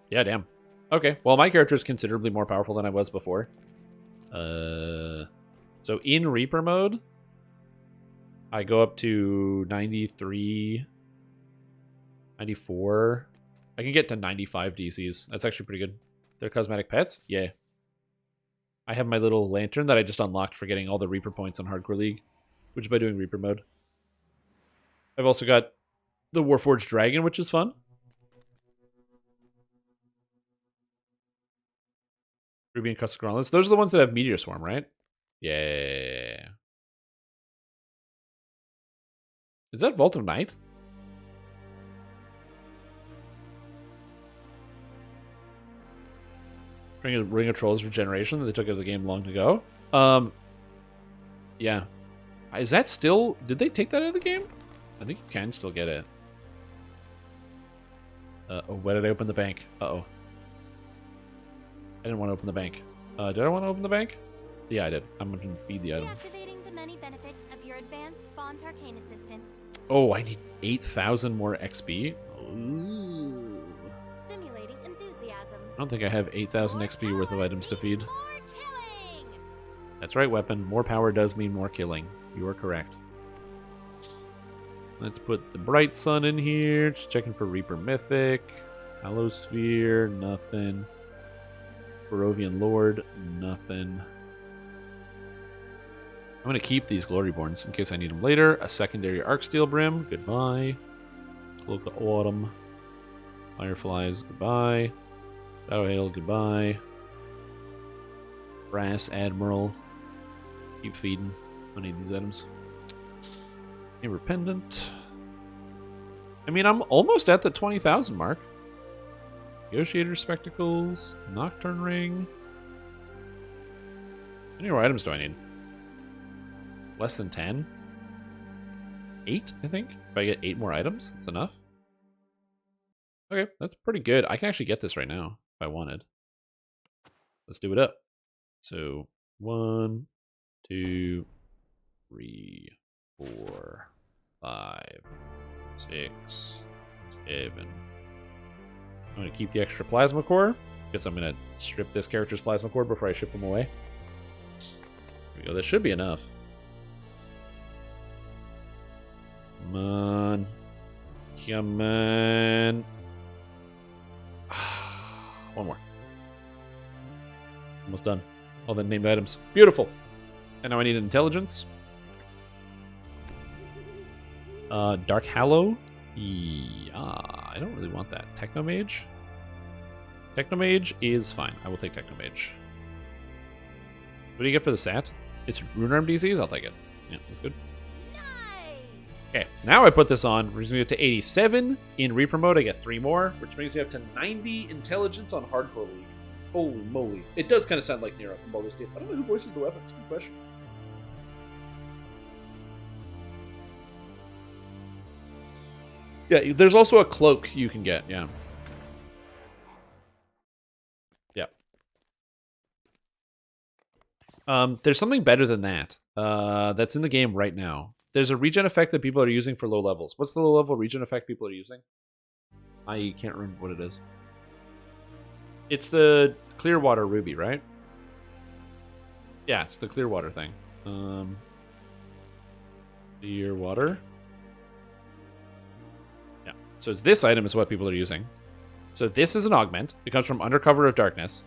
Yeah, damn. Okay, well, my character is considerably more powerful than I was before. So in Reaper mode, I go up to 93, 94. I can get to 95 DCs. That's actually pretty good. They're cosmetic pets? Yeah. I have my little lantern that I just unlocked for getting all the Reaper points on Hardcore League, which is by doing Reaper mode. I've also got the Warforged Dragon, which is fun. Ruby and Custom Gauntlets. Those are the ones that have Meteor Swarm, right? Yeah. Is that Vault of Night? Ring of Trolls Regeneration that they took out of the game long ago. Yeah. Is that still... Did they take that out of the game? I think you can still get it. Oh, why did I open the bank? Uh-oh. I didn't want to open the bank. Did I want to open the bank? Yeah, I did. I'm going to feed the item. Deactivating the many benefits of your advanced Font Arcane Assistant. Oh, I need 8,000 more XP? Ooh. Simulating enthusiasm. I don't think I have 8,000 XP worth of items to feed. That's right, weapon. More power does mean more killing. You are correct. Let's put the Bright Sun in here. Just checking for Reaper Mythic. Hollow Sphere, nothing. Barovian Lord, nothing. I'm going to keep these Gloryborns in case I need them later. A secondary Arcsteel Brim, goodbye. Cloak of Autumn. Fireflies, goodbye. Battle Hail, goodbye. Brass Admiral. Keep feeding. I need these items. Amber Pendant. I mean, I'm almost at the 20,000 mark. Negotiator Spectacles. Nocturne Ring. How many more items do I need? Less than 10? 8, I think. If I get 8 more items, that's enough. Okay, that's pretty good. I can actually get this right now if I wanted. Let's do it up. So 1, 2, 3, 4, 5, 6, 7. I'm going to keep the extra plasma core. Guess I'm going to strip this character's plasma core before I ship them away. There we go. That should be enough. Come on. Come on. One more. Almost done. All the named items. Beautiful. And now I need intelligence. Dark Hallow. Yeah, I don't really want that. Technomage. Technomage is fine. I will take Technomage. What do you get for the SAT? It's Rune Arm DCs? I'll take it. Yeah, that's good. Okay, now I put this on. We're going to get to 87 in Reaper mode. I get 3 more, which brings me up to 90 intelligence on Hardcore League. Holy moly. It does kind of sound like Nero from Baldur's Gate. I don't know who voices the weapons. Good question. Yeah, there's also a cloak you can get, yeah. Yeah. There's something better than that. That's in the game right now. There's a regen effect that people are using for low levels. What's the low level regen effect people are using? I can't remember what it is. It's the Clearwater Ruby, right? Yeah, it's the Clearwater thing. Clearwater. Yeah. So it's this item is what people are using. So this is an augment. It comes from Under Cover of Darkness.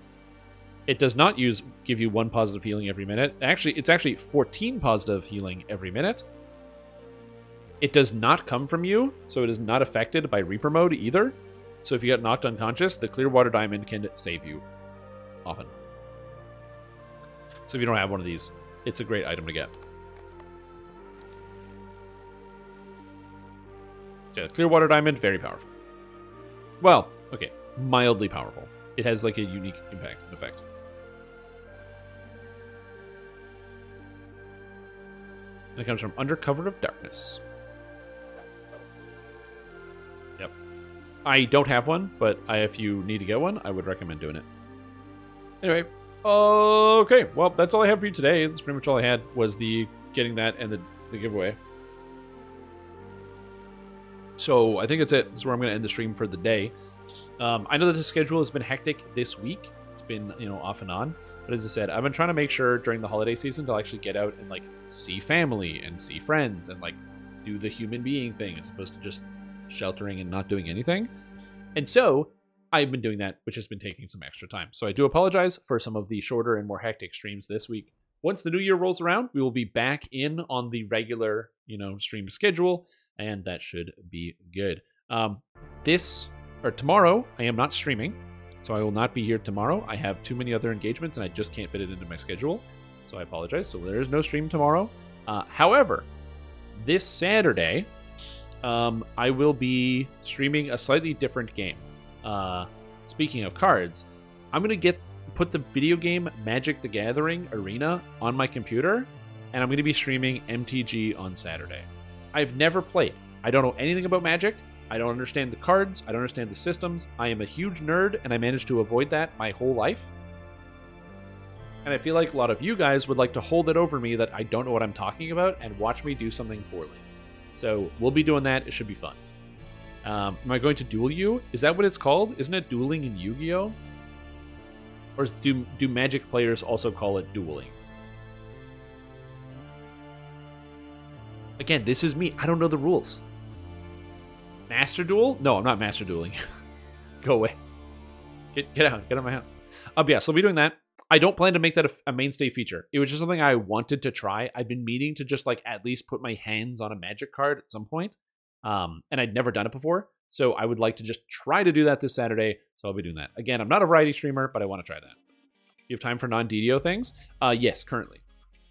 It does not give you 1 positive healing every minute. Actually, it's actually 14 positive healing every minute. It does not come from you, so it is not affected by Reaper mode either. So if you get knocked unconscious, the Clearwater Diamond can save you often. So if you don't have one of these, it's a great item to get. Yeah, Clearwater Diamond, very powerful. Well, okay, mildly powerful. It has like a unique impact and effect. And it comes from Under Cover of Darkness. Yep. I don't have one, but if you need to get one, I would recommend doing it. Anyway, okay. Well, that's all I have for you today. That's pretty much all I had was the getting that and the giveaway. So I think that's it. That's where I'm going to end the stream for the day. I know that the schedule has been hectic this week. It's been, off and on. But as I said, I've been trying to make sure during the holiday season to actually get out and, see family and see friends and, do the human being thing as opposed to just sheltering and not doing anything. And so I've been doing that, which has been taking some extra time. So I do apologize for some of the shorter and more hectic streams this week. Once the new year rolls around, we will be back in on the regular, stream schedule, and that should be good. Tomorrow, I am not streaming, so I will not be here tomorrow. I have too many other engagements, and I just can't fit it into my schedule, so I apologize. So there is no stream tomorrow. However, this Saturday, I will be streaming a slightly different game. Speaking of cards, I'm going to put the video game Magic the Gathering Arena on my computer, and I'm going to be streaming MTG on Saturday. I've never played. I don't know anything about Magic. I don't understand the cards. I don't understand the systems. I am a huge nerd, and I managed to avoid that my whole life. And I feel like a lot of you guys would like to hold it over me that I don't know what I'm talking about and watch me do something poorly. So we'll be doing that. It should be fun. Am I going to duel you? Is that what it's called? Isn't it dueling in Yu-Gi-Oh? Or do Magic players also call it dueling? Again, this is me. I don't know the rules. Master Duel? No, I'm not Master Dueling. Go away. Get out. Get out of my house. Yeah, so I'll be doing that. I don't plan to make that a mainstay feature. It was just something I wanted to try. I've been meaning to just at least put my hands on a Magic card at some point. And I'd never done it before. So I would like to just try to do that this Saturday. So I'll be doing that. Again, I'm not a variety streamer, but I want to try that. You have time for non-DDO things? Yes, currently.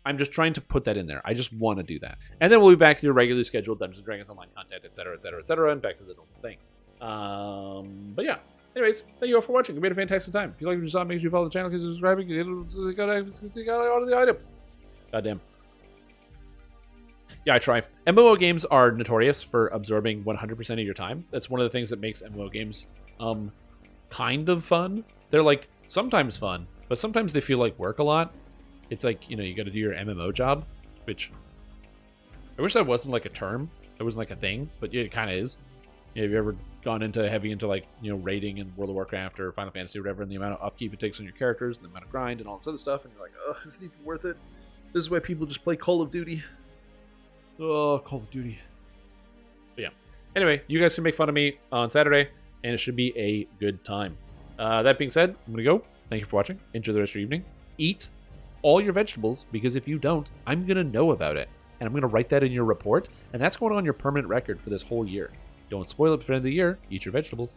I'm just trying to put that in there. I just want to do that. And then we'll be back to your regularly scheduled Dungeons & Dragons online content, etc., and back to the normal thing. But yeah. Anyways, thank you all for watching. You made a fantastic time. If you like what you saw, make sure you follow the channel, consider subscribing. You got all the items. Goddamn. Yeah, I try. MMO games are notorious for absorbing 100% of your time. That's one of the things that makes MMO games kind of fun. They're like sometimes fun, but sometimes they feel like work a lot. It's like, you know, you got to do your MMO job, which I wish that wasn't like a term. It wasn't like a thing, but yeah, it kind of is. You know, have you ever gone into heavy into like, you know, raiding in World of Warcraft or Final Fantasy or whatever, and the amount of upkeep it takes on your characters and the amount of grind and all this other stuff, and you're like, oh, is it even worth it? This is why people just play Call of Duty. Oh, Call of Duty. But yeah. Anyway, you guys can make fun of me on Saturday, and it should be a good time. That being said, I'm going to go. Thank you for watching. Enjoy the rest of your evening. Eat all your vegetables, because if you don't, I'm going to know about it. And I'm going to write that in your report, and that's going on your permanent record for this whole year. Don't spoil it for the end of the year. Eat your vegetables.